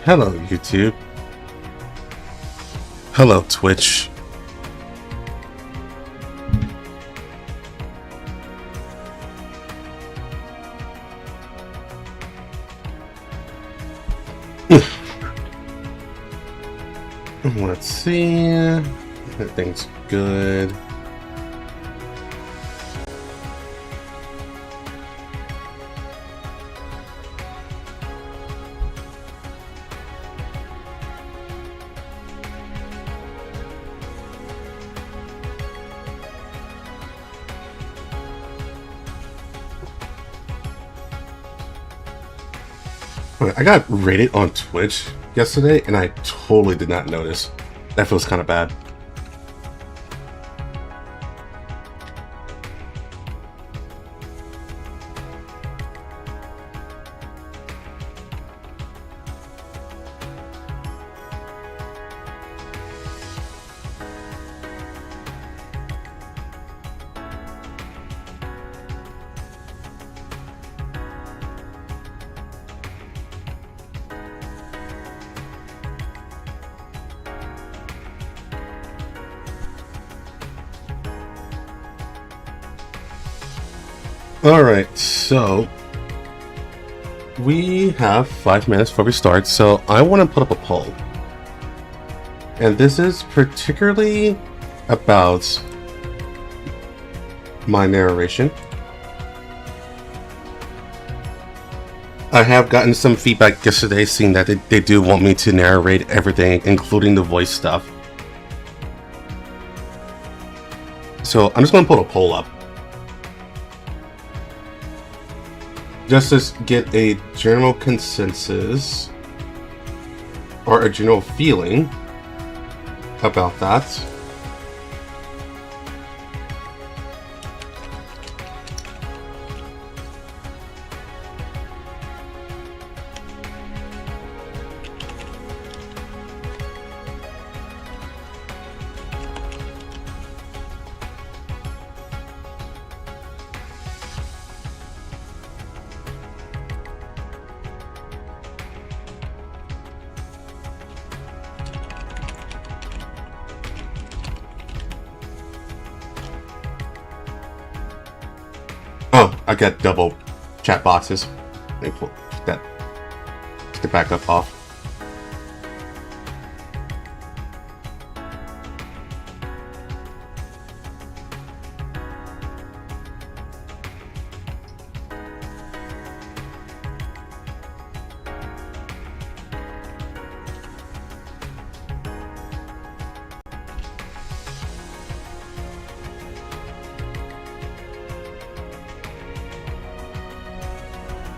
Hello, YouTube. Hello, Twitch. Let's see. Everything's good. I got rated on Twitch yesterday, and I totally did not notice. That feels kind of bad. Alright, so we have 5 minutes before we start, so I want to put up a poll. And this is particularly about my narration. I have gotten some feedback yesterday saying that they do want me to narrate everything, including the voice stuff. So I'm just going to put a poll up. Just to get a general consensus or a general feeling about that. Oh, I got double chat boxes. Let me pull that. Get the backup off.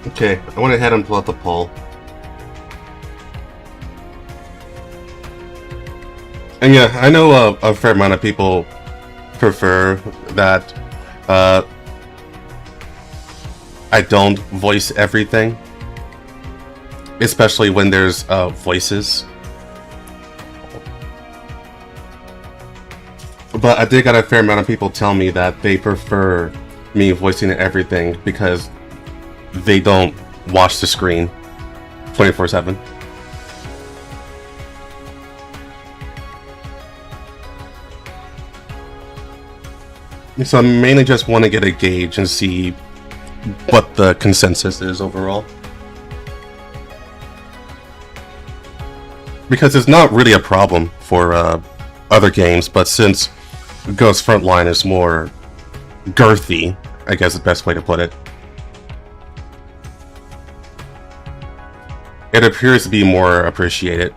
Okay, I went ahead and pulled out the poll. And yeah, I know a fair amount of people prefer that I don't voice everything, especially when there's voices. But I did got a fair amount of people tell me that they prefer me voicing everything because they don't watch the screen 24/7. So I mainly just want to get a gauge and see what the consensus is overall. Because it's not really a problem for other games, but since Ghost Frontline is more girthy, I guess is the best way to put it. It appears to be more appreciated.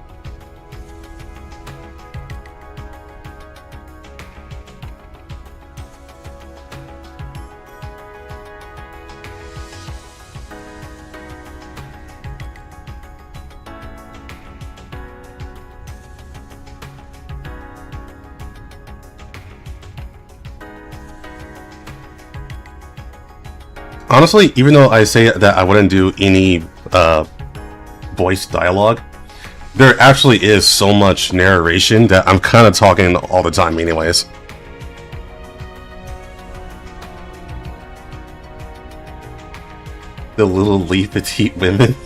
Honestly, even though I say that I wouldn't do any voice dialogue, there actually is so much narration that I'm kind of talking all the time anyways. The little Lee petite women.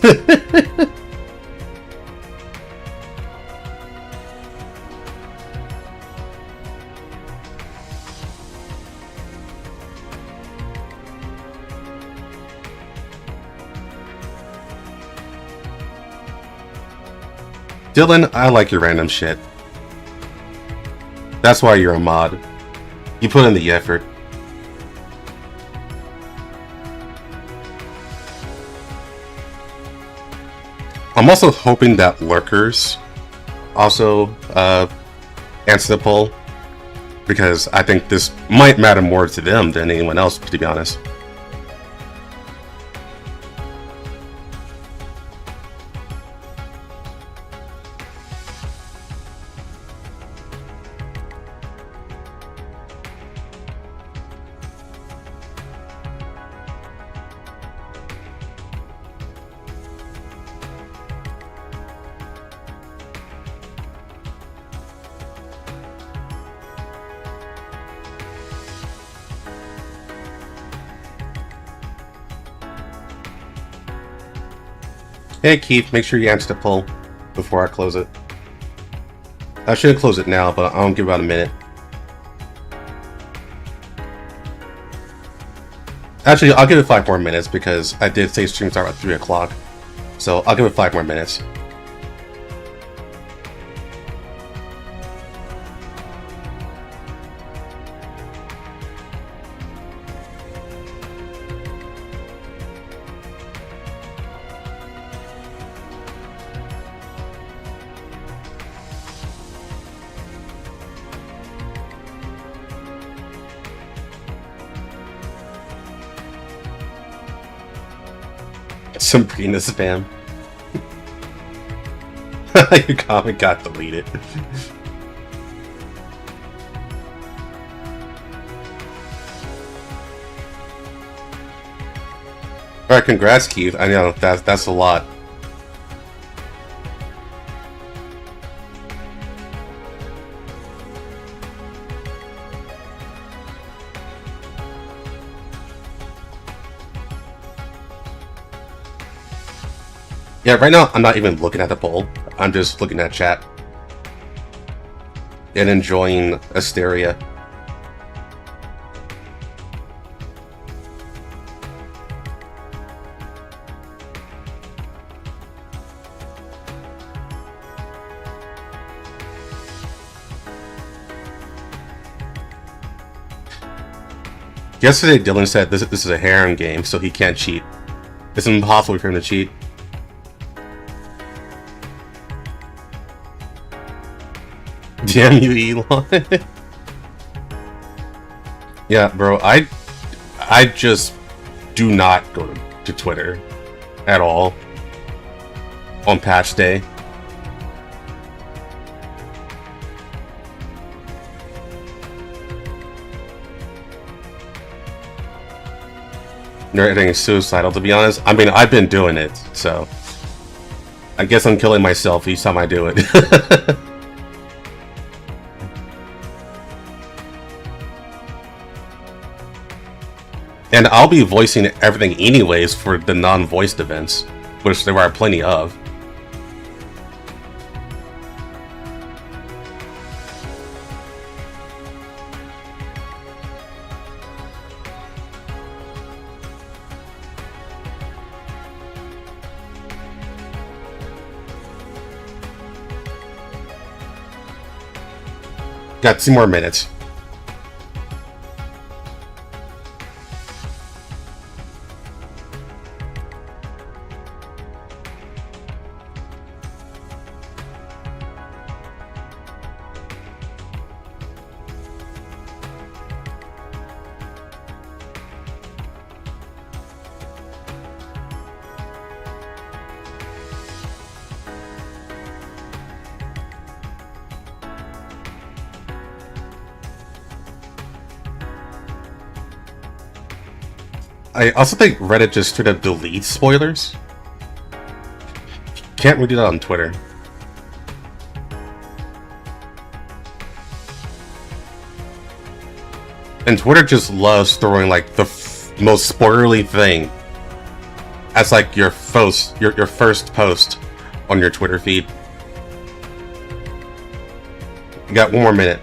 Dylan, I like your random shit. That's why you're a mod. You put in the effort. I'm also hoping that lurkers also answer the poll, because I think this might matter more to them than anyone else, to be honest. Hey Keith, make sure you answer the poll before I close it. I should close it now, but I'll give about a minute. Actually, I'll give it 5 more minutes because I did say stream start at 3 o'clock. So I'll give it 5 more minutes. Sabrina spam. Your comment got deleted. Alright, congrats Keith. I know that's a lot. Yeah, right now I'm not even looking at the poll. I'm just looking at chat and enjoying Asteria. Yesterday Dylan said this is a harem game, so he can't cheat. It's impossible for him to cheat. Damn you, Elon. Yeah, bro, I just do not go to Twitter at all on patch day. Everything is suicidal, to be honest. I mean, I've been doing it, so I guess I'm killing myself each time I do it. And I'll be voicing everything anyways for the non-voiced events, which there are plenty of. Got 2 more minutes. I also think Reddit just straight up deletes spoilers. Can't really do that on Twitter. And Twitter just loves throwing like the most spoilerly thing as like your first post on your Twitter feed. You got 1 more minute.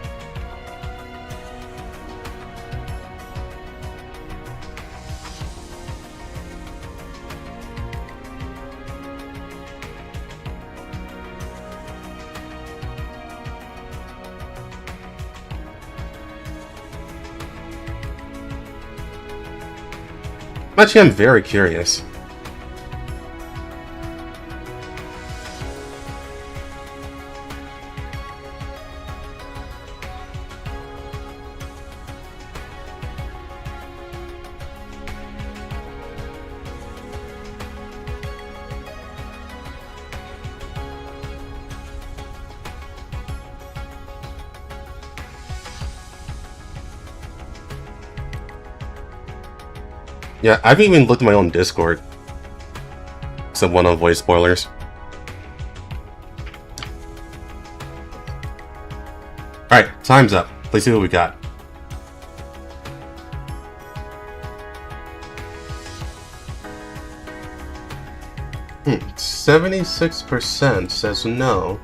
Actually, I'm very curious. Yeah, I've even looked at my own Discord. Except one on voice spoilers. Alright, time's up. Let's see what we got. Hmm, 76% says no.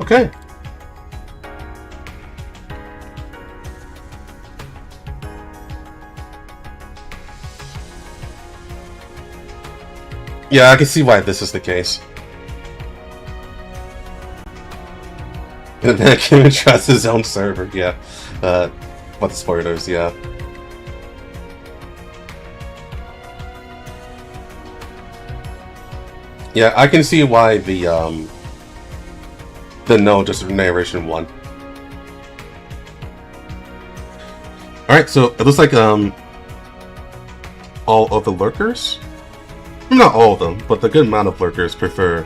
Okay. Yeah, I can see why this is the case. And then Kim trusts his own server, yeah. What the spoilers, yeah. Yeah, I can see why the no, just narration won. Alright, so it looks like all of the lurkers? Not all of them, but the good amount of lurkers prefer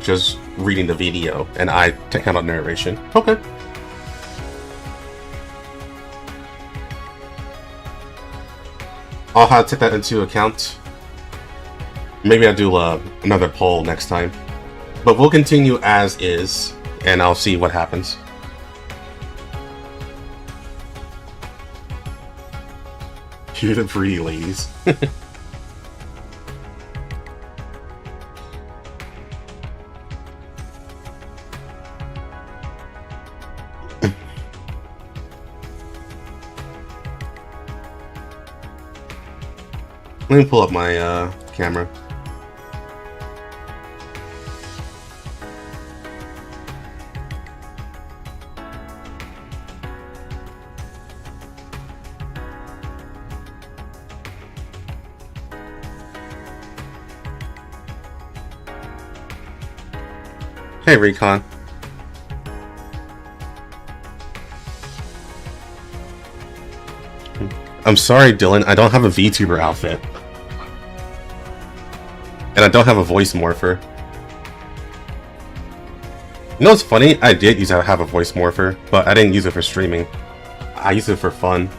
just reading the video, and I take out narration. Okay. I'll have to take that into account. Maybe I'll do another poll next time. But we'll continue as is, and I'll see what happens. You're the pretty ladies. Let me pull up my camera. Hey, Recon. I'm sorry, Dylan. I don't have a VTuber outfit. And I don't have a voice morpher. You know what's funny? I did have a voice morpher, but I didn't use it for streaming. I used it for fun.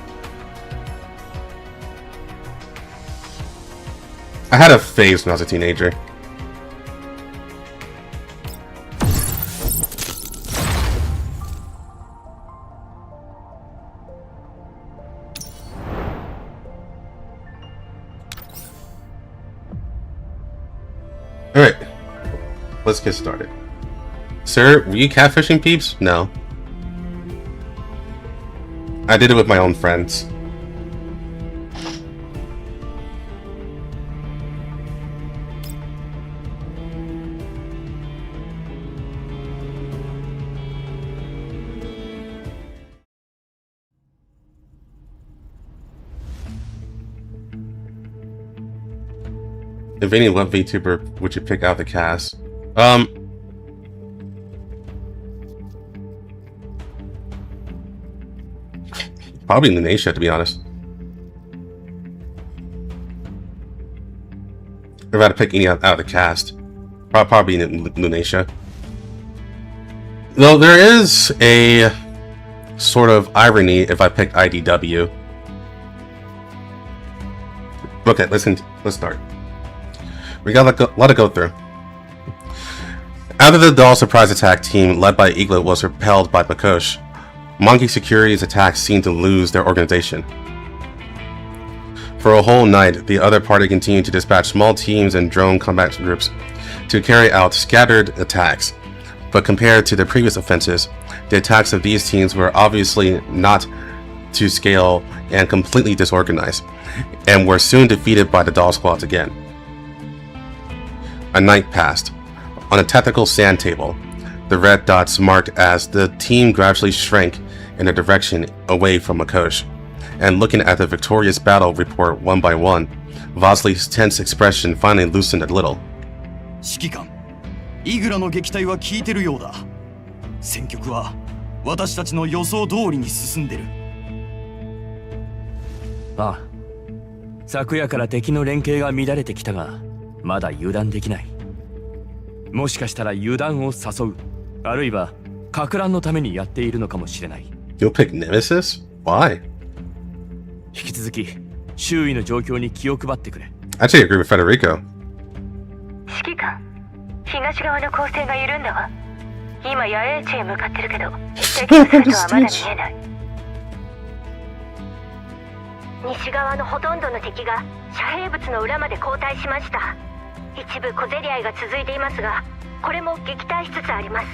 I had a phase when I was a teenager. Alright, let's get started. Sir, were you catfishing peeps? No. I did it with my own friends. If any, what VTuber would you pick out of the cast? Probably Lunacia, to be honest. If I had to pick any out of the cast, probably Lunacia. Though there is a sort of irony if I picked IDW. Okay, let's start. We got a lot to go through. After the doll surprise attack team led by Iliad was repelled by LocalCache, Monkey Security's attacks seemed to lose their organization. For a whole night, the other party continued to dispatch small teams and drone combat groups to carry out scattered attacks, but compared to the previous offenses, the attacks of these teams were obviously not to scale and completely disorganized, and were soon defeated by the doll squads again. A night passed. On a tactical sand table, the red dots marked as the team gradually shrank in a direction away from LocalCache. And looking at the victorious battle report one by one, Vosley's tense expression finally loosened a little. 指揮官、イグラの撃退は効いてるようだ。戦局は私たちの予想通りに進んでる。ああ、昨夜から敵の連携が乱れてきたが、まだ油断できない。もしかしたら油断を誘う、あるいは撹乱のためにやっているのかもしれない。You'll pick Nemesis? Why? 引き続き周囲の状況に気を配ってくれ。Actually, I agree with Federico. 指揮官、東側の攻勢が緩んだわ。今野営地へ向かってるけど、敵の姿はまだ見えない。西側のほとんどの敵が遮蔽物の裏まで後退しました。一部小競り合いが続いていますが、これも撃退しつつあります。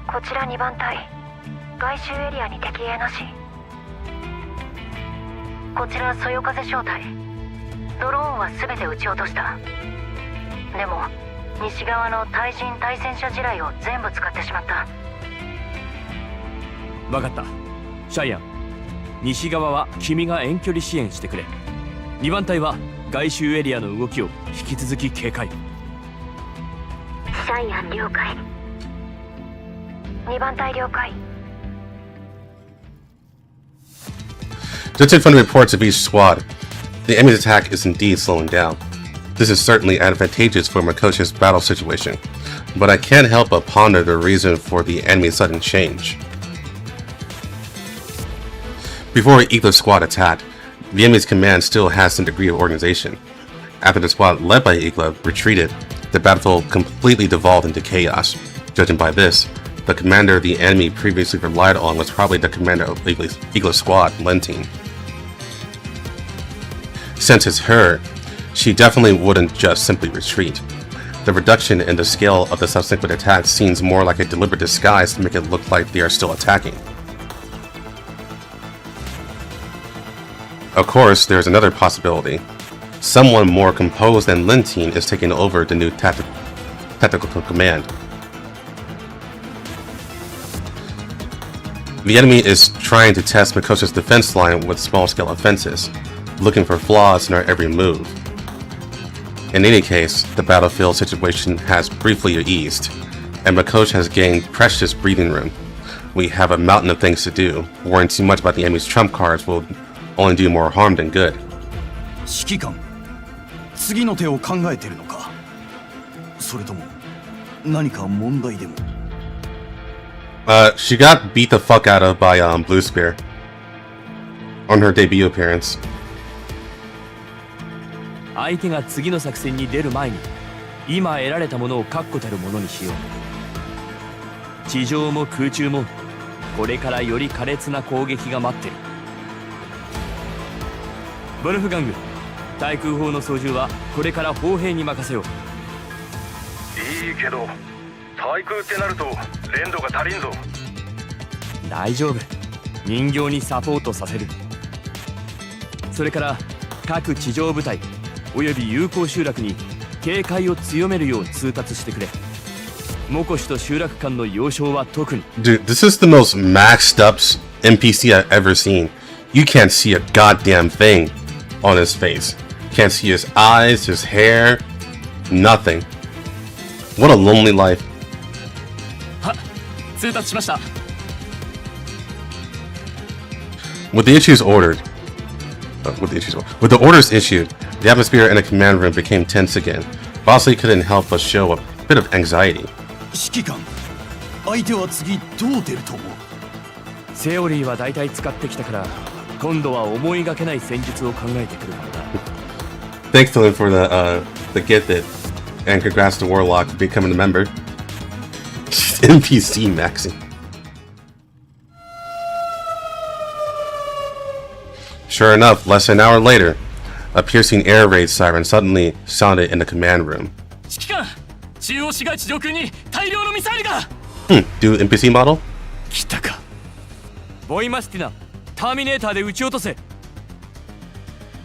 こちら2番隊、外周エリアに敵影なし。こちらそよ風小隊、ドローンは全て撃ち落とした。でも西側の対人対戦車地雷を全部使ってしまった。分かった。シャイアン、西側は君が遠距離支援してくれ。2番隊は外周エリアの動きを引き続き警戒。シャイアン了解。2番隊了解。Judging from the reports of each squad, the enemy's attack is indeed slowing down. This is certainly advantageous for LocalCache's battle situation, but I can't help but ponder the reason for the enemy's sudden change. Before either squad attacked, the enemy's command still has some degree of organization. After the squad led by Iliad retreated, the battlefield completely devolved into chaos. Judging by this, the commander the enemy previously relied on was probably the commander of Iliad's squad, Lentin. Since it's her, she definitely wouldn't just simply retreat. The reduction in the scale of the subsequent attacks seems more like a deliberate disguise to make it look like they are still attacking. Of course, there's another possibility. Someone more composed than Lentin is taking over the new tactical command. The enemy is trying to test LocalCache's defense line with small-scale offenses, looking for flaws in our every move. In any case, the battlefield situation has briefly eased, and LocalCache has gained precious breathing room. We have a mountain of things to do. Worrying too much about the enemy's trump cards will only do more harm than good. 指揮官、次の手を考えてるのか。それとも何か問題でも。She got beat the fuck out of by Blue Spear on her debut appearance. 相手が次の作戦に出る前に、今得られたものを確固たるものにしよう。地上も空中も、これからより苛烈な攻撃が待ってる。ボルフガング、対空砲の操縦はこれから砲兵に任せよう。いいけど、対空ってなると連度が足りんぞ。大丈夫、人形にサポートさせる。それから各地上部隊および友好集落に警戒を強めるよう通達してくれ。モコシと集落間の要衝は特に。Dude, this is the most maxed up NPC I've ever seen. You can't see a goddamn thing on his face. Can't see his eyes, his hair, nothing. What a lonely life. は、通達しました。With the orders issued, the atmosphere in the command room became tense again. Bosley couldn't help but show a bit of anxiety. 指揮官、相手は次どう出ると思う？セオリーは大体使ってきたから、今度は思いがけない戦術を考えてくるからな。Thanks to him for the gift, and congrats to Warlock for becoming a member. NPC maxing. Sure enough, less than an hour later, a piercing air raid siren suddenly sounded in the command room. 指揮官、中央市街地上空に大量のミサイルが。Do NPC model? 来たか。ボイマスティナ、ターミネーターで撃ち落とせ。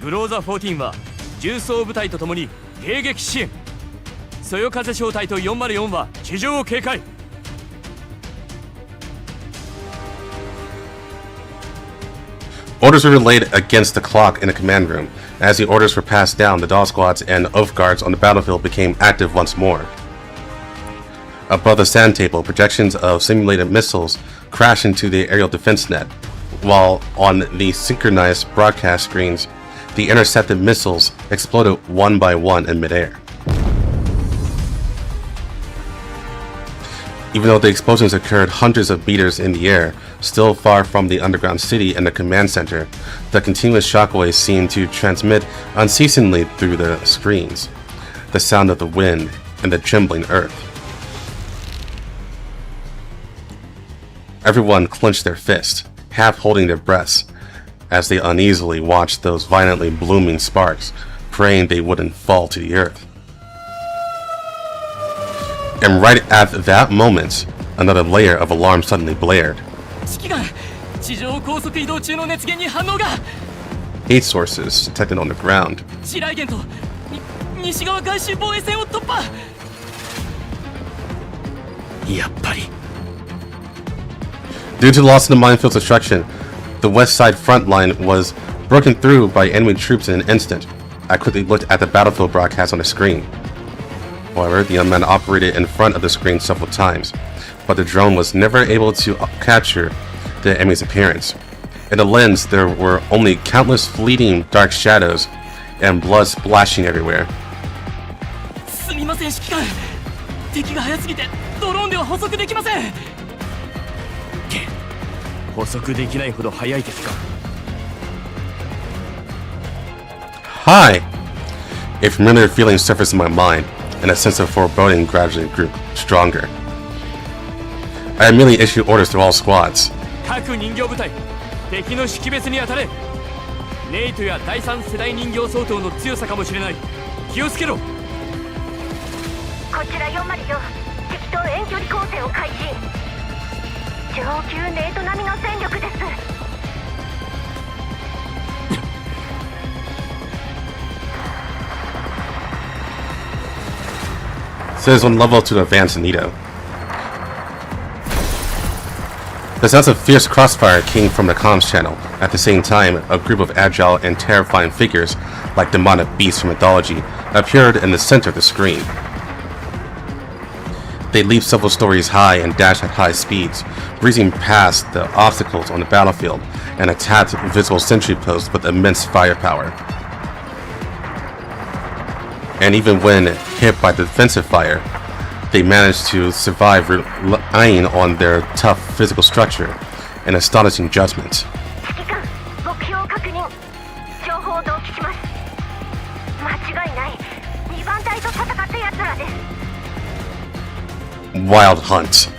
ブローザ14は重装部隊とともに迎撃支援。そよ風小隊と404は地上を警戒。Orders were relayed against the clock in the command room. As the orders were passed down, the doll squads and oath guards on the battlefield became active once more. Above the sand table, projections of simulated missiles crashed into the aerial defense net, while on the synchronized broadcast screens, the intercepted missiles exploded one by one in midair. Even though the explosions occurred hundreds of meters in the air, still far from the underground city and the command center, the continuous shockwaves seemed to transmit unceasingly through the screens, the sound of the wind and the trembling earth. Everyone clenched their fists, half holding their breaths, as they uneasily watched those violently blooming sparks, praying they wouldn't fall to the earth. And right at that moment, another layer of alarm suddenly blared. Heat sources detected on the ground. Due to the loss of the minefield's destruction, the west side front line was broken through by enemy troops in an instant. I quickly looked at the battlefield broadcast on the screen. However, the unmanned operated in front of the screen several times, but the drone was never able to capture the enemy's appearance. In the lens, there were only countless fleeting dark shadows and blood splashing everywhere. Hi! A familiar feeling surfaced in my mind, and a sense of foreboding gradually grew stronger. I immediately issued orders to all squads. Says on level to advance Nito. The sounds of fierce crossfire came from the comms channel. At the same time, a group of agile and terrifying figures, like demonic beasts from mythology, appeared in the center of the screen. They leaped several stories high and dashed at high speeds, breezing past the obstacles on the battlefield, and attacked visible sentry posts with immense firepower. And even when hit by defensive fire, they managed to survive, relying on their tough physical structure and astonishing judgment. Wild Hunt.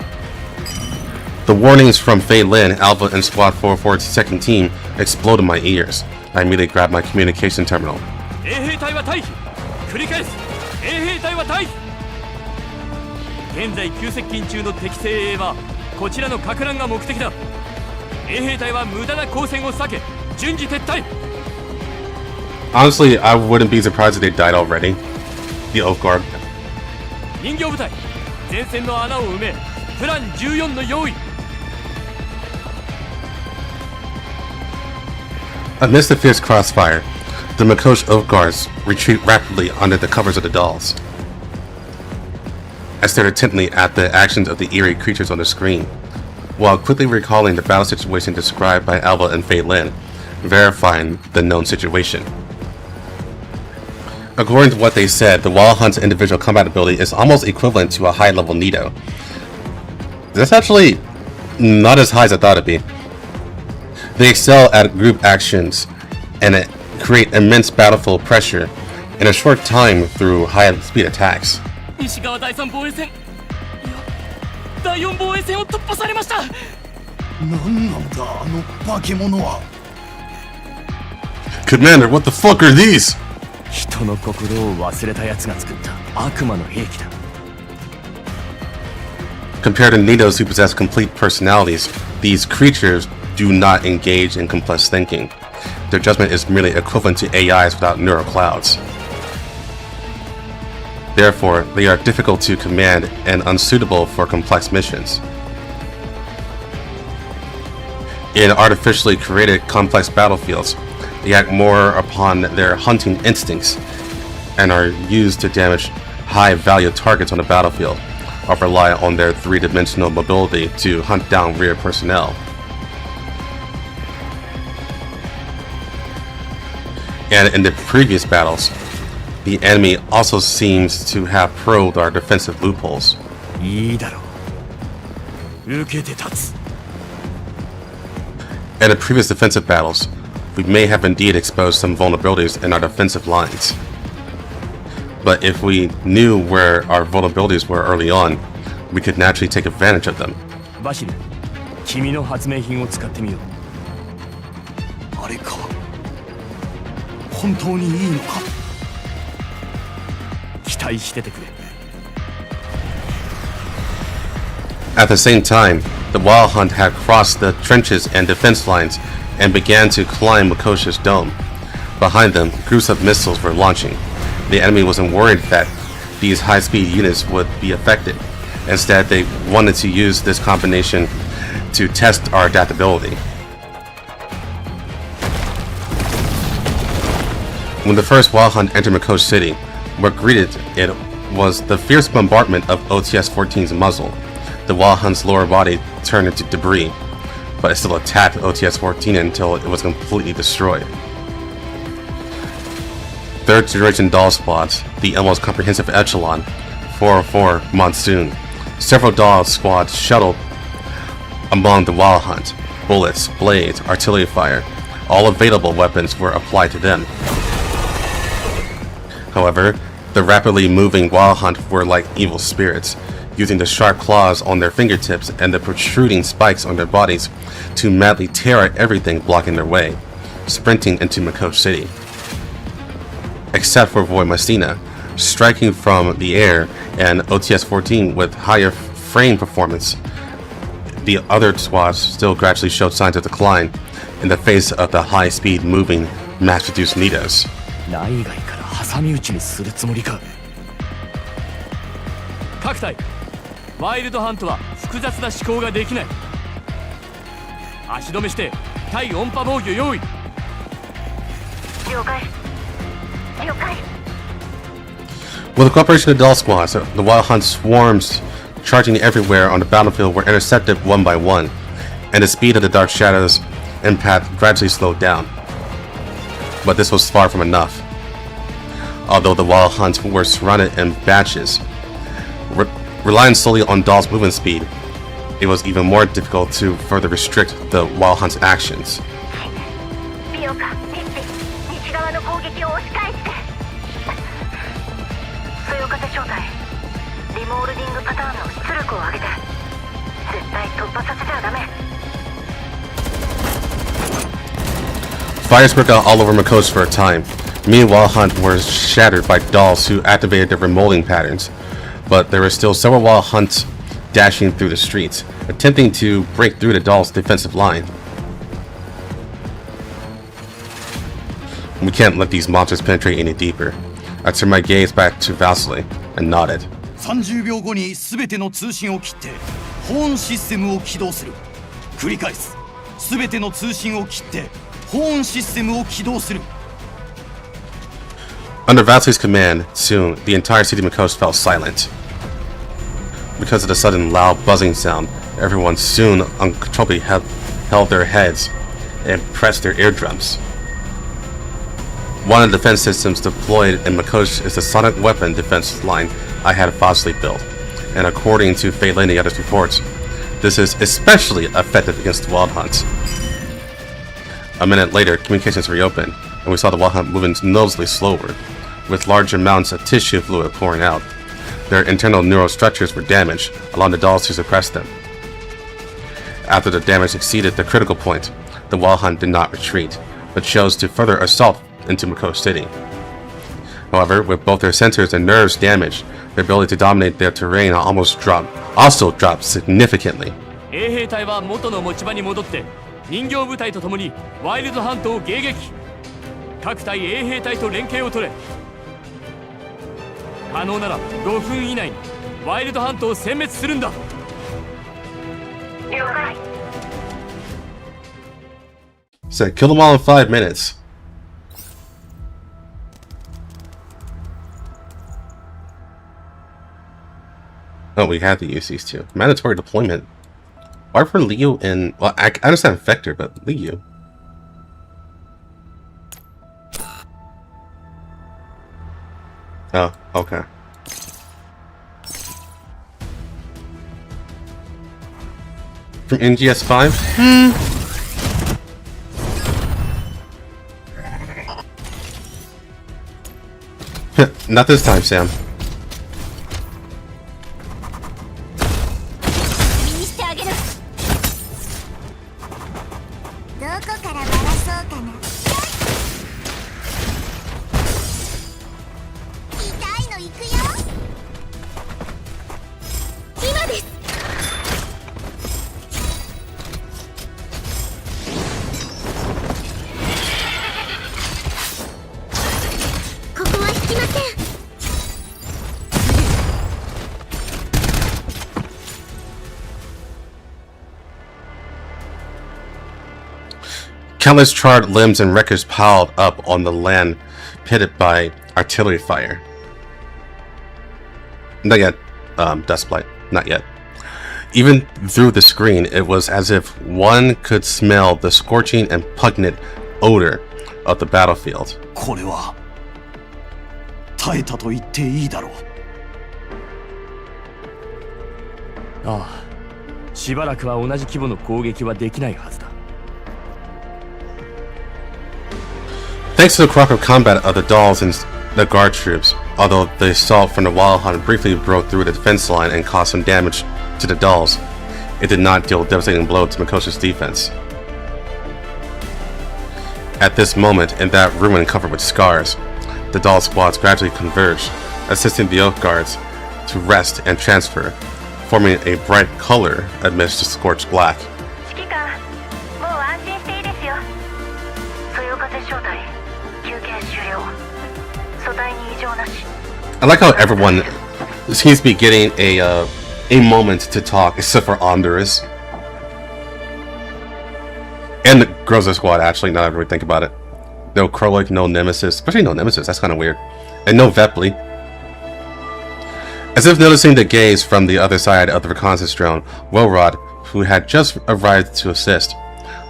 The warnings from Fei Lin, Alpha, and Squad 442's second team exploded in my ears. I immediately grabbed my communication terminal. Honestly, I wouldn't be surprised if they died already. The Oath Guard. Amidst the fierce crossfire, the LocalCache Oath Guards retreat rapidly under the covers of the dolls. I stared intently at the actions of the eerie creatures on the screen, while quickly recalling the battle situation described by Alva and Fei Lin, verifying the known situation. According to what they said, the Wild Hunt's individual combat ability is almost equivalent to a high-level Nito. That's actually not as high as I thought it'd be. They excel at group actions and create immense battlefield pressure in a short time through high-speed attacks. Commander, what the fuck are these? Compared to Nitos who possess complete personalities, these creatures do not engage in complex thinking. Their judgment is merely equivalent to AIs without neural clouds. Therefore, they are difficult to command and unsuitable for complex missions. In artificially created complex battlefields, they act more upon their hunting instincts and are used to damage high-value targets on the battlefield, or rely on their three-dimensional mobility to hunt down rear personnel. And in the previous battles, the enemy also seems to have probed our defensive loopholes. いいだろう。受けて立つ。In the previous defensive battles, we may have indeed exposed some vulnerabilities in our defensive lines. But if we knew where our vulnerabilities were early on, we could naturally take advantage of them. バシル、君の発明品を使ってみよう。あれか。本当にいいのか。期待しててくれ。At the same time, the Wild Hunt had crossed the trenches and defense lines and began to climb LocalCache's dome. Behind them, groups of missiles were launching. The enemy wasn't worried that these high-speed units would be affected. Instead, they wanted to use this combination to test our adaptability. When the first Wild Hunt entered LocalCache City, what greeted it was the fierce bombardment of OTS-14's muzzle. The Wild Hunt's lower body turned into debris, but it still attacked OTS-14 until it was completely destroyed. Third generation Doll squads, the almost comprehensive echelon, 404 Monsoon. Several Doll squads shuttled among the Wild Hunt. Bullets, blades, artillery fire, all available weapons were applied to them. However, the rapidly moving Wild Hunt were like evil spirits, using the sharp claws on their fingertips and the protruding spikes on their bodies to madly tear at everything blocking their way, sprinting into LocalCache City. Except for Void Messina, striking from the air, and OTS-14 with higher frame performance, the other squads still gradually showed signs of decline in the face of the high-speed moving mass-produced Nidos. 内外から挟み撃ちにするつもりか。各隊、ワイルドハントは複雑な思考ができない。足止めして対音波防御用意。了解。了解。 With the cooperation of Doll squads, the Wild Hunt swarms charging everywhere on the battlefield were intercepted one by one, and the speed of the Dark Shadow's impact gradually slowed down. But this was far from enough. Although the Wild Hunt were surrounded in batches, relying solely on Doll's movement speed, it was even more difficult to further restrict the Wild Hunt's actions. ビオカ、ミッティ、西側の攻撃を押し返して。そよ風正体、リモールディングパターンの出力を上げて。絶対突破させちゃダメ。 Fires broke out all over LocalCache for a time. Me and Wild Hunt were shattered by Dolls who activated their remolding patterns, but there were still several Wild Hunts dashing through the streets, attempting to break through the Doll's defensive line. We can't let these monsters penetrate any deeper. I turned my gaze back to Vasily and nodded. 30秒後に全ての通信を切って保温システムを起動する。繰り返す。全ての通信を切って保温システムを起動する。 Under Vasily's command, soon, the entire city of LocalCache fell silent. Because of the sudden loud buzzing sound, everyone soon uncontrollably held their heads and pressed their eardrums. One of the defense systems deployed in LocalCache is the sonic weapon defense line I had Vasily built, and according to Fei Lin and the others' reports, this is especially effective against Wild Hunts. A minute later, communications reopened, and we saw the Wild Hunt moving noticeably slower, with large amounts of tissue fluid pouring out. Their internal neural structures were damaged, allowing the Dolls to suppress them. After the damage exceeded the critical point, the Wild Hunt did not retreat, but chose to further assault into LocalCache City. However, with both their sensors and nerves damaged, their ability to dominate their terrain also dropped significantly. 衛兵隊は元の持ち場に戻って人形部隊と共にワイルドハントを迎撃。各隊衛兵隊と連携を取れ。可能なら5分以内にワイルドハントを殲滅するんだ。了解。Said kill them all in 5 minutes. Oh, we had to use these two. Mandatory deployment. Why for Liu and... Well, I understand Vector, but Liu. Oh, okay. From NGS 5? Not this time, Sam. Countless charred limbs and wreckage piled up on the land, pitted by artillery fire. Not yet, Dustblight. Not yet. Even through the screen, it was as if one could smell the scorching and pungent odor of the battlefield. これは耐えたと言っていいだろう。ああ、しばらくは同じ規模の攻撃はできないはずだ。Thanks to the cooperative combat of the dolls and the guard troops, although the assault from the Wild Hunt briefly broke through the defense line and caused some damage to the dolls, it did not deal a devastating blow to Mikoshi's defense. At this moment, in that ruin covered with scars, the doll squads gradually converged, assisting the oath guards to rest and transfer, forming a bright color amidst the scorched black. I like how everyone seems to be getting a moment to talk, except for Andorus. And the Groza squad, actually, now that I really think about it. No Krolik, no Nemesis, especially no Nemesis, that's kind of weird. And no Vepli. As if noticing the gaze from the other side of the reconnaissance drone, Wilrod, who had just arrived to assist,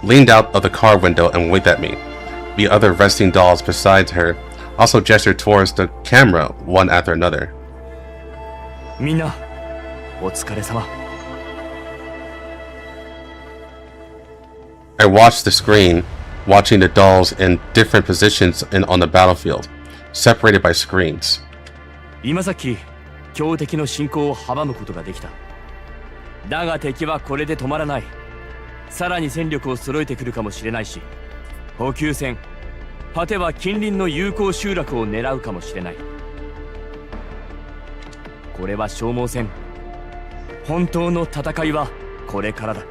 leaned out of the car window and winked at me. The other resting dolls beside her also gestured towards the camera, one after another. Minna, otsukaresama. I watched the screen, watching the dolls in different positions on the battlefield, separated by screens. 今さっき強敵の進行を阻むことができた。だが敵はこれで止まらない。さらに戦力を揃えてくるかもしれないし、補給線、果ては近隣の友好集落を狙うかもしれない。これは消耗戦。本当の戦いはこれからだ。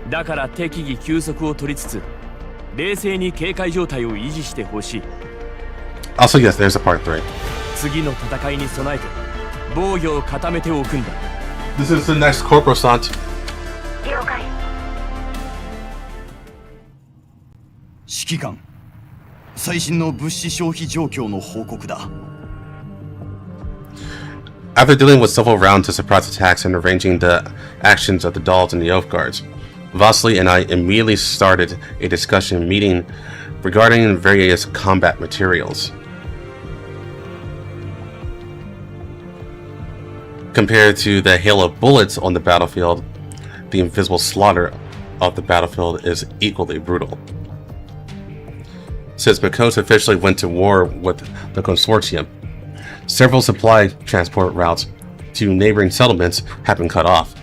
だから適宜休息を取りつつ、冷静に警戒状態を維持してほしい。Also, yes, there's a part 3. 次の戦いに備えて防御を固めておくんだ。This is the next Corporosant. 了解。指揮官、最新の物資消費状況の報告だ。After dealing with several rounds of surprise attacks and arranging the actions of the dolls and the oath guards, Vasily and I immediately started a discussion meeting regarding various combat materials. Compared to the hail of bullets on the battlefield, the invisible slaughter of the battlefield is equally brutal. Since Mikos officially went to war with the Consortium, several supply transport routes to neighboring settlements have been cut off.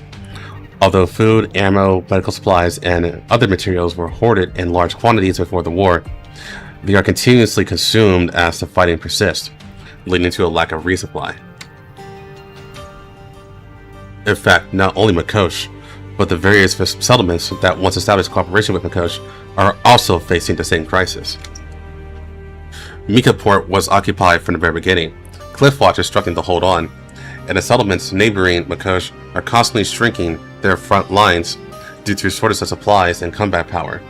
Although food, ammo, medical supplies, and other materials were hoarded in large quantities before the war, they are continuously consumed as the fighting persists, leading to a lack of resupply. In fact, not only Mikos, but the various settlements that once established cooperation with Mikos are also facing the same crisis. Mika Port was occupied from the very beginning, cliff watchers struggling to hold on, and the settlements neighboring Mikos are constantly shrinking their front lines due to shortage of supplies and combat power.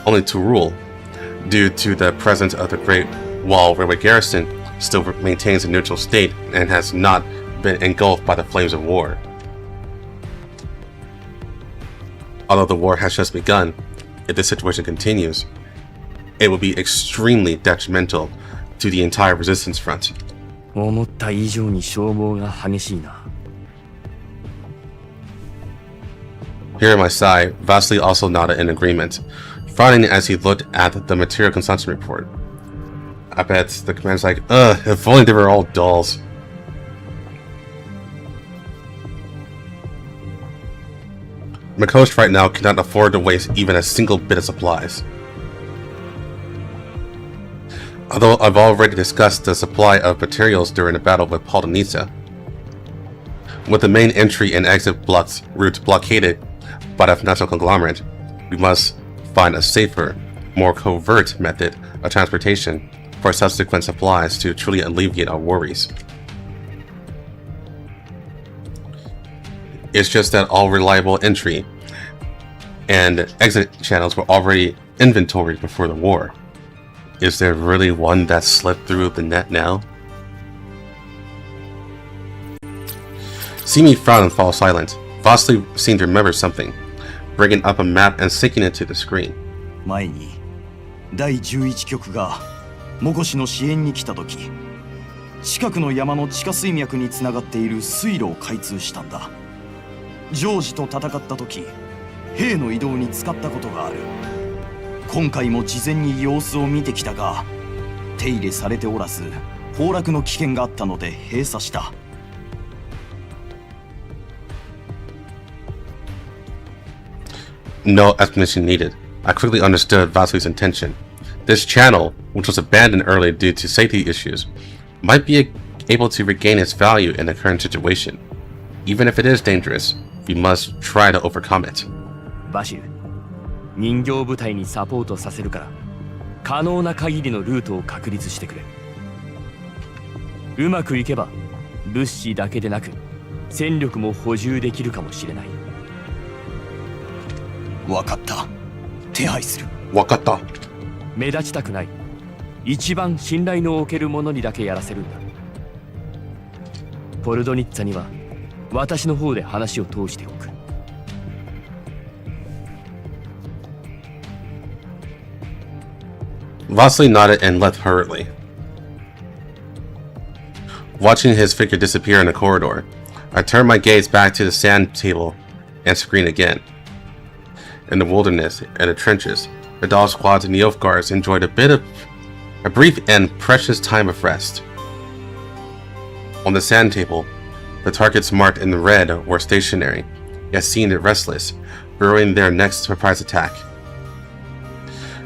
only to rule, due to the presence of the Great Wall Railway garrison still maintains a neutral state and has not been engulfed by the flames of war. Although the war has just begun, if this situation continues, it will be extremely detrimental to the entire resistance front. 思った以上に消耗が激しいな。 Here in my side, Vasily also nodded in agreement, frowning as he looked at the material consumption report. I bet the commander's like, ugh, if only they were all dolls. McCoast right now cannot afford to waste even a single bit of supplies. Although I've already discussed the supply of materials during the battle with Polonisa, with the main entry and exit routes blockaded by the financial conglomerate, we must find a safer, more covert method of transportation for subsequent supplies to truly alleviate our worries. It's just that all reliable entry and exit channels were already inventoried before the war. Is there really one that slipped through the net now? See me frown and fall silent. Vasily seemed to remember something, bringing up a map and sinking it to the screen. 前に第11局がモコシの支援に来た時、近くの山の地下水脈につながっている水路を開通したんだ。ジョージと戦った時、兵の移動に使ったことがある。今回も事前に様子を見てきたが、手入れされておらず、崩落の危険があったので閉鎖した。No explanation needed. I quickly understood Vasily's intention. This channel, which was abandoned early due to safety issues, might be able to regain its value in the current situation. Even if it is dangerous, we must try to overcome it. バシル、人形部隊にサポートさせるから、可能な限りのルートを確立してくれ。うまくいけば、物資だけでなく、戦力も補充できるかもしれない。わかった。手配する。わかった。目立ちたくない。一番信頼のおけるものにだけやらせるんだ。ポルドニッツァには私の方で話を通しておく。Vasily nodded and left hurriedly. Watching his figure disappear in the corridor, I turned my gaze back to the sand table and screen again. In the wilderness and the trenches, the dog squads and the oath guards enjoyed a brief and precious time of rest. On the sand table, the targets marked in red were stationary, yet seemed restless, brewing their next surprise attack.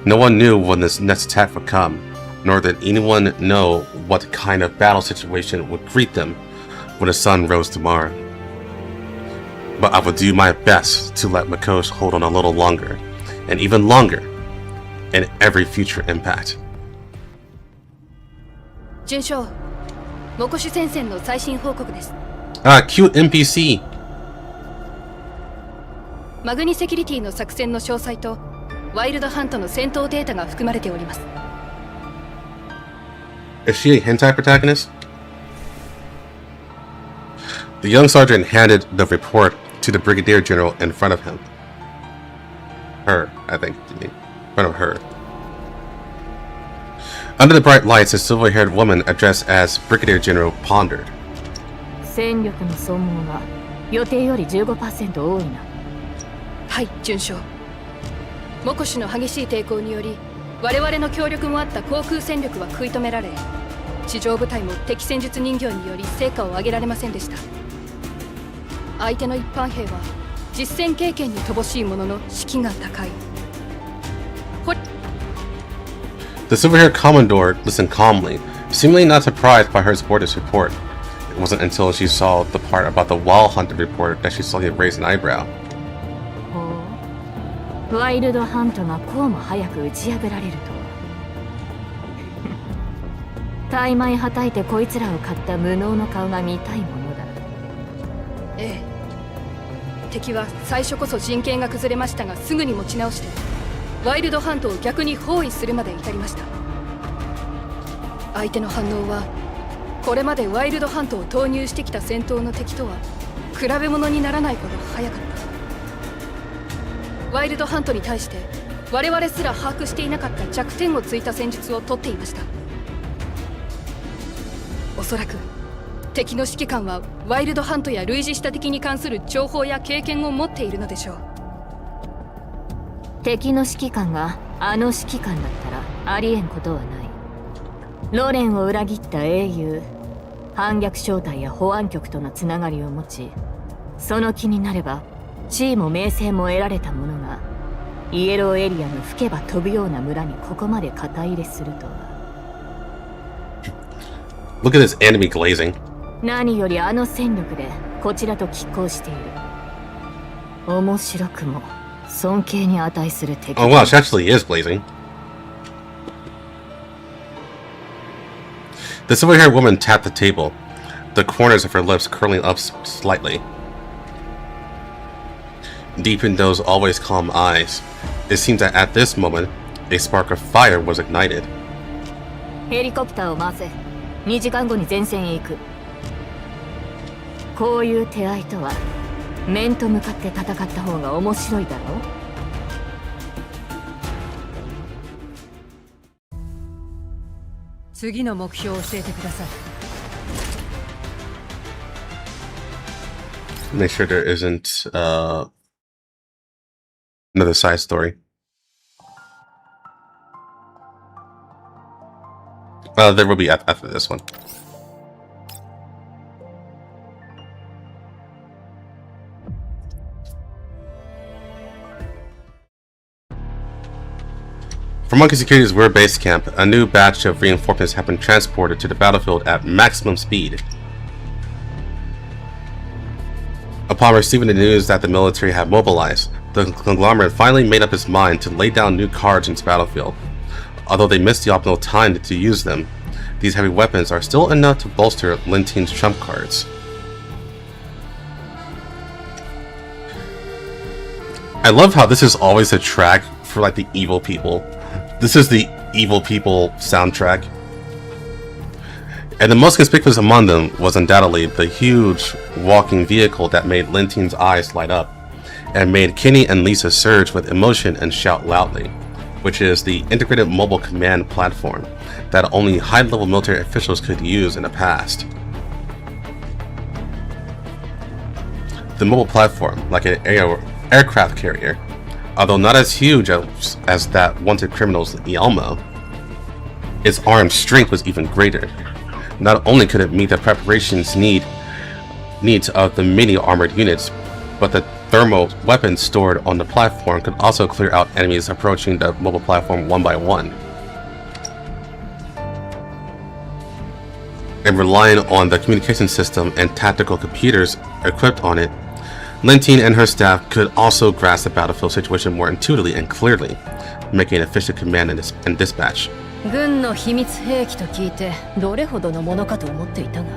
No one knew when this next attack would come, nor did anyone know what kind of battle situation would greet them when the sun rose tomorrow. But I would do my best to let Makos hold on a little longer, and even longer, in every future impact. 准将、モコシュ戦線の最新報告です。Ah, cute NPC! マグニセキュリティの作戦の詳細とワイルドハントの戦闘データが含まれております。Is she a hentai protagonist? The young sergeant handed the report to the brigadier general in front of him. Her, I think, in front of her. Under the bright lights, a silver-haired woman addressed as Brigadier General pondered. 戦力の総合は予定より 15% 多いな。はい、准将。モコシュの激しい抵抗により我々の協力もあった航空戦力は食い止められ、地上部隊も敵戦術人形により成果を上げられませんでした。相手の一般兵は実戦経験に乏しいものの士気が高い。The silver-haired commodore listened calmly, seemingly not surprised by her supporter's report. It wasn't until she saw the part about the wild hunter report that she suddenly raised an eyebrow. ほう、ワイルドハントがこうも早く打ち破られるとは。大枚はたいてこいつらを買った無能の顔が見たいものだ。ええ。敵は最初こそ陣形が崩れましたがすぐに持ち直してワイルドハントを逆に包囲するまで至りました。相手の反応はこれまでワイルドハントを投入してきた戦闘の敵とは比べ物にならないほど早かった。ワイルドハントに対して我々すら把握していなかった弱点をついた戦術をとっていました。おそらく敵の指揮官はワイルドハントや類似した敵に関する情報や経験を持っているのでしょう。敵の指揮官があの指揮官だったらありえんことはない。ロレンを裏切った英雄、反逆正体や保安局とのつながりを持ち、その気になれば地位も名声も得られた者がイエローエリアの吹けば飛ぶような村にここまで肩入れするとは。Look at this enemy glazing. 何よりあの戦力でこちらと拮抗している。面白くも尊敬に値する敵。Oh wow, she actually is glazing. The silver-haired woman tapped the table, the corners of her lips curling up slightly. Deep in those always calm eyes, it seemed that at this moment, a spark of fire was ignited. ヘリコプターを回せ。2時間後に前線へ行く。こういう手合いとは面と向かって戦った方が面白いだろう。次の目標を教えてください。Make sure there isn't another side story. There will be after this one. From Monkey Security's Weir base camp, a new batch of reinforcements have been transported to the battlefield at maximum speed. Upon receiving the news that the military had mobilized, the conglomerate finally made up its mind to lay down new cards in its battlefield. Although they missed the optimal time to use them, these heavy weapons are still enough to bolster Lintine's trump cards. I love how this is always a track for like the evil people. This is the evil people soundtrack. And the most conspicuous among them was undoubtedly the huge walking vehicle that made Lintine's eyes light up, and made Kenny and Lisa surge with emotion and shout loudly, which is the integrated mobile command platform that only high-level military officials could use in the past. The mobile platform, like an aircraft carrier, although not as huge as that wanted criminal's Elmo, its arm strength was even greater. Not only could it meet the preparations needs of the many armored units, but the thermal weapons stored on the platform could also clear out enemies approaching the mobile platform one by one. And relying on the communication system and tactical computers equipped on it, Lentine and her staff could also grasp the battlefield situation more intuitively and clearly, making efficient command and dispatch. 軍の秘密兵器と聞いてどれほどのものかと思っていたが、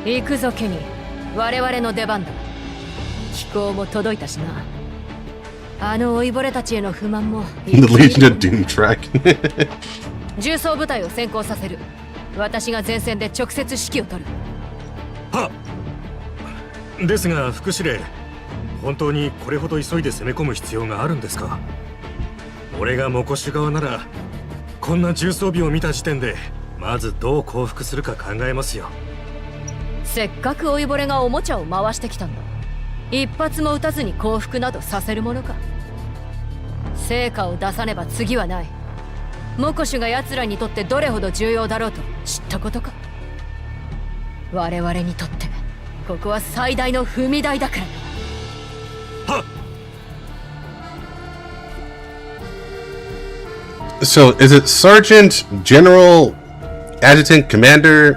行くぞケニー、我々の出番だ。機構も届いたしな。あの老いぼれたちへの不満も The Legion of Doom track. 重装部隊を先行させる。私が前線で直接指揮を取る。はっ。ですが副司令、本当にこれほど急いで攻め込む必要があるんですか？俺がモコシ側ならこんな重装備を見た時点でまずどう降伏するか考えますよ。せっかく老いぼれがおもちゃを回してきたんだ。一発も撃たずに降伏などさせるものか。成果を出さねば次はない。モコシュが奴らにとってどれほど重要だろうと知ったことか。我々にとってここは最大の踏み台だから。はっ。So, is it Sergeant, General, Adjutant, Commander?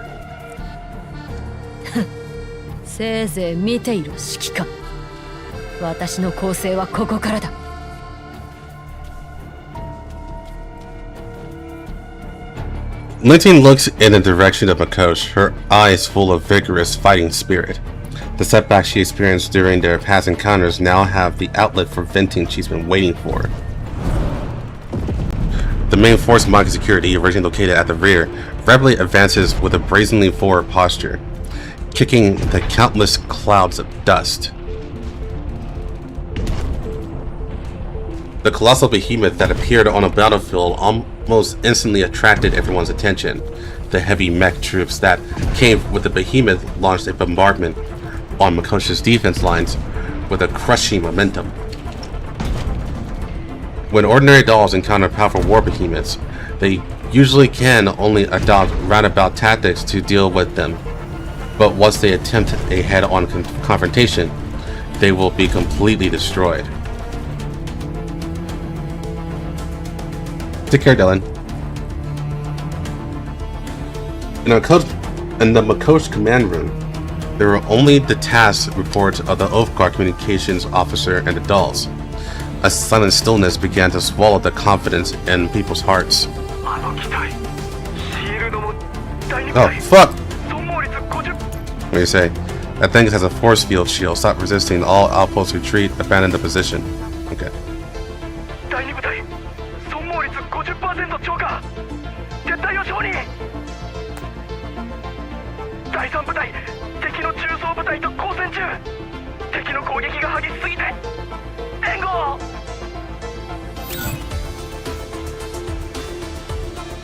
せいぜい見ている指揮官。私の攻勢はここからだ。Lentine looks in the direction of Makosh, her eyes full of vigorous fighting spirit. The setbacks she experienced during their past encounters now have the outlet for venting she's been waiting for. The main force monkey security, originally located at the rear, rapidly advances with a brazenly forward posture, kicking the countless clouds of dust. The colossal behemoth that appeared on a battlefield almost instantly attracted everyone's attention. The heavy mech troops that came with the behemoth launched a bombardment on Makoshi's defense lines with a crushing momentum. When ordinary dolls encounter powerful war behemoths, they usually can only adopt roundabout tactics to deal with them. But once they attempt a head-on confrontation, they will be completely destroyed. Take care, Dylan. In the Makosh command room, there were only the task reports of the Oath Guard communications officer and the dolls. A silent stillness began to swallow the confidence in people's hearts. Oh, fuck! What do you say? That thing has a force field shield. Stop resisting. All outposts retreat. Abandon the position. Okay.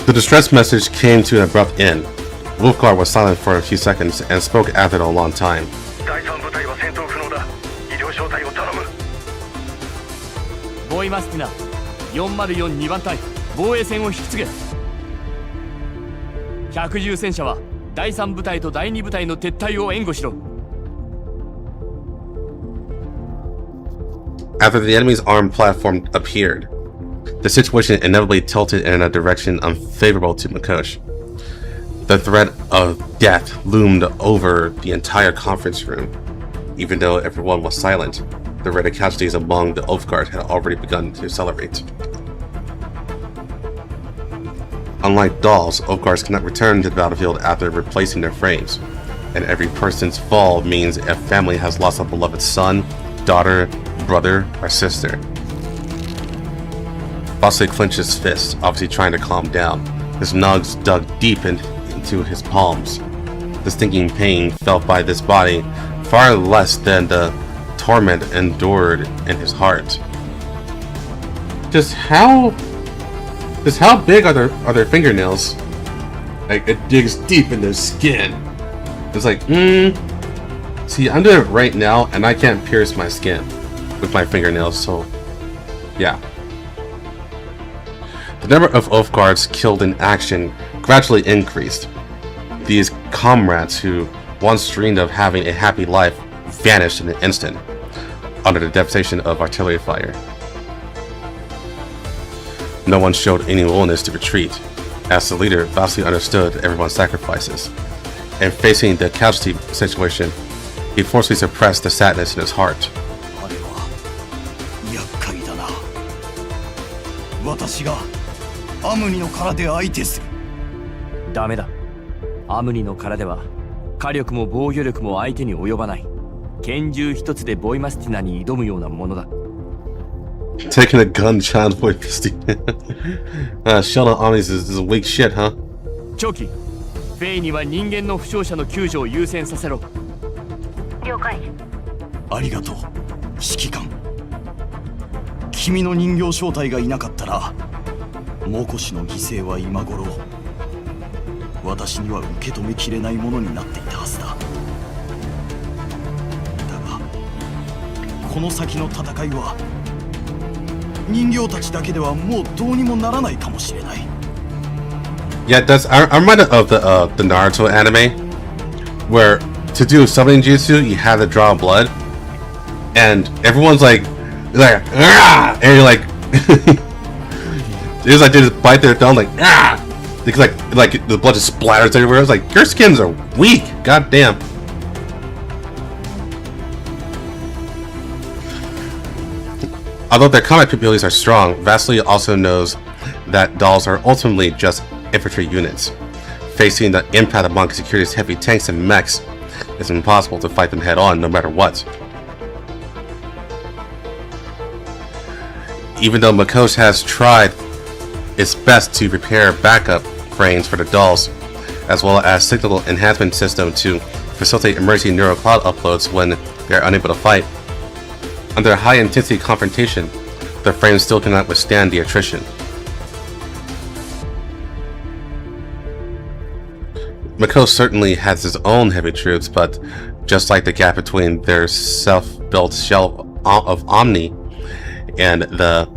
The distress message came to an abrupt end. Wolfguard was silent for a few seconds and spoke after a long time. Boyマスティナ404 2番隊防衛線を引き継げ。百獣戦車は第3部隊と第2部隊の撤退を援護しろ。After the enemy's armed platform appeared, the situation inevitably tilted in a direction unfavorable to Makosh. The threat of death loomed over the entire conference room. Even though everyone was silent, the rate of casualties among the Oath Guard had already begun to accelerate. Unlike dolls, Oath Guards cannot return to the battlefield after replacing their frames, and every person's fall means a family has lost a beloved son, daughter, brother, or sister. Bosley clenched his fist, obviously trying to calm down. His nugs dug deep into his palms. The stinging pain felt by this body far less than the torment endured in his heart. Just how big are their fingernails? Like, it digs deep in their skin. It's like, see, I'm doing it right now, and I can't pierce my skin with my fingernails, so yeah. The number of Oath Guards killed in action gradually increased. These comrades who once dreamed of having a happy life vanished in an instant under the devastation of artillery fire. No one showed any willingness to retreat, as the leader vastly understood everyone's sacrifices, and facing the casualty situation, he forcefully suppressed the sadness in his heart. Dameだ。アムニの殻では火力も防御力も相手に及ばない。拳銃一つでボイマスティナに挑むようなものだ。Taking a gun, child boy fisting. Sheldon Omnis is weak shit, huh? 長期、フェイには人間の負傷者の救助を優先させろ。了解。ありがとう、指揮官。君の人形正体がいなかったら、モコシの犠牲は今頃、私には受け止めきれないものになっていたはずだ。だが、この先の戦いは、人形たちだけではもうどうにもならないかもしれない。Yeah, I'm reminded of the Naruto anime, where to do summoning jutsu you have to draw blood, and everyone's like, ah! And you're like, it's like they just bite their thumb like, ah! It's like the blood just splatters everywhere. It's like, your skins are weak, goddamn. Although their combat capabilities are strong, Vasily also knows that dolls are ultimately just infantry units. Facing the impact of Monkey Security's heavy tanks and mechs, it's impossible to fight them head on no matter what. Even though Makosh has tried it's best to prepare backup frames for the dolls, as well as signal enhancement system to facilitate emergency neural cloud uploads when they are unable to fight. Under high-intensity confrontation, the frames still cannot withstand the attrition. Mako certainly has his own heavy troops, but just like the gap between their self-built shell of Omni and the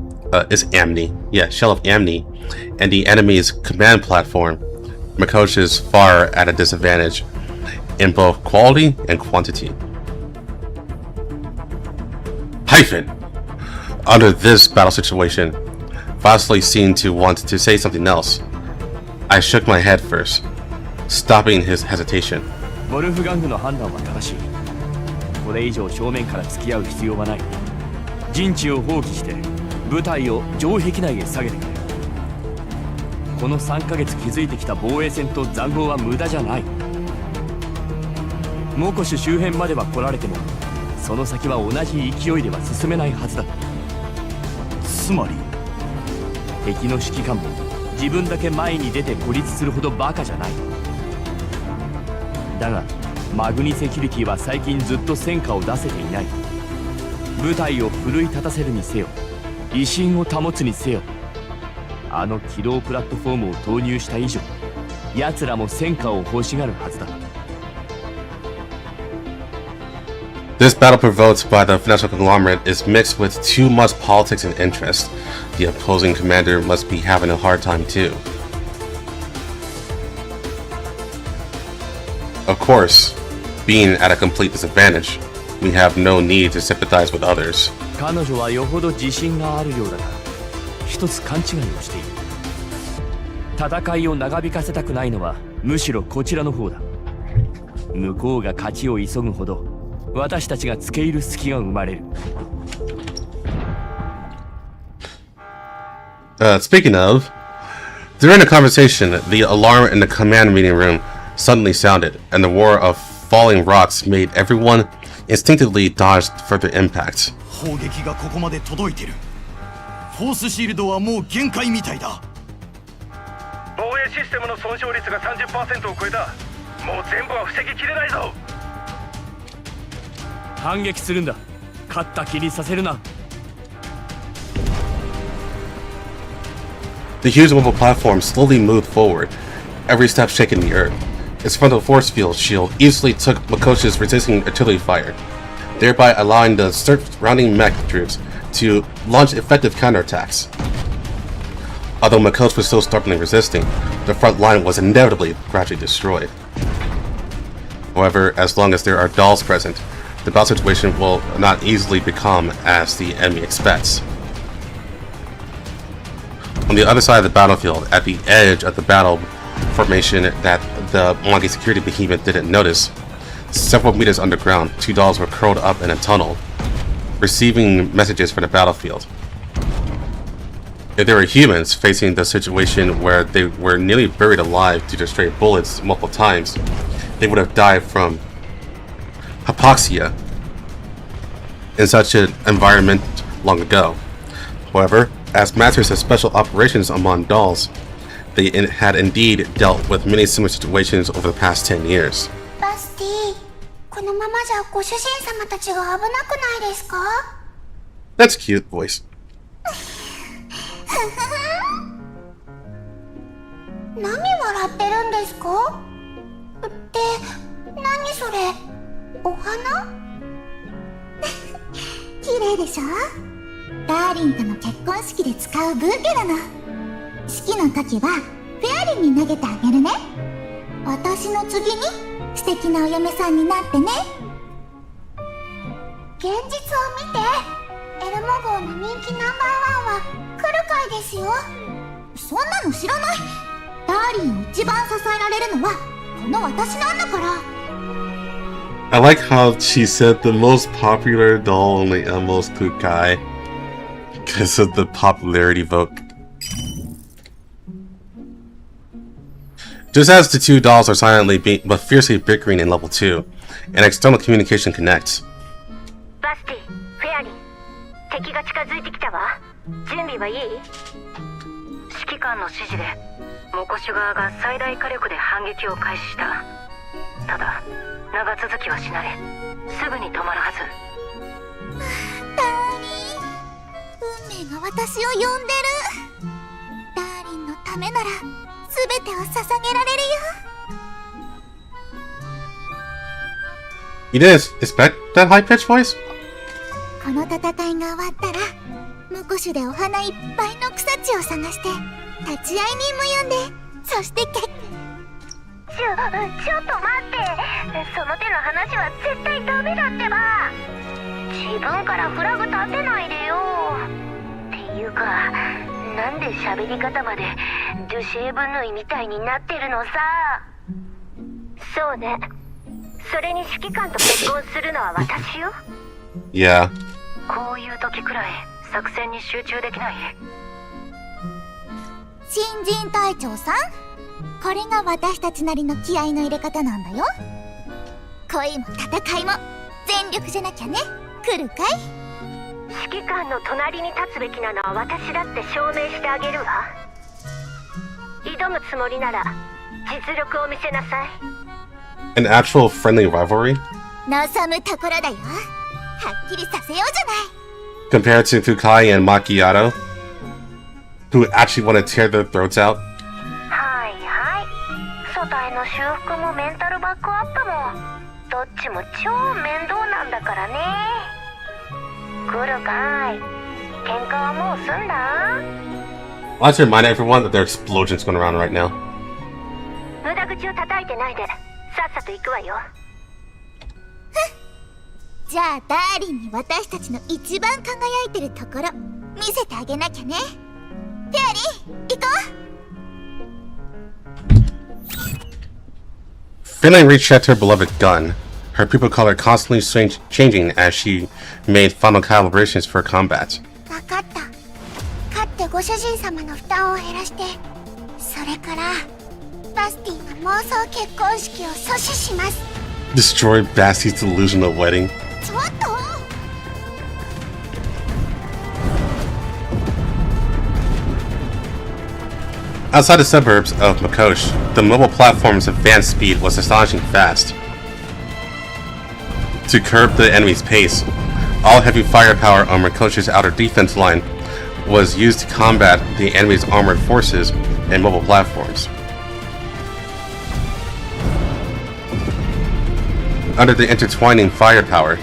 shell of Amni and the enemy's command platform, Makosh is far at a disadvantage in both quality and quantity. Hyphen! Under this battle situation, Vasily seemed to want to say something else. I shook my head first, stopping his hesitation. ウォルフガングの判断は正しい。これ以上正面から付き合う必要はない。陣地を放棄して部隊を城壁内へ下げてくれ。この3ヶ月築いてきた防衛線と塹壕は無駄じゃない。モコシュ周辺までは来られても、その先は同じ勢いでは進めないはずだ。つまり敵の指揮官も自分だけ前に出て孤立するほどバカじゃない。だがマグニセキュリティは最近ずっと戦果を出せていない。部隊を奮い立たせるにせよ、威信を保つにせよ、あの起動プラットフォームを投入した以上、奴らも戦果を欲しがるはずだ。This battle provoked by the financial conglomerate is mixed with too much politics and interest. The opposing commander must be having a hard time too. Of course, being at a complete disadvantage, we have no need to sympathize with others. 彼女はよほど自信があるようだが、一つ勘違いをしている。戦いを長引かせたくないのはむしろこちらの方だ。向こうが勝ちを急ぐほど私たちが付け入る隙が生まれる。Speaking of, during the conversation, the alarm in the command meeting room suddenly sounded, and the roar of falling rocks made everyone instinctively dodge further impacts. 砲撃がここまで届いてる。フォースシールドはもう限界みたいだ。防衛システムの損傷率が 30% を超えた。もう全部は防ぎきれないぞ。反撃するんだ。勝った気にさせるな。The huge mobile platform slowly moved forward, every step shaking the earth. Its frontal force field shield easily took Makosh's resisting artillery fire, thereby allowing the surrounding mech troops to launch effective counterattacks. Although Makosh was still stubbornly resisting, the front line was inevitably gradually destroyed. However, as long as there are dolls present, the battle situation will not easily become as the enemy expects. On the other side of the battlefield, at the edge of the battle formation that the Mongi security behemoth didn't notice, several meters underground, two dolls were curled up in a tunnel, receiving messages from the battlefield. If they were humans facing the situation where they were nearly buried alive due to stray bullets multiple times, they would have died from hypoxia in such an environment long ago. However, as masters of special operations among dolls, they had indeed dealt with many similar situations over the past 10 years. バスティ、このままじゃご主人様たちが危なくないですか? That's a cute voice. 何笑ってるんですか? って何それ? お花? 綺麗でしょ? ダーリンとの結婚式で使うブーケなの。式の時はフェアリンに投げてあげるね。私の次に素敵なお嫁さんになってね。現実を見て、エルモ号の人気ナンバー1は来るかいですよ。そんなの知らない。ダーリンを一番支えられるのはこの私なんだから。I like how she said the most popular doll only almost Kukai because of the popularity vote. Just as the two dolls are silently but fiercely bickering in level 2, and external communication connects. バスティ、フェアリン、敵が近づいてきたわ。準備はいい？指揮官の指示でモコシュ側が最大火力で反撃を開始した。ただ長続きはしない。すぐに止まるはず。ダーリン、運命が私を呼んでる。ダーリンのためなら全てを捧げられるよ。You didn't expect that high-pitched voice? この戦いが終わったらモコシュでお花いっぱいの草地を探して立ち会い任務呼んで、そしてちょっと待って、その手の話は絶対ダメだってば。自分からフラグ立てないでよ。っていうか、なんで喋り方までドゥシェーブヌイみたいになってるのさ。そうね。それに指揮官と結婚するのは私よ。Yeah. こういう時くらい作戦に集中できない？新人隊長さん、これが私たちなりの気合の入れ方なんだよ。恋も戦いも全力じゃなきゃね。来るかい？指揮官の隣に立つべきなのは私だって証明してあげるわ。挑むつもりなら実力を見せなさい。An actual friendly rivalry? 望むところだよ。はっきりさせようじゃない。Compared to Fukai and Macchiato, who actually want to tear their throats out? はいはい。外への修復もメンタルバックアップもどっちも超面倒なんだからね。来るかい？喧嘩はもう済んだ？ I'd like to remind everyone that there are explosions going around right now. 無駄口を叩いてないでさっさと行くわよ。じゃあダーリンに私たちの一番輝いてるところ見せてあげなきゃね。フェアリー、行こう。Finland rechecked her beloved gun, her pupil color constantly changing as she made final calibrations for combat. わかった。勝ってご主人様の負担を減らして、それからバスティの妄想結婚式を阻止します。 Destroy Bastie's delusional wedding. ちょっとOutside the suburbs of Makosh, the mobile platform's advanced speed was astonishingly fast. To curb the enemy's pace, all heavy firepower on Makosh's outer defense line was used to combat the enemy's armored forces and mobile platforms. Under the intertwining firepower,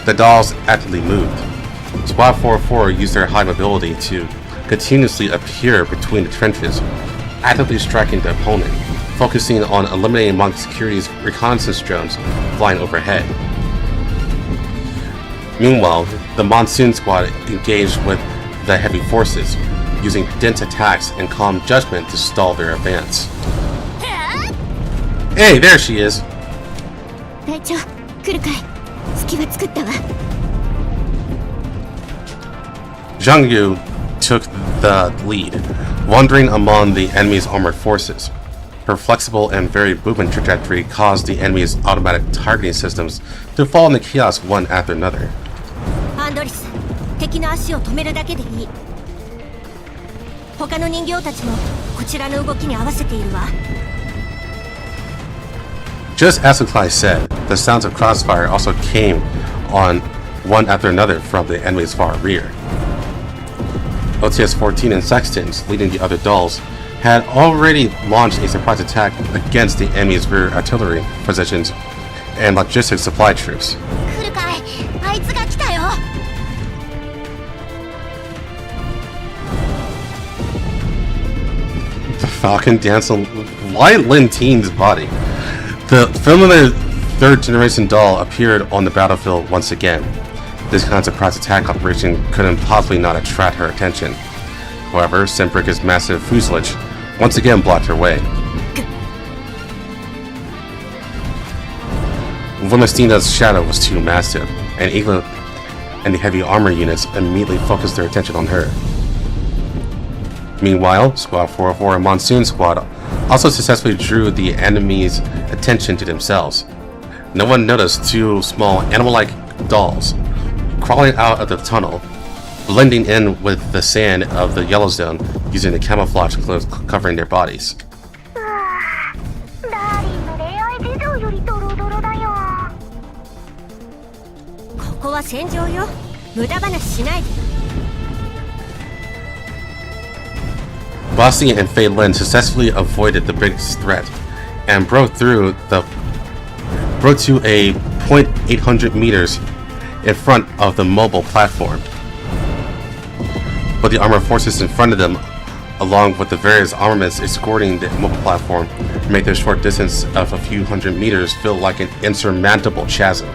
the dolls actively moved. Squad 404 used their high mobility to continuously appear between the trenches, actively striking the opponent, focusing on eliminating Monk Security's reconnaissance drones flying overhead. Meanwhile, the Monsoon Squad engaged with the heavy forces, using dense attacks and calm judgment to stall their advance. Hey, there she is! 隊長、来るかい？隙は作ったわ。Zhang Yu took the lead, wandering among the enemy's armored forces. Her flexible and varied movement trajectory caused the enemy's automatic targeting systems to fall into chaos one after another. アンドリス、敵の足を止めるだけでいい。他の人形たちもこちらの動きに合わせているわ。Just as Ukai said, the sounds of crossfire also came on one after another from the enemy's far rear. OTS-14 and Sextons, leading the other dolls, had already launched a surprise attack against the enemy's rear artillery positions and logistics supply troops. 来るかい？あいつが来たよ。The Falcon dance light Lin Teen's body. The familiar third-generation doll appeared on the battlefield once again. This kind of surprise attack operation couldn't possibly not attract her attention. However, Simbric's massive fuselage once again blocked her way. Vomestina's shadow was too massive, and Igla and the heavy armor units immediately focused their attention on her. Meanwhile, Squad 404 and Monsoon Squad also successfully drew the enemy's attention to themselves. No one noticed two small animal-like dolls crawling out of the tunnel, blending in with the sand of the yellow zone using the camouflage clothes covering their bodies. ダーリンの恋愛事情よりドロドロだよ。ここは戦場よ。無駄話しないで。Bossy and Fei Lin successfully avoided the biggest threat and broke to a 0.800 meters in front of the mobile platform. But the armored forces in front of them, along with the various armaments escorting the mobile platform, made the short distance of a few hundred meters feel like an insurmountable chasm.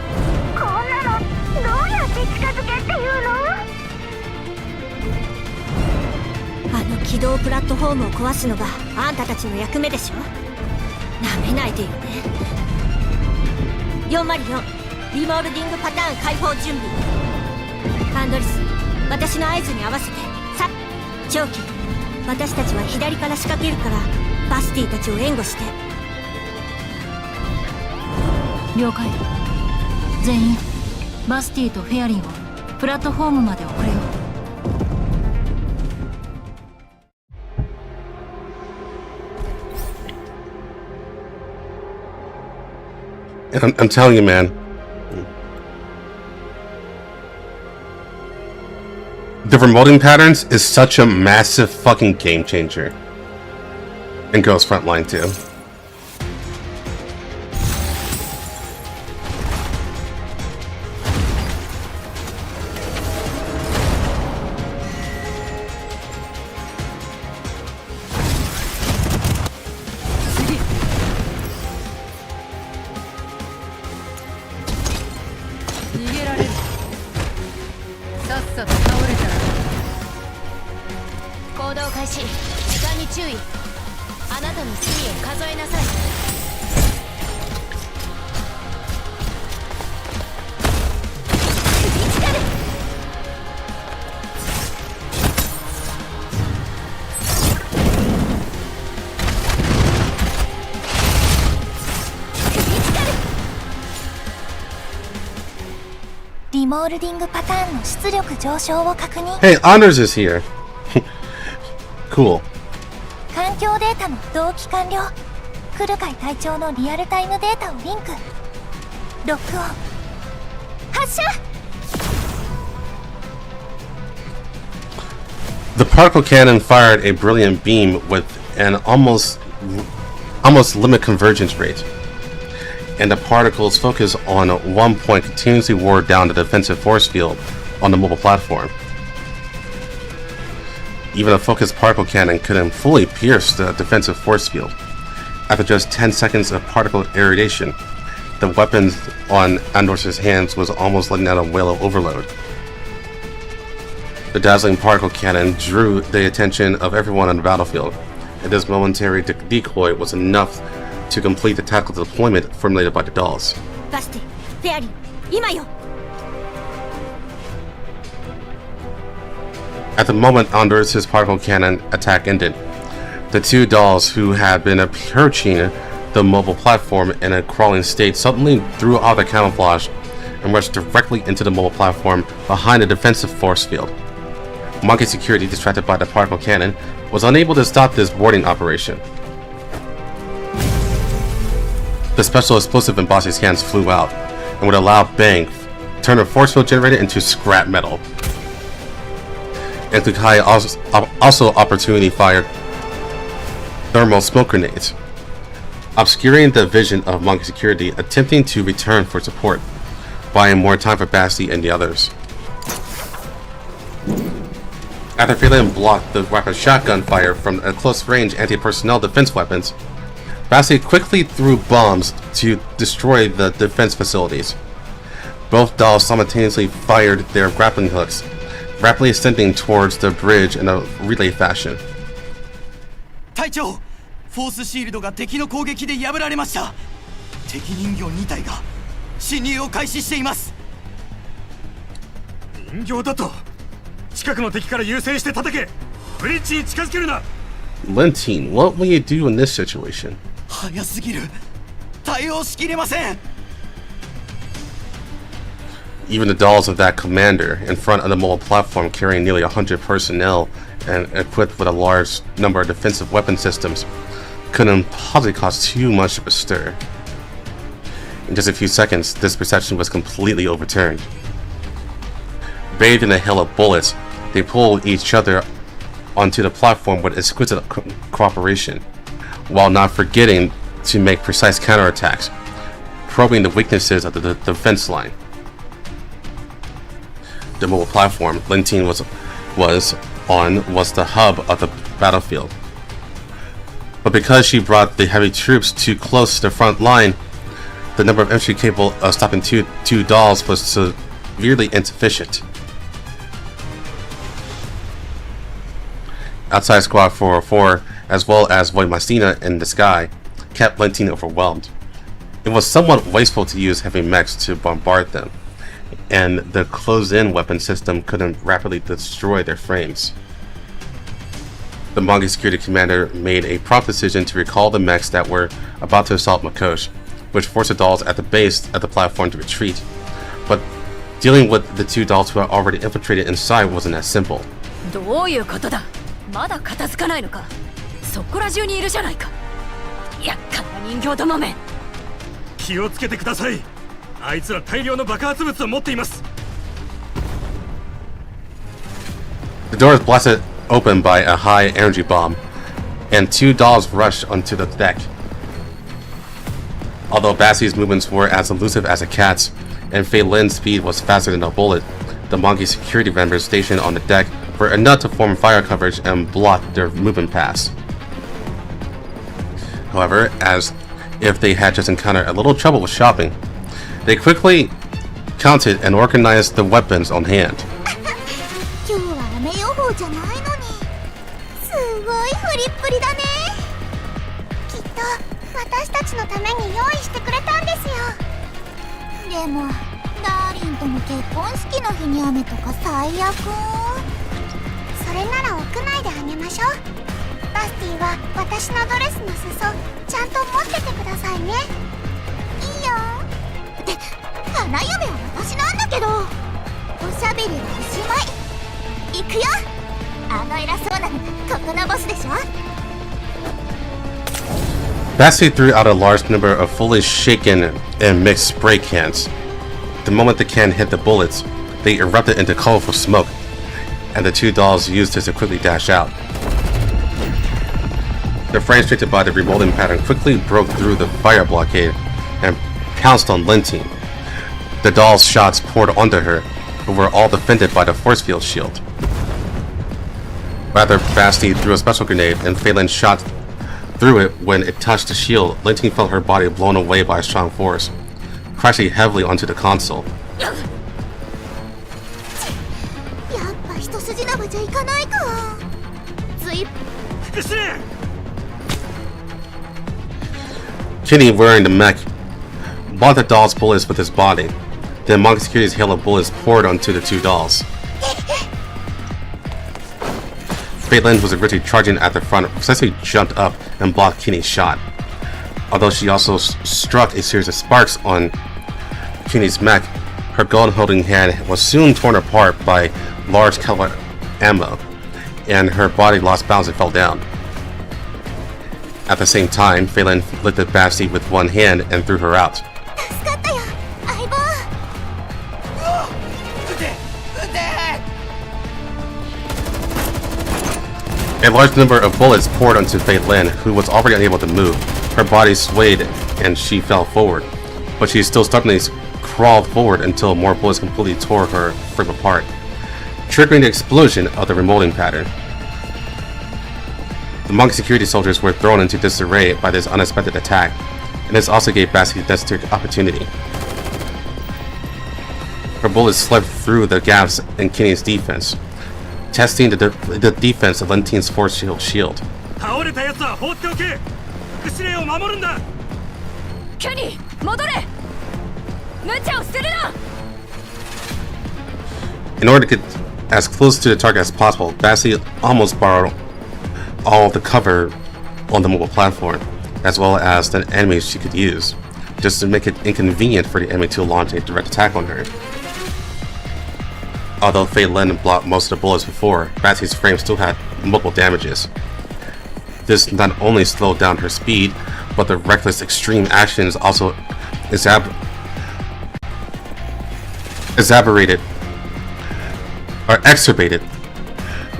こんなのどうやって近づけっていうの？あの起動プラットフォームを壊すのがあんたたちの役目でしょ。なめないでよね。404リモールディングパターン解放準備。アンドリス、私の合図に合わせてさ長期、私たちは左から仕掛けるからバスティたちを援護して。了解。全員バスティとフェアリンをプラットフォームまで送れよ。I'm telling you, man. The remoting patterns is such a massive fucking game changer. And goes Frontline too. Hey, Honors is here. Cool. 環境データの同期完了。クルカイ隊長のリアルタイムデータをリンク。ロックオン。発射。 The particle cannon fired a brilliant beam with an almost limit convergence rate, and the particles focused on one point continuously wore down the defensive force field on the mobile platform. Even a focused particle cannon couldn't fully pierce the defensive force field. After just 10 seconds of particle irradiation, the weapon on Andor's hands was almost letting out a wail of overload. The dazzling particle cannon drew the attention of everyone on the battlefield, and this momentary decoy was enough to complete the tactical deployment formulated by the dolls. Basti, Fairy, ima yo. At the moment Andor's particle cannon attack ended, the two dolls who had been approaching the mobile platform in a crawling state suddenly threw off their camouflage and rushed directly into the mobile platform behind the defensive force field. Monkey security, distracted by the particle cannon, was unable to stop this boarding operation. The special explosive in Bossy's hands flew out, and with a loud bang, turned a force field generator into scrap metal. And Kukai also opportunity fired thermal smoke grenades, obscuring the vision of Monkey security attempting to return for support, buying more time for Basti and the others. After failing to block the rapid shotgun fire from a close-range anti-personnel defense weapons, Basti quickly threw bombs to destroy the defense facilities. Both dolls simultaneously fired their grappling hooks, rapidly ascending towards the bridge in a relay fashion. 隊長、フォースシールドが敵の攻撃で破られました。敵人形2体が侵入を開始しています。人形だと近くの敵から優先して叩け。ブリッジに近づけるな。Lentine, what will you do in this situation? 早すぎる。対応しきれません。Even the dolls of that commander in front of the mobile platform carrying nearly 100 personnel and equipped with a large number of defensive weapon systems couldn't possibly cause too much of a stir. In just a few seconds, this perception was completely overturned. Bathed in a hail of bullets, they pulled each other onto the platform with exquisite cooperation, while not forgetting to make precise counterattacks, probing the weaknesses of the defense line. The mobile platform Lentine was the hub of the battlefield. But because she brought the heavy troops too close to the front line, the number of infantry capable of stopping two dolls was severely insufficient. Outside Squad 404, as well as Voidmastina in the sky, kept Lentine overwhelmed. It was somewhat wasteful to use heavy mechs to bombard them, and the close-in weapon system couldn't rapidly destroy their frames. The Mongol security commander made a prompt decision to recall the mechs that were about to assault Makosh, which forced the dolls at the base of the platform to retreat. But dealing with the two dolls who had already infiltrated inside wasn't as simple. どういうことだ。まだ片付かないのか。そこら中にいるじゃないか。やっかな人形どもめ。気をつけてください。あいつら大量の爆発物を持っています。The door is blasted open by a high energy bomb, and two dolls rushed onto the deck. Although Bassie's movements were as elusive as a cat's, and Fei Lin's speed was faster than a bullet, the Monkey security members stationed on the deck were enough to form fire coverage and block their movement paths. However, as if they had just encountered a little trouble with shopping, they quickly counted and organized the weapons on hand. 今日は雨予報じゃないのにすごいフリップリだね。きっと私たちのために用意してくれたんですよ。でもダーリンとの結婚式の日に雨とか最悪。それなら屋内であげましょう。バスティは私のドレスの裾ちゃんと持っててくださいね。いいよ。って花嫁は私なんだけど。おしゃべりはおしまい。行くよ。あの偉そうなのがここのボスでしょ。Bassie threw out a large number of fully shaken and mixed spray cans. The moment the can hit the bullets, they erupted into colorful smoke, and the two dolls used it to quickly dash out. The frames restricted by the remolding pattern quickly broke through the fire blockade and pounced on Lentine. The doll's shots poured onto her, but were all defended by the force field shield. Rather, Bastie threw a special grenade, and Phelan shot through it when it touched the shield. Lentine felt her body blown away by a strong force, crashing heavily onto the console. やっぱ一筋縄じゃいかないか。ずい Kenny, wearing the mech, blocked the doll's bullets with his body. Then Monkey Security's hail of bullets poured onto the two dolls. Fei Lin, who was originally charging at the front, successfully jumped up and blocked Kenny's shot. Although she also struck a series of sparks on Kenny's mech, her gun-holding hand was soon torn apart by large caliber ammo, and her body lost balance and fell down. At the same time, Fei Lin lifted Bastie with one hand and threw her out. 助かったよ、相棒。A large number of bullets poured onto Fei Lin, who was already unable to move. Her body swayed and she fell forward, but she still stubbornly crawled forward until more bullets completely tore her frame apart, triggering the explosion of the remolding pattern. The Monkey security soldiers were thrown into disarray by this unexpected attack, and this also gave Bastie the necessary opportunity. Her bullets slipped through the gaps in Kenny's defense, testing the defense of Lentine's force shield. 倒れた奴は放っておけ。副司令を守るんだ。ケニー、戻れ。無茶をするな。In order to get as close to the target as possible, Bastie almost borrowed all of the cover on the mobile platform, as well as the enemies she could use, just to make it inconvenient for the enemy to launch a direct attack on her. Although Fei Lin blocked most of the bullets before, Basty's frame still had multiple damages. This not only slowed down her speed, but the reckless extreme actions also exacerbated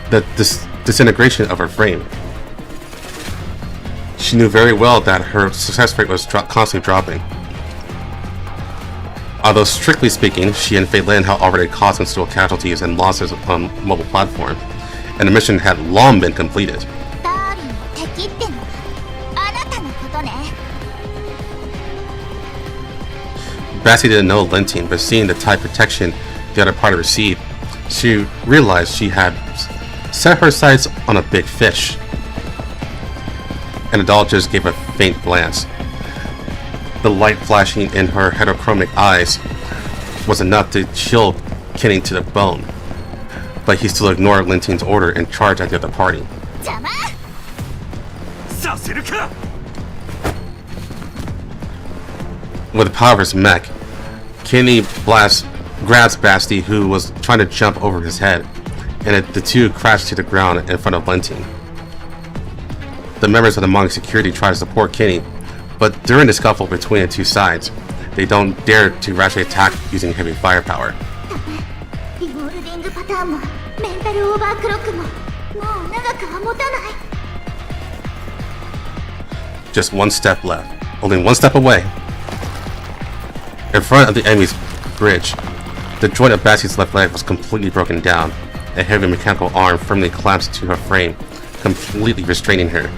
the disintegration of her frame. She knew very well that her success rate was constantly dropping. Although strictly speaking, she and Fei Lin had already caused considerable casualties and losses on mobile platform, and the mission had long been completed. Basty didn't know Lentine, but seeing the tight protection the other party received, she realized she had set her sights on a big fish. And the doll just gave a faint glance. The light flashing in her heterochromic eyes was enough to chill Kenny to the bone, but he still ignored Lentine's order and charged at the other party. With the power of his mech, Kenny grabs Basty, who was trying to jump over his head, and the two crashed to the ground in front of Lentine. The members of the Monk security try to support Kenny, but during the scuffle between the two sides, they don't dare to rashly attack using heavy firepower. Just one step left, only one step away. In front of the enemy's bridge, the joint of Basty's left leg was completely broken down. A heavy mechanical arm firmly clamped to her frame, completely restraining her.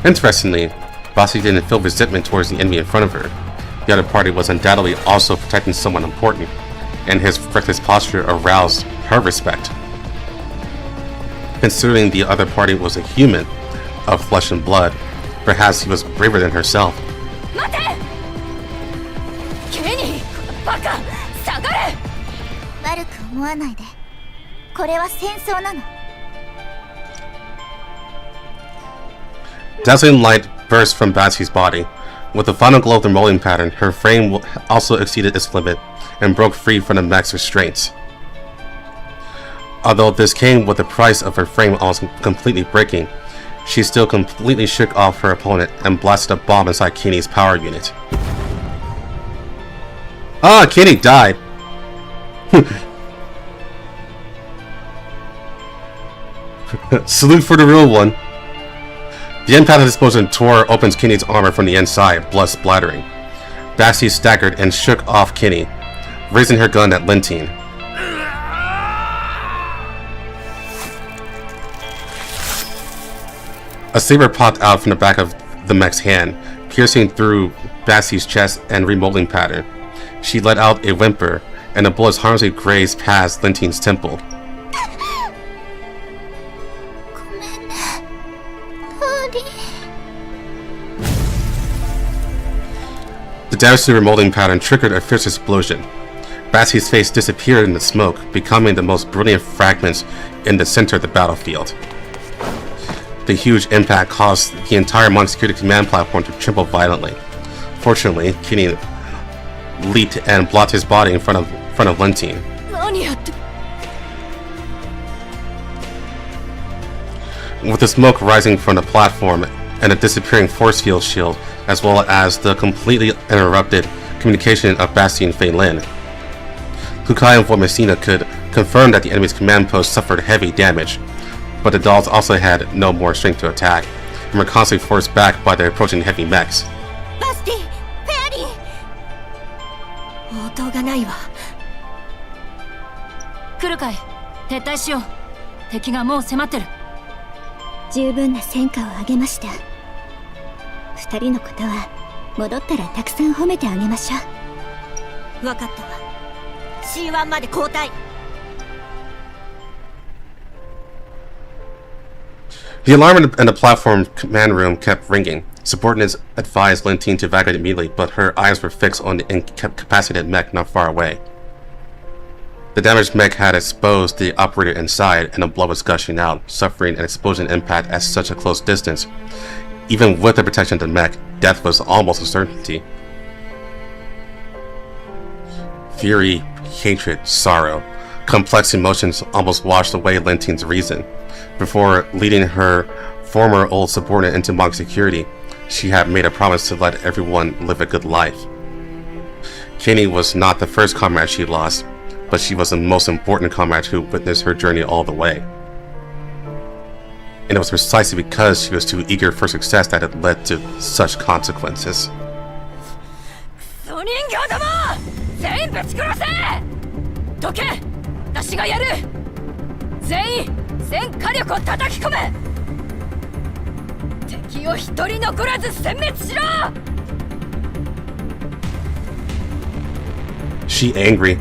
Interestingly, Basty didn't feel resentment towards the enemy in front of her. The other party was undoubtedly also protecting someone important, and his reckless posture aroused her respect. Considering the other party was a human of flesh and blood, perhaps he was braver than herself. Dazzling light burst from Basty's body. With the final glow of the rolling pattern, her frame also exceeded its limit and broke free from the mech's restraints. Although this came with the price of her frame almost completely breaking, she still completely shook off her opponent and blasted a bomb inside Kenny's power unit. Ah, Kenny died! Salute for the real one. The impact of the explosion tore opens Kenny's armor from the inside, blood splattering. Basty staggered and shook off Kenny, raising her gun at Lentine. A saber popped out from the back of the mech's hand, piercing through Basty's chest and remolding pattern. She let out a whimper, and the bullets harmlessly grazed past Lentine's temple. The damage to the remolding pattern triggered a fierce explosion. Basty's face disappeared in the smoke, becoming the most brilliant fragments in the center of the battlefield. The huge impact caused the entire Monk security command platform to tremble violently. Fortunately, Kenny leaped and blocked his body in front of Lentine. With the smoke rising from the platform and a disappearing force field shield, as well as the completely interrupted communication of Basty and Fei Lin, Kukai and Formicina could confirm that the enemy's command post suffered heavy damage, but the dolls also had no more strength to attack, and were constantly forced back by the approaching heavy mechs. Basty! Fairy! 応答がないわ。来るかい？撤退しよう。敵がもう迫ってる。十分な戦果を上げました。二人のことは戻ったらたくさん褒めてあげましょう。わかったわ。C1 まで交代。The alarm in the platform command room kept ringing. Subordinates advised Lentine to evacuate immediately, but her eyes were fixed on the incapacitated mech not far away. The damaged mech had exposed the operator inside, and the blood was gushing out, suffering an explosion impact at such a close distance. Even with the protection of the mech, death was almost a certainty. Fury, hatred, sorrow, Complex emotions almost washed away Linting's reason. Before leading her former old subordinate into monk security, she had made a promise to let everyone live a good life. Kenny was not the first comrade she lost, but she was the most important comrade who witnessed her journey all the way. And it was precisely because she was too eager for success that it led to such consequences. She angry.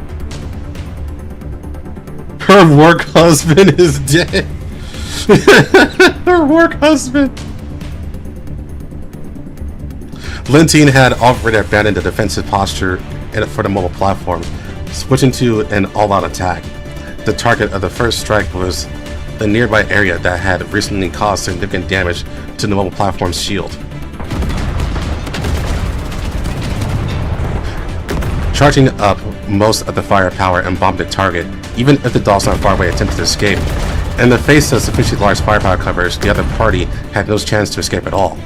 Her work husband is dead. Her work husband. Linting had already abandoned the defensive posture for the mobile platform, switching to an all-out attack. The target of the first strike was the nearby area that had recently caused significant damage to the mobile platform's shield. Charging up most of the firepower and bombed the target, even if the dolls not far away attempted to escape. In the face of sufficiently large firepower coverage, the other party had no chance to escape at all.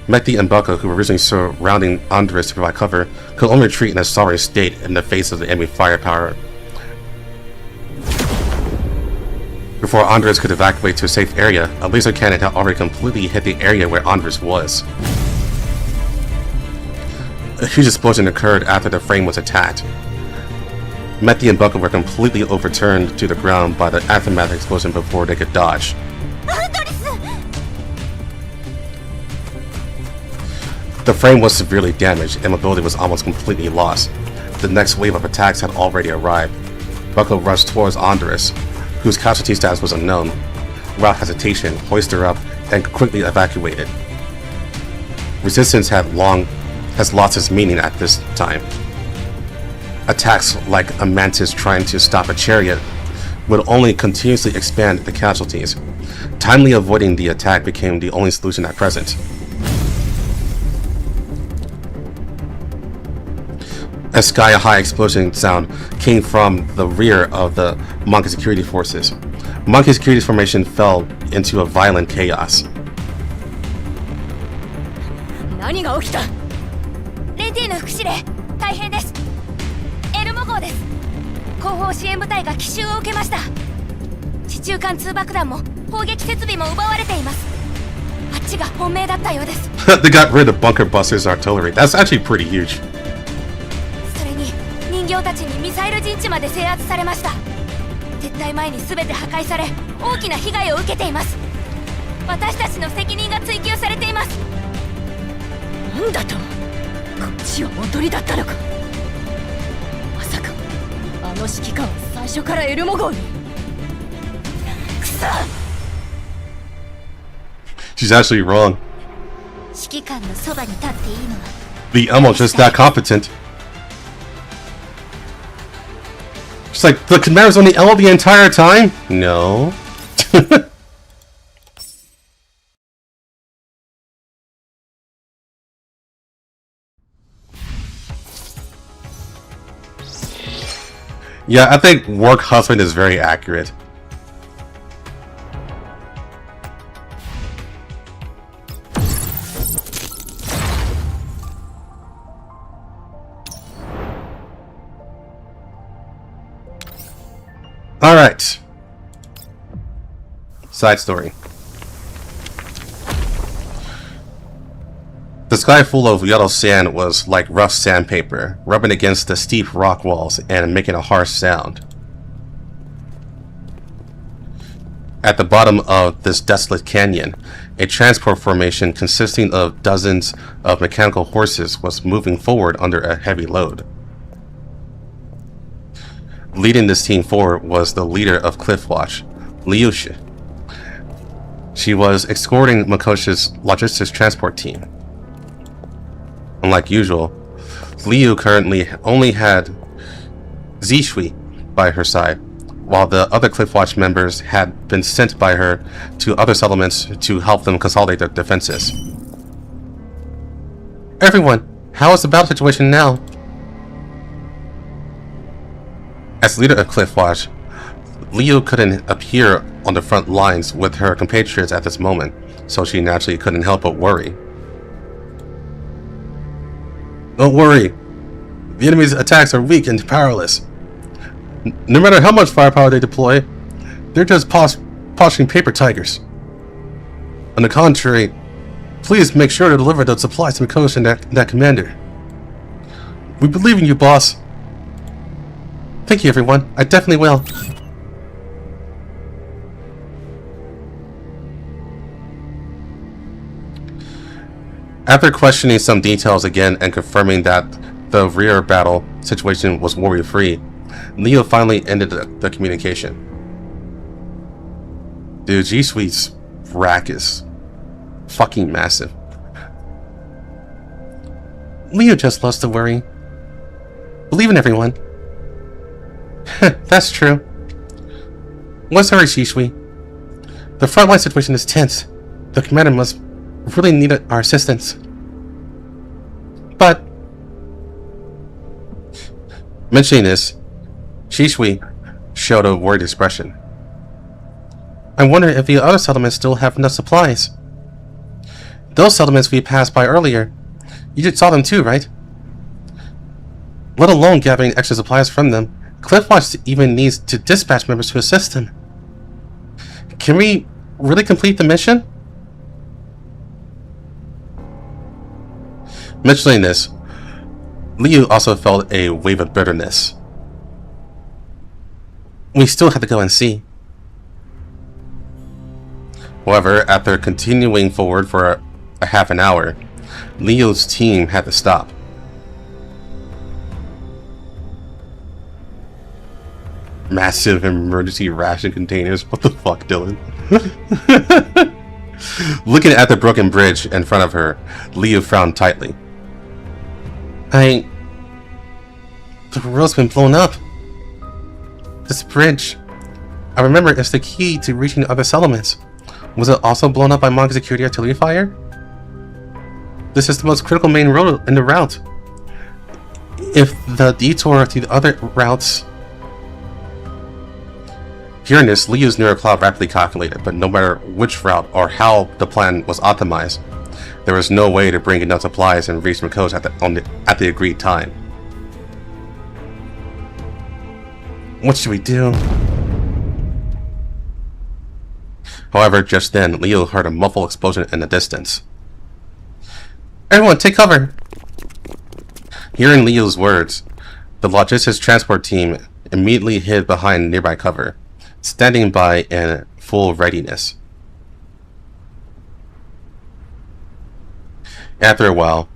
Mekti and Bucko, who were originally surrounding Andres to provide cover, could only retreat in a sorry state in the face of the enemy firepower. Before Andres could evacuate to a safe area, a laser cannon had already completely hit the area where Andres was. A huge explosion occurred after the frame was attacked. Mekti and Bucko were completely overturned to the ground by the aftermath explosion before they could dodge. The frame was severely damaged and mobility was almost completely lost. The next wave of attacks had already arrived. Bucko rushed towards Andres, whose casualty status was unknown. Without hesitation, hoisted her up and quickly evacuated. Resistance has lost its meaning at this time. Attacks like a mantis trying to stop a chariot would only continuously expand the casualties. Timely avoiding the attack became the only solution at present. A sky-high explosion sound came from the rear of the Monkey security forces. Monkey security's formation fell into a violent chaos. 何が起きた？レティの副司令、大変です。エルモ号です。後方支援部隊が奇襲を受けました。地中間通爆弾も砲撃設備も奪われています。あっちが本命だったようです。They got rid of bunker busters artillery. That's actually pretty huge. それに人形たちにミサイル陣地まで制圧されました。撤退前に全て破壊され、大きな被害を受けています。私たちの責任が追及されています。なんだと？こっちはおとりだったのか。まさかあの指揮官は最初からエルモ号に。くそ。She's actually wrong. 指揮官のそばに立っていいのは。The Elmo's just that competent. She's like, the commander's on the Elmo the entire time? No. Yeah, I think work husband is very accurate. Alright. Side story. The sky full of yellow sand was like rough sandpaper, rubbing against the steep rock walls and making a harsh sound. At the bottom of this desolate canyon, a transport formation consisting of dozens of mechanical horses was moving forward under a heavy load. Leading this team forward was the leader of Cliffwatch, Liushi. She was escorting Makoshi's logistics transport team. Unlike usual, Liu currently only had Zishui by her side, while the other Cliffwatch members had been sent by her to other settlements to help them consolidate their defenses. Everyone, how is the battle situation now? As leader of Cliffwatch, Leo couldn't appear on the front lines with her compatriots at this moment, so she naturally couldn't help but worry. Don't worry. The enemy's attacks are weak and powerless. No matter how much firepower they deploy, they're just poshing paper tigers. On the contrary, please make sure to deliver those supplies to Mikoshi and that commander. We believe in you, boss. Thank you, everyone. I definitely will. After questioning some details again and confirming that the rear battle situation was worry-free, Leo finally ended the communication. Dude, G Suite's rack is fucking massive. Leo just loves to worry. Believe in everyone. That's true. What's hurry, Shishui? The frontline situation is tense. The commander must really need our assistance. But mentioning this, Shishui showed a worried expression. I wonder if the other settlements still have enough supplies. Those settlements we passed by earlier, you just saw them too, right? Let alone gathering extra supplies from them, Cliffwatch even needs to dispatch members to assist him. Can we really complete the mission? Mentioning this, Liu also felt a wave of bitterness. We still have to go and see. However, after continuing forward for a half an hour, Leo's team had to stop. Massive emergency ration containers. What the fuck, Dylan? Looking at the broken bridge in front of her, Leo frowned tightly. The road's been blown up. This bridge, I remember, it's the key to reaching other settlements. Was it also blown up by Mongol security artillery fire? This is the most critical main road in the route. If the detour to the other routes... Hearing this, Leo's neurocloud rapidly calculated, but no matter which route or how the plan was optimized, there was no way to bring enough supplies and reach Mikoshi at the agreed time. What should we do? However, just then, Leo heard a muffled explosion in the distance. Everyone, take cover! Hearing Leo's words, the logistics transport team immediately hid behind nearby cover, standing by in full readiness. After a while,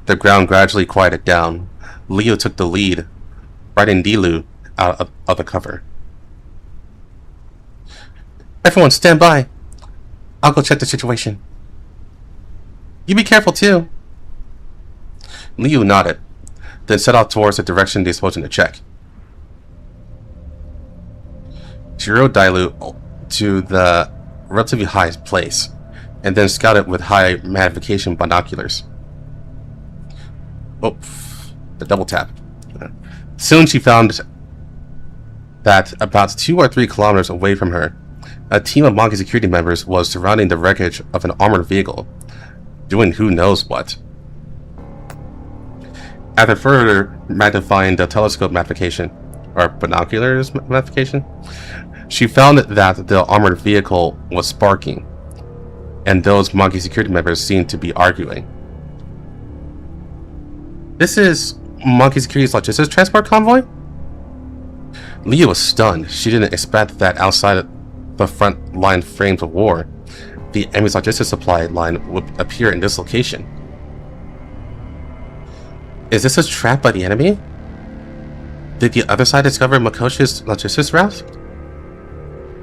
the ground gradually quieted down. Leo took the lead, riding Dilu out of the cover. Everyone, stand by. I'll go check the situation. You be careful too. Leo nodded, then set off towards the direction they were supposed to check. She rode Dilu to the relatively high place, and then scouted with high magnification binoculars. Oh, the double tap. Soon she found that about 2 or 3 kilometers away from her, a team of Mongol security members was surrounding the wreckage of an armored vehicle, doing who knows what. After further magnifying the telescope magnification, or binoculars magnification, she found that the armored vehicle was sparking, and those Mongol security members seemed to be arguing. This is Mongol security's logistics transport convoy? Leo was stunned. She didn't expect that outside the front line frames of war, the enemy's logistics supply line would appear in this location. Is this a trap by the enemy? Did the other side discover Mikoshi's logistics route?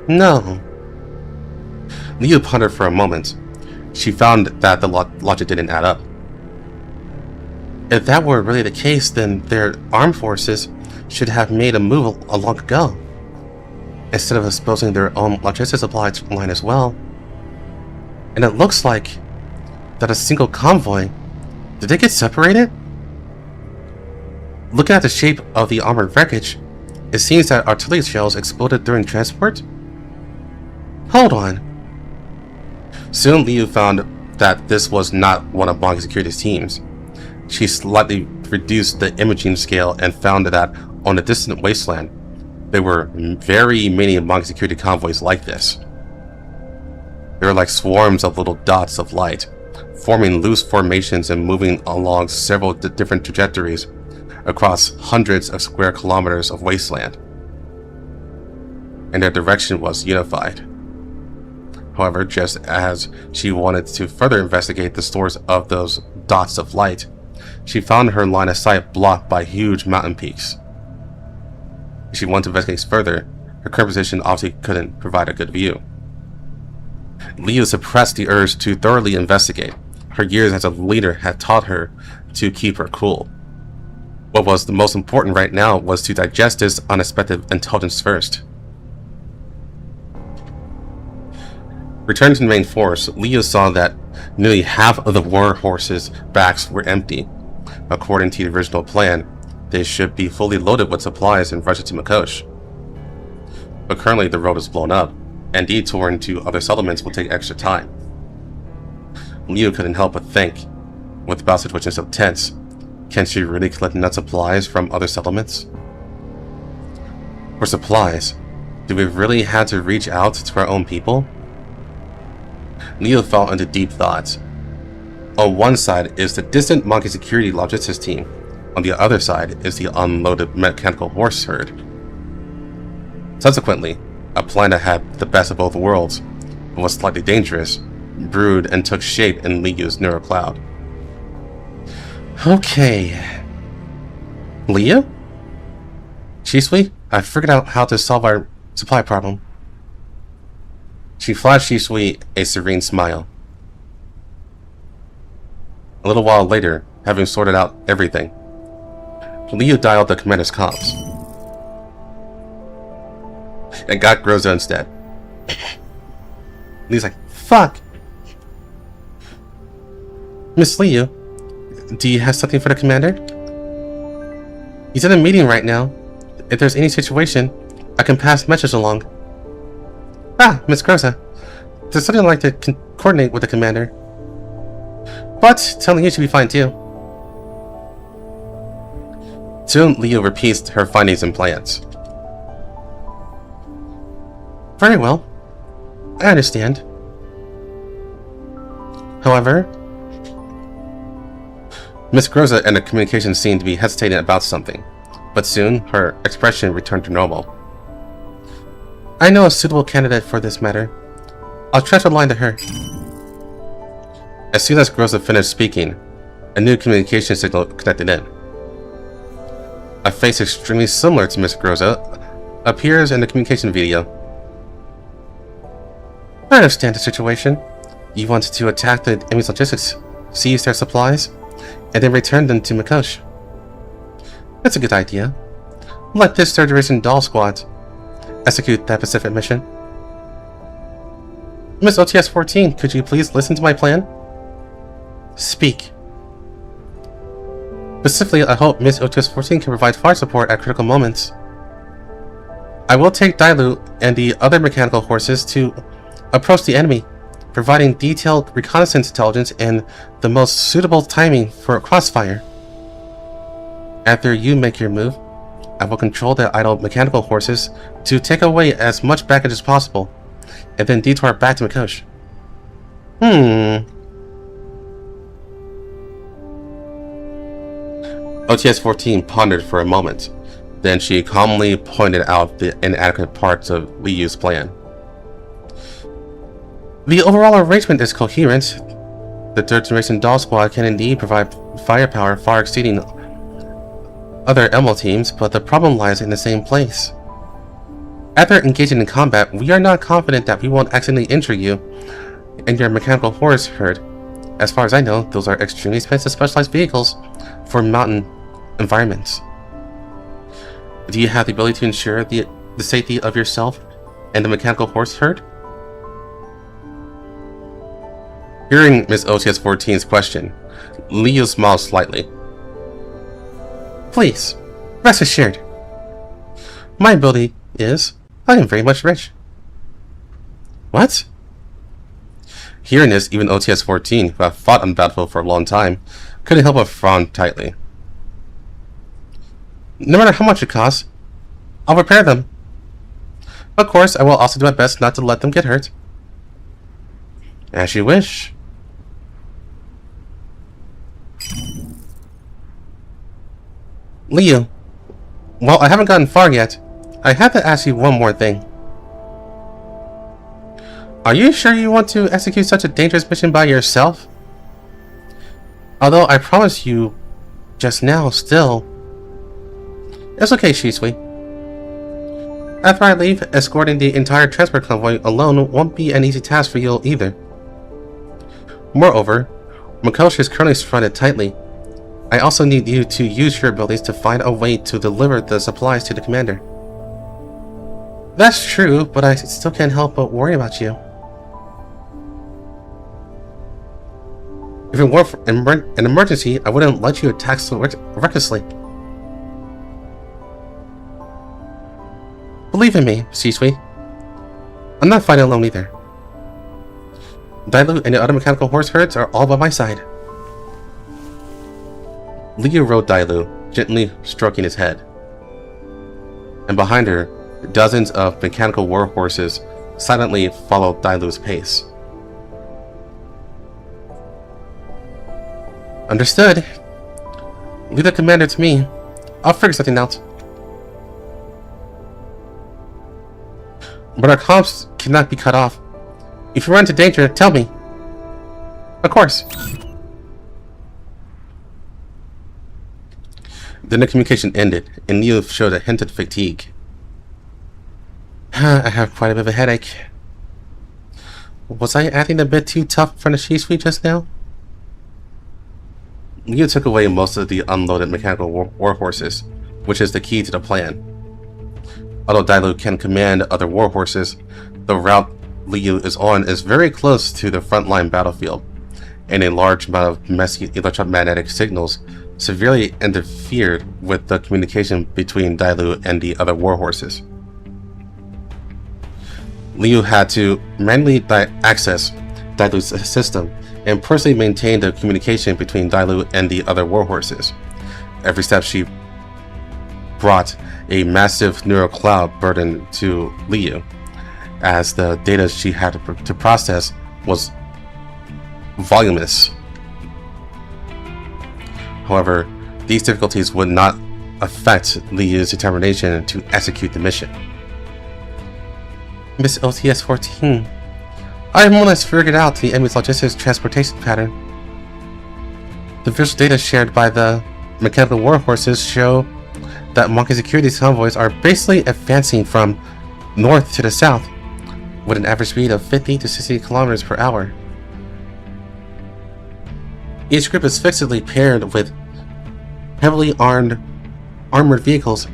No. Leo pondered for a moment. She found that the logic didn't add up. If that were really the case, then their armed forces should have made a move a long ago, instead of exposing their own logistics supply line as well. And it looks like that a single convoy... Did they get separated? Looking at the shape of the armored wreckage, It seems that artillery shells exploded during transport? Hold on. Soon Liu found that this was not one of Monkey Security's teams. She slightly reduced the imaging scale and found that on a distant wasteland, there were very many Monkey Security convoys like this. They were like swarms of little dots of light, forming loose formations and moving along several different trajectories across hundreds of square kilometers of wasteland. And their direction was unified. However, just as she wanted to further investigate the source of those dots of light, she found her line of sight blocked by huge mountain peaks. If she wanted to investigate further, her current position obviously couldn't provide a good view. Liu suppressed the urge to thoroughly investigate. Her years as a leader had taught her to keep her cool. What was the most important right now was to digest this unexpected intelligence first. Returning to the main force, Liu saw that nearly half of the war horses' backs were empty. According to the original plan, they should be fully loaded with supplies and rushed to Makosh. But currently the road is blown up, and detouring to other settlements will take extra time. Liu couldn't help but think, with the battle situation so tense, can she really collect enough supplies from other settlements? For supplies, do we really have to reach out to our own people? Liu fell into deep thoughts. On one side is the distant Monkey Security logistics team. On the other side is the unloaded mechanical horse herd. Subsequently, a plan that had the best of both worlds, but was slightly dangerous, brewed and took shape in Liu's neural cloud. Okay. Liu? Shisui, I figured out how to solve our supply problem. She flashed Shisui a serene smile. A little while later, having sorted out everything, Liu dialed the commander's comms and got Groza instead. Liu's like, fuck! Miss Liu, do you have something for the commander? He's in a meeting right now. If there's any situation, I can pass the message along. Ah, Miss Groza, there's something I'd like to coordinate with the commander. But telling you should be fine too. Soon, Liu repeats her findings and plans. Very well. I understand. However, Miss Groza and the communication seemed to be hesitating about something, but soon her expression returned to normal. I know a suitable candidate for this matter. I'll transfer the line to her. As soon as Groza finished speaking, a new communication signal connected in. A face extremely similar to Miss Groza appears in the communication video. I understand the situation. You want to attack the enemy's logistics, seize their supplies, and then return them to Makosh. That's a good idea. Let this third generation doll squad execute that specific mission. Miss OTS-14, could you please listen to my plan? Speak. Specifically, I hope Miss OTS-14 can provide fire support at critical moments. I will take Dailu and the other mechanical horses to approach the enemy, providing detailed reconnaissance intelligence and the most suitable timing for a crossfire. After you make your move, I will control the idle mechanical horses to take away as much baggage as possible, and then detour back to Makosh. OTS-14 pondered for a moment. Then she calmly pointed out the inadequate parts of Liu's plan. The overall arrangement is coherent. The third generation doll squad can indeed provide firepower far exceeding other ML teams, but the problem lies in the same place. After engaging in combat, we are not confident that we won't accidentally injure you and your mechanical horse herd. As far as I know, those are extremely expensive specialized vehicles for mountain environments. Do you have the ability to ensure the safety of yourself and the mechanical horse herd? Hearing Miss OTS-14's question, Liu smiled slightly. Please, rest assured. My ability is, I am very much rich. What? Hearing this, even OTS-14, who have fought on the battlefield for a long time, couldn't help but frown tightly. No matter how much it costs, I'll repair them. Of course, I will also do my best not to let them get hurt. As you wish. Liu, while I haven't gotten far yet, I have to ask you one more thing. Are you sure you want to execute such a dangerous mission by yourself? Although I promised you just now, still. It's okay, Shisui. After I leave, escorting the entire transport convoy alone won't be an easy task for you either. Moreover, LocalCache is currently surrounded tightly. I also need you to use your abilities to find a way to deliver the supplies to the commander. That's true, but I still can't help but worry about you. If it weren't for an emergency, I wouldn't let you attack so recklessly. Believe in me, Shisui. I'm not fighting alone either. Dailu and the other mechanical horse herds are all by my side. Liu rode Dailu, gently stroking his head. And behind her, dozens of mechanical war horses silently followed Dailu's pace. Understood. Leave the commander to me. I'll figure something out. But our comms cannot be cut off. If you run into danger, tell me. Of course. Then the communication ended, and Liu showed a hint of fatigue. I have quite a bit of a headache. Was I acting a bit too tough in front of Shisui just now? Liu took away most of the unloaded mechanical war horses, which is the key to the plan. Although Dailu can command other war horses, the route Liu is on is very close to the frontline battlefield, and a large amount of messy electromagnetic signals severely interfered with the communication between Dailu and the other war horses. Liu had to manually access Dailu's system and personally maintain the communication between Dailu and the other war horses. Every step she brought a massive neural cloud burden to Liu, as the data she had to process was voluminous. However, these difficulties would not affect Liu's determination to execute the mission. Miss OTS-14, I have more or less figured out the enemy's logistics transportation pattern. The visual data shared by the mechanical war horses show that Monkey Security's convoys are basically advancing from north to the south, with an average speed of 50 to 60 kilometers per hour. Each group is fixedly paired with heavily armored vehicles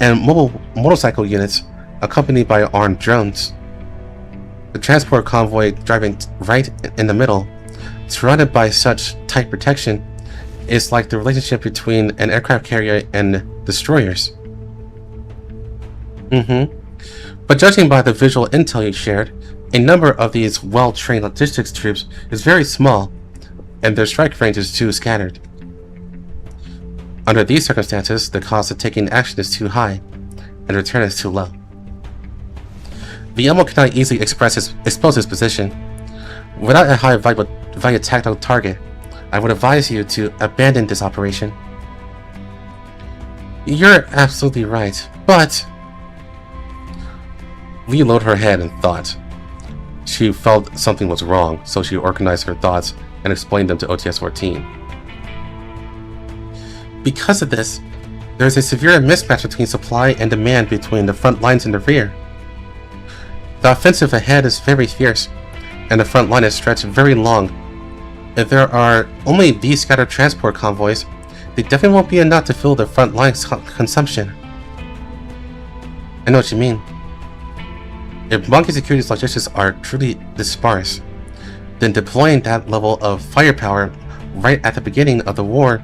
and mobile motorcycle units accompanied by armed drones. The transport convoy driving right in the middle, surrounded by such tight protection, is like the relationship between an aircraft carrier and destroyers. But judging by the visual intel you shared, a number of these well-trained logistics troops is very small, and their strike range is too scattered. Under these circumstances, the cost of taking action is too high, and return is too low. The MO cannot easily expose his position. Without a high value tactical target, I would advise you to abandon this operation. You're absolutely right, but... Liu lowered her head and thought. She felt something was wrong, so she organized her thoughts and explained them to OTS-14. Because of this, there is a severe mismatch between supply and demand between the front lines and the rear. The offensive ahead is very fierce, and the front line is stretched very long. If there are only these scattered transport convoys, they definitely won't be enough to fill the front line's consumption. I know what you mean. If Monkey Security's logistics are truly this sparse, then deploying that level of firepower right at the beginning of the war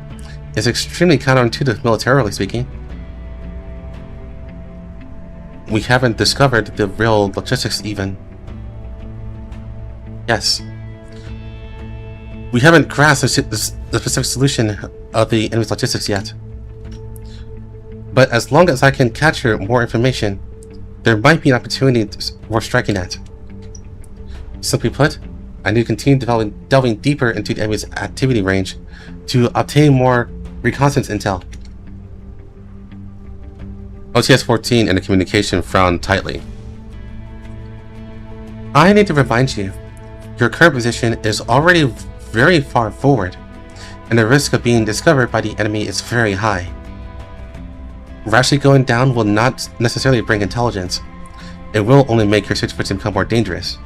is extremely counterintuitive militarily speaking. we haven't discovered the real logistics even. Yes. We haven't grasped the specific solution of the enemy's logistics yet. But as long as I can capture more information, there might be an opportunity worth striking at. Simply put, I need to continue delving deeper into the enemy's activity range to obtain more reconnaissance intel. OTS-14 and the communication frowned tightly. I need to remind you, your current position is already very far forward, and the risk of being discovered by the enemy is very high. Rashly going down will not necessarily bring intelligence. It will only make your situation become more dangerous.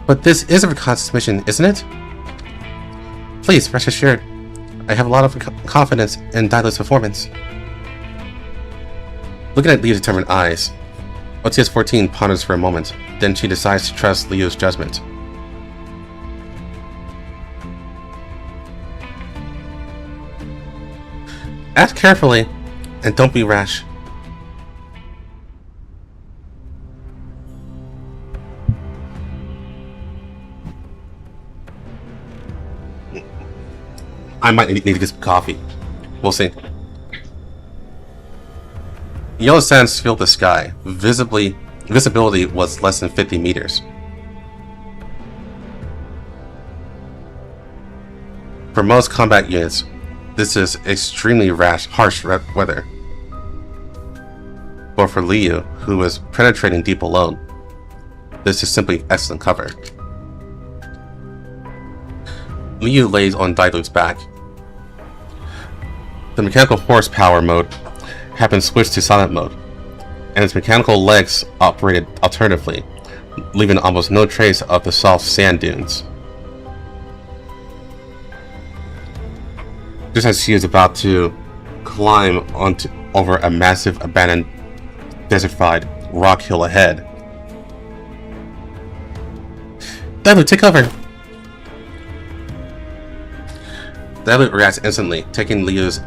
But this is a reconnaissance mission, isn't it? Please, rest assured, I have a lot of confidence in Dailu's performance. Looking at Leo's determined eyes, OTS-14 ponders for a moment, then she decides to trust Leo's judgment. Act carefully, and don't be rash. I might need to get some coffee. We'll see. Yellow sands filled the sky. Visibility was less than 50 meters. For most combat units, this is extremely harsh weather. But for Liu, who was penetrating deep below, this is simply excellent cover. Liu lays on Dailu's back. The mechanical horsepower mode had been switched to silent mode, and its mechanical legs operated alternatively, leaving almost no trace of the soft sand dunes. Just as she is about to climb over a massive abandoned desertified rock hill ahead. Dailu, take cover! Dailu reacts instantly, taking Liu's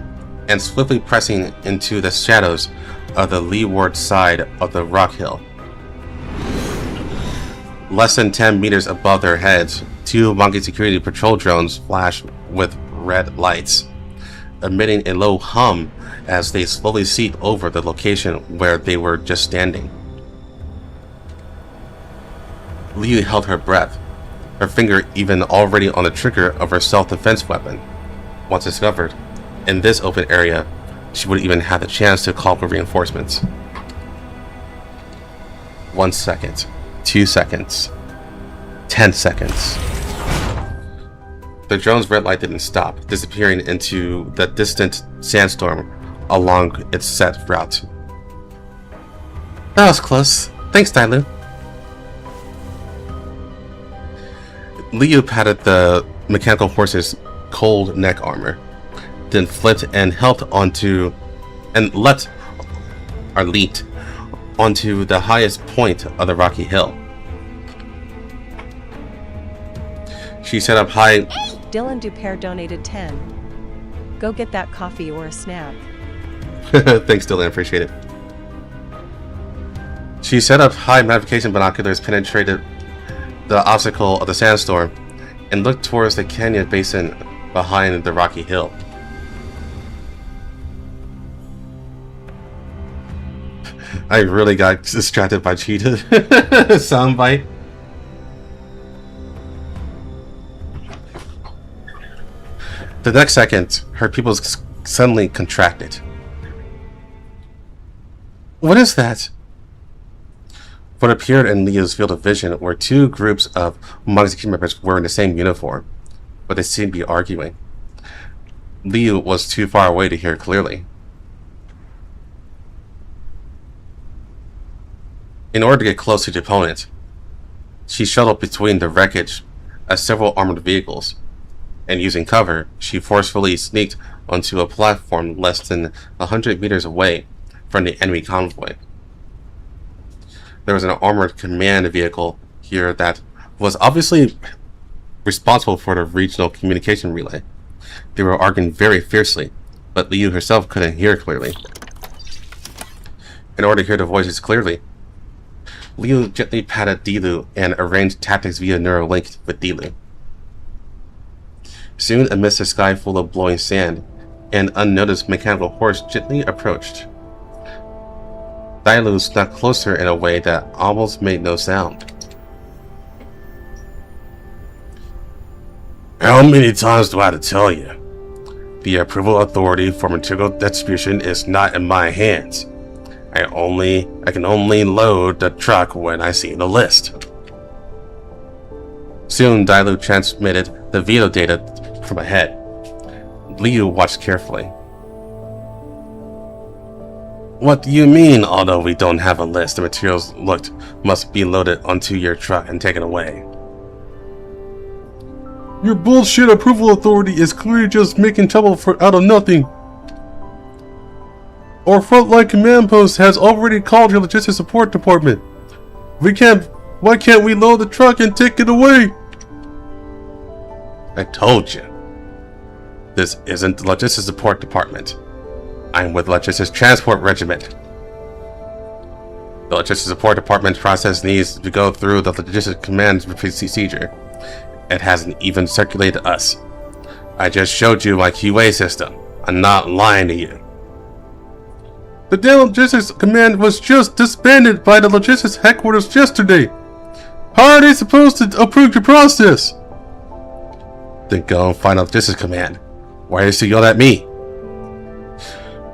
and swiftly pressing into the shadows of the leeward side of the rock hill. Less than 10 meters above their heads, two Monkey security patrol drones flash with red lights, emitting a low hum as they slowly seep over the location where they were just standing. Liu held her breath, her finger even already on the trigger of her self-defense weapon. Once discovered, in this open area, she would even have the chance to call for reinforcements. 1 second, 2 seconds, 10 seconds. The drone's red light didn't stop, disappearing into the distant sandstorm along its set route. That was close. Thanks, Dailu. Liu patted the mechanical horse's cold neck armor, then flipped and leapt onto the highest point of the rocky hill. She set up high. Dylan Dupere donated 10. Go get that coffee or a snack. Thanks, Dylan. Appreciate it. She set up high magnification binoculars, penetrated the obstacle of the sandstorm, and looked towards the canyon basin behind the rocky hill. I really got distracted by Cheetah soundbite. The next second, her pupils suddenly contracted. What is that? What appeared in Leo's field of vision were two groups of Monkey members wearing the same uniform, but they seemed to be arguing. Leo was too far away to hear clearly. In order to get close to the opponent, she shuttled between the wreckage of several armored vehicles, and using cover, she forcefully sneaked onto a platform less than 100 meters away from the enemy convoy. There was an armored command vehicle here that was obviously responsible for the regional communication relay. They were arguing very fiercely, but Liu herself couldn't hear clearly. in order to hear the voices clearly. Liu gently patted Dilu and arranged tactics via Neuralink with Dilu. Soon, amidst a sky full of blowing sand, an unnoticed mechanical horse gently approached. Dilu snuck closer in a way that almost made no sound. How many times do I have to tell you? The approval authority for material distribution is not in my hands. I can only load the truck when I see the list. Soon, Dilu transmitted the veto data from ahead. Liu watched carefully. What do you mean, although we don't have a list, the materials must be loaded onto your truck and taken away? Your bullshit approval authority is clearly just making trouble out of nothing. Our Frontline command post has already called your logistics support department. Why can't we load the truck and take it away? I told you. This isn't the logistics support department. I'm with Logistics Transport Regiment. The logistics support department process needs to go through the logistics command procedure. It hasn't even circulated to us. I just showed you my QA system. I'm not lying to you. The damn logistics command was just disbanded by the logistics headquarters yesterday. How are they supposed to approve your process? Then go and find a logistics command. Why are you still yelling at me?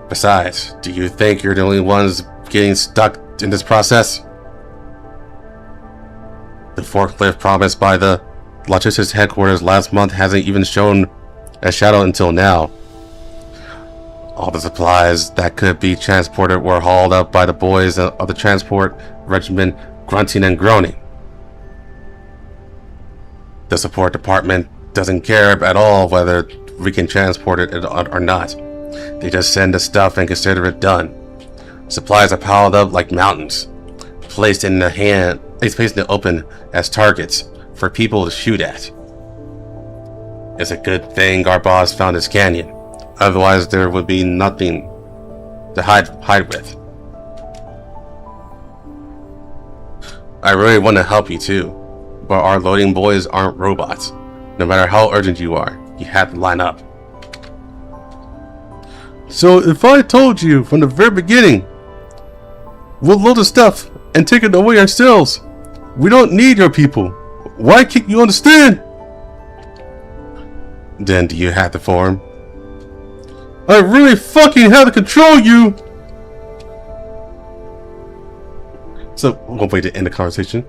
Besides, do you think you're the only ones getting stuck in this process? The forklift promised by the logistics headquarters last month hasn't even shown a shadow until now. All the supplies that could be transported were hauled up by the boys of the transport regiment, grunting and groaning. The support department doesn't care at all whether we can transport it or not. They just send the stuff and consider it done. Supplies are piled up like mountains, placed in the open as targets for people to shoot at. It's a good thing our boss found this canyon. Otherwise, there would be nothing to hide with. I really want to help you too, but our loading boys aren't robots. No matter how urgent you are, you have to line up. So if I told you from the very beginning, we'll load the stuff and take it away ourselves. We don't need your people. Why can't you understand? Then do you have the form? I really fucking have to control you! So, one way to end the conversation.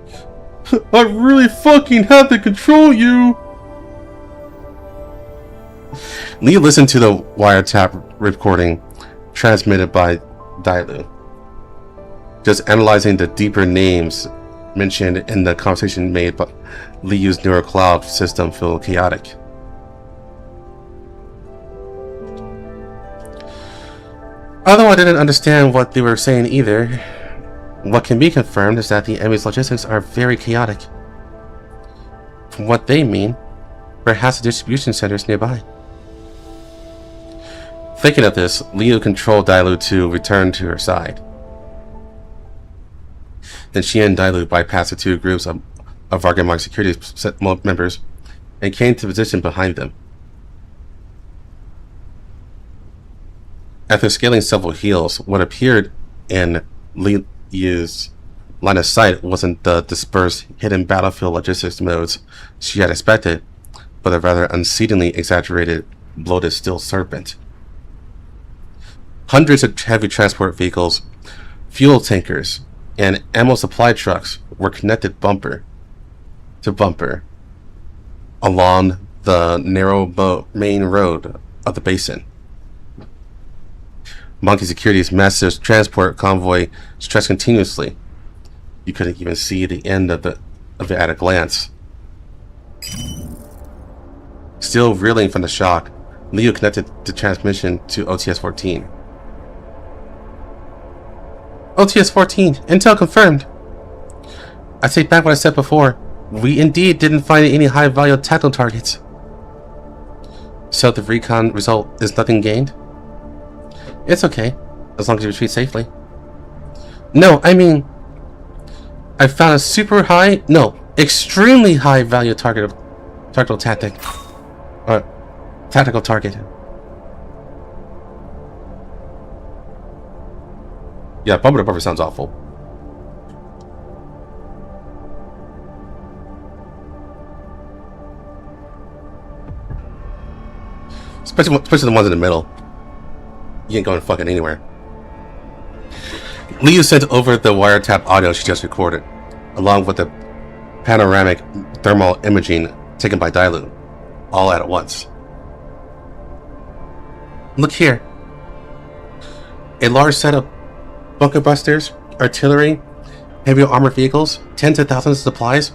I really fucking have to control you! Lee listened to the wiretap recording transmitted by Dilu, just analyzing the deeper names mentioned in the conversation made by Liu's neural cloud system feel chaotic. Although I didn't understand what they were saying either, what can be confirmed is that the enemy's logistics are very chaotic. From what they mean, perhaps the distribution centers nearby. Thinking of this, Liu controlled Dilu to return to her side. Then she and Dilu bypassed the two groups of Vargamon security members and came to position behind them. After scaling several hills, what appeared in Liu's line of sight wasn't the dispersed, hidden battlefield logistics modes she had expected, but a rather unseatingly exaggerated, bloated steel serpent. Hundreds of heavy transport vehicles, fuel tankers, and ammo supply trucks were connected bumper to bumper along the narrow main road of the basin. Monkey Security's massive transport convoy stretched continuously. You couldn't even see the end of it at a glance. Still reeling from the shock, Liu connected the transmission to OTS-14. OTS-14, intel confirmed. I take back what I said before. We indeed didn't find any high-value tactical targets. So the recon result is nothing gained? It's okay, as long as you retreat safely. No, I mean, I found a super high, no, extremely high value tactical target. Yeah, bumper to bumper sounds awful. Especially the ones in the middle. You ain't going fucking anywhere. Liu sent over the wiretap audio she just recorded, along with the panoramic thermal imaging taken by Dailu, all at once. Look here. A large set of bunker busters, artillery, heavy armored vehicles, tens of thousands of supplies,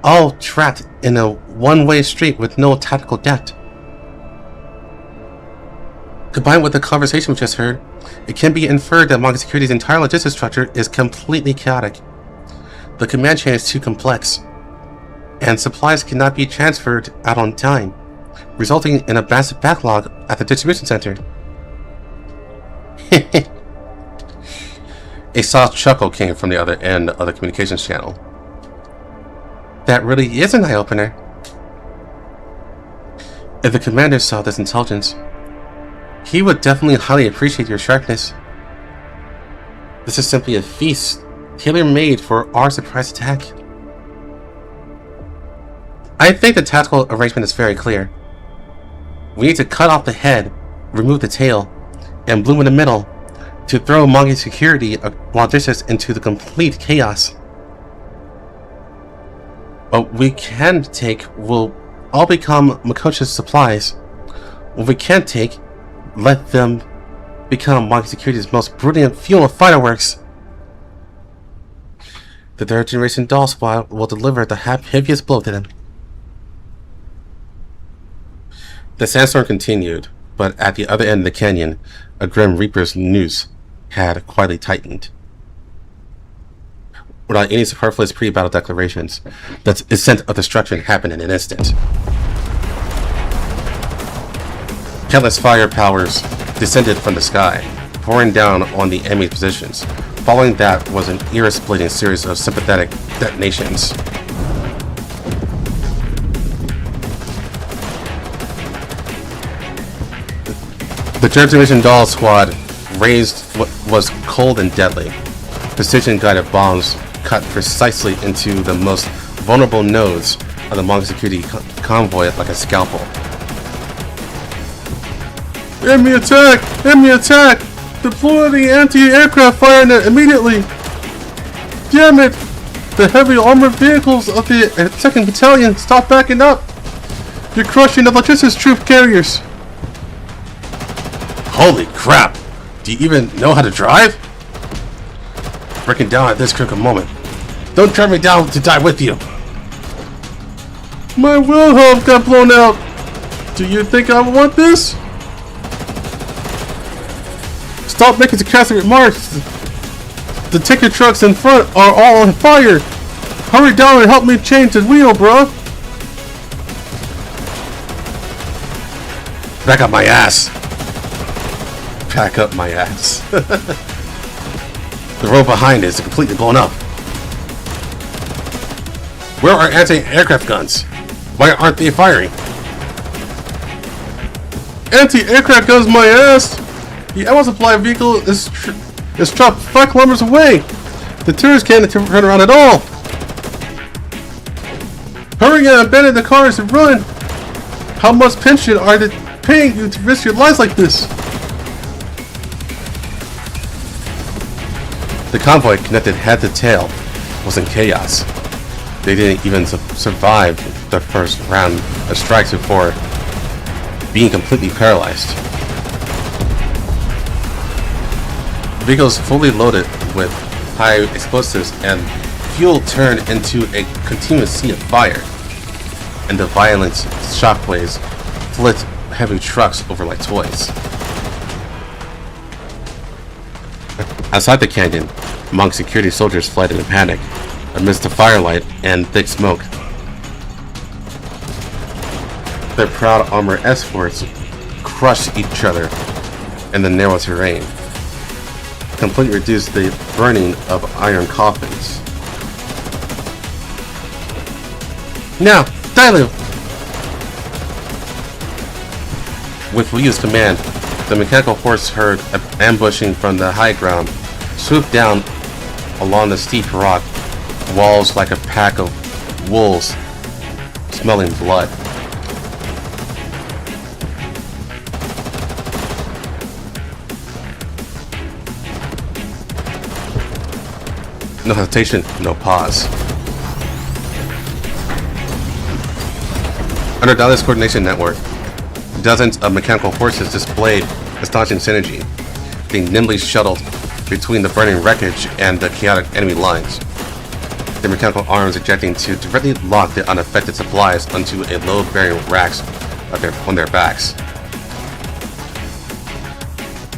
all trapped in a one-way street with no tactical depth. Combined with the conversation we just heard, it can be inferred that Mongol Security's entire logistics structure is completely chaotic. The command chain is too complex, and supplies cannot be transferred out on time, resulting in a massive backlog at the distribution center. A soft chuckle came from the other end of the communications channel. That really is an eye-opener. If the commander saw this intelligence, he would definitely highly appreciate your sharpness. This is simply a feast, tailor-made for our surprise attack. I think the tactical arrangement is very clear. We need to cut off the head, remove the tail, and bloom in the middle to throw Mongol Security logistics into the complete chaos. What we can take will all become Makosha's supplies. What we can't take, let them become Mongol Security's most brilliant fuel of fireworks. The third generation doll squad will deliver the heaviest blow to them. The sandstorm continued, but at the other end of the canyon, a Grim Reaper's noose had quietly tightened. Without any superfluous pre-battle declarations, the ascent of destruction happened in an instant. Countless fire powers descended from the sky, pouring down on the enemy positions. Following that was an ear-splitting series of sympathetic detonations. The third division doll squad raised what was cold and deadly. Precision-guided bombs cut precisely into the most vulnerable nodes of the Mongol Security convoy like a scalpel. Enemy attack! Enemy attack! Deploy the anti-aircraft fire net immediately! Damn it! The heavy armored vehicles of the 2nd Battalion, stop backing up! You're crushing the logistics troop carriers! Holy crap! Do you even know how to drive? Breaking down at this critical moment. Don't drive me down to die with you! My Wilhelm got blown out! Do you think I want this? Stop making sarcastic remarks! The ticket trucks in front are all on fire! Hurry down and help me change the wheel, bro! Back up my ass! Back up my ass. The road behind is completely blown up. Where are anti-aircraft guns? Why aren't they firing? Anti-aircraft guns, my ass! The ammo supply vehicle is trapped 5 kilometers away. The tourists can't turn around at all. Hurry and abandon the cars and run! How much pension are they paying you to risk your lives like this? The convoy, connected head to tail, was in chaos. They didn't even survive the first round of strikes before being completely paralyzed. Vehicles fully loaded with high explosives and fuel turned into a continuous sea of fire, and the violent shockwaves flipped heavy trucks over like toys. Outside the canyon, Mongol security soldiers fled in a panic amidst the firelight and thick smoke. Their proud armored escorts crushed each other in the narrow terrain. completely reduce the burning of iron coffins. Now, Dailu! With Liu's command, the mechanical horse herd ambushing from the high ground swooped down along the steep rock walls like a pack of wolves smelling blood. No hesitation, no pause. Under Dailu's coordination network, dozens of mechanical horses displayed astonishing synergy, being nimbly shuttled between the burning wreckage and the chaotic enemy lines, their mechanical arms ejecting to directly lock the unaffected supplies onto a load-bearing racks on their backs.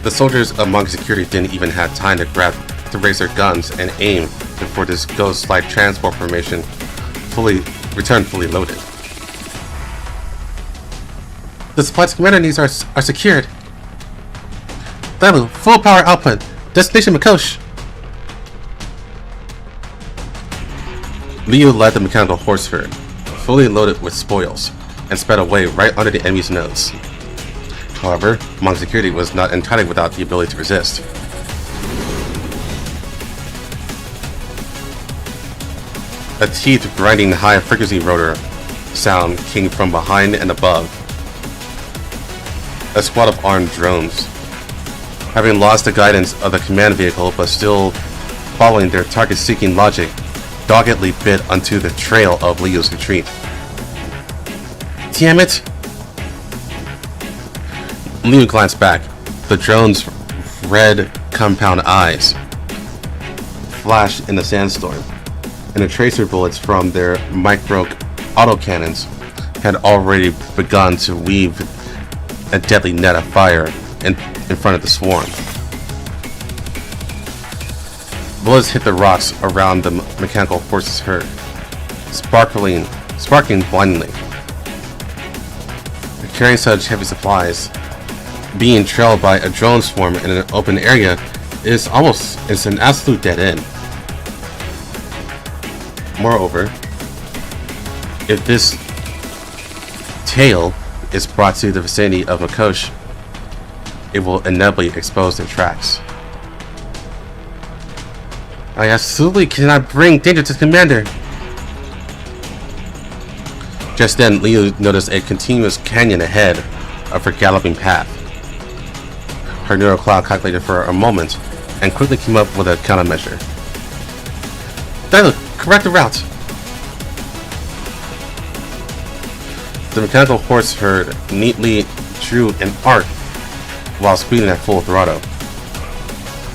The soldiers of Monk Security didn't even have time to raise their guns and aim before this ghost-like transport formation returned fully loaded. The supplies commander needs are secured. Dailu, full power output. Destination Makosh. Liu led the mechanical horse herd, fully loaded with spoils, and sped away right under the enemy's nose. However, Monk Security was not entirely without the ability to resist. A teeth-grinding high-frequency rotor sound came from behind and above. A squad of armed drones, having lost the guidance of the command vehicle but still following their target-seeking logic, doggedly bit onto the trail of Liu's retreat. Damn it! Liu glanced back. The drone's red compound eyes flashed in the sandstorm, and the tracer bullets from their micro autocannons had already begun to weave a deadly net of fire in front of the swarm. Bullets hit the rocks around the mechanical horse's herd, sparkling blindingly. Carrying such heavy supplies, being trailed by a drone swarm in an open area is an absolute dead end. Moreover, if this tail is brought to the vicinity of Makosh, it will inevitably expose their tracks. I absolutely cannot bring danger to the commander. Just then, Liu noticed a continuous canyon ahead of her galloping path. Her neural cloud calculated for a moment and quickly came up with a countermeasure. Dailu, correct the route. The mechanical horse herd neatly drew an arc while speeding at full throttle,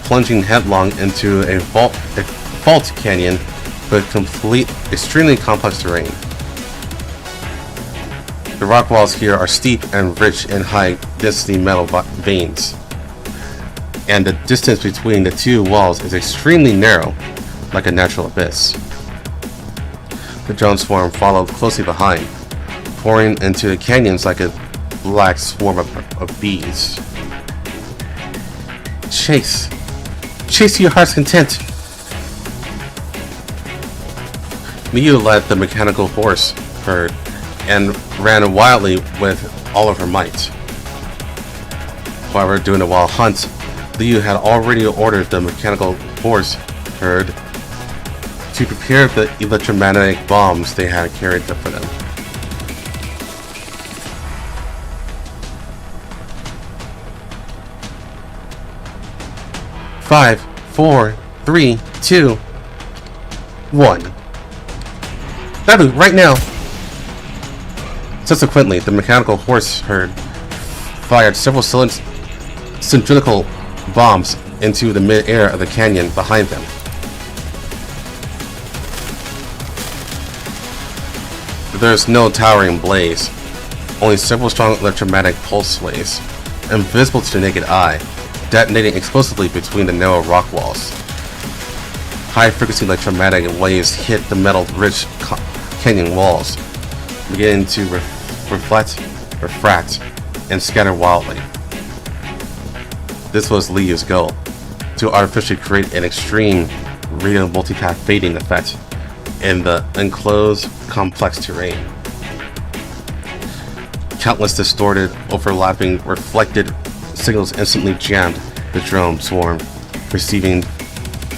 plunging headlong into a fault canyon with extremely complex terrain. The rock walls here are steep and rich in high-density metal veins, and the distance between the two walls is extremely narrow, like a natural abyss. The drone swarm followed closely behind, pouring into the canyons like a black swarm of bees. Chase to your heart's content. Liu led the mechanical horse herd and ran wildly with all of her might. However, during the wild hunt, Liu had already ordered the mechanical horse herd to prepare the electromagnetic bombs they had carried for them. Five, 4, 3, 2, 1. Dailu, right now! Subsequently, the mechanical horse herd fired several cylindrical bombs into the mid-air of the canyon behind them. There's no towering blaze, only several strong electromagnetic pulse waves, invisible to the naked eye, detonating explosively between the narrow rock walls. High-frequency electromagnetic waves hit the metal-rich canyon walls, beginning to refract, and scatter wildly. This was Liu's goal, to artificially create an extreme radio multipath fading effect in the enclosed, complex terrain. Countless distorted, overlapping, reflected signals instantly jammed the drone swarm, receiving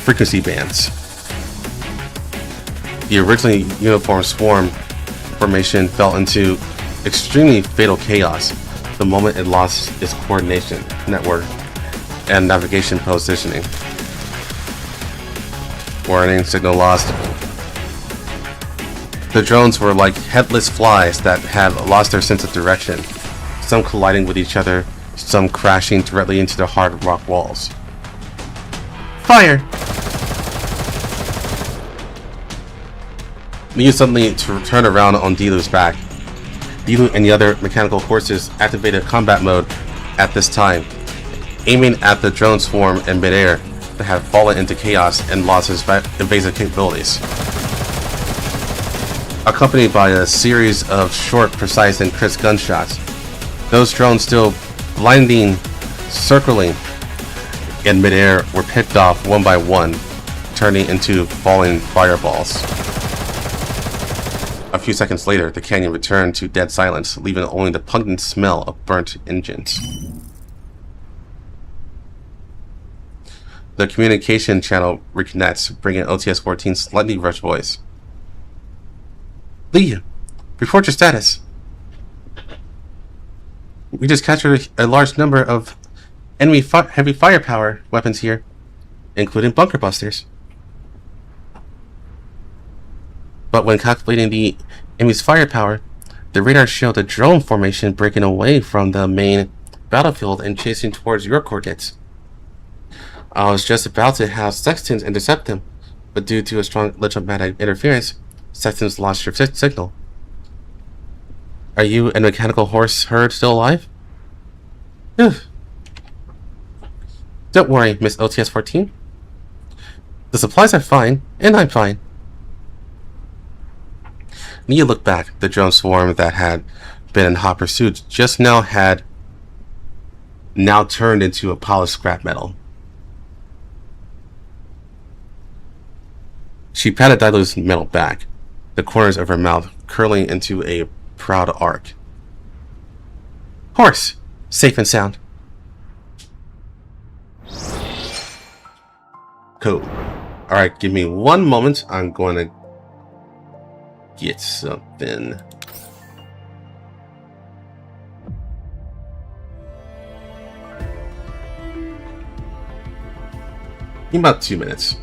frequency bands. The originally uniform swarm formation fell into extremely fatal chaos the moment it lost its coordination, network, and navigation positioning. Warning, signal lost. The drones were like headless flies that had lost their sense of direction, some colliding with each other, some crashing directly into the hard rock walls. Fire! Liu suddenly turned around on Dilu's back. Dilu and the other mechanical horses activated combat mode at this time, aiming at the drone swarm in midair that had fallen into chaos and lost its evasive capabilities. Accompanied by a series of short, precise, and crisp gunshots, those drones still blinding, circling in midair were picked off one by one, turning into falling fireballs. A few seconds later, the canyon returned to dead silence, leaving only the pungent smell of burnt engines. The communication channel reconnects, bringing OTS-14's slightly rushed voice. Lee, report your status. We just captured a large number of enemy heavy firepower weapons here, including bunker busters. But when calculating the enemy's firepower, the radar showed a drone formation breaking away from the main battlefield and chasing towards your coordinates. I was just about to have Sextons intercept them, but due to a strong electromagnetic interference, Sextons lost your signal. Are you and mechanical horse herd still alive? Don't worry, Miss OTS-14. The supplies are fine, and I'm fine. Nia looked back. The drone swarm that had been in hot pursuit just now had turned into a pile of scrap metal. She patted Dilu's metal back, the corners of her mouth curling into a proud arc. Horse, safe and sound. Cool. Alright, give me one moment. I'm going to get something. In about 2 minutes.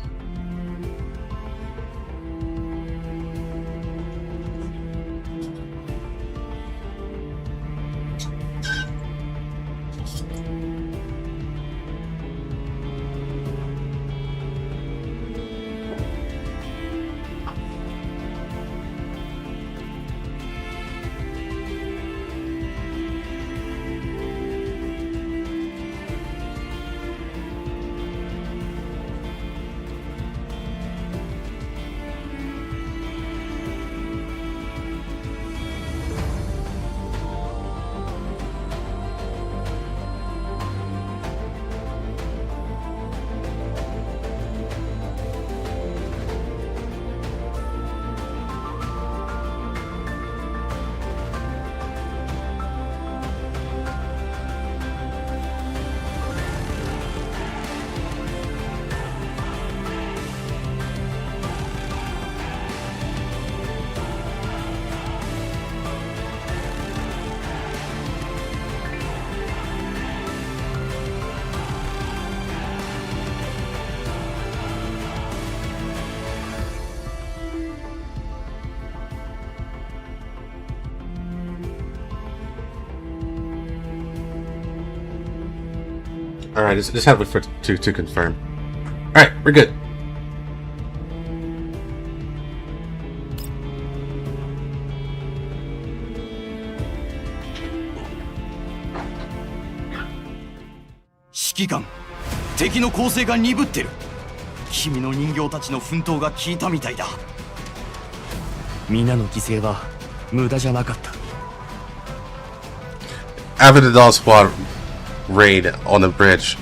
Alright, just have to wait for to confirm. Alright, we're good. Shiki官、敵の攻勢が鈍ってる。君の人形たちの奮闘が効いたみたいだ。皆の犠牲は無駄じゃなかった。 After the Doll Squad raid on the bridge,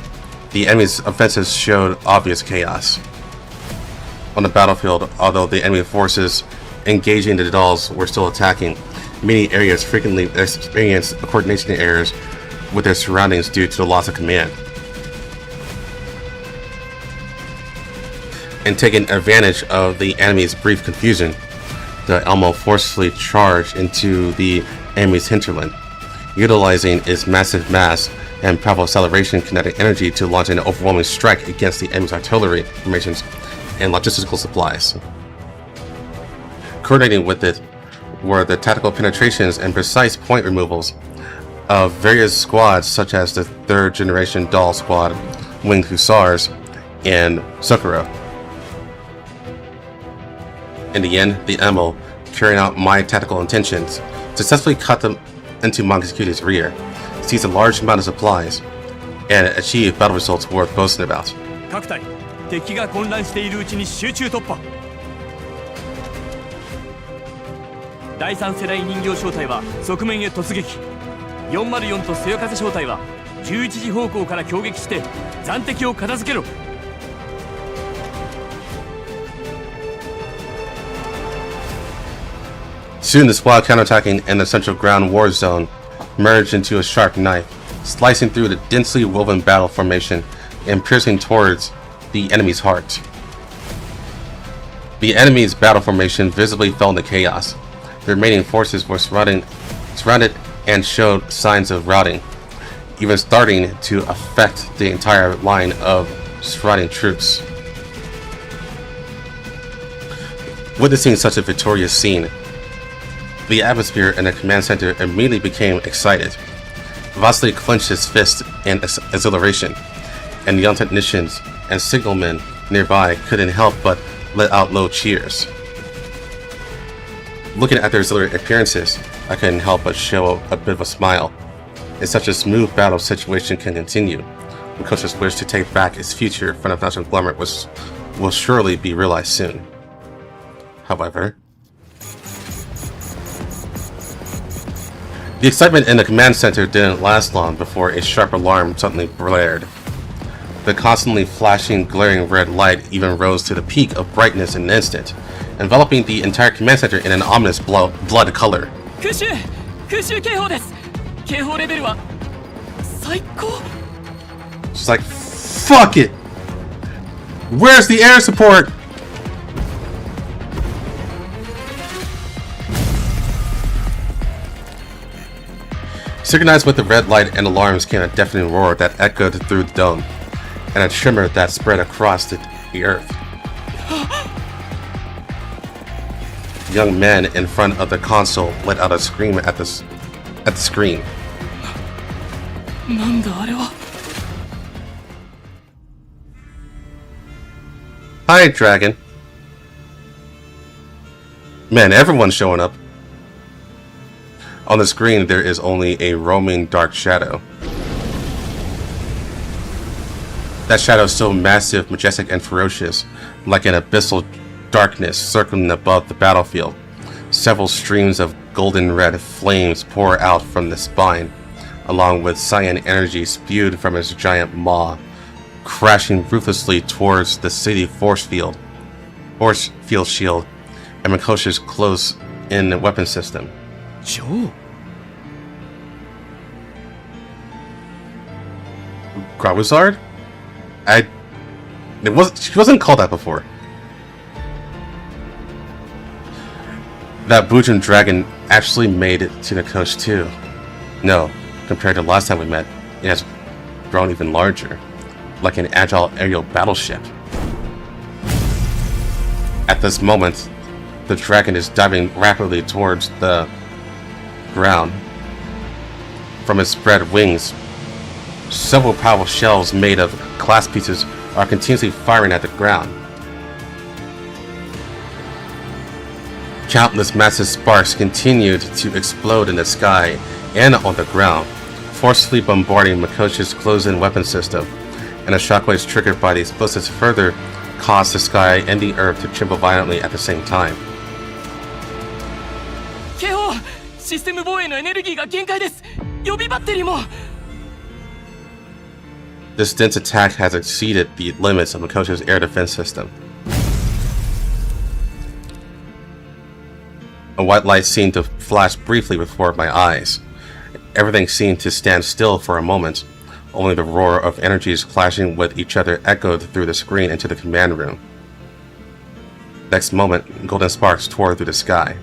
the enemy's offensives showed obvious chaos. On the battlefield, although the enemy forces engaging the dolls were still attacking, many areas frequently experienced coordination errors with their surroundings due to the loss of command. And taking advantage of the enemy's brief confusion, the Elmo forcefully charged into the enemy's hinterland, utilizing its massive mass and powerful acceleration kinetic energy to launch an overwhelming strike against the enemy's artillery formations and logistical supplies. Coordinating with it were the tactical penetrations and precise point removals of various squads such as the 3rd generation Doll Squad, Winged Hussars, and Sakura. In the end, the Elmo, carrying out my tactical intentions, successfully cut them into Montecute's rear, seized a large amount of supplies, and achieved battle results worth boasting about. 各隊、敵が混乱しているうちに集中突破。第3世代人形小隊は側面へ突撃。404とそよ風小隊は11時方向から攻撃して残敵を片付けろ。Soon the squad counterattacking in the central ground war zone merged into a sharp knife, slicing through the densely woven battle formation and piercing towards the enemy's heart. The enemy's battle formation visibly fell into chaos. The remaining forces were surrounded and showed signs of routing, even starting to affect the entire line of surrounding troops. Witnessing such a victorious scene, the atmosphere in the command center immediately became excited. Vasily clenched his fist in exhilaration, and the young technicians and signalmen nearby couldn't help but let out low cheers. Looking at their exhilarating appearances, I couldn't help but show a bit of a smile. If such a smooth battle situation can continue, Makoto's wish to take back its future from the national conglomerate will surely be realized soon. However, the excitement in the command center didn't last long before a sharp alarm suddenly blared. The constantly flashing, glaring red light even rose to the peak of brightness in an instant, enveloping the entire command center in an ominous blood color. She's like, fuck it! Where's the air support? Synchronized with the red light and alarms came a deafening roar that echoed through the dome, and a tremor that spread across the earth. The young man in front of the console let out a scream at the screen. Hi, Dragon. Man, everyone's showing up. On the screen, there is only a roaming dark shadow. That shadow is so massive, majestic, and ferocious, like an abyssal darkness circling above the battlefield. Several streams of golden red flames pour out from the spine, along with cyan energy spewed from its giant maw, crashing ruthlessly towards the city force field shield, and Makoshi's close-in weapon system. Joe. Grabuzard? She wasn't called that before. That Bujin dragon actually made it to Nakosh too. No, compared to last time we met, it has grown even larger, like an agile aerial battleship. At this moment, the dragon is diving rapidly towards the ground. From its spread wings, several powerful shells made of glass pieces are continuously firing at the ground. Countless massive sparks continued to explode in the sky and on the ground, forcefully bombarding Makoshi's close-in weapon system, and the shockwaves triggered by the explosives further caused the sky and the earth to tremble violently at the same time. This dense attack has exceeded the limits of Makoshi's air defense system. A white light seemed to flash briefly before my eyes. Everything seemed to stand still for a moment. Only the roar of energies clashing with each other echoed through the screen into the command room. Next moment, golden sparks tore through the sky.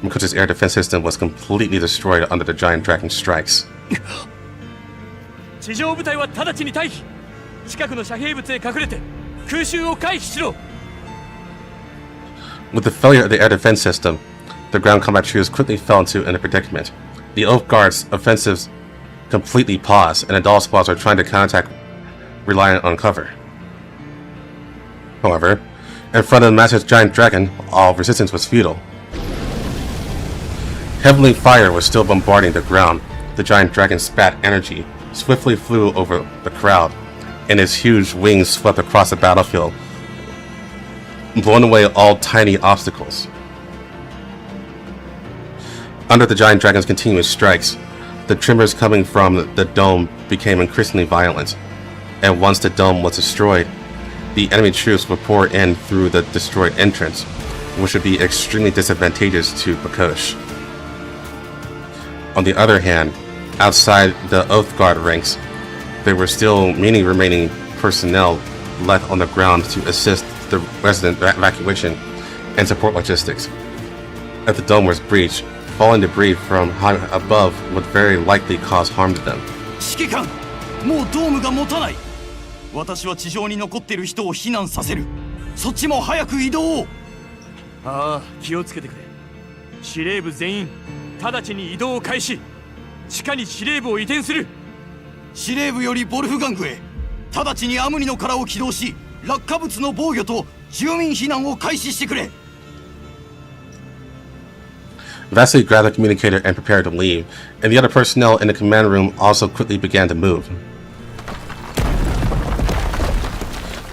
Makoshi's air defense system was completely destroyed under the giant dragon's strikes. 地上部隊は直ちに退避。近くの遮蔽物へ隠れて空襲を回避しろ。 With the failure of the air defense system, the ground combat troops quickly fell into a predicament. The Oath Guard's offensives completely paused, and the Doll Squads were trying to counterattack, relying on cover. However, in front of the massive giant dragon, all resistance was futile. Heavenly fire was still bombarding the ground. The giant dragon spat energy, swiftly flew over the crowd, and its huge wings swept across the battlefield, blowing away all tiny obstacles. Under the giant dragon's continuous strikes, the tremors coming from the dome became increasingly violent, and once the dome was destroyed, the enemy troops would pour in through the destroyed entrance, which would be extremely disadvantageous to Makosh. On the other hand, outside the Oath Guard ranks, there were still many remaining personnel left on the ground to assist the resident evacuation and support logistics. If the dome was breached, falling debris from high above would very likely cause harm to them. 指揮官、もうドームが持たない。私は地上に残っている人を避難させる。そっちも早く移動を。ああ、気をつけてくれ。司令部全員、直ちに移動を開始。地下に司令部を移転する。司令部よりボルフガングへ。直ちにアムニの殻を起動し、落下物の防御と住民避難を開始してくれ。Vasily grabbed the communicator and prepared to leave, and the other personnel in the command room also quickly began to move.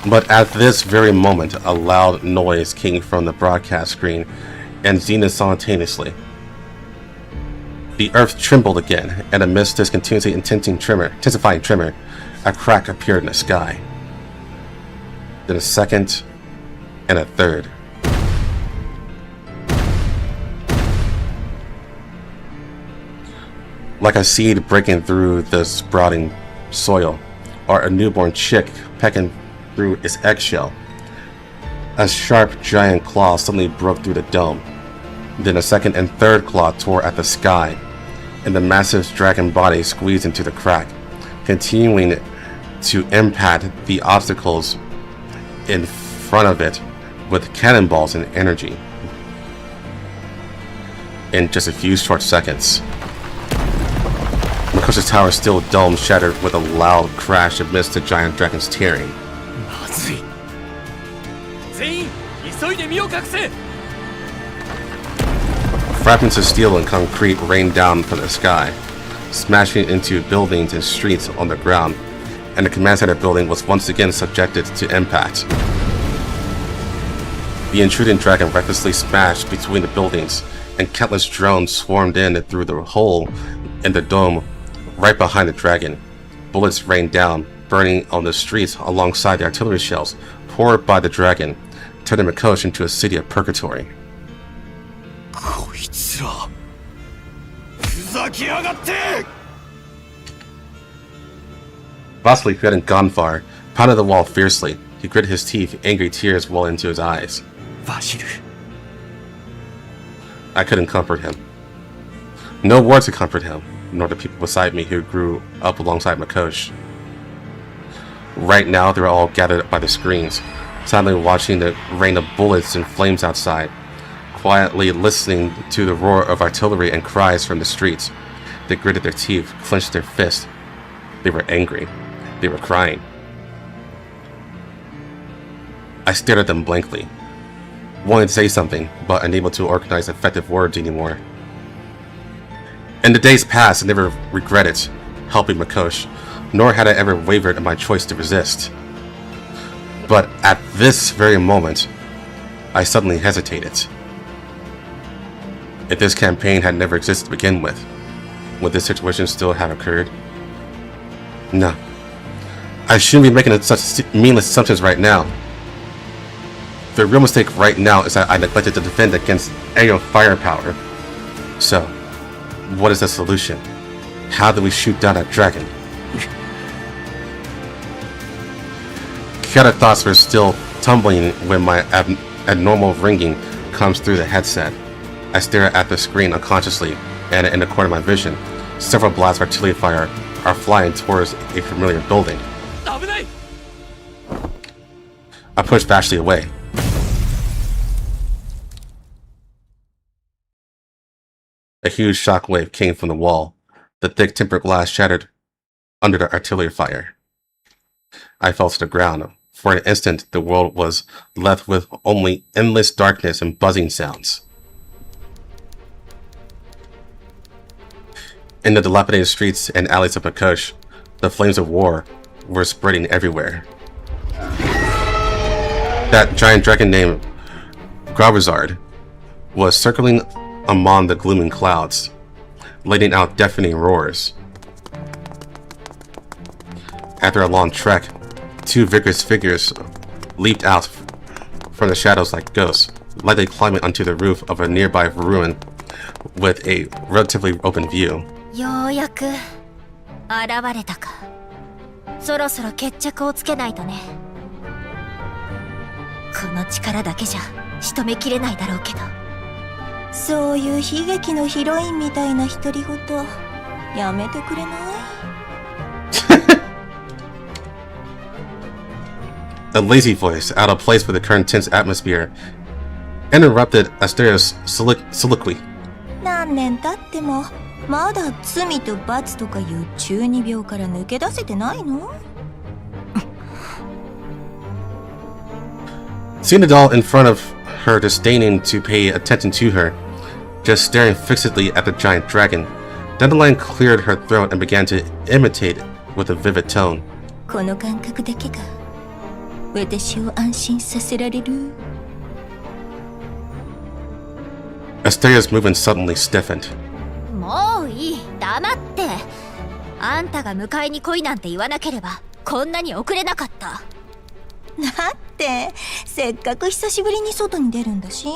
But at this very moment, a loud noise came from the broadcast screen and Xena simultaneously. The earth trembled again, and amidst this continuously intensifying tremor, a crack appeared in the sky. Then a second, and a third. Like a seed breaking through the sprouting soil, or a newborn chick pecking through its eggshell. A sharp giant claw suddenly broke through the dome. Then a second and third claw tore at the sky, and the massive dragon body squeezed into the crack, continuing to impact the obstacles in front of it with cannonballs and energy. In just a few short seconds, Makoshi's tower steel dome shattered with a loud crash amidst the giant dragon's tearing. まずい。全員、急いで身を隠せ。Fragments of steel and concrete rained down from the sky, smashing into buildings and streets on the ground, and the command center building was once again subjected to impact. The intruding dragon recklessly smashed between the buildings, and countless drones swarmed in through the hole in the dome right behind the dragon. Bullets rained down, burning on the streets alongside the artillery shells poured by the dragon, turning Makosh into a city of purgatory. こいつら、ふざけやがって! Vasily, who hadn't gone far, pounded the wall fiercely. He gritted his teeth, angry tears welling into his eyes. バシル。 I couldn't comfort him. No words could comfort him, nor the people beside me who grew up alongside Makosh. Right now, they were all gathered by the screens, silently watching the rain of bullets and flames outside, quietly listening to the roar of artillery and cries from the streets. They gritted their teeth, clenched their fists. They were angry. They were crying. I stared at them blankly, wanting to say something, but unable to organize effective words anymore. In the days past, I never regretted helping Makosh, nor had I ever wavered in my choice to resist. But at this very moment, I suddenly hesitated. If this campaign had never existed to begin with, would this situation still have occurred? No, I shouldn't be making such meaningless assumptions right now. The real mistake right now is that I neglected to defend against aerial firepower. So, what is the solution? How do we shoot down that dragon? Chaotic thoughts were still tumbling when my abnormal ringing comes through the headset. I stare at the screen unconsciously, and in the corner of my vision, several blasts of artillery fire are flying towards a familiar building. I push Vashti away. A huge shockwave came from the wall. The thick tempered glass shattered under the artillery fire. I fell to the ground. For an instant, the world was left with only endless darkness and buzzing sounds. In the dilapidated streets and alleys of Pakosh, the flames of war were spreading everywhere. That giant dragon named Gravizard was circling among the glooming clouds, letting out deafening roars. After a long trek, two vigorous figures leaped out from the shadows like ghosts, lightly climbing onto the roof of a nearby ruin with a relatively open view. ようやく現れたか。そろそろ決着をつけないとね。この力だけじゃ仕留めきれないだろうけど。そういう悲劇のヒロインみたいな独り言やめてくれない？ A lazy voice, out of place with the current tense atmosphere, interrupted Asteria's soliloquy. 何年経ってもまだ罪と罰とかいう中二病から抜け出せてないの？ Seeing the doll in front of her, disdaining to pay attention to her, just staring fixedly at the giant dragon, Dandelion cleared her throat and began to imitate it with a vivid tone. この感覚だけが私を安心させられる。 Asteria's movement suddenly stiffened. もういい、黙って。あんたが迎えに来いなんて言わなければこんなに遅れなかった。だってせっかく久しぶりに外に出るんだし、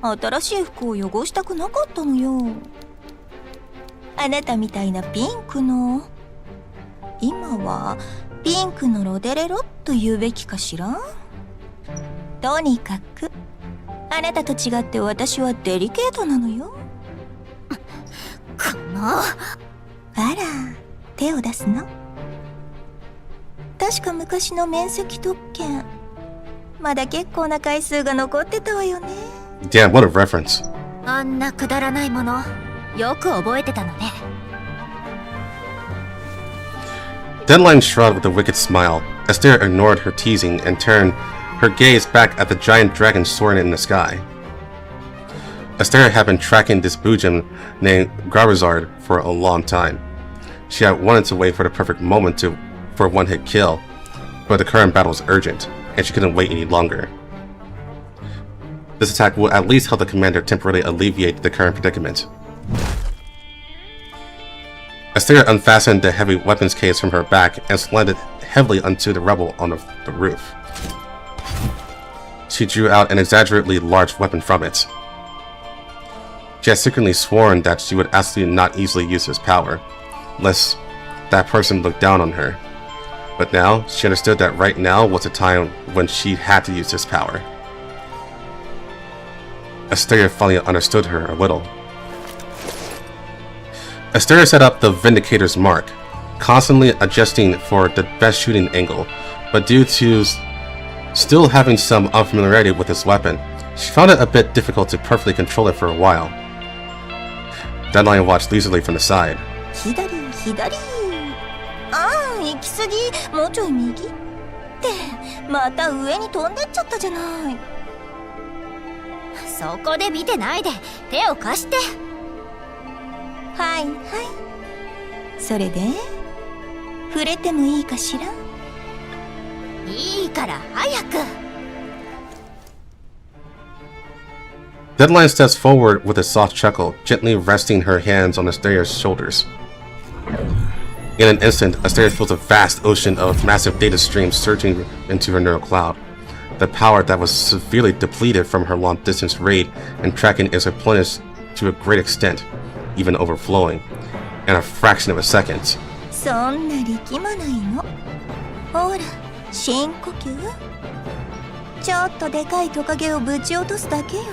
新しい服を汚したくなかったのよ。あなたみたいなピンクの、今はピンクのロデレロと言うべきかしら。とにかくあなたと違って私はデリケートなのよ。この、あら、手を出すの？確か昔の面積特権、まだ結構な回数が残ってたわよね。 Damn, what a reference. あんなくだらないもの、よく覚えてたのね。Dandelion shrugged with a wicked smile. Asteria ignored her teasing and turned her gaze back at the giant dragon soaring in the sky. Asteria had been tracking this Bujim named Gravizard for a long time. She had wanted to wait for the perfect moment for a one-hit kill, but the current battle was urgent, and she couldn't wait any longer. This attack would at least help the commander temporarily alleviate the current predicament. Asteria unfastened the heavy weapons case from her back and slanted heavily onto the rubble on the roof. She drew out an exaggeratedly large weapon from it. She had secretly sworn that she would absolutely not easily use this power, lest that person looked down on her. But now, she understood that right now was a time when she had to use this power. Asteria finally understood her a little. Asteria set up the Vindicator's mark, constantly adjusting for the best shooting angle, but due to still having some unfamiliarity with this weapon, she found it a bit difficult to perfectly control it for a while. Dandelion watched leisurely from the side. 左、左。ああ、行き過ぎ。もうちょい右。って、また上に飛んでっちゃったじゃない。そこで見てないで、手を貸して。はいはい。それで触れてもいいかしら？いいから早く。Dandelion steps forward with a soft chuckle, gently resting her hands on Asteria's shoulders. In an instant, Asteria feels a vast ocean of massive data streams surging into her neural cloud. The power that was severely depleted from her long-distance raid and tracking is replenished to a great extent, even overflowing, in a fraction of a second. そんな力まないの。ほら、深呼吸。ちょっとでかいトカゲをぶち落とすだけよ。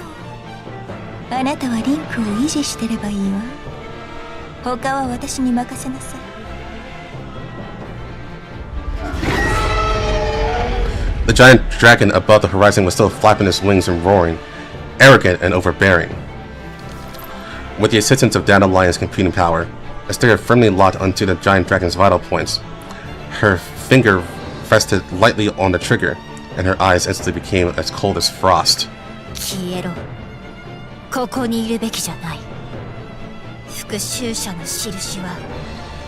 あなたはリンクを維持してればいいわ。他は私に任せなさい。The giant dragon above the horizon was still flapping its wings and roaring, arrogant and overbearing. With the assistance of Data Lion's computing power, Asteria firmly locked onto the giant dragon's vital points. Her finger rested lightly on the trigger, and her eyes instantly became as cold as frost. 消えろ。ここにいるべきじゃない。復讐者の印は、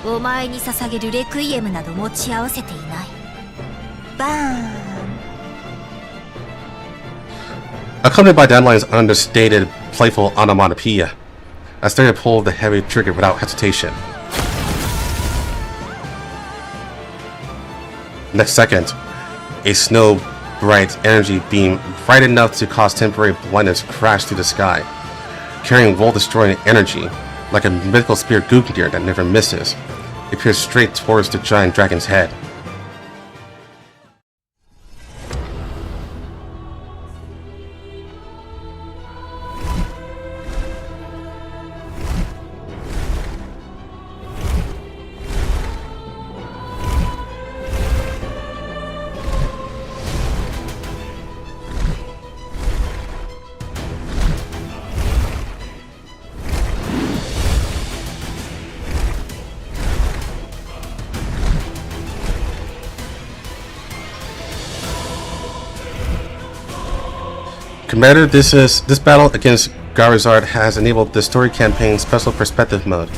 お前に捧げるレクイエムなど持ち合わせていない。バーン。Accompanied by Data Lion's understated, playful onomatopoeia, Asteria pulled the heavy trigger without hesitation. Next second, a snow-bright energy beam, bright enough to cause temporary blindness, crashed through the sky, carrying world-destroying energy, like a mythical spear Gungnir that never misses. It pierced straight towards the giant dragon's head. Commander, this battle against Garizard has enabled the story campaign's special perspective mode.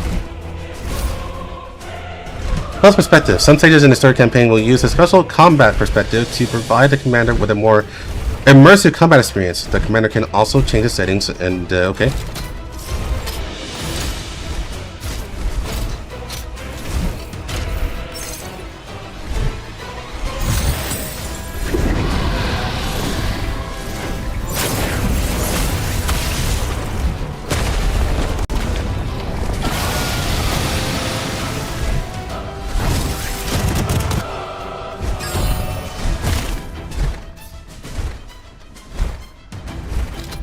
Plus perspective. Some stages in the story campaign will use a special combat perspective to provide the commander with a more immersive combat experience. The commander can also change the settings and okay.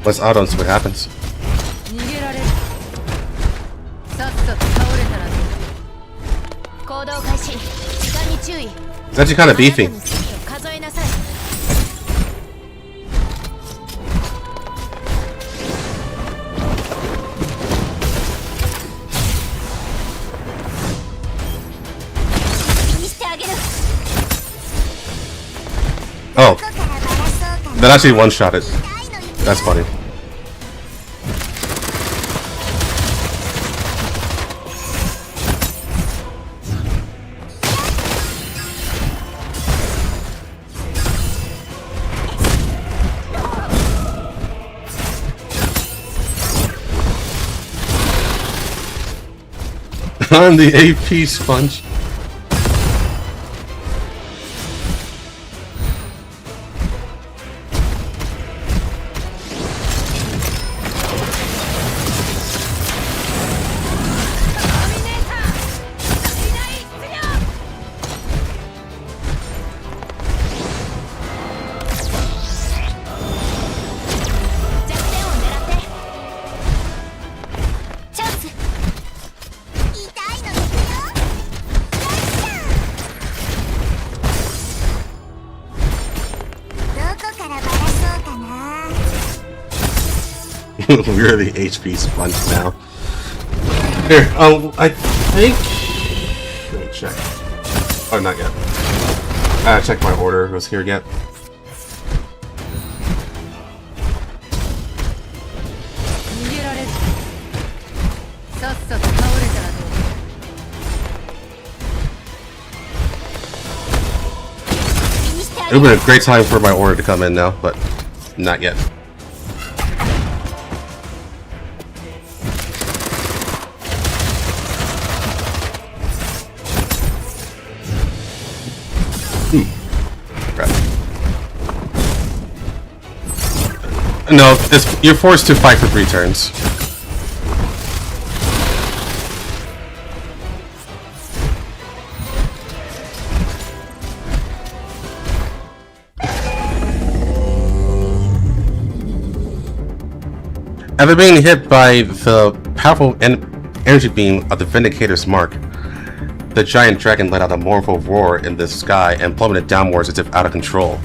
Let's out on see what happens. It's actually kind of beefy. Oh, that actually one-shot it. That's funny. I'm the AP sponge. We're the HP sponge now. Here, I think. Let me check. Oh, not yet. I gotta check my order. Was here yet? It would be a great time for my order to come in now, but not yet. No, you're forced to fight for 3 turns. After being hit by the powerful energy beam of the Vindicator's mark, the giant dragon let out a mournful roar in the sky and plummeted downwards as if out of control.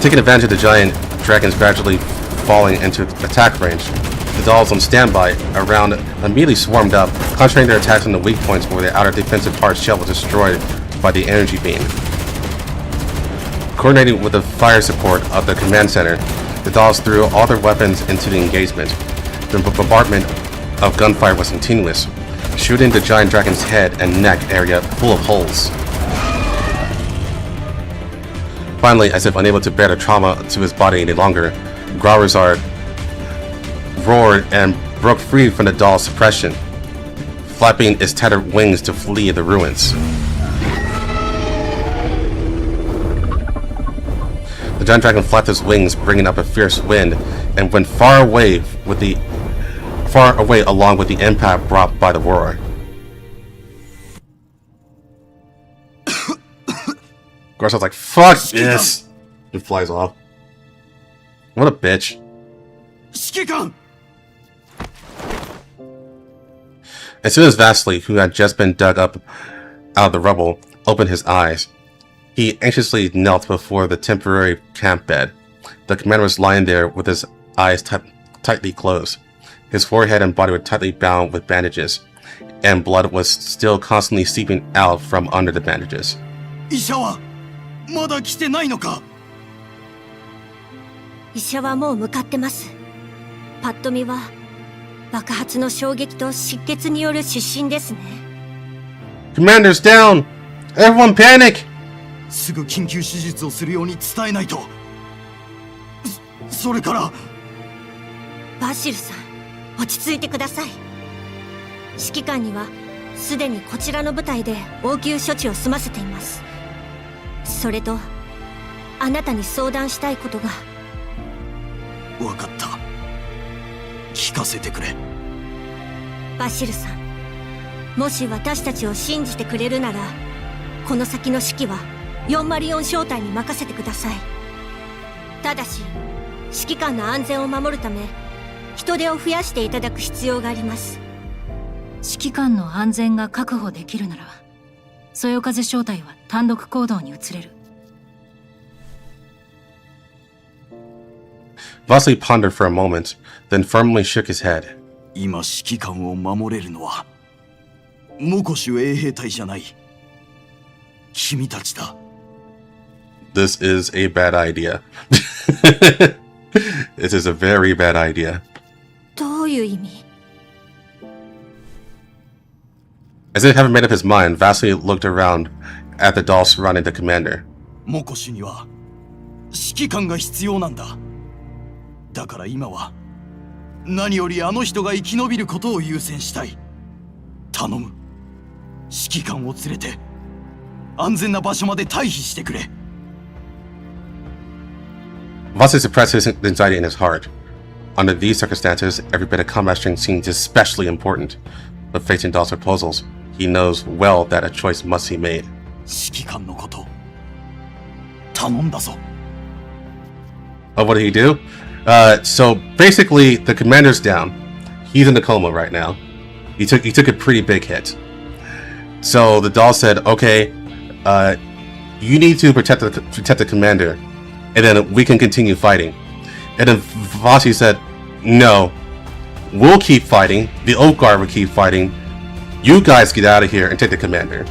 Taking advantage of the giant dragons gradually falling into attack range, the dolls on standby around immediately swarmed up, concentrating their attacks on the weak points where the outer defensive part shell was destroyed by the energy beam. Coordinating with the fire support of the command center, the dolls threw all their weapons into the engagement. The bombardment of gunfire was continuous, shooting the giant dragon's head and neck area full of holes. Finally, as if unable to bear the trauma to his body any longer, Graurazard roared and broke free from the doll's suppression, flapping its tattered wings to flee the ruins. The giant dragon flapped his wings, bringing up a fierce wind, and went far away along with the impact brought by the roar. Garcel's like, fuck this! It flies off. What a bitch. As soon as Vasily, who had just been dug up out of the rubble, opened his eyes, he anxiously knelt before the temporary camp bed. The commander was lying there with his eyes tightly closed. His forehead and body were tightly bound with bandages, and blood was still constantly seeping out from under the bandages. まだ来てないのか。医者はもう向かってます。パッと見は爆発の衝撃と失血による失神ですね。Commander's down! Everyone panic! すぐ緊急手術をするように伝えないと。それからバシルさん、落ち着いてください。指揮官にはすでにこちらの部隊で応急処置を済ませています。それとあなたに相談したいことが。分かった。聞かせてくれ。バシルさん、もし私たちを信じてくれるなら、この先の指揮は404小隊に任せてください。ただし指揮官の安全を守るため人手を増やしていただく必要があります。指揮官の安全が確保できるなら、そよ風小隊は単独行動に移れる。Vasily pondered for a moment, then firmly shook his head. 今指揮官を守れるのはモコシュ衛兵隊じゃない。君たちだ。This is a bad idea. This is a very bad idea. どういう意味？ As if having made up his mind, Vasily looked around at the dolls surrounding the commander. モコシュには指揮官が必要なんだ。だから今は何よりあの人が生き延びることを優先したい。頼む。指揮官を連れて安全な場所まで退避してくれ。Vasily suppressed his anxiety in his heart. Under these circumstances, every bit of combat strength seems especially important. But facing Doll's proposals, he knows well that a choice must be made. 指揮官のこと、頼んだぞ。Oh, what did he do? So basically, the commander's down. He's in the coma right now. He took a pretty big hit. So the doll said, "Okay, you need to protect the commander, and then we can continue fighting." And then Vasily said, "No, we'll keep fighting. The Oak Guard will keep fighting. You guys get out of here and take the commander."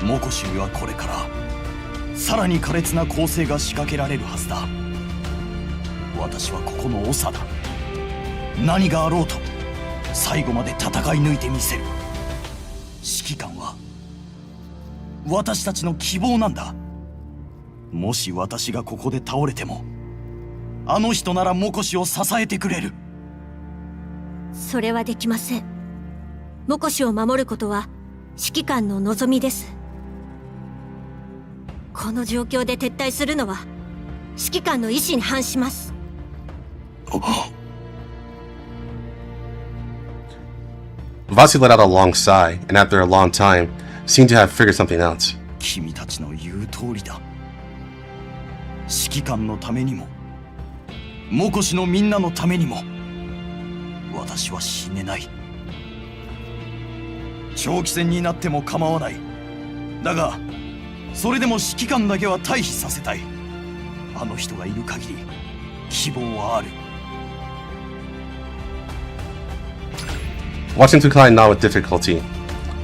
モコシュにはこれからさらに苛烈な攻勢が仕掛けられるはずだ。私はここの長だ。何があろうと最後まで戦い抜いてみせる。指揮官は私たちの希望なんだ。もし私がここで倒れてもあの人ならモコシを支えてくれる。それはできません。モコシを守ることは指揮官の望みです。この状況で撤退するのは指揮官の意思に反します。Vasi let out a long sigh, and after a long time, seemed to have figured something out. 君たちの言う通りだ。指揮官のためにも、モコシのみんなのためにも、私は死ねない。長期戦になっても構わない。だが、それでも指揮官だけは退避させたい。あの人がいる限り、希望はある。Watching Tukai nod with difficulty,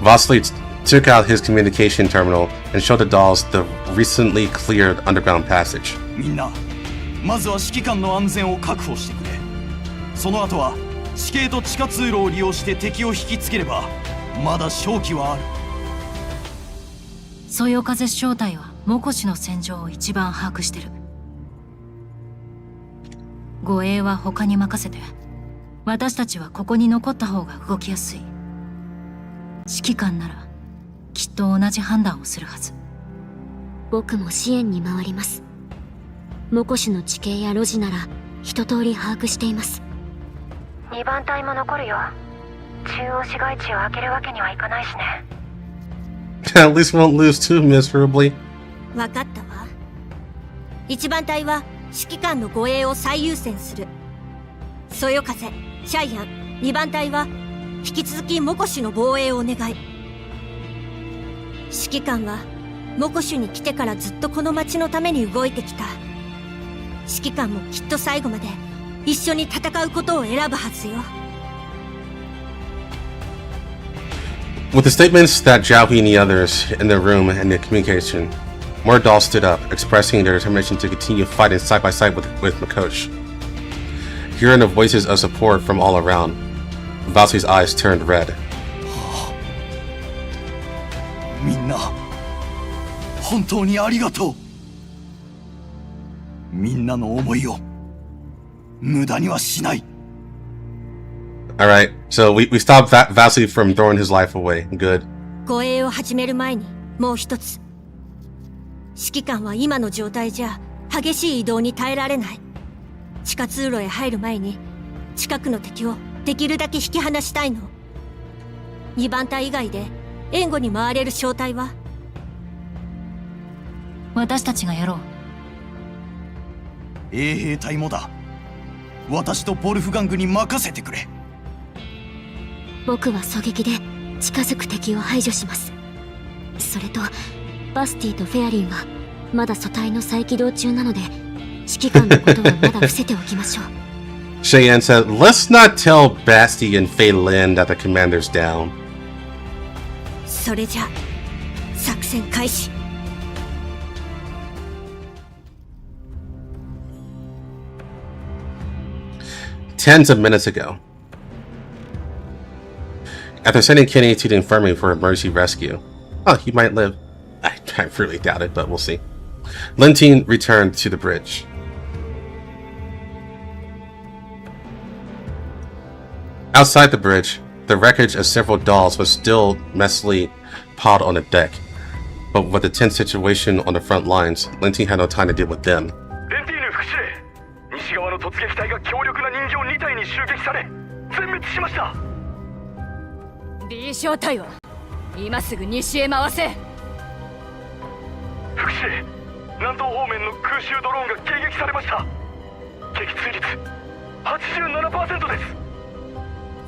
Vasily took out his communication terminal and showed the dolls the recently cleared underground passage. みんな、まずは指揮官の安全を確保してくれ。その後は地形と地下通路を利用して敵を引きつければ、まだ勝機はある。そよ風正体はモコシの戦場を一番把握してる。護衛は他に任せて、私たちはここに残った方が動きやすい。指揮官ならきっと同じ判断をするはず。僕も支援に回ります。モコシの地形や路地なら一通り把握しています。2番隊も残るよ。中央市街地を開けるわけにはいかないしね。At least we won't lose too miserably. 分かったわ。1番隊は指揮官の護衛を最優先する。そよ風、シャイアン、2番隊は引き続きモコシュの防衛をお願い。指揮官はモコシュに来てからずっとこの町のために動いてきた。指揮官もきっと最後まで一緒に戦うことを選ぶはずよ。With the statements that Jiahui and the others in the room and the communication, more dolls stood up, expressing their determination to continue fighting side by side with Makosh. Hearing the voices of support from all around, Vasily's eyes turned red. みんな、本当にありがとう。みんなの思いを無駄にはしない。Alright, so we stopped Vasily from throwing his life away. Good. 護衛を始める前にもう一つ。指揮官は今の状態じゃ激しい移動に耐えられない。地下通路へ入る前に近くの敵をできるだけ引き離したいの。2番隊以外で援護に回れる小隊は？私たちがやろう。衛兵隊もだ。私とボルフガングに任せてくれ。僕は狙撃で近づく敵を排除します。それとバスティとフェアリンはまだ組対の再起動中なので指揮官のことはまだ伏せておきましょう。Cheyenne said, "Let's not tell Basti and Fei Lin that the commander's down." それじゃ作戦開始。Tens of minutes ago, after sending Kenny to the infirmary for emergency rescue, he might live. I really doubt it, but we'll see. Lentine returned to the bridge. Outside the bridge, the wreckage of several dolls was still messily piled on the deck. But with the tense situation on the front lines, Lentine had no time to deal with them. 西側の突撃隊が強力な人形2体に襲撃され全滅しました。 B 小隊は今すぐ西へ回せ。副司令、南東方面の空襲ドローンが迎撃されました。撃墜率 87% で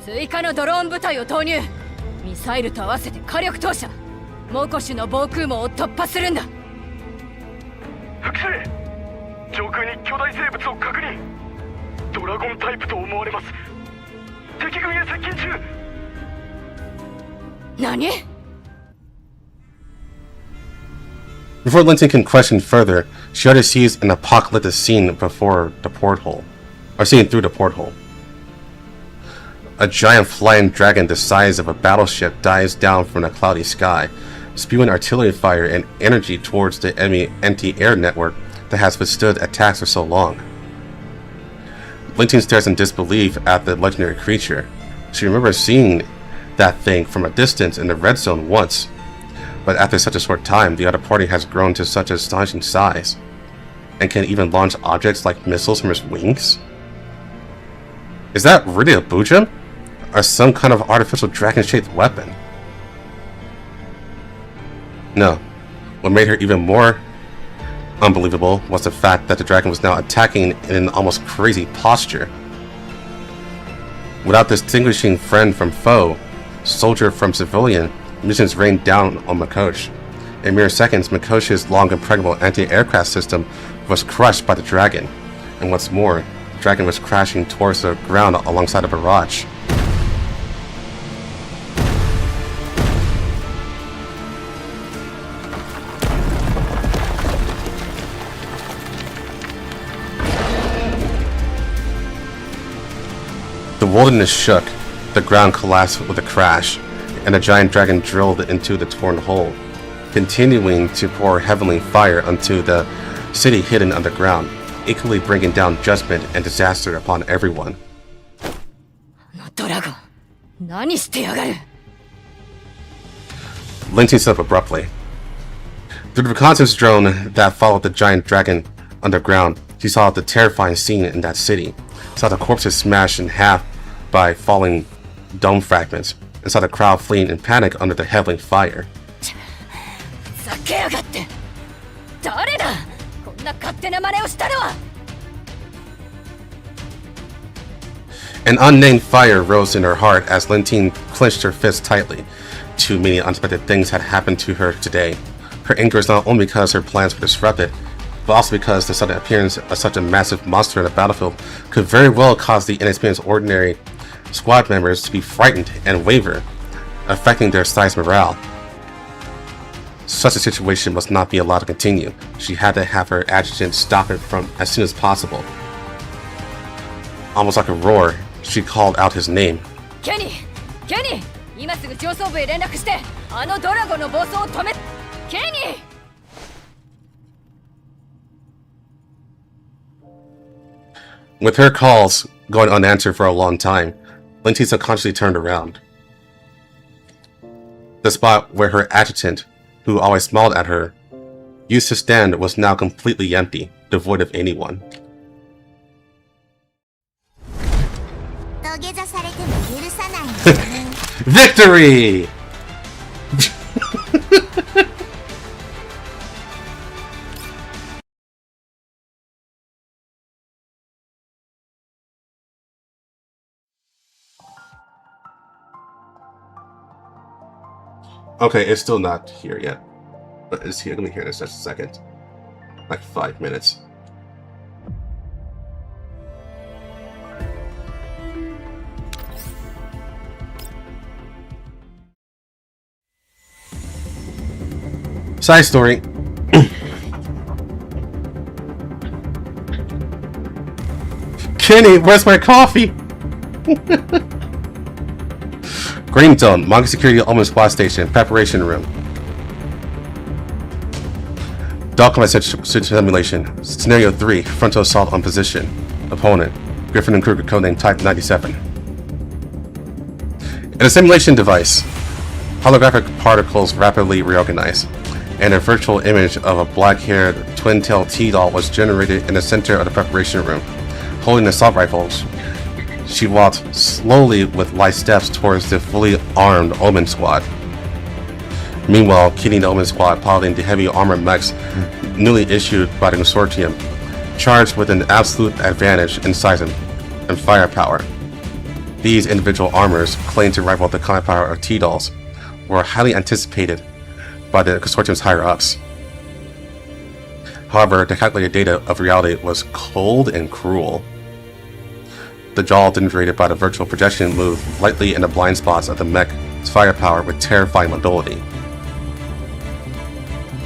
す。追加のドローン部隊を投入。ミサイルと合わせて火力投射。モコシュの防空網を突破するんだ。副司令、上空に巨大生物を確認。ドラゴンタイプと思われます。敵軍へ接近中。何？ Before Linton can question further, she already sees an apocalyptic scene before the porthole, or seen through the porthole. A giant flying dragon the size of a battleship dives down from the cloudy sky, spewing artillery fire and energy towards the enemy anti-air network that has withstood attacks for so long. Linton stares in disbelief at the legendary creature. She remembers seeing that thing from a distance in the red zone once, but after such a short time, the other party has grown to such an astonishing size. and can even launch objects like missiles from its wings? Is that really a Boojum? Or some kind of artificial dragon-shaped weapon? No. What made her even more unbelievable was the fact that the dragon was now attacking in an almost crazy posture. Without distinguishing friend from foe, soldier from civilian, missions rained down on Makosh. In mere seconds, Makoshi's long impregnable anti-aircraft system was crushed by the dragon, and what's more, the dragon was crashing towards the ground alongside a barrage. The wilderness shook, the ground collapsed with a crash, and a giant dragon drilled into the torn hole, continuing to pour heavenly fire onto the city hidden underground, equally bringing down judgment and disaster upon everyone. Linting stood up abruptly. Through the reconnaissance drone that followed the giant dragon underground, she saw the terrifying scene in that city, saw the corpses smashed in half by falling dome fragments, and saw the crowd fleeing in panic under the heavenly fire. An unnamed fire rose in her heart as Linting clenched her fist tightly. Too many unexpected things had happened to her today. Her anger is not only because her plans were disrupted, but also because the sudden appearance of such a massive monster in the battlefield could very well cause the inexperienced ordinary squad members to be frightened and waver, affecting their side's morale. Such a situation must not be allowed to continue. She had to have her adjutant stop it from as soon as possible. Almost like a roar, she called out his name. Kenny! Kenny! Kenny! With her calls going unanswered for a long time, Linty subconsciously turned around. The spot where her adjutant, who always smiled at her, used to stand was now completely empty, devoid of anyone. Victory! Okay, it's still not here yet, but it's here. Let me hear this just a second. Like 5 minutes. Side story. Kenny, where's my coffee? Green Zone, Manga Security Omen Squad Station, Preparation Room. Dog Combat Simulation, Scenario 3, Frontal Assault on Position. Opponent, Griffin and Kruger, codename Type 97. In a simulation device, holographic particles rapidly reorganize, and a virtual image of a black-haired, twin-tailed T-doll was generated in the center of the preparation room. Holding an assault rifle, she walked slowly with light steps towards the fully armed Omen Squad. Meanwhile, Kitty and the Omen Squad piloting the heavy armored mechs newly issued by the consortium, charged with an absolute advantage in size and firepower. These individual armors, claimed to rival the combat power of T-dolls, were highly anticipated by the consortium's higher-ups. However, the calculated data of reality was cold and cruel. The jaw demonstrated by the virtual projection moved lightly in the blind spots of the mech's firepower with terrifying mobility.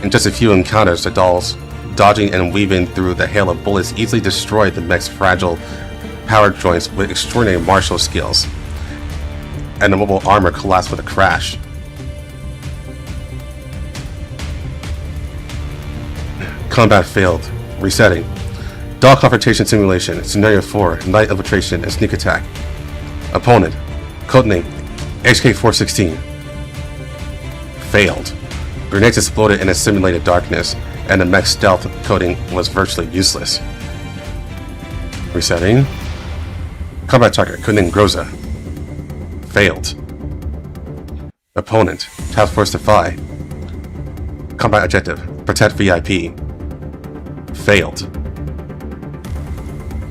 In just a few encounters, the dolls, dodging and weaving through the hail of bullets, easily destroyed the mech's fragile power joints with extraordinary martial skills, and the mobile armor collapsed with a crash. Combat failed. Resetting. Dog confrontation simulation, Scenario 4, Night infiltration and sneak attack. Opponent, codename HK416. Failed. Grenades exploded in a simulated darkness, and the mech stealth coating was virtually useless. Resetting. Combat target, codename Groza. Failed. Opponent, Task Force Defy. Combat objective, protect VIP. Failed.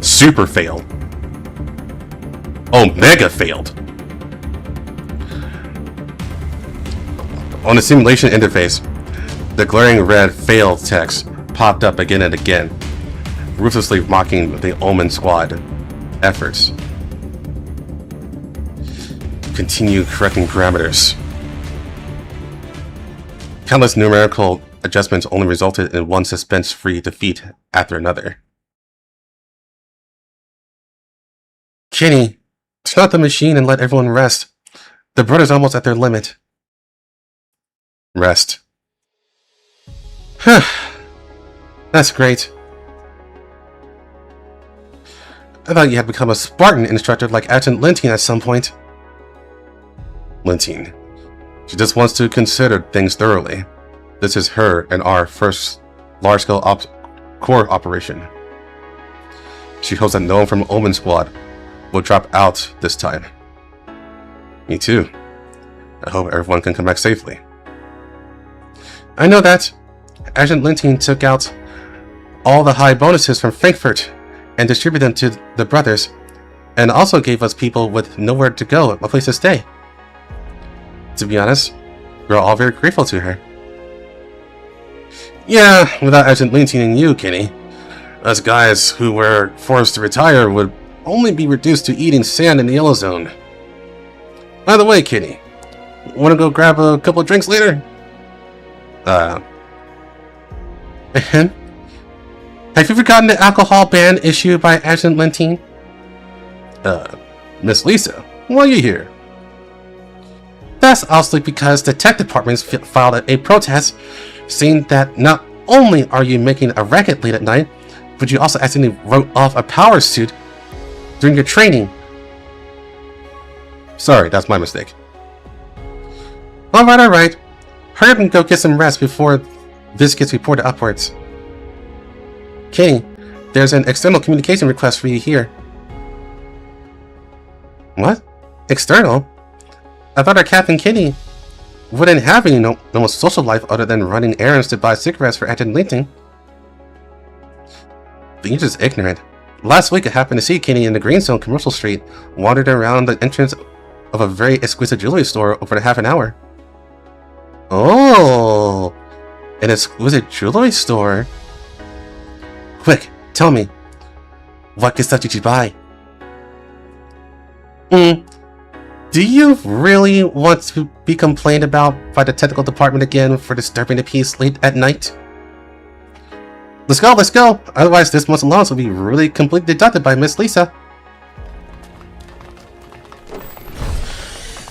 Super failed. Oh, mega failed. On the simulation interface, the glaring red failed text popped up again and again, ruthlessly mocking the Omen Squad efforts. Continue correcting parameters. Countless numerical adjustments only resulted in one suspense-free defeat after another. Kenny, turn out the machine and let everyone rest. The brother's almost at their limit. Rest. That's great. I thought you had become a Spartan instructor like Adjutant Lentine at some point. Lentine. She just wants to consider things thoroughly. This is her and our first large-scale core operation. She hopes that no one from Omen Squad will drop out this time. Me too. I hope everyone can come back safely. I know that. Agent Lentine took out all the high bonuses from Frankfurt and distributed them to the brothers, and also gave us people with nowhere to go, a place to stay. To be honest, we're all very grateful to her. Yeah, without Agent Lentine and you, Kenny, us guys who were forced to retire would only be reduced to eating sand in the Yellow Zone. By the way, Kenny, wanna go grab a couple of drinks later? Have you forgotten the alcohol ban issued by Agent Lentine? Miss Lisa, why are you here? That's obviously because the tech department filed a protest saying that not only are you making a racket late at night, but you also accidentally wrote off a power suit during your training. Sorry, that's my mistake. Alright. Hurry up and go get some rest before this gets reported upwards. Kenny, there's an external communication request for you here. What? External? I thought our Captain Kenny wouldn't have any normal social life other than running errands to buy cigarettes for Agent Lentine. But you're just ignorant. Last week I happened to see Kenny in the Green Zone Commercial Street, wandered around the entrance of a very exquisite jewelry store over half an hour. Oh, an exquisite jewelry store. Quick, tell me, what good stuff did you buy? Do you really want to be complained about by the technical department again for disturbing the peace late at night? Let's go! Otherwise this month's allowance will be really completely deducted by Miss Lisa.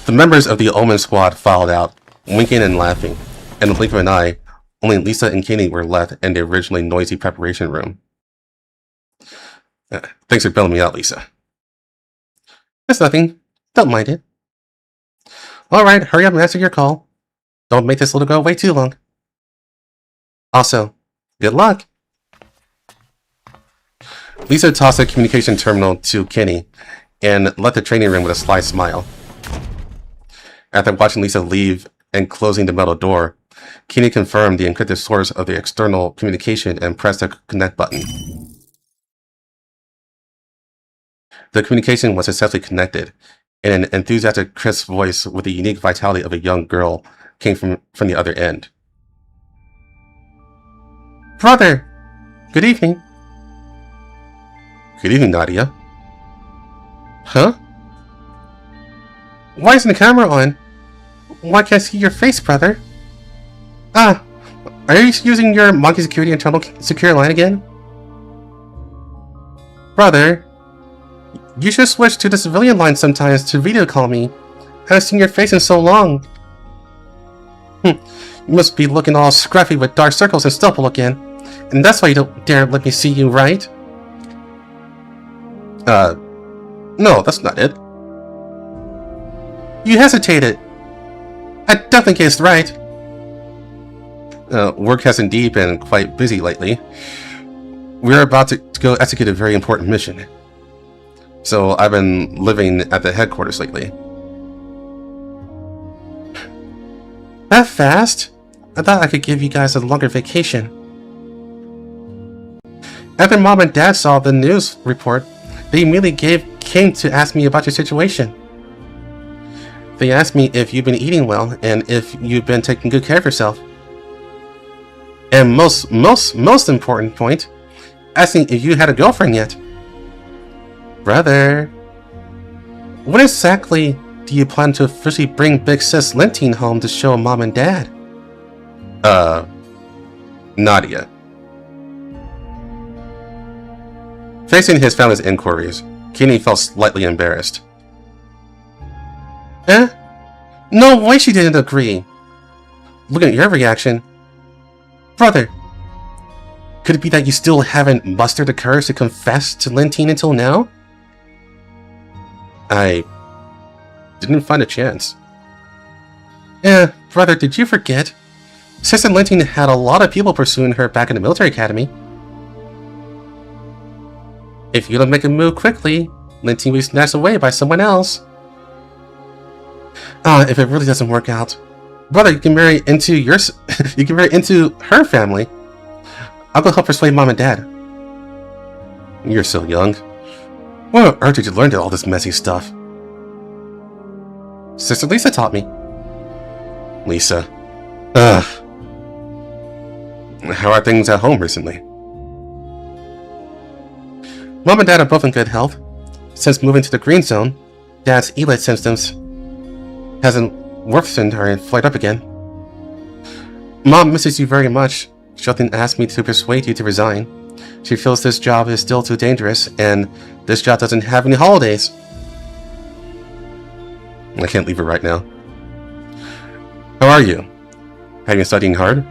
The members of the Omen Squad filed out, winking and laughing. In the blink of an eye, only Lisa and Kenny were left in the originally noisy preparation room. Thanks for bailing me out, Lisa. That's nothing. Don't mind it. Alright, hurry up and answer your call. Don't make this little girl wait too long. Also, good luck. Lisa tossed the communication terminal to Kenny and left the training room with a sly smile. After watching Lisa leave and closing the metal door, Kenny confirmed the encrypted source of the external communication and pressed the connect button. The communication was successfully connected, and an enthusiastic, crisp voice with the unique vitality of a young girl came from the other end. Brother! Good evening. Good evening, Nadia. Huh? Why isn't the camera on? Why can't I see your face, brother? Ah! Are you using your Monkey Security internal secure line again? Brother, you should switch to the civilian line sometimes to video call me. I haven't seen your face in so long. You must be looking all scruffy with dark circles and stubble again. And that's why you don't dare let me see you, right? No, that's not it. You hesitated. I definitely guessed right. Work has indeed been quite busy lately. We're about to go execute a very important mission. So I've been living at the headquarters lately. That fast? I thought I could give you guys a longer vacation. After Mom and Dad saw the news report, they immediately came to ask me about your situation. They asked me if you've been eating well and if you've been taking good care of yourself. And most important point, asking if you had a girlfriend yet. Brother, when exactly do you plan to officially bring Big Sis Lentine home to show Mom and Dad? Nadia. Facing his family's inquiries, Kenny felt slightly embarrassed. No way she didn't agree. Looking at your reaction. Brother, could it be that you still haven't mustered the courage to confess to Lentine until now? I didn't find a chance. Brother, did you forget? Sister Lentine had a lot of people pursuing her back in the military academy. If you don't make a move quickly, Lentine will be snatched away by someone else. If it really doesn't work out, brother, you can marry into you can marry into her family. I'll go help persuade Mom and Dad. You're so young. What on earth did you learn all this messy stuff? Sister Lisa taught me. Lisa. How are things at home recently? Mom and Dad are both in good health. Since moving to the green zone, Dad's Iliad symptoms hasn't worsened or flared up again. Mom misses you very much. She often asked me to persuade you to resign. She feels this job is still too dangerous, and this job doesn't have any holidays. I can't leave her right now. How are you? Have you been studying hard?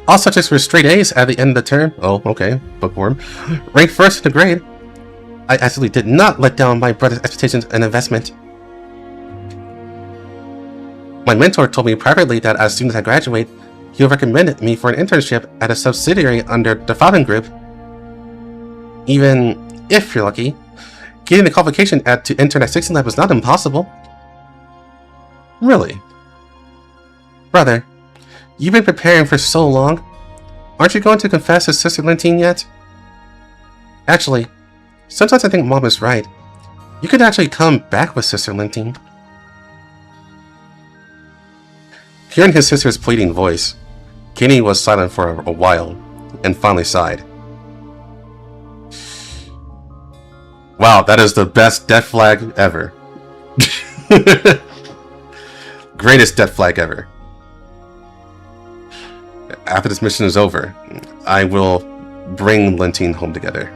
All subjects were straight A's at the end of the term. Oh, okay. Bookworm. Ranked first in the grade. I absolutely did not let down my brother's expectations and investment. My mentor told me privately that as soon as I graduate, he'll recommend me for an internship at a subsidiary under the Falcon Group. Even if you're lucky, getting the qualification to intern at 16 Lab is not impossible. Really? Brother, you've been preparing for so long. Aren't you going to confess to Sister Lentine yet? Actually, sometimes I think Mom is right. You could actually come back with Sister Lentine. Hearing his sister's pleading voice, Kenny was silent for a while, and finally sighed. Wow, that is the best death flag ever. Greatest death flag ever. After this mission is over, I will bring Lentine home together.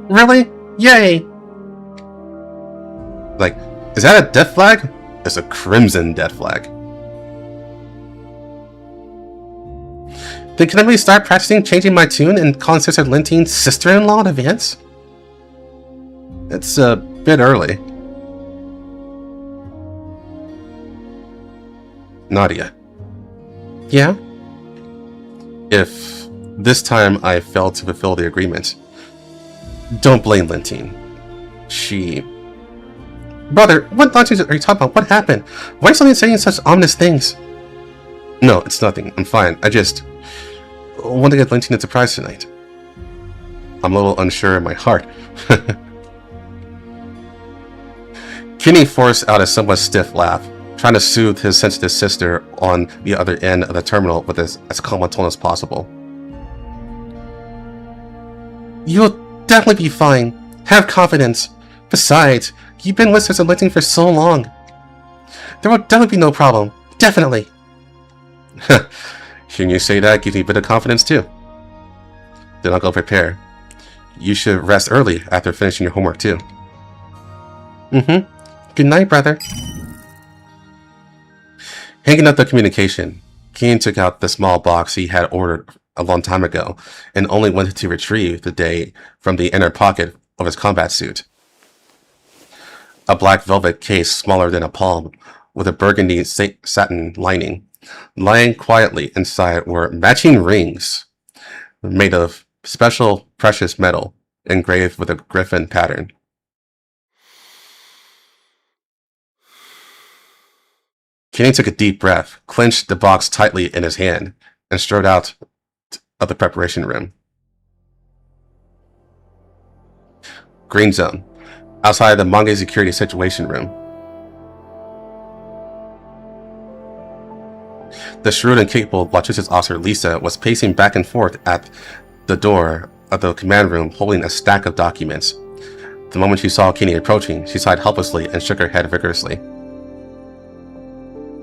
Really? Yay! Like, is that a death flag? It's a crimson death flag. Then can I really start practicing changing my tune and calling Sister Lentine's sister-in-law in advance? It's a bit early. Nadia. Yeah? If this time I failed to fulfill the agreement, don't blame Lentine. She... Brother, what nonsense are you talking about? What happened? Why are you suddenly saying such ominous things? No, it's nothing. I'm fine. I just want to get Lentine a surprise tonight. I'm a little unsure in my heart. Kenny forced out a somewhat stiff laugh, trying to soothe his sensitive sister on the other end of the terminal with as calm a tone as possible. You'll definitely be fine. Have confidence. Besides, you've been with Sister Lentine for so long. There will definitely be no problem. Definitely. Hearing you say that gives me a bit of confidence too. Then I'll go prepare. You should rest early after finishing your homework too. Good night, brother. Hanging up the communication, Keen took out the small box he had ordered a long time ago and only went to retrieve the day from the inner pocket of his combat suit. a black velvet case smaller than a palm, with a burgundy satin lining. Lying quietly inside were matching rings, made of special precious metal, engraved with a griffin pattern. Kenny took a deep breath, clenched the box tightly in his hand, and strode out of the preparation room. Green zone, outside the Mange security situation room. The shrewd and capable logistics officer Lisa was pacing back and forth at the door of the command room, holding a stack of documents. The moment she saw Kenny approaching, she sighed helplessly and shook her head vigorously.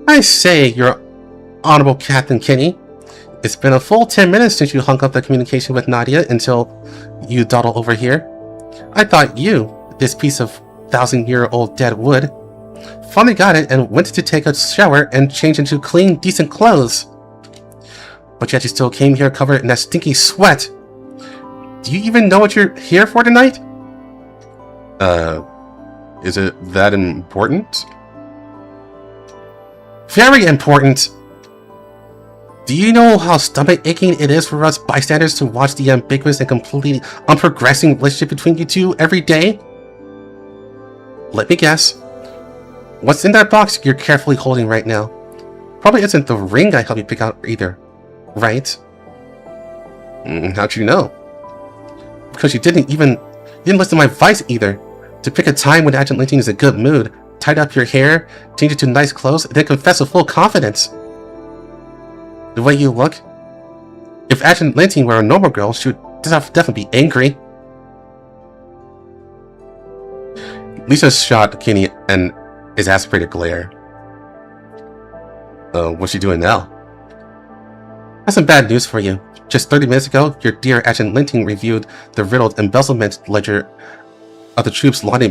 I say, Your Honorable Captain Kenny, it's been a full 10 minutes since you hung up the communication with Nadia until you dawdle over here. I thought you, this piece of 1,000-year-old dead wood, finally got it and went to take a shower and change into clean, decent clothes. But yet you still came here covered in that stinky sweat. Do you even know what you're here for tonight? Is it that important? Very important. Do you know how stomach-aching it is for us bystanders to watch the ambiguous and completely unprogressing relationship between you two every day? Let me guess. What's in that box you're carefully holding right now? Probably isn't the ring I helped you pick out either, right? How'd you know? Because you didn't listen to my advice either. To pick a time when Agent Linting is in a good mood, tidy up your hair, change it to nice clothes, and then confess with full confidence. The way you look, if Agent Linting were a normal girl, she would definitely be angry. Lisa shot Kenny an exasperated glare. What's she doing now? I have some bad news for you. Just 30 minutes ago, your dear Agent Linting reviewed the riddled embezzlement ledger of the troops Lonnie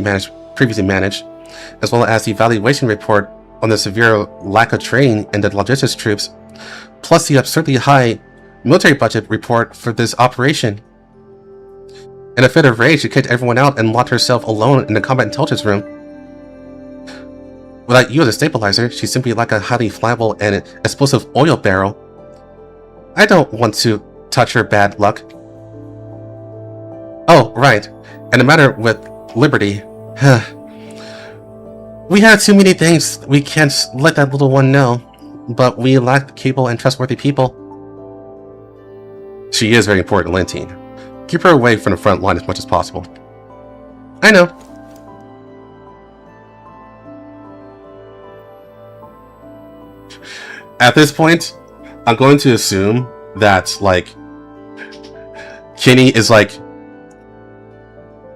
previously managed, as well as the evaluation report on the severe lack of training in the logistics troops, plus the absurdly high military budget report for this operation. In a fit of rage, she kicked everyone out and locked herself alone in the combat intelligence room. Without you as a stabilizer, she's simply like a highly flammable and explosive oil barrel. I don't want to touch her bad luck. Oh, right. And the matter with Liberty. We have too many things we can't let that little one know, but we lack capable and trustworthy people. She is very important, Linting. Keep her away from the front line as much as possible. I know. At this point, I'm going to assume that, like, Kenny is, like,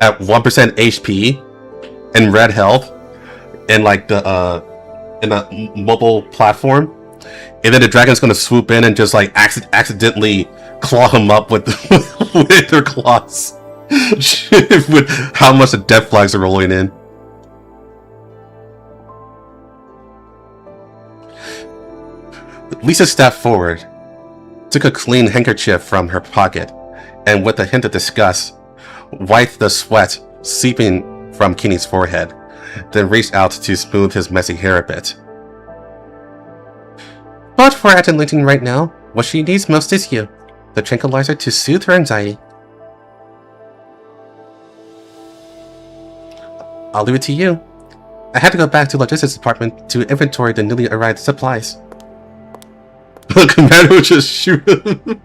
at 1% HP and red health in, like, in the mobile platform. And then the dragon's going to swoop in and just, like, accidentally claw him up with with her claws. With how much the death flags are rolling in. Lisa stepped forward, took a clean handkerchief from her pocket, and with a hint of disgust, wiped the sweat seeping from Kenny's forehead, then reached out to smooth his messy hair a bit. But for Agent Linting right now, what she needs most is you, the tranquilizer to soothe her anxiety. I'll leave it to you. I had to go back to the logistics department to inventory the newly arrived supplies. The commander would just shoot him.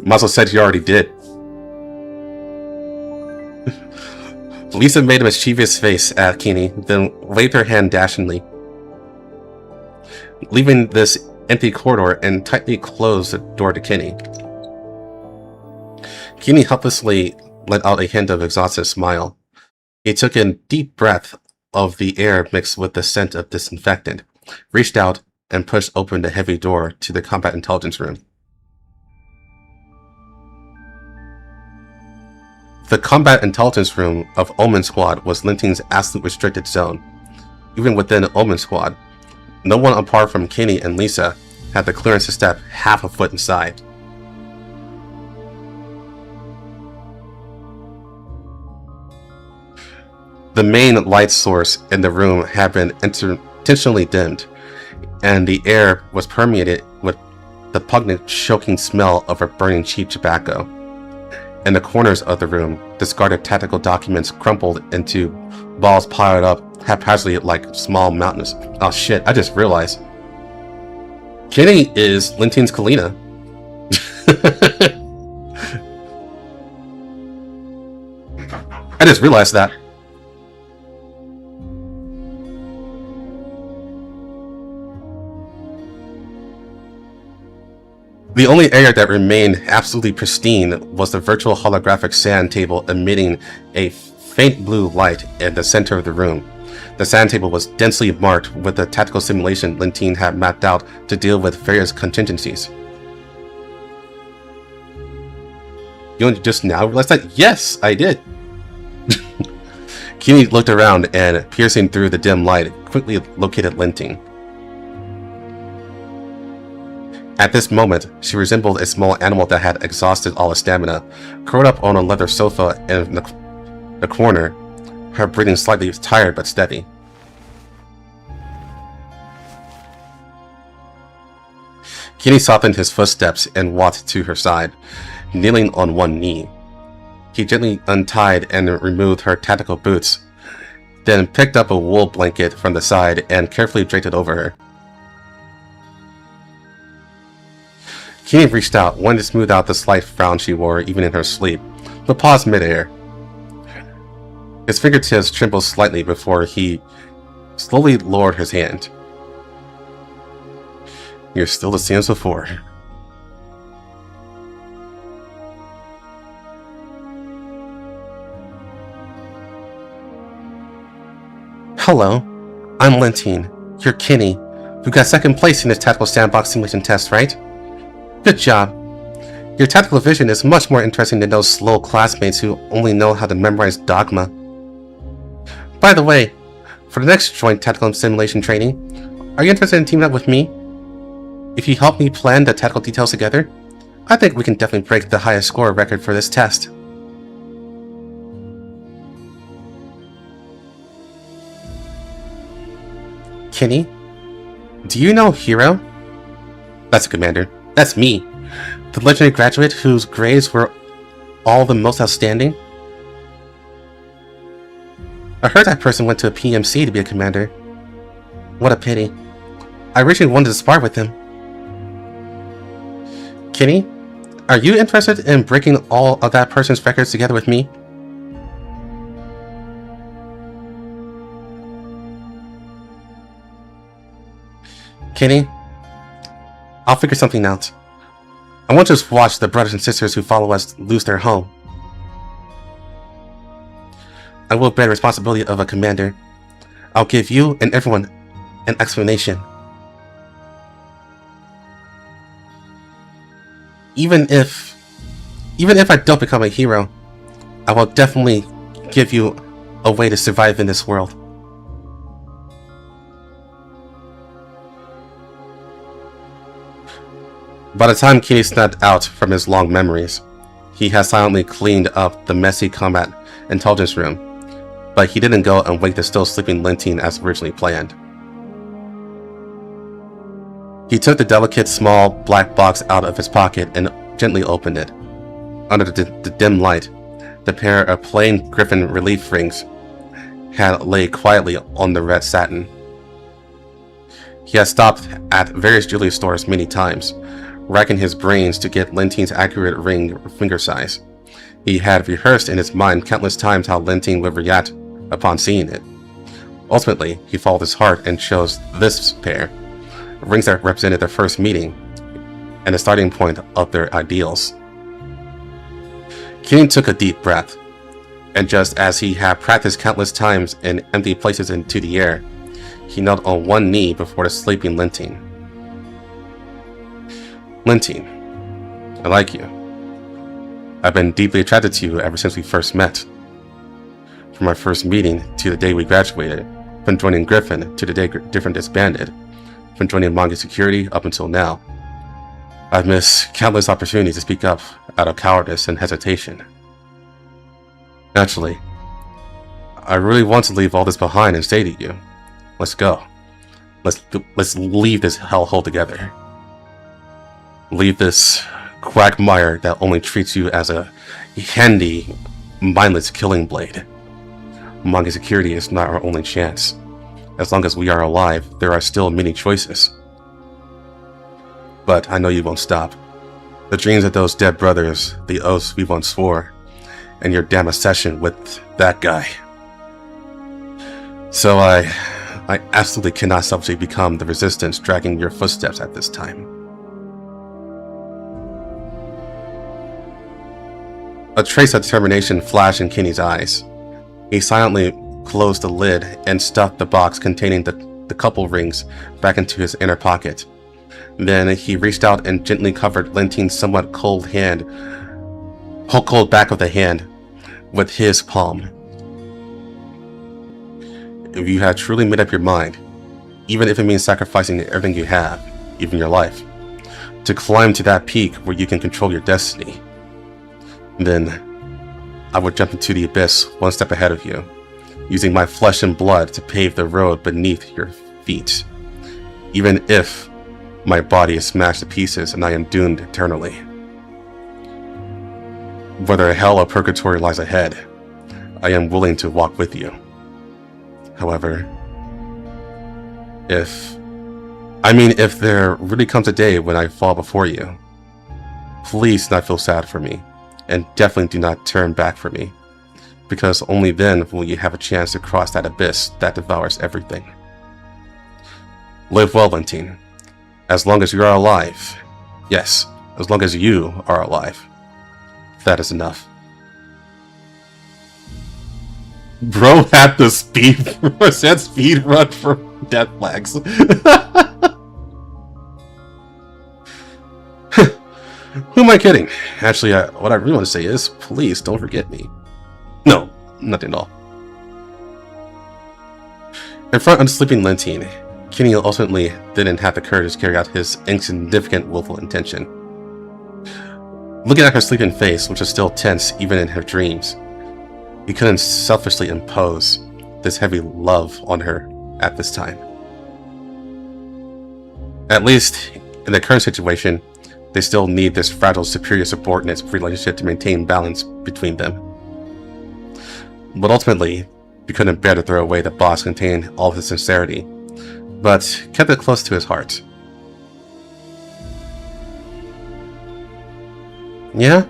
Muscle said he already did. Lisa made a mischievous face at Kenny, then waved her hand dashingly, leaving this empty corridor and tightly closed the door to Kenny. Kenny helplessly let out a hint of exhausted smile. He took in a deep breath of the air mixed with the scent of disinfectant, reached out and pushed open the heavy door to the combat intelligence room. The combat intelligence room of Omen Squad was Linting's absolute restricted zone. Even within Omen Squad, no one apart from Kenny and Lisa had the clearance to step half a foot inside. The main light source in the room had been intentionally dimmed, and the air was permeated with the pungent, choking smell of a burning cheap tobacco. In the corners of the room, discarded tactical documents crumpled into balls piled up haphazardly like small mountains. Oh shit, I just realized. Kenny is Lintine's Kalina. I just realized that. The only area that remained absolutely pristine was the virtual holographic sand table emitting a faint blue light in the center of the room. The sand table was densely marked with the tactical simulation Lintine had mapped out to deal with various contingencies. You only just now realized that? Yes, I did. Kenny looked around and, piercing through the dim light, quickly located Lintine. At this moment, she resembled a small animal that had exhausted all its stamina, curled up on a leather sofa in the corner, her breathing slightly tired but steady. Kenny softened his footsteps and walked to her side, kneeling on one knee. He gently untied and removed her tactical boots, then picked up a wool blanket from the side and carefully draped it over her. Kenny reached out, wanting to smooth out the slight frown she wore even in her sleep, but paused midair. His fingertips trembled slightly before he slowly lowered his hand. You're still the same as before. Hello, I'm Lintine, your Kenny, who got second place in this tactical sandbox simulation test, right? Good job. Your tactical vision is much more interesting than those slow classmates who only know how to memorize dogma. By the way, for the next joint tactical simulation training, are you interested in teaming up with me? If you help me plan the tactical details together, I think we can definitely break the highest score record for this test. Kenny, do you know Hero? That's a commander. That's me, the legendary graduate whose grades were all the most outstanding. I heard that person went to a PMC to be a commander. What a pity. I originally wanted to spar with him. Kenny, are you interested in breaking all of that person's records together with me? Kenny, I'll figure something out. I won't just watch the brothers and sisters who follow us lose their home. I will bear the responsibility of a commander. I'll give you and everyone an explanation. Even if I don't become a hero, I will definitely give you a way to survive in this world. By the time Kenny snapped out from his long memories, he had silently cleaned up the messy combat intelligence room, but he didn't go and wake the still sleeping Lintine as originally planned. He took the delicate small black box out of his pocket and gently opened it. Under the dim light, the pair of plain griffin relief rings had laid quietly on the red satin. He had stopped at various jewelry stores many times, racking his brains to get Lintine's accurate ring finger size. He had rehearsed in his mind countless times how Lintine would react upon seeing it. Ultimately, he followed his heart and chose this pair, rings that represented their first meeting and the starting point of their ideals. Kenny took a deep breath, and just as he had practiced countless times in empty places into the air, he knelt on one knee before the sleeping Lintine. Lintine, I like you. I've been deeply attracted to you ever since we first met. From our first meeting to the day we graduated, from joining Griffin to the day Griffin disbanded, from joining Manga Security up until now, I've missed countless opportunities to speak up out of cowardice and hesitation. Naturally, I really want to leave all this behind and say to you, let's go. Let's leave this hellhole together. Leave this quagmire that only treats you as a handy, mindless killing blade. Manga security is not our only chance. As long as we are alive, there are still many choices. But I know you won't stop. The dreams of those dead brothers, the oaths we once swore, and your damn obsession with that guy. So I absolutely cannot selfishly become the resistance dragging your footsteps at this time. A trace of determination flashed in Kenny's eyes. He silently closed the lid and stuffed the box containing the couple rings back into his inner pocket. Then he reached out and gently covered Linting's somewhat cold back of the hand with his palm. If you had truly made up your mind, even if it means sacrificing everything you have, even your life, to climb to that peak where you can control your destiny, then I would jump into the abyss one step ahead of you, using my flesh and blood to pave the road beneath your feet, even if my body is smashed to pieces and I am doomed eternally. Whether hell or purgatory lies ahead, I am willing to walk with you. However, if there really comes a day when I fall before you, please do not feel sad for me, and definitely do not turn back for me, because only then will you have a chance to cross that abyss that devours everything. Live well, Linting. As long as you are alive. Yes, as long as you are alive. That is enough. Bro had the speed run for death flags. Who am I kidding? Actually, what I really want to say is, please don't forget me. No, nothing at all. In front of sleeping Linting, Kenny ultimately didn't have the courage to carry out his insignificant willful intention. Looking at her sleeping face, which was still tense even in her dreams, he couldn't selfishly impose this heavy love on her at this time. At least, in the current situation, they still need this fragile superior subordinate relationship to maintain balance between them. But ultimately, he couldn't bear to throw away the box containing all his sincerity, but kept it close to his heart. Yeah?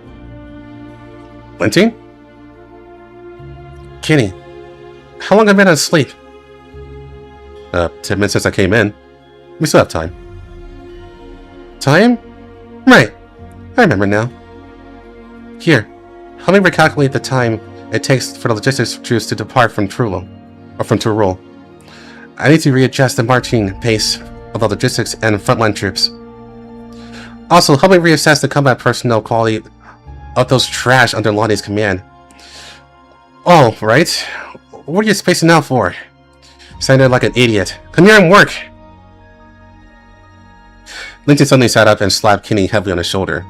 Linting? Kenny, how long have I been asleep? 10 minutes since I came in. We still have time. Time? Right. I remember now. Here, help me recalculate the time it takes for the logistics troops to depart from Trullo. I need to readjust the marching pace of the logistics and frontline troops. Also, help me reassess the combat personnel quality of those trash under Lonnie's command. Oh, right. What are you spacing out for? Sounded like an idiot. Come here and work! Linton suddenly sat up and slapped Kenny heavily on his shoulder.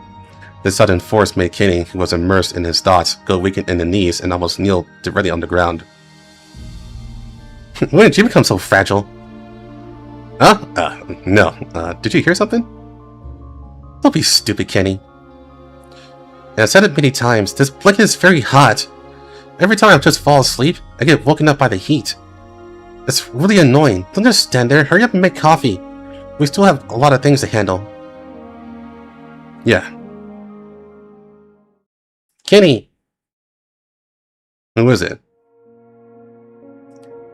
This sudden force made Kenny, who was immersed in his thoughts, go weak in the knees and almost kneel directly on the ground. When did you become so fragile? Huh? No. Did you hear something? Don't be stupid, Kenny. And I've said it many times, this blanket is very hot. Every time I just fall asleep, I get woken up by the heat. It's really annoying. Don't just stand there, hurry up and make coffee. We still have a lot of things to handle. Yeah. Kenny! Who is it?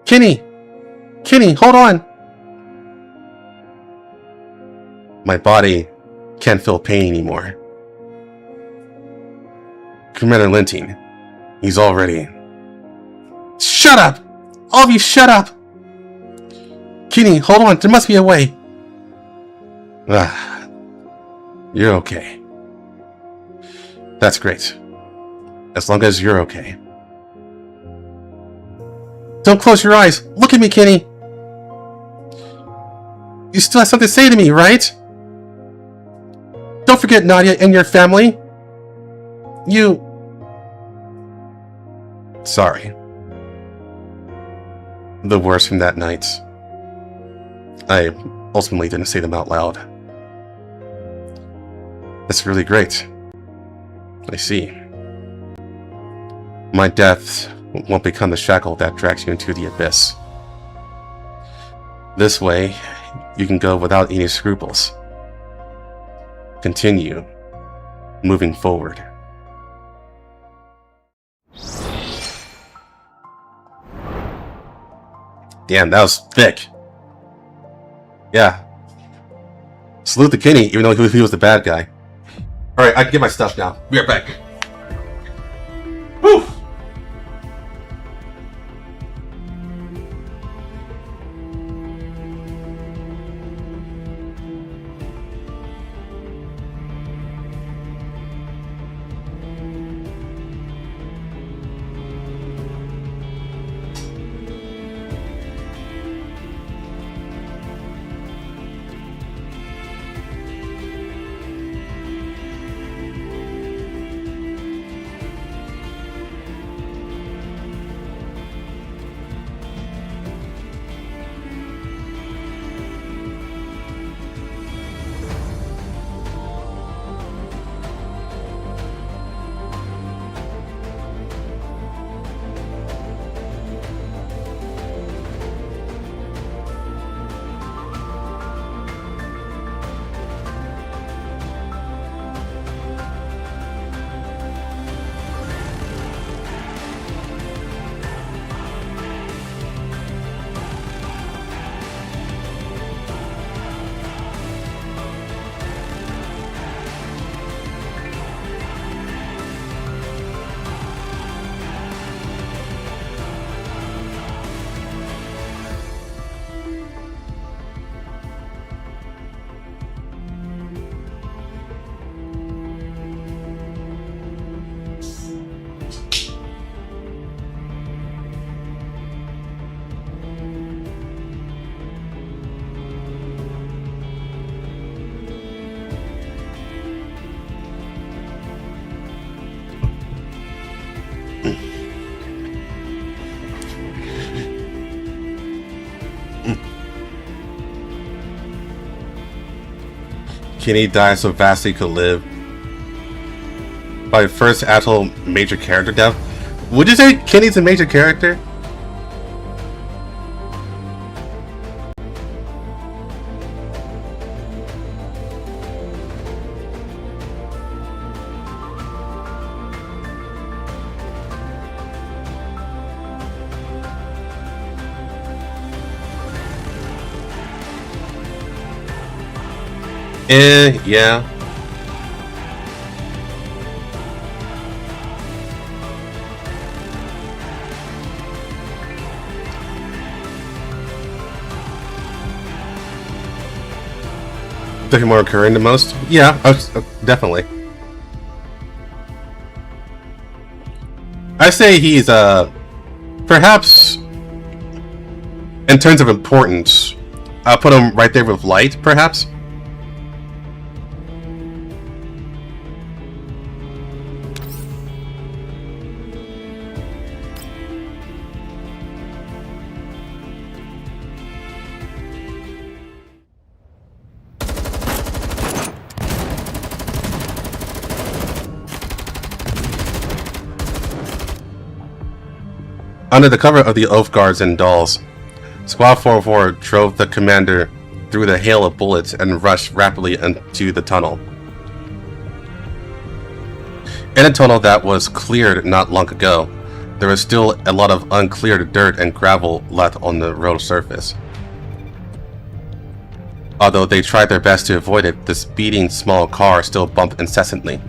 Kenny! Kenny, hold on! My body can't feel pain anymore. Commander Linting, he's all ready. Shut up! All of you shut up! Kenny, hold on, there must be a way. You're okay. That's great. As long as you're okay. Don't close your eyes! Look at me, Kenny! You still have something to say to me, right? Don't forget Nadia and your family! You... Sorry. the worst from that night. I ultimately didn't say them out loud. That's really great. I see. My death won't become the shackle that drags you into the abyss. This way, you can go without any scruples. Continue moving forward. Damn, that was thick. Yeah. Salute to Kenny, even though he was the bad guy. Alright, I can get my stuff now. Be right back. Woo! Kenny died so fast he could live. By first actual major character death. Would you say Kenny's a major character? Yeah. Definitely more recurring than most? Yeah, definitely. I say he's, perhaps, in terms of importance, I'll put him right there with Light, perhaps? Under the cover of the Oath Guards and Dolls, Squad 404 drove the commander through the hail of bullets and rushed rapidly into the tunnel. In a tunnel that was cleared not long ago, there was still a lot of uncleared dirt and gravel left on the road surface. Although they tried their best to avoid it, the speeding small car still bumped incessantly.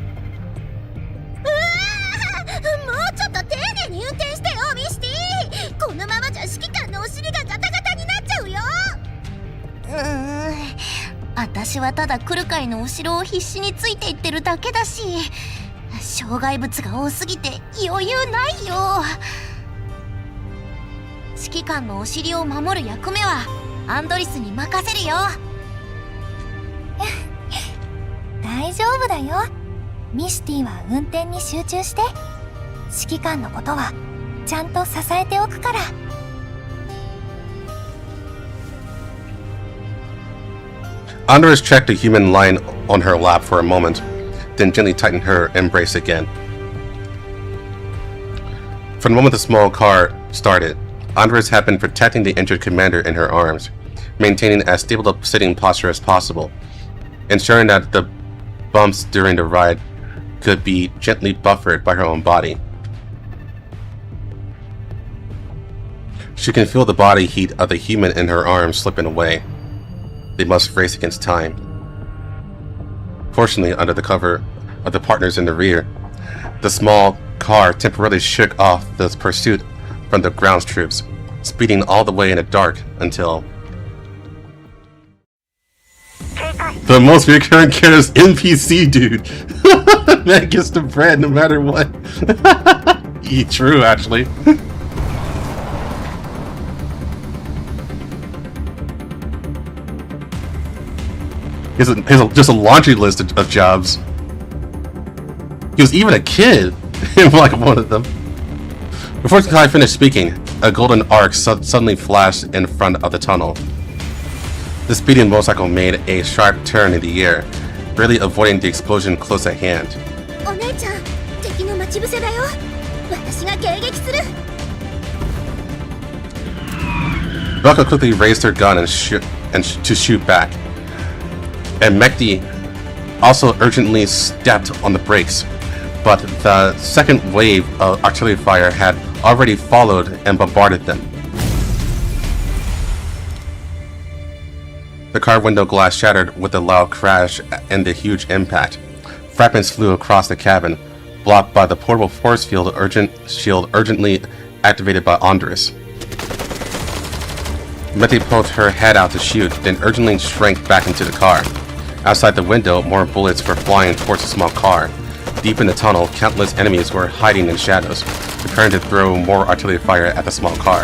私はただ来る会の後ろを必死についていってるだけだし、障害物が多すぎて余裕ないよ。指揮官のお尻を守る役目はアンドリスに任せるよ。大丈夫だよ。ミシティは運転に集中して。指揮官のことはちゃんと支えておくから。Andres checked the human lying on her lap for a moment, then gently tightened her embrace again. From the moment the small car started, Andres had been protecting the injured commander in her arms, maintaining as stable a sitting posture as possible, ensuring that the bumps during the ride could be gently buffered by her own body. She can feel the body heat of the human in her arms slipping away. They must race against time. Fortunately, under the cover of the partners in the rear, the small car temporarily shook off the pursuit from the ground troops, speeding all the way in the dark until... The most recurrent character is NPC dude. Man gets the bread no matter what. True, actually. Here's just a laundry list of jobs. He was even a kid in like one of them. Before Kai finished speaking, a golden arc suddenly flashed in front of the tunnel. The speeding motorcycle made a sharp turn in the air, barely avoiding the explosion close at hand. Belka quickly raised her gun and to shoot back, and Mekti also urgently stepped on the brakes, but the second wave of artillery fire had already followed and bombarded them. The car window glass shattered with a loud crash and the huge impact. Fragments flew across the cabin, blocked by the portable force field urgently activated by Andres. Mekti poked her head out to shoot, then urgently shrank back into the car. Outside the window, more bullets were flying towards the small car. Deep in the tunnel, countless enemies were hiding in shadows, preparing to throw more artillery fire at the small car.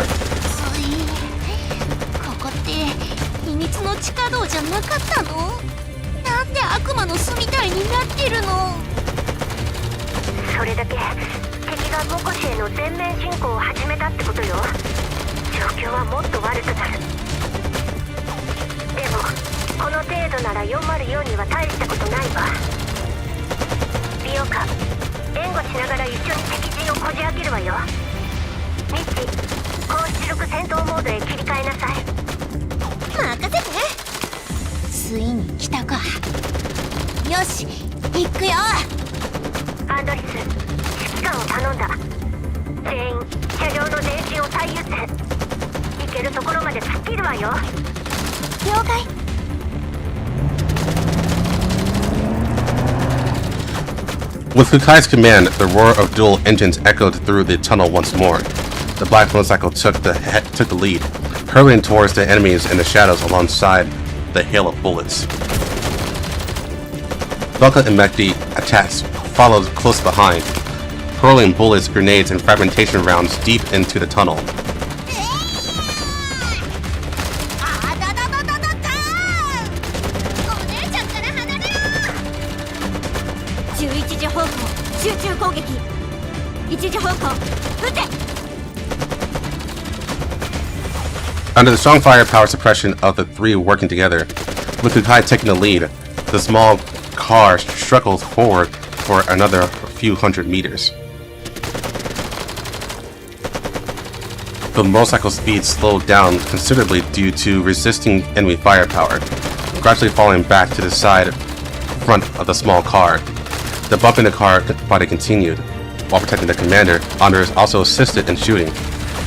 With Kukai's command, the roar of dual engines echoed through the tunnel once more. The black motorcycle took the lead, hurling towards the enemies in the shadows alongside the hail of bullets. Belka and Mekti attacks followed close behind, hurling bullets, grenades, and fragmentation rounds deep into the tunnel. Under the strong firepower suppression of the three working together, with Kukai taking the lead, the small car struggled forward for another few hundred meters. The motorcycle's speed slowed down considerably due to resisting enemy firepower, gradually falling back to the side front of the small car. The bump in the car body continued. While protecting the commander, Andres also assisted in shooting,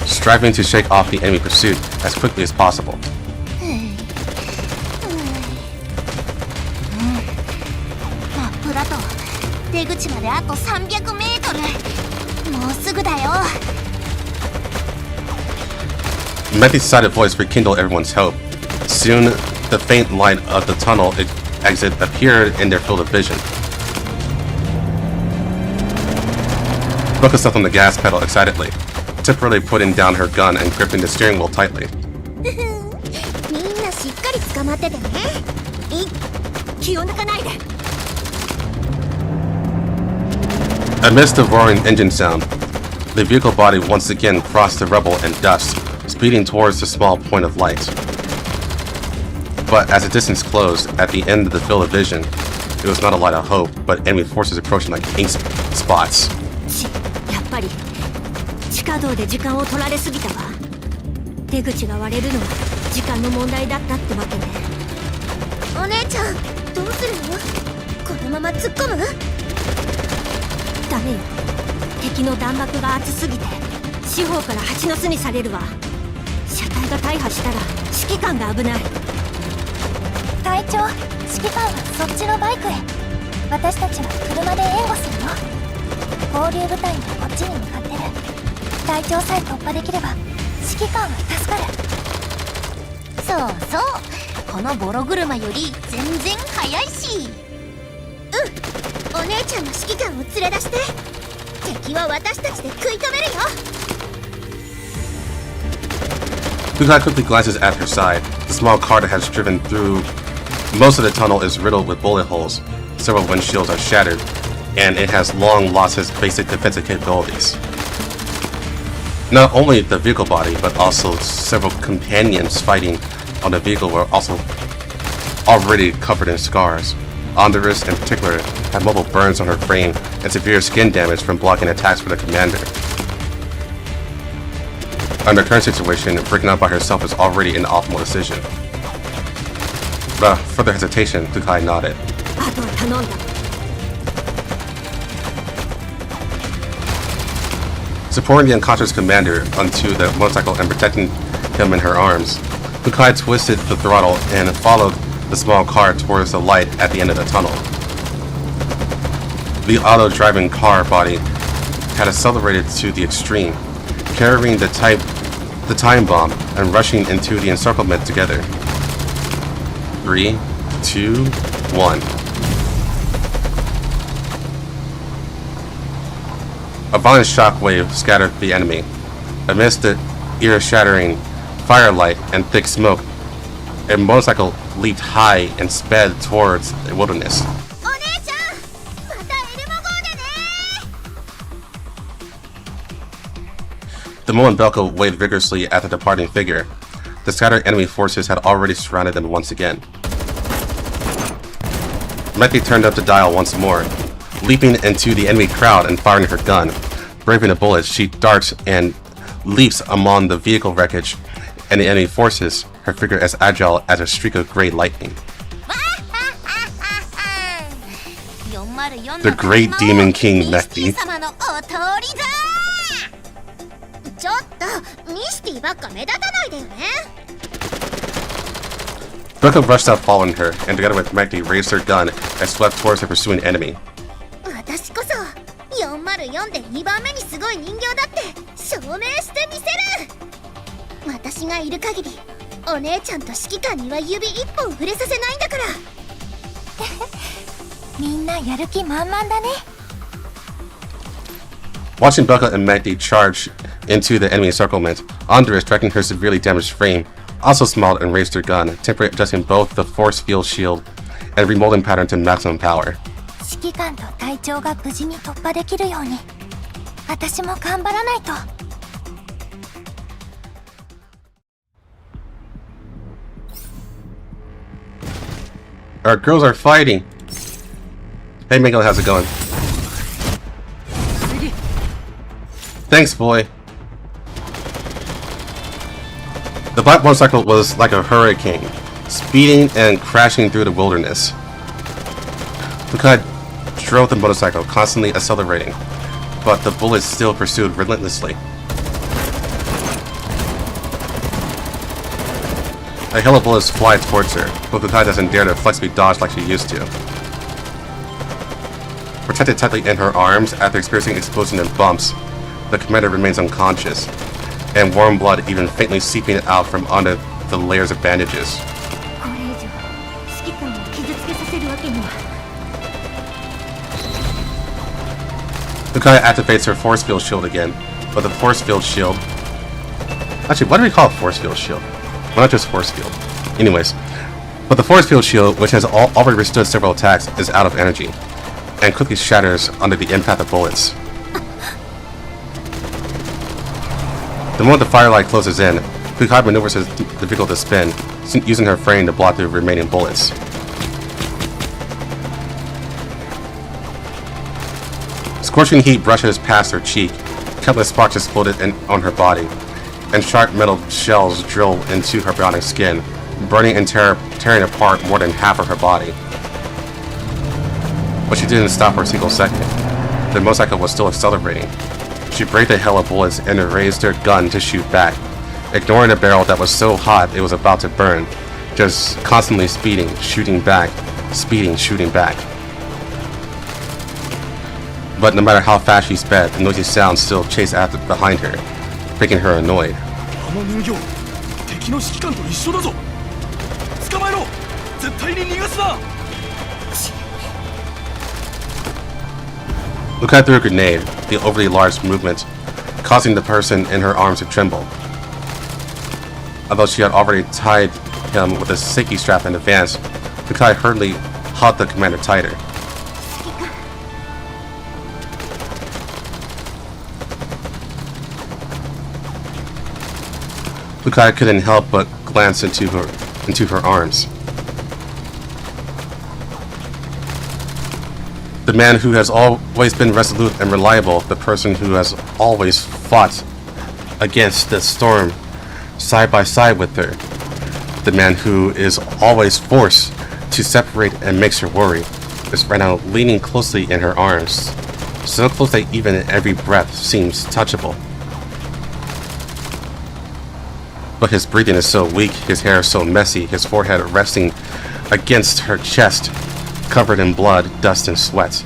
striving to shake off the enemy pursuit as quickly as possible. Mekti's excited voice rekindled everyone's hope. Soon, the faint light of the tunnel exit appeared in their field of vision. Belka stepped on the gas pedal excitedly, temporarily putting down her gun and gripping the steering wheel tightly. Amidst the roaring engine sound, the vehicle body once again crossed the rubble and dust, speeding towards the small point of light. But as the distance closed, at the end of the field of vision, it was not a light of hope, but enemy forces approaching like ink spots. やっぱり地下道で時間を取られすぎたわ。出口が割れるのは時間の問題だったってわけね。お姉ちゃん、どうするの？このまま突っ込む？ダメよ。敵の弾幕が熱すぎて四方から蜂の巣にされるわ。車体が大破したら指揮官が危ない。隊長、指揮官はそっちのバイクへ。私たちは車で援護するの。合流部隊もこっちに向かってる。隊長さえ突破できれば指揮官は助かる。そうそう、このボロ車より全然速いし。お姉ちゃんの指揮官を連れ出して。敵は私たちで食い止めるよ。Kukai quickly glances at her side. The small car that has driven through most of the tunnel is riddled with bullet holes. Several windshields are shattered, and it has long lost its basic defensive capabilities. Not only the vehicle body, but also several companions fighting on the vehicle were also already covered in scars. On the wrist in particular had multiple burns on her frame and severe skin damage from blocking attacks from the commander. Under the current situation, breaking out by herself is already an optimal decision. Without further hesitation, Kukai nodded. Supporting the unconscious commander onto the motorcycle and protecting him in her arms, Kukai twisted the throttle and followed the small car towards the light at the end of the tunnel. The auto-driving car body had accelerated to the extreme, carrying the time bomb and rushing into the encirclement together. 3, 2, 1. A violent shockwave scattered the enemy. Amidst the ear-shattering firelight and thick smoke, a motorcycle leaped high and sped towards the wilderness. The moment Belko waved vigorously at the departing figure, the scattered enemy forces had already surrounded them once again. Meki turned up the dial once more, leaping into the enemy crowd and firing her gun. Braving the bullets, she darts and leaps among the vehicle wreckage and the enemy forces, her figure as agile as a streak of grey lightning. The great demon king Meki. Becca rushed out following her, and together with Meki raised her gun and swept towards her pursuing enemy. Watching Becca and Meki charge into the enemy encirclement, Andres, striking her severely damaged frame, also smiled and raised her gun, temporarily adjusting both the force field shield and remolding pattern to maximum power. Our girls are fighting! Hey Miguel, how's it going? Thanks, boy! The black motorcycle was like a hurricane, speeding and crashing through the wilderness. Kukai drove the motorcycle, constantly accelerating, but the bullets still pursued relentlessly. A hail of bullets fly towards her, but Kukai doesn't dare to flexibly dodge like she used to. Protected tightly in her arms after experiencing explosions and bumps, the commander remains unconscious, and warm blood even faintly seeping out from under the layers of bandages. Kukai activates her force field shield again, but the force field shield... Actually, why do we call it force field shield? Why not just force field? Anyways, but the force field shield, which has already withstood several attacks, is out of energy, and quickly shatters under the impact of bullets. The moment the firelight closes in, Kukai maneuvers the vehicle to spin, using her frame to block the remaining bullets. Scorching heat brushes past her cheek, countless sparks exploded on her body, and sharp metal shells drill into her bionic skin, burning and tearing apart more than half of her body. But she didn't stop for a single second. The motorcycle was still accelerating. She braked a hail of bullets and raised her gun to shoot back, ignoring a barrel that was so hot it was about to burn, just constantly speeding, shooting back, speeding, shooting back. But no matter how fast she sped, the noisy sound still chased after behind her, making her annoyed. Lukai threw a grenade, the overly large movement, causing the person in her arms to tremble. Although she had already tied him with a safety strap in advance, Lukai hurriedly hugged the commander tighter. Lukai couldn't help but glance into her arms. The man who has always been resolute and reliable, the person who has always fought against the storm side by side with her, the man who is always forced to separate and makes her worry, is right now leaning closely in her arms, so close that even every breath seems touchable. But his breathing is so weak, his hair is so messy, his forehead resting against her chest, covered in blood, dust, and sweat.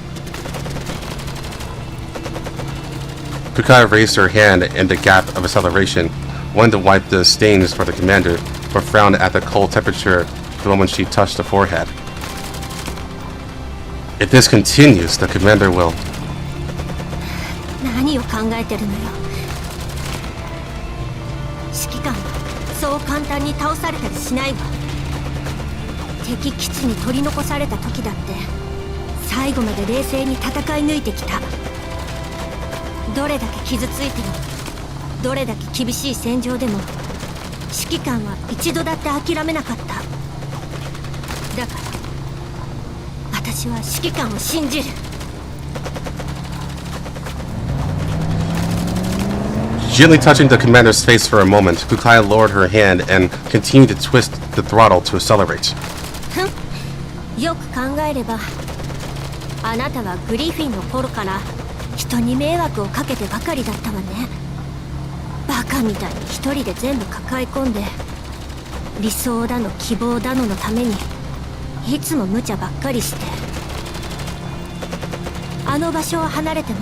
Lukai raised her hand in the gap of acceleration, wanted to wipe the stains for the commander, but frowned at the cold temperature the moment she touched the forehead. If this continues, the commander will... 何を考えてるのよ。指揮官はそう簡単に倒されたりしないわ。敵基地に取り残された時だって最後まで冷静に戦い抜いてきた。どれだけ傷ついてもどれだけ厳しい戦場でも指揮官は一度だって諦めなかった。だから私は指揮官を信じる。Gently touching the commander's face for a moment, Lukai lowered her hand and continued to twist the throttle to accelerate. よく考えればあなたはグリフィンの頃から人に迷惑をかけてばかりだったわね。バカみたいに一人で全部抱え込んで理想だの希望だののためにいつも無茶ばっかりして、あの場所を離れても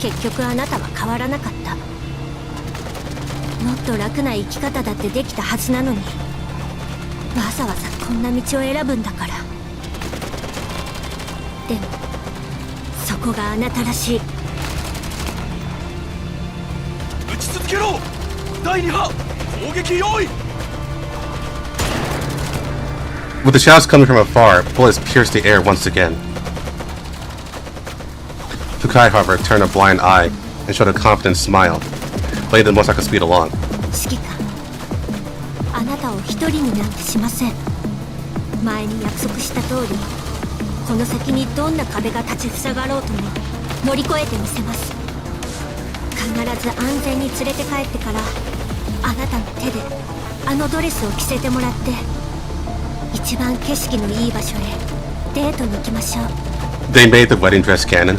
結局あなたは変わらなかった。もっと楽な生き方だってできたはずなのにわざわざこんな道を選ぶんだから。でもそこがあなたらしい。撃ち続けろ。第2波攻撃用意。 With the shouts coming from afar, bullets pierced the air once again. Lukai, however, turned a blind eye and showed a confident smile, letting the motorcycle speed along. 指揮官、あなたを一人になんてしません。前に約束した通り、この先にどんな壁が立ちふさがろうとも乗り越えてみせます。必ず安全に連れて帰ってから、あなたの手であのドレスを着せてもらって、一番景色のいい場所へデートに行きましょう。 They made the wedding dress canon.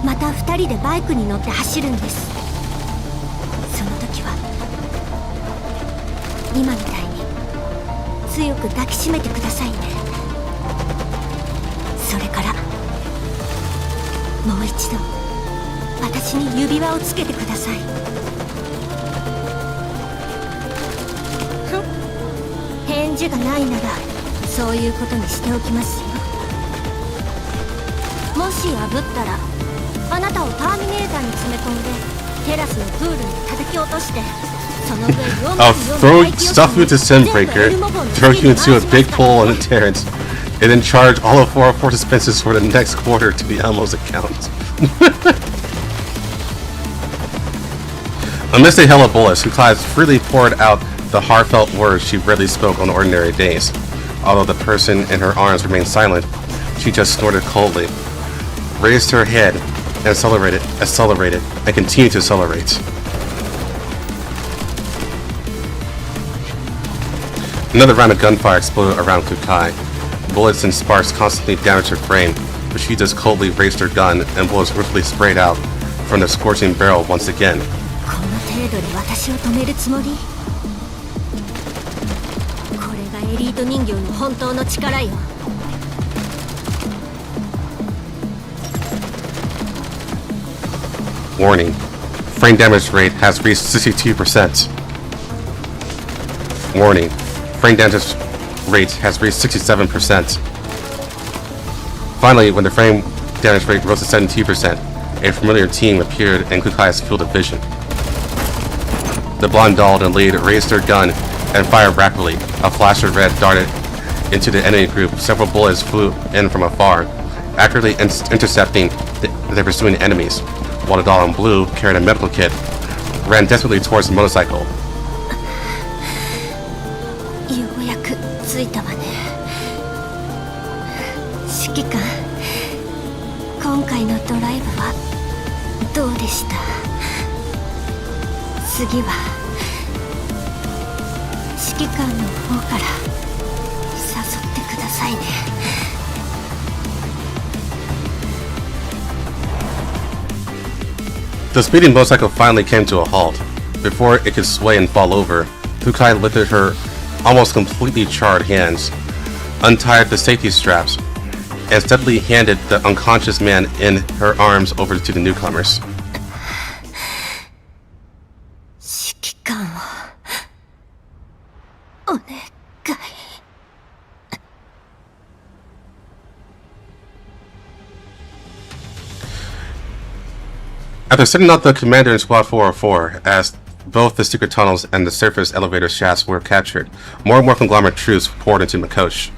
また二人でバイクに乗って走るんです。その時は今みたいに強く抱きしめてくださいね。それからもう一度私に指輪をつけてください。返事がないならそういうことにしておきますよ。もし破ったらあなたをターミネーターに詰め込んでテラスのプールに叩き落として、その上 I'll throw stuff you into Sandbreaker, throw you into a big pool on the Terrence, and then charge all of 404 expenses for the next quarter to the Elmo's account. Amidst a hail of bullets, Lukai freely poured out the heartfelt words she rarely spoke on ordinary days. Although the person in her arms remained silent, she just snorted coldly, raised her head, and accelerated, and continued to accelerate. Another round of gunfire exploded around Kukai. Bullets and sparks constantly damaged her frame, but she just coldly raised her gun and bullets ruthlessly sprayed out from the scorching barrel once again. この程度で私を止めるつもり？これがエリート人形の本当の力よ。Warning. Frame damage rate has reached 62%. Warning. Frame damage rate has reached 67%. Finally, when the frame damage rate rose to 72%, a familiar team appeared in Kukai's field of vision. The blonde doll and lead raised her gun and fired rapidly. A flash of red darted into the enemy group. Several bullets flew in from afar, accurately intercepting the pursuing enemies, while the doll in blue, carrying a medical kit, ran desperately towards the motorcycle. ようやく着いたわね。指揮官、今回のドライブはどうでした？次は指揮官の方から誘ってくださいね。The speeding motorcycle finally came to a halt. Before it could sway and fall over, Kukai lifted her almost completely charred hands, untied the safety straps, and steadily handed the unconscious man in her arms over to the newcomers. 指揮官をお願い。After sending out the commander in Squad 404, as both the secret tunnels and the surface elevator shafts were captured, more and more conglomerate troops poured into Makosh.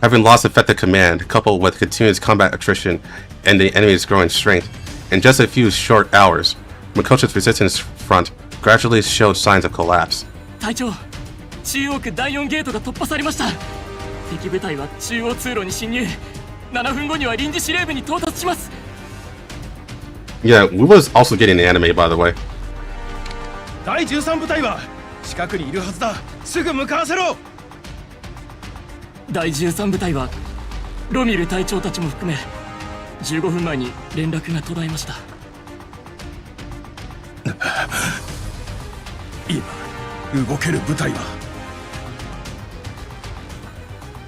Having lost effective command, coupled with continuous combat attrition and the enemy's growing strength, in just a few short hours, Makosh's resistance front gradually showed signs of collapse. 隊長、中央区第4ゲートが突破されました。敵部隊は中央通路に侵入。7分後には臨時司令部に到達します。 Yeah, we was also getting the anime, by the way. 第13部隊は近くにいるはずだ。すぐ向かわせろ。第13部隊はロミル隊長たちも含め15分前に連絡が途絶えました。今動ける部隊は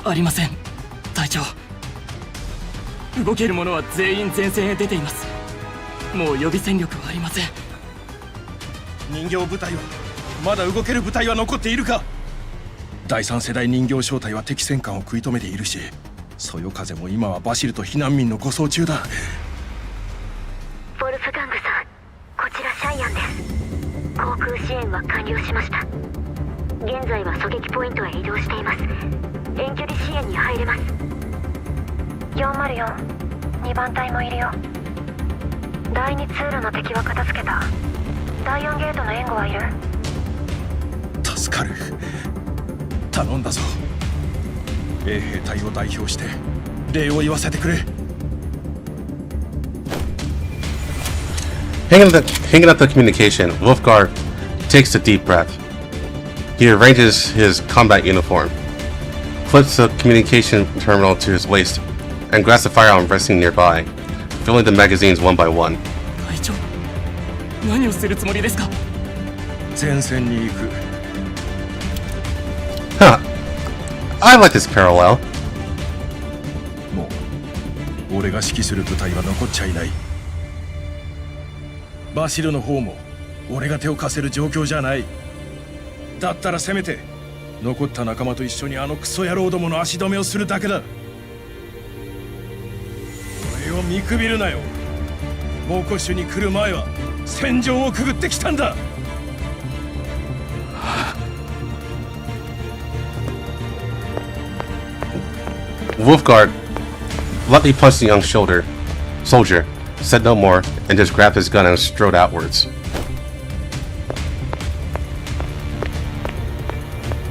ありません、隊長。動ける者は全員前線へ出ています。もう予備戦力はありません。人形部隊はまだ動ける部隊は残っているか？第3世代人形小隊は敵戦艦を食い止めているし、そよ風も今はバシルと避難民の護送中だ。ボルフガングさん、こちらシャイアンです。航空支援は完了しました。現在は狙撃ポイントへ移動しています。遠距離支援に入れます。404、2番隊もいるよ。第2通路の敵は片付けた。第4ゲートの援護はいる？助かる。頼んだぞ。衛兵隊を代表して礼を言わせてくれ。Hanging up the communication, Wolfgar takes a deep breath. He arranges his combat uniform, flips the communication terminal to his waist, and grasps a firearm resting nearby, filling the magazines one by one. 隊長、何をするつもりですか？前線に行く。Huh. I like this parallel. もう俺が指揮する部隊は残っちゃいない。バシルの方も俺が手を貸せる状況じゃない。だったらせめて残った仲間と一緒にあのクソ野郎どもの足止めをするだけだ。俺を見くびるなよ。モコシュに来る前は戦場をくぐってきたんだ。Wolfguard lightly punched the young soldier, said no more, and just grabbed his gun and strode outwards.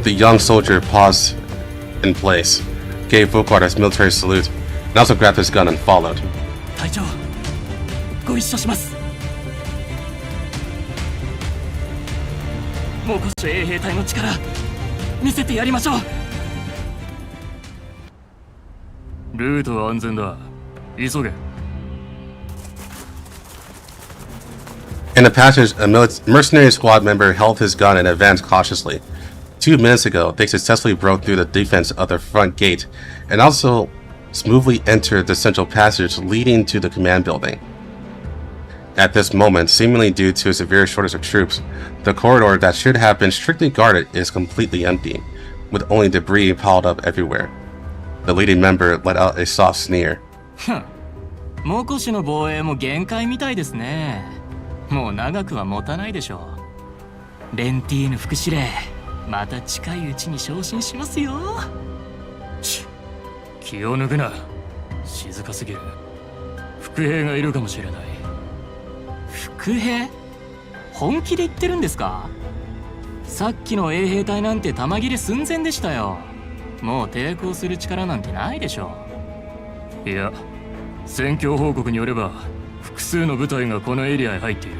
The young soldier paused in place, gave Vocard a military salute, and also grabbed his gun and followed. 隊長、ご一緒します。もうこそ衛兵隊の力見せてやりましょう。ルートは安全だ。急げ。In the passage, a mercenary squad member held his gun and advanced cautiously. 2 minutes ago, they successfully broke through the defense of the front gate and also smoothly entered the central passage leading to the command building. At this moment, seemingly due to a severe shortage of troops, the corridor that should have been strictly guarded is completely empty, with only debris piled up everywhere. The leading member let out a soft sneer. モコシの防衛も限界みたいですね。もう長くは持たないでしょう。レンティーヌ副司令、また近いうちに昇進しますよ。気を抜くな。静かすぎる。副兵がいるかもしれない。副兵？本気で言ってるんですか？さっきの衛兵隊なんて弾切れ寸前でしたよ。もう抵抗する力なんてないでしょう。いや、戦況報告によれば複数の部隊がこのエリアへ入っている。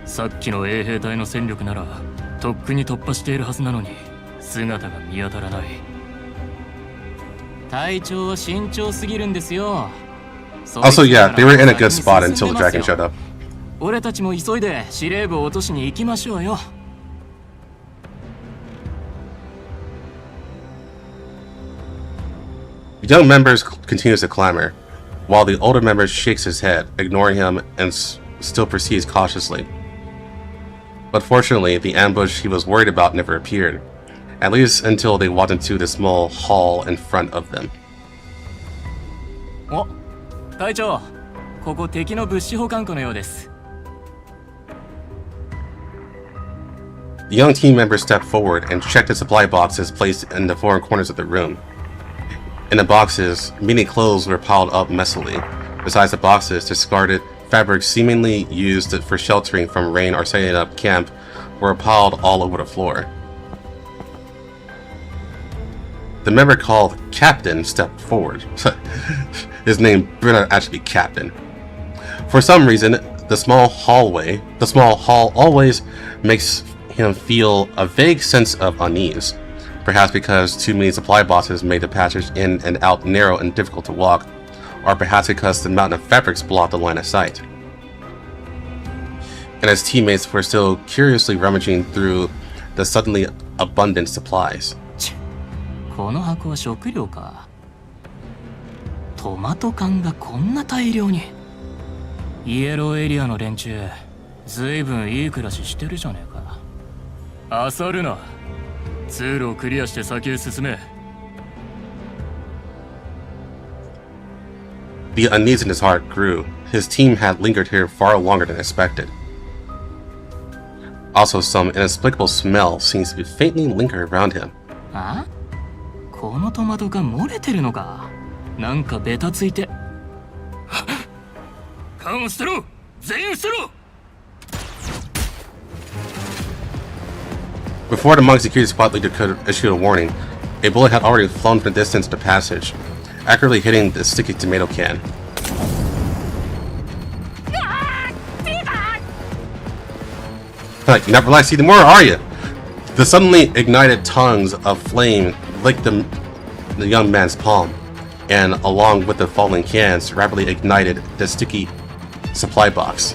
さっきの衛兵隊の戦力ならとっくに突破しているはずなのに姿が見当たらない。隊長は慎重すぎるんですよ。Also, yeah, they were in a good spot until the dragon showed up. 俺たちも急いで司令部を落としに行きましょうよ。The young member continues to clamor, while the older member shakes his head, ignoring him and still proceeds cautiously. But fortunately, the ambush he was worried about never appeared, at least until they walked into the small hall in front of them. お、隊長、ここ敵の物資保管庫のようです。The young team member stepped forward and checked the supply boxes placed in the four corners of the room. In the boxes, many clothes were piled up messily. Besides the boxes, discarded fabrics seemingly used for sheltering from rain or setting up camp were piled all over the floor. The member called Captain stepped forward. His name better actually be Captain. For some reason, the small hall always makes him feel a vague sense of unease. Perhaps because too many supply boxes made the passage in and out narrow and difficult to walk, or perhaps because the mountain of fabrics blocked the line of sight. And his teammates were still curiously rummaging through the suddenly abundant supplies. この箱は食料か。トマト缶がこんな大量に。イエローエリアの連中、ずいぶんいい暮らししてるじゃねえか。漁るな。通路をクリアして先へ進め。The unease in his heart grew. His team had lingered here far longer than expected. Also, some inexplicable smell seems to be faintly linger around him. あ？このトマト缶漏れてるのか。なんかベタついて。缶を捨てろ！全員捨てろ！ Before the monk security squad leader could issue a warning, a bullet had already flown from the distance to the passage, accurately hitting the sticky tomato can. You never realized anymore, are you? The suddenly ignited tongues of flame licked the young man's palm, and along with the falling cans, rapidly ignited the sticky supply box.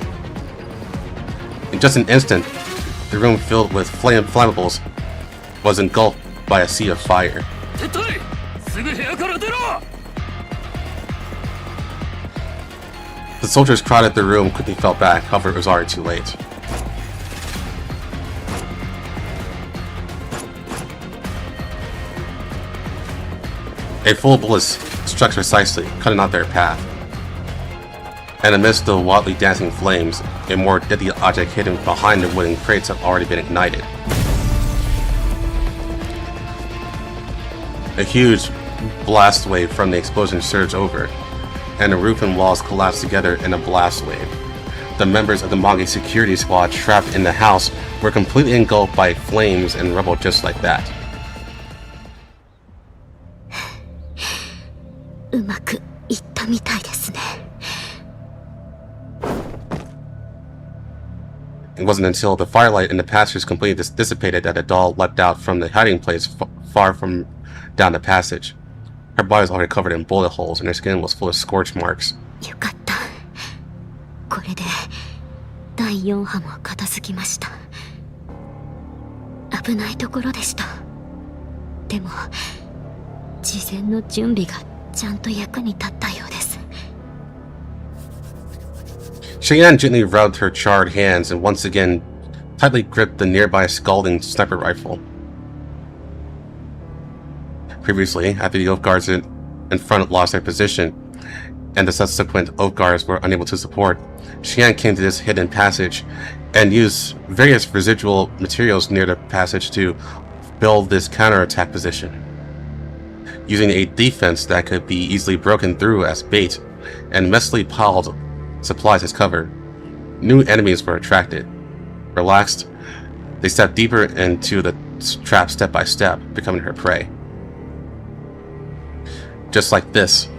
In just an instant, the room filled with flammables was engulfed by a sea of fire. The soldiers crowded the room quickly fell back, however it was already too late. A full bullet struck precisely, cutting out their path. And amidst the wildly dancing flames, a more deadly object hidden behind the wooden crates had already been ignited. A huge blast wave from the explosion surged over, and the roof and walls collapsed together in a blast wave. the members of the Magi security squad trapped in the house were completely engulfed by flames and rubble just like that. うまくいったみたいですね。 It wasn't until the firelight in the passage completely dissipated that the doll leapt out from the hiding place far from down the passage. Her body was already covered in bullet holes and her skin was full of scorch marks. よかった。これで第4波も片付きました。危ないところでした。でも事前の準備がちゃんと役に立ったようです。 Cheyenne gently rubbed her charred hands and once again tightly gripped the nearby scalding sniper rifle. Previously, after the oath guards in front lost their position and the subsequent oath guards were unable to support, Cheyenne came to this hidden passage and used various residual materials near the passage to build this counterattack position. Using a defense that could be easily broken through as bait and messily piled supplies as cover, new enemies were attracted. Relaxed, they stepped deeper into the trap step by step, becoming her prey. Just like this,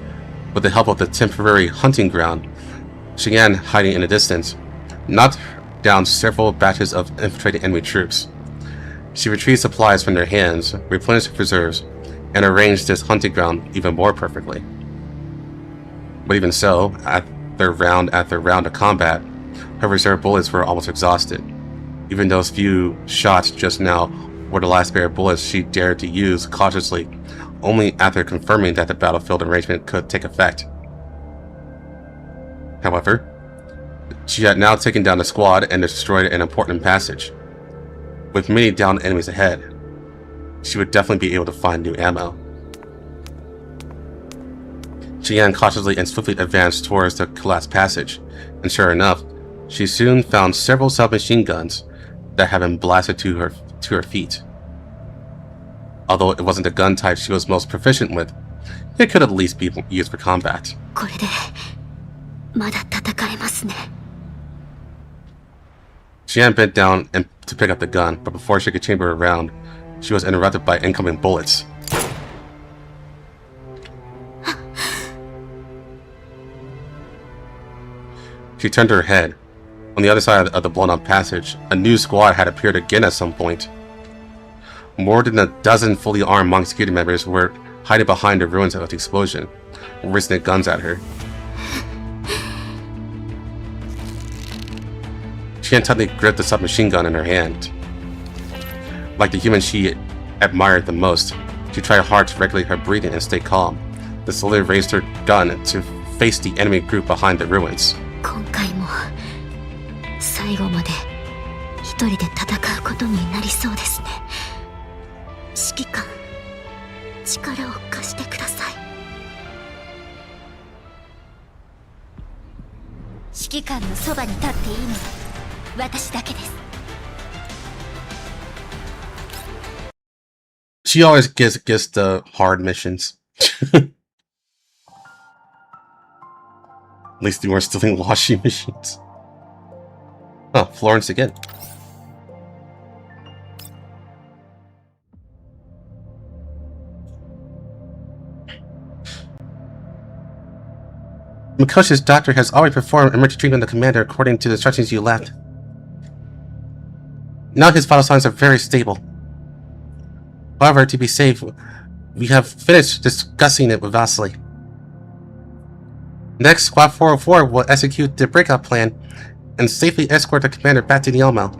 with the help of the temporary hunting ground, Cheyenne, hiding in the distance, knocked down several batches of infiltrating enemy troops. She retrieved supplies from their hands, replenished reserves, and arranged this hunting ground even more perfectly. But even so, round after round of combat, her reserve bullets were almost exhausted. Even those few shots just now were the last spare bullets she dared to use cautiously, only after confirming that the battlefield arrangement could take effect. However, she had now taken down the squad and destroyed an important passage. With many downed enemies ahead, she would definitely be able to find new ammo. Cheyenne cautiously and swiftly advanced towards the collapsed passage, and sure enough, she soon found several submachine guns that had been blasted to her feet. Although it wasn't the gun type she was most proficient with, it could at least be used for combat. これでまだ戦えますね。 Cheyenne bent down to pick up the gun, but before she could chamber her round, she was interrupted by incoming bullets. She turned her head. On the other side of the blown-up passage, a new squad had appeared again at some point. More than a dozen fully armed monk security members were hiding behind the ruins of the explosion, raising their guns at her. She tightly gripped the submachine gun in her hand. Like the human she admired the most, she tried hard to regulate her breathing and stay calm, then slowly raised her gun to face the enemy group behind the ruins. 今回も最後まで一人で戦うことになりそうですね。指揮官、力を貸してください。指揮官のそばに立っていいのは私だけです。 She always gets the hard missions. At least they weren't stealing washing machines. Oh, Florence again. Mikoshi's doctor has already performed emergency treatment of the commander according to the instructions you left. Now his vital signs are very stable. However, to be safe, we have finished discussing it with Vasily. Next, Squad 404 will execute the breakout plan and safely escort the commander back to the Elmo.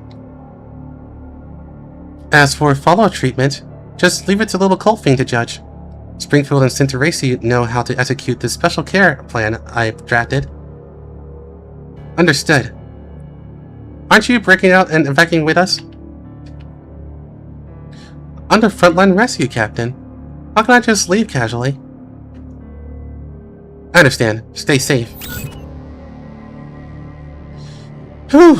As for follow-up treatment, just leave it to little Coldfang to judge. Springfield and Centeracy know how to execute the special care plan I've drafted. Understood. Aren't you breaking out and evacuating with us? I'm the Frontline rescue captain. How can I just leave casually? I understand. Stay safe. Whew.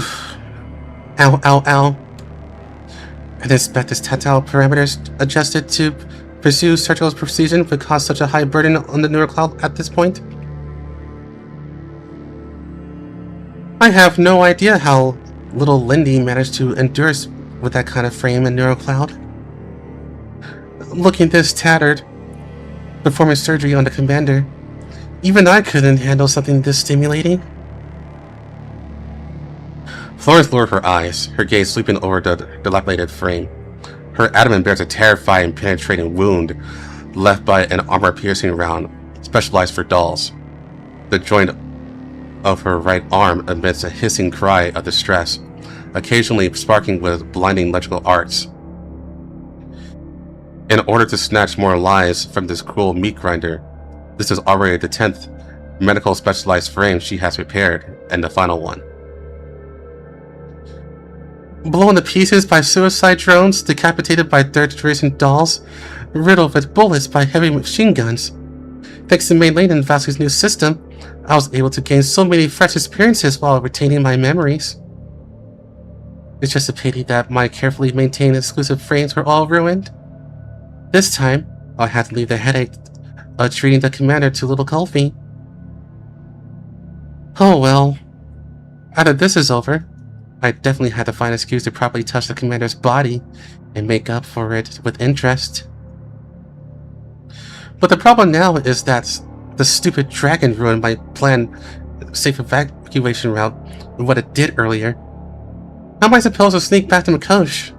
Ow, ow, ow. I didn't expect his tactile parameters adjusted to pursue surgical precision would cause such a high burden on the neural cloud at this point. I have no idea how little Lindy managed to endure with that kind of frame and neurocloud. Looking this tattered, performing surgery on the commander, even I couldn't handle something this stimulating. Florence lowered her eyes, her gaze sweeping over the dilapidated frame. Her abdomen bears a terrifying, penetrating wound left by an armor-piercing round specialized for dolls. The joint of her right arm emits a hissing cry of distress, occasionally sparking with blinding electrical arcs. In order to snatch more lives from this cruel meat grinder, this is already the 10th medical specialized frame she has repaired, and the final one. Blown to pieces by suicide drones, decapitated by third-generation dolls, riddled with bullets by heavy machine guns. Thanks to Mei Lin and Vasquez's new system, I was able to gain so many fresh experiences while retaining my memories. It's just a pity that my carefully maintained exclusive frames were all ruined. This time, I'll have to leave the headache of treating the commander to little Kulfi. Oh well. After this is over, I definitely had to find an excuse to properly touch the commander's body and make up for it with interest. But the problem now is that the stupid dragon ruined my planned safe evacuation route with what it did earlier. How am I supposed to sneak back to Makosh?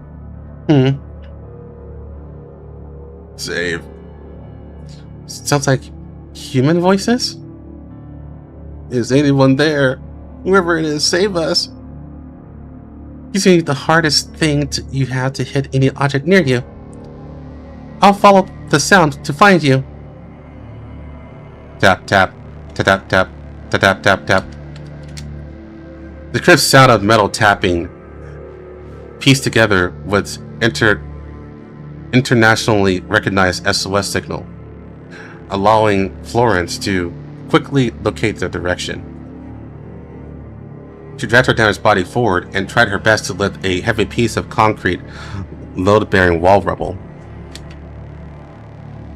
Save. Sounds like human voices? Is anyone there? Whoever it is, save us. Usually the hardest thing you have to hit any object near you. I'll follow the sound to find you. Tap, tap, tap, tap, tap, tap, tap, tap, tap. The crisp sound of metal tapping, pieced together with internationally recognized SOS signal, allowing Florence to quickly locate their direction. She dragged her damaged body forward and tried her best to lift a heavy piece of concrete load-bearing wall rubble.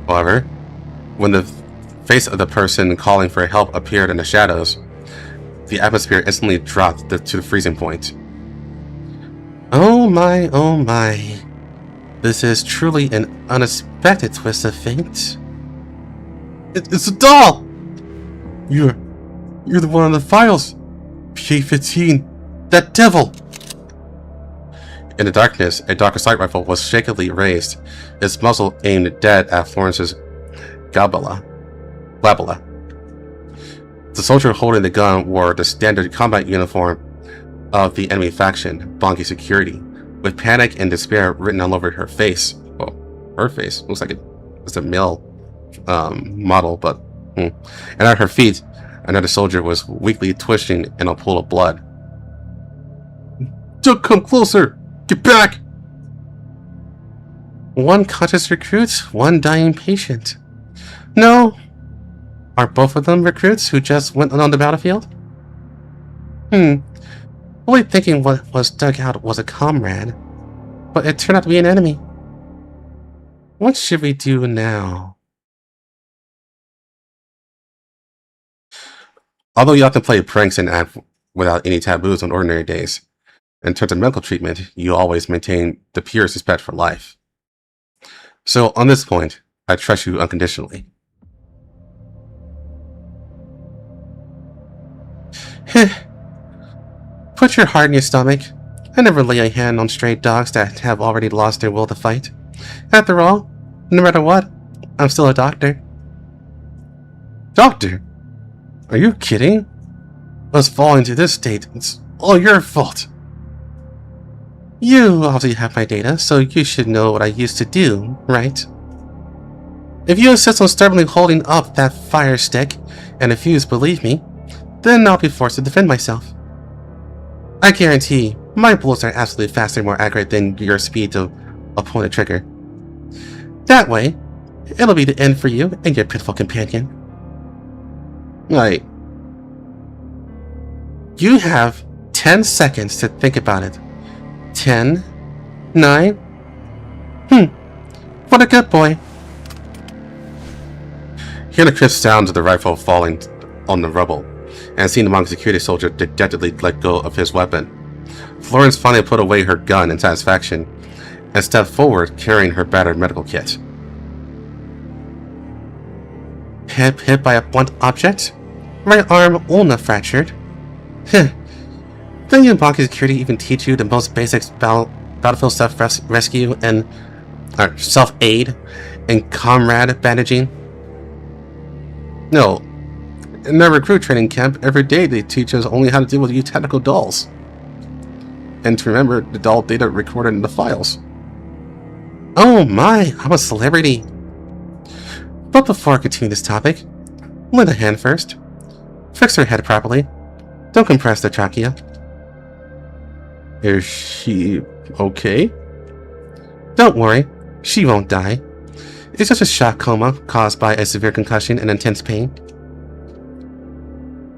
However, when the face of the person calling for help appeared in the shadows, the atmosphere instantly dropped to the freezing point. Oh my, oh my. This is truly an unexpected twist of fate. It's a doll! You're the one on the files. PA-15. That devil! In the darkness, a dark assault rifle was shakily raised, its muzzle aimed dead at Florence's glabella. The soldier holding the gun wore the standard combat uniform of the enemy faction, Bongi Security, with panic and despair written all over her face. Well, her face looks like it's a male model, but and at her feet, another soldier was weakly twitching in a pool of blood. Don't come closer! Get back! One conscious recruit, one dying patient. No. Are both of them recruits who just went on the battlefield? Fully thinking what was dug out was a comrade, but it turned out to be an enemy. What should we do now? Although you often play pranks and act without any taboos on ordinary days, in terms of medical treatment, you always maintain the purest respect for life. So on this point, I trust you unconditionally. Put your heart in your stomach. I never lay a hand on stray dogs that have already lost their will to fight. After all, no matter what, I'm still a doctor. Doctor? Are you kidding? Us falling to this state, it's all your fault. You obviously have my data, so you should know what I used to do, right? If you insist on stubbornly holding up that fire stick and refuse to believe me, then I'll be forced to defend myself. I guarantee my bullets are absolutely faster and more accurate than your speed to pull the trigger. That way, it'll be the end for you and your pitiful companion. Right. You have 10 seconds to think about it. 10, 9. What a good boy. Hearing the crisp sound of the rifle falling on the rubble, and seeing the monk security soldier dejectedly let go of his weapon. Florence finally put away her gun in satisfaction and stepped forward carrying her battered medical kit. Hit by a blunt object? Right arm ulna fractured. Didn't you in Blanca security even teach you the most basic battlefield self-rescue and self-aid and comrade bandaging? No. In their recruit training camp, every day they teach us only how to deal with you technical dolls. And to remember the doll data recorded in the files. Oh my, I'm a celebrity. But before I continue this topic, lend a hand first. Fix her head properly. Don't compress the trachea. Is she okay? Don't worry, she won't die. It's just a shock coma caused by a severe concussion and intense pain.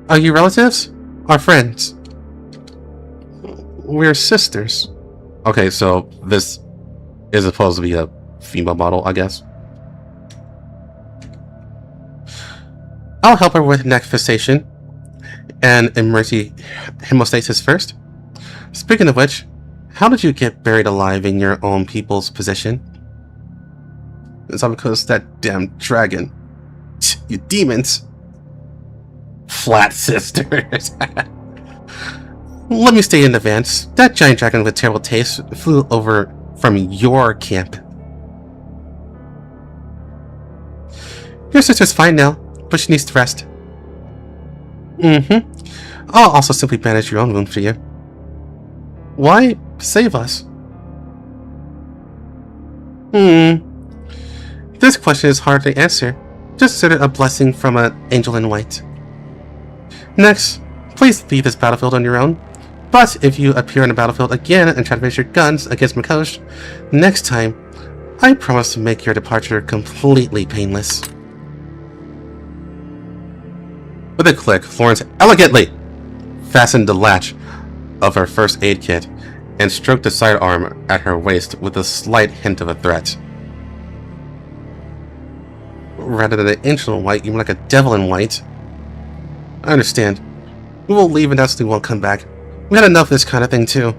Are you relatives? Or friends? We're sisters. Okay, so this is supposed to be a female model, I guess. I'll help her with neck fixation and emergency hemostasis first. Speaking of which, how did you get buried alive in your own people's position? It's all because that damn dragon. You demons. Flat sisters. Let me stay in advance. That giant dragon with terrible taste flew over from your camp. Your sister's fine now, but she needs to rest. I'll also simply bandage your own wound for you. Why save us? This question is hard to answer. Just consider it a blessing from an angel in white. Next, please leave this battlefield on your own. But if you appear on the battlefield again and try to raise your guns against Mikosh, next time, I promise to make your departure completely painless. With a click, Florence elegantly fastened the latch of her first aid kit and stroked the sidearm at her waist with a slight hint of a threat. Rather than an angel in white, you mean like a devil in white. I understand. We will leave and absolutely won't come back. We had enough of this kind of thing too.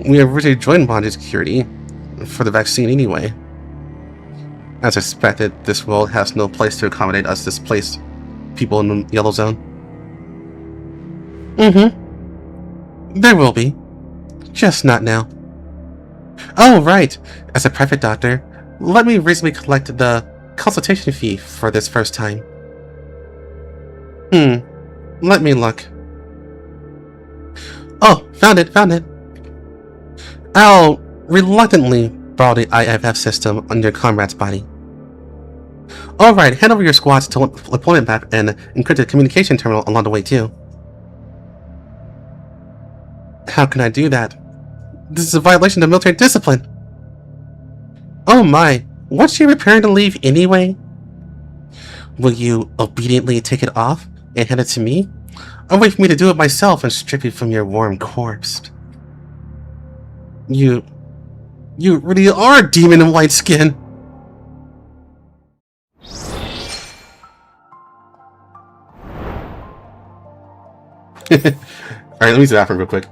We originally joined bondage security for the vaccine anyway. As expected, this world has no place to accommodate us displaced people in the yellow zone. There will be. Just not now. Oh, right. As a private doctor, let me reasonably collect the consultation fee for this first time. Let me look. Oh, found it. I'll reluctantly borrow the IFF system on your comrade's body. Alright, hand over your squad's deployment map and encrypted communication terminal along the way too. How can I do that? This is a violation of military discipline. Oh my, what's she preparing to leave anyway? Will you obediently take it off and hand it to me? Or wait for me to do it myself and strip you from your warm corpse? You really are a demon in white skin. Alright, let me use the bathroom real quick.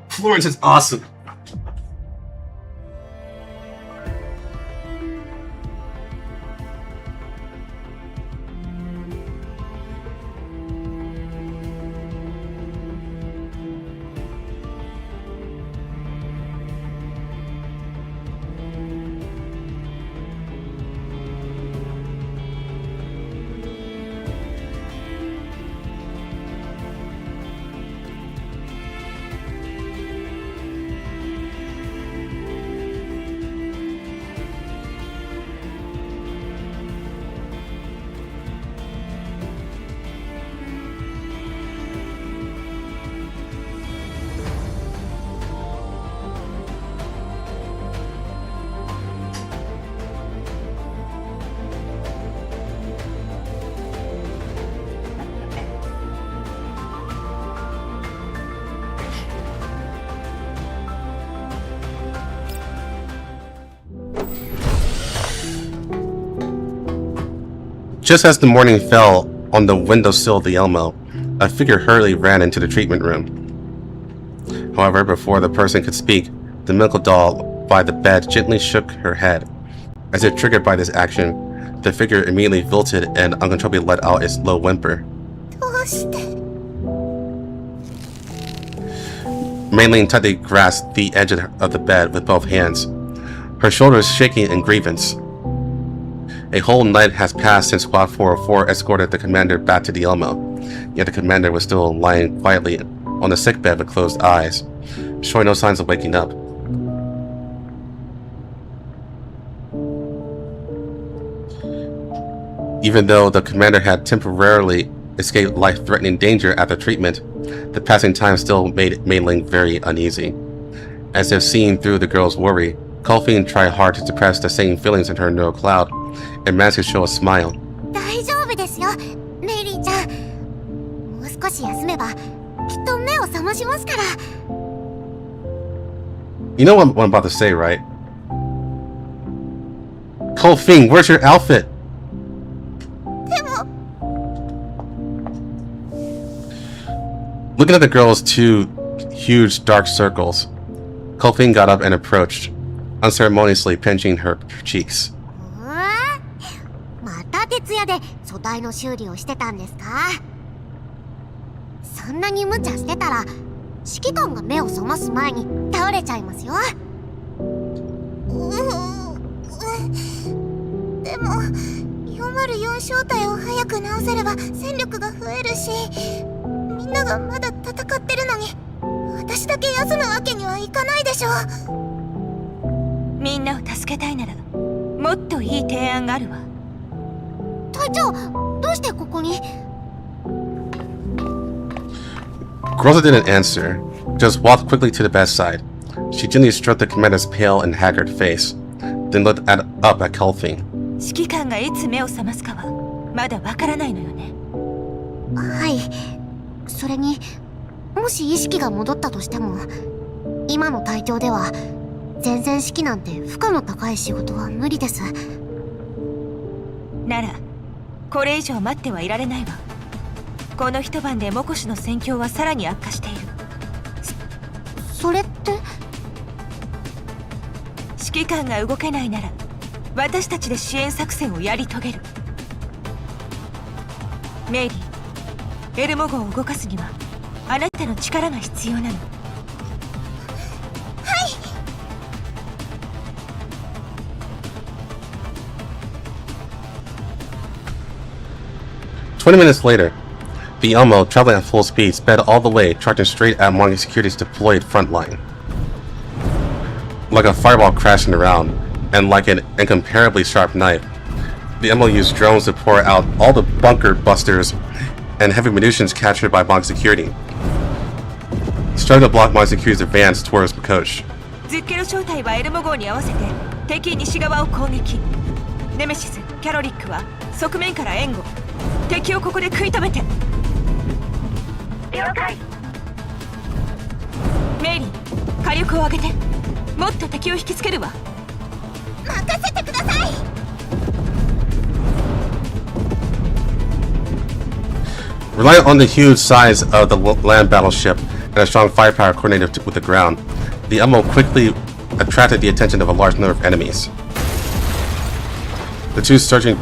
Florence is awesome. Just as the morning fell on the windowsill of the Elmo, a figure hurriedly ran into the treatment room. However, before the person could speak, the medical doll by the bed gently shook her head. As if triggered by this action, the figure immediately wilted and uncontrollably let out a low whimper. Mayling tightly grasped the edge of the bed with both hands, her shoulders shaking in grievance. A whole night has passed since Squad 404 escorted the commander back to the Elmo, yet the commander was still lying quietly on the sickbed with closed eyes, showing no signs of waking up. Even though the commander had temporarily escaped life-threatening danger after treatment, the passing time still made Mayling very uneasy. As if seeing through the girl's worry, Colfine tried hard to suppress the same feelings in her neural cloud and managed to show a smile. 大丈夫ですよ、メイリーちゃん。もう少し休めば、きっと目を覚ましますから。You know what I'm about to say, right? Colfine, where's your outfit? でも。Looking at the girl's two huge dark circles, Colfine got up and approached, unceremoniously pinching her cheeks. また徹夜で素体の修理をしてたんですか？そんなに無茶してたら指揮官が目を覚ます前に倒れちゃいますよ。でも404小隊を早く直せれば戦力が増えるし、みんながまだ戦ってるのに私だけ休むわけにはいかないでしょ。みんなを助けたいならもっといい提案があるわ。隊長、どうしてここに？ Groza didn't answer, just walked quickly to the bedside. She gently stroked the commander's pale and haggard face, then looked up at Colfine. 指揮官がいつ目を覚ますかはまだわからないのよね。はい。それに、もし意識が戻ったとしても、今の体調では全然指揮なんて負荷の高い仕事は無理です。ならこれ以上待ってはいられないわ。この一晩でモコシの戦況はさらに悪化している。それって？指揮官が動けないなら私たちで支援作戦をやり遂げる。メイリー、エルモ号を動かすにはあなたの力が必要なの。はい。"20 minutes later, the Elmo, traveling at full speed, sped all the way, charging straight at Monty Security's deployed Frontline. Like a fireball crashing around, and like an incomparably sharp knife, the Elmo used drones to pour out all the bunker busters and heavy munitions captured by Monty Security, starting to block Monty Security's advance towards Makosh. ズッケロ小隊はエルモ号に合わせて敵西側を攻撃。ネメシス、キャロリックは側面から援護。敵をここで食い止めて。了解。メイリー、火力を上げて。もっと敵を引きつけるわ。任せてください。Relying on the huge size of the land battleship and a strong firepower coordinated with the ground, the Elmo quickly attracted the attention of a large number of enemies. The two surging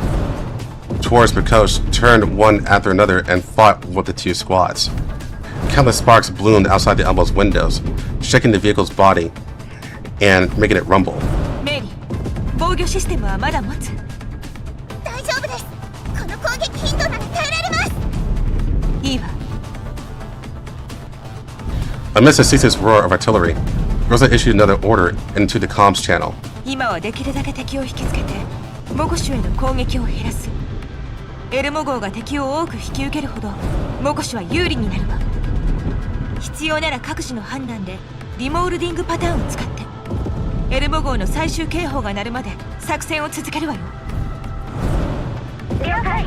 towards Makosh turned one after another and fought with the two squads. Countless sparks bloomed outside the Elmo's windows, shaking the vehicle's body and making it rumble. メイリー、防御システムはまだ持つ。大丈夫です。この攻撃頻度なら耐えられます。いいわ。Amidst the ceaseless roar of artillery, Rosa issued another order into the comms channel. 今はできるだけ敵を引きつけてモコシュへの攻撃を減らす。エルモ号が敵を多く引き受けるほどモコシュは有利になるわ。必要なら各自の判断でリモールディングパターンを使ってエルモ号の最終警報が鳴るまで作戦を続けるわよ。了解。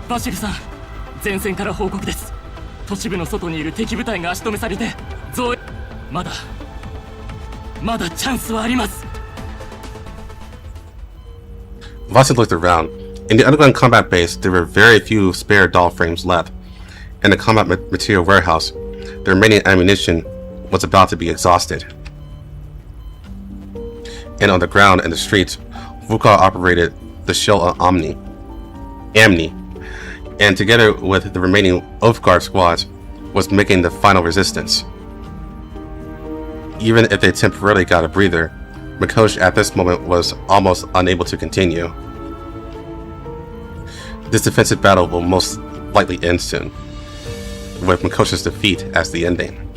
バシルさん、前線から報告です。都市部の外にいる敵部隊が足止めされて増援。まだチャンスはあります。Vasily looked around. In the underground combat base, there were very few spare doll frames left. In the combat material warehouse, the remaining ammunition was about to be exhausted. And on the ground and the streets, Vukal operated the shell Amni, and together with the remaining Oathguard squads, was making the final resistance. Even if they temporarily got a breather, Mikosh at this moment was almost unable to continue. This defensive battle will most likely end soon, with Mikosh's defeat as the ending.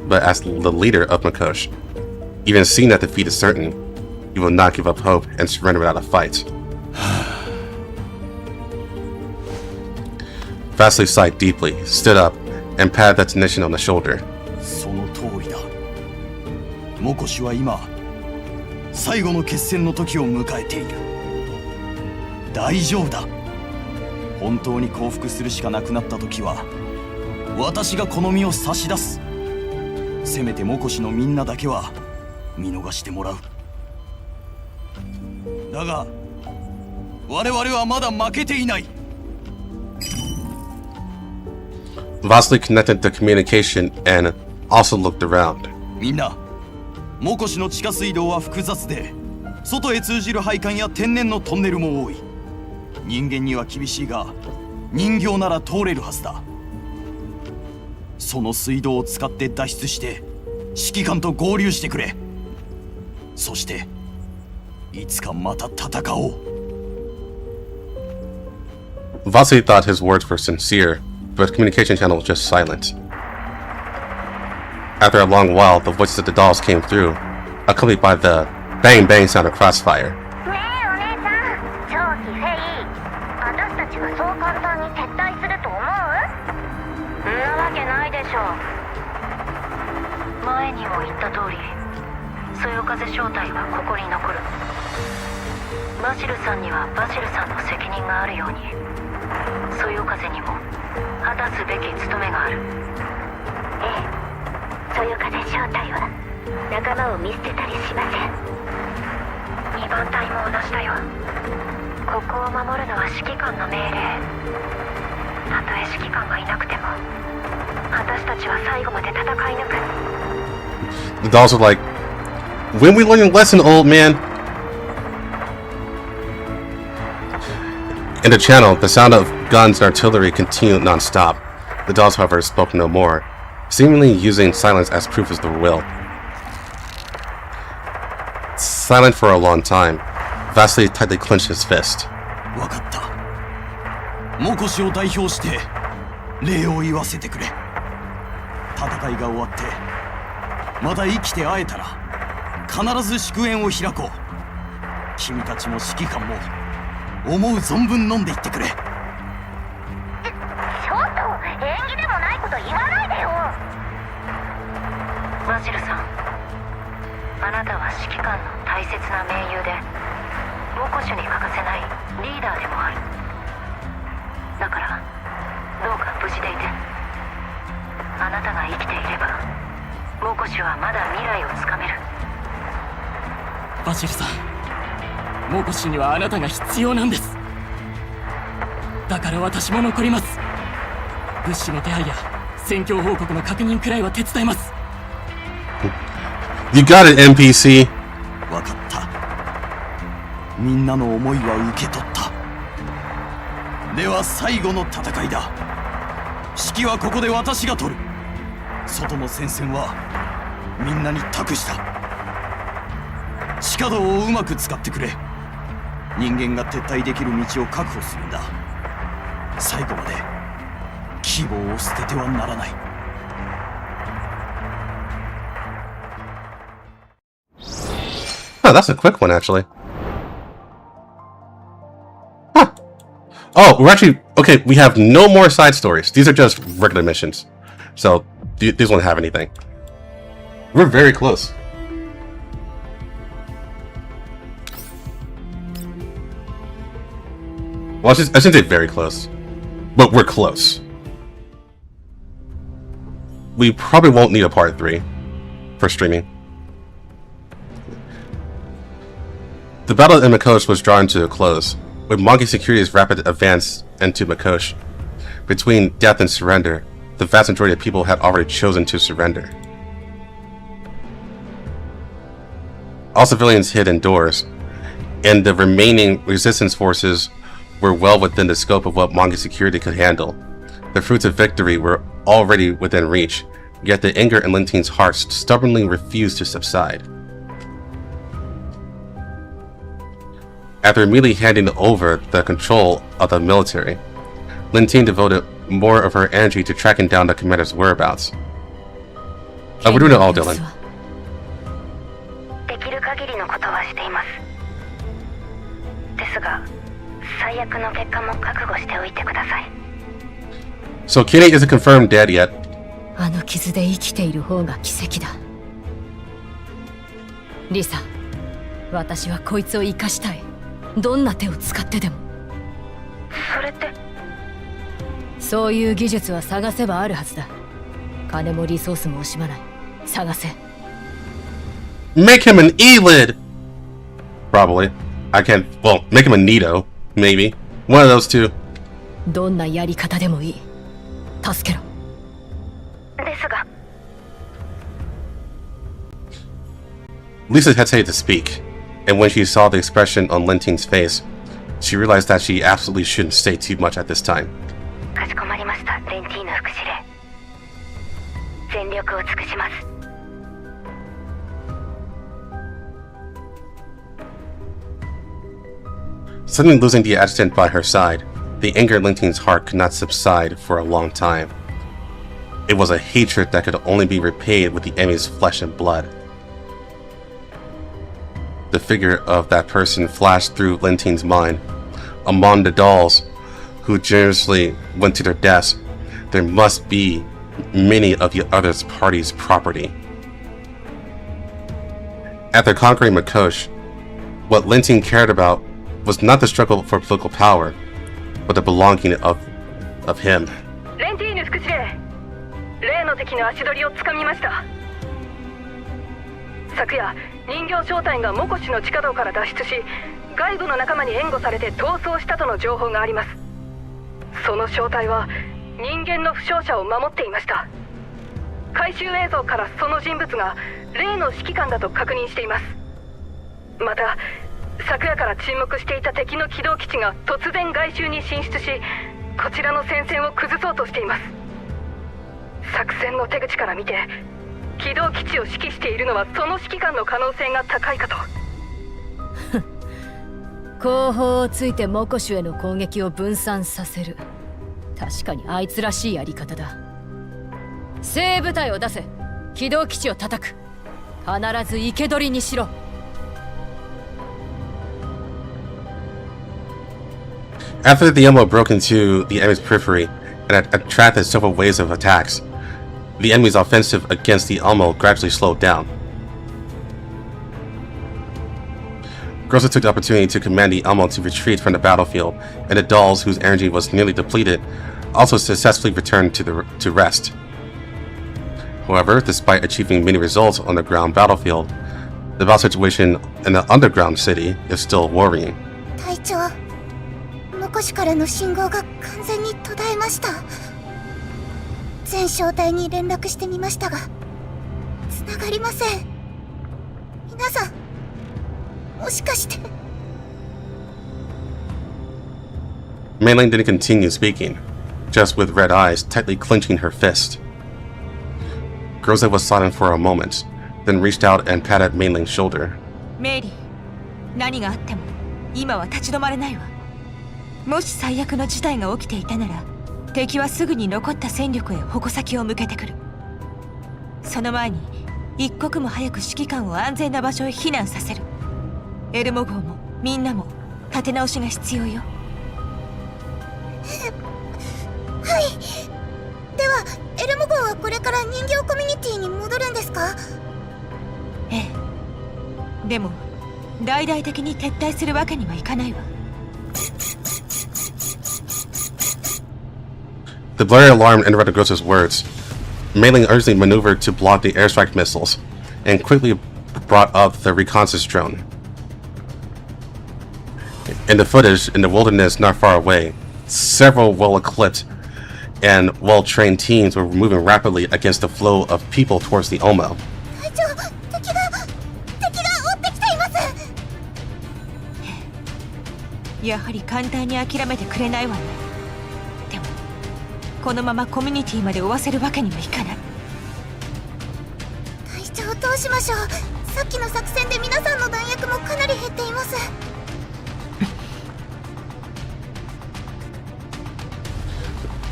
But as the leader of Mikosh, even seeing that defeat is certain, he will not give up hope and surrender without a fight. Vasily sighed deeply, stood up, and patted the technician on the shoulder. その通りだ。モコシは今、最後の決戦の時を迎えている。大丈夫だ。本当に降伏するしかなくなった時は、私がこの身を差し出す。せめてモコシのみんなだけは見逃してもらう。だが、我々はまだ負けていない。Vasily connected the communication and also looked around. みんな、モコシの地下水道は複雑で、外へ通じる配管や天然のトンネルも多い。人間には厳しいが、人形なら通れるはずだ。その水道を使って脱出して、指揮官と合流してくれ。そして、いつかまた戦おう。Vasily thought his words were sincere, but the communication channel was just silent. After a long while, the voices of the dolls came through, accompanied by the bang bang sound of crossfire. 前にも言った通り、そよ風正体はここに残る。バシルさんにはバシルさんの責任があるように、そよ風にも果たすべき務めがある。ええ、そよ風正体は仲間を見捨てたりしません。2番隊も同じだよ。ここを守るのは指揮官の命令。たとえ指揮官がいなくても、私たちは最後まで戦い抜く。The dolls are like, when we learn a lesson, old man? In the channel, the sound of guns and artillery continued non-stop. The dolls, however, spoke no more, seemingly using silence as proof of their will. Silent for a long time, Vasily tightly clenched his fist. わかった。モコシを代表して礼を言わせてくれ。戦いが終わって、まだ生きて会えたら必ず祝宴を開こう。君たちも指揮官も思う存分飲んでいってくれ。ちょっと縁起でもないこと言わないでよ。バジルさん、あなたは指揮官の大切な盟友で、モコシュに欠かせないリーダーでもある。だからどうか無事でいて。あなたが生きていれば、モコシュはまだ未来をつかめる。バシルさん、モコシュにはあなたが必要なんです。だから私も残ります。物資の手配や戦況報告の確認くらいは手伝います。You got it, NPC. わかった。みんなの思いは受け取った。では最後の戦いだ。指揮はここで私が取る。外の戦線はみんなに託した。地下道をうまく使ってくれ。人間が撤退できる道を確保するんだ。最後まで希望を捨ててはならない。Oh, that's a quick one, actually. Huh. Oh, we're actually... Okay, we have no more side stories. These are just regular missions. So, these won't have anything. We're very close. Well, I shouldn't say very close. But we're close. We probably won't need a part 3 for streaming. The battle in Makosh was drawn to a close, with Monkey Security's rapid advance into Makosh. Between death and surrender, the vast majority of people had already chosen to surrender. All civilians hid indoors, and the remaining resistance forces were well within the scope of what Monkey Security could handle. The fruits of victory were already within reach, yet the anger in Linting's heart stubbornly refused to subside. After immediately handing over the control of the military, Linting devoted more of her energy to tracking down the commander's whereabouts. We're doing it all, Dylan. So Kenny isn't confirmed dead yet. あの傷で生きている方が奇跡だ。リサ、私はこいつを生かしたい。どんな手を使ってでも。それって。そういう技術は探せばあるはずだ。金もリソースも惜しまない。探せ。Make him an Iliad! Probably. I can't. Well, make him a Nito. Maybe. One of those two. どんなやり方でもいい。助けろ。ですが。Lisa hesitated to speak, and when she saw the expression on Linting's face, she realized that she absolutely shouldn't say too much at this time. かしこまりました、レンティーヌ副司令。全力を尽くします。Suddenly losing the adjutant by her side, the anger in Linting's heart could not subside for a long time. It was a hatred that could only be repaid with the enemy's flesh and blood. The figure of that person flashed through Linting's mind. Among the dolls who generously went to their deaths, there must be many of the other party's property. After conquering Makosh, what Linting cared about was not the struggle for political power, but the belonging of him. レンティーヌ副司令、例の敵の足取りをつかみました。昨夜、人形正体がモコシの地下道から脱出し、外部の仲間に援護されて逃走したとの情報があります。その正体は人間の負傷者を守っていました。回収映像からその人物が例の指揮官だと確認しています。また昨夜から沈黙していた敵の機動基地が突然外周に進出し、こちらの戦線を崩そうとしています。作戦の手口から見て、機動基地を指揮しているのはその指揮官の可能性が高いかと。後方をついてモコシュへの攻撃を分散させる。確かにあいつらしいやり方だ。精部隊を出せ。機動基地を叩く。必ず生け捕りにしろ。After the Elmo broke into the enemy's periphery and had attracted several waves of attacks, the enemy's offensive against the Elmo gradually slowed down. Groza took the opportunity to command the Elmo to retreat from the battlefield, and the dolls, whose energy was nearly depleted, also successfully returned to rest. However, despite achieving many results on the ground battlefield, the battle situation in the underground city is still worrying. 隊長、モコシからの信号が完全に途絶えました。全小隊に連絡してみましたが、繋がりません。皆さん、もしかして。Mainling didn't continue speaking, just with red eyes tightly clenching her fist. Groza was silent for a moment, then reached out and patted Mainling's shoulder. メイリー、何があっても今は立ち止まれないわ。もし最悪の事態が起きていたなら、敵はすぐに残った戦力へ矛先を向けてくる。その前に一刻も早く指揮官を安全な場所へ避難させる。エルモ号もみんなも立て直しが必要よ。はい。ではエルモ号はこれから人形コミュニティに戻るんですか？ええ。でも大々的に撤退するわけにはいかないわ。The blaring alarm interrupted Groza's words. Mainling urgently maneuvered to block the airstrike missiles, and quickly brought up the reconnaissance drone. In the footage, in the wilderness not far away, several well-equipped and well-trained teams were moving rapidly against the flow of people towards the Omo. やはり簡単に諦めてくれないわね。でもこのままコミュニティまで追わせるわけにはいかない。隊長、どうしましょう。さっきの作戦で皆さんの弾薬もかなり減っています。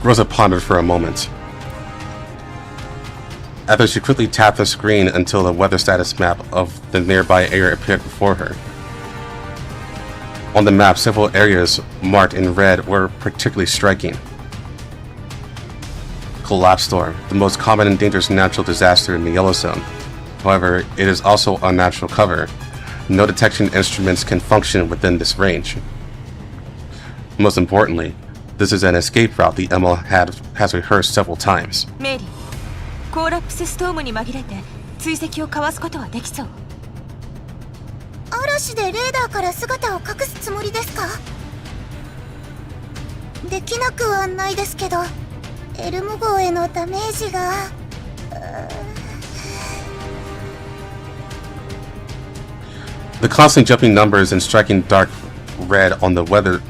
Rosa pondered for a moment. After she quickly tapped the screen until the weather status map of the nearby area appeared before her. On the map, several areas marked in red were particularly striking. Collapse storm, the most common and dangerous natural disaster in the Yellow Zone. However, it is also unnatural cover. No detection instruments can function within this range. Most importantly, this is an escape route the ML has rehearsed several times. メリー、コーラプスストームに紛れて追跡をかわすことはできそう。嵐でレーダーから姿を隠すつもりですか？できなくはないですけど、エルム号へのダメージが。The constantly jumping numbers and striking dark red on the weather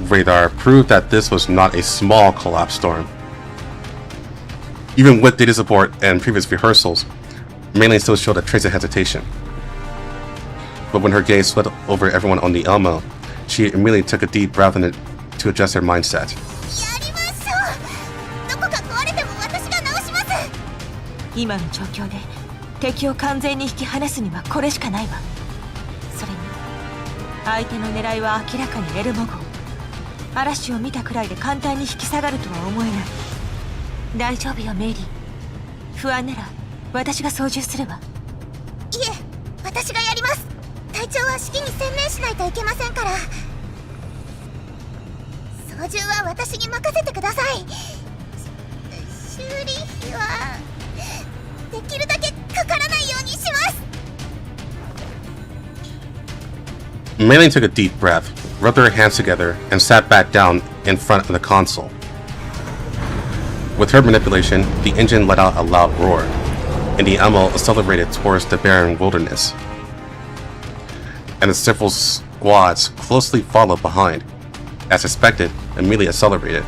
radar proved that this was not a small collapse storm. Even with data support and previous rehearsals, Mainland still showed a trace of hesitation. But when her gaze swept over everyone on the Elmo, she immediately took a deep breath to adjust her mindset. 今の状況で敵を完全に引き離すにはこれしかないわ。それに相手の狙いは明らかにエルモ号。嵐を見たくらいで簡単に引き下がるとは思えない。大丈夫よメリー。不安なら私が操縦するわ。いえ、私がやります。隊長は指揮に専念しないといけませんから。操縦は私に任せてください。修理費はできるだけかからないようにします。Mainland took a deep breath, rubbed her hands together, and sat back down in front of the console. With her manipulation, the engine let out a loud roar, and the ML accelerated towards the barren wilderness. And the several squads closely followed behind, as expected, immediately accelerated,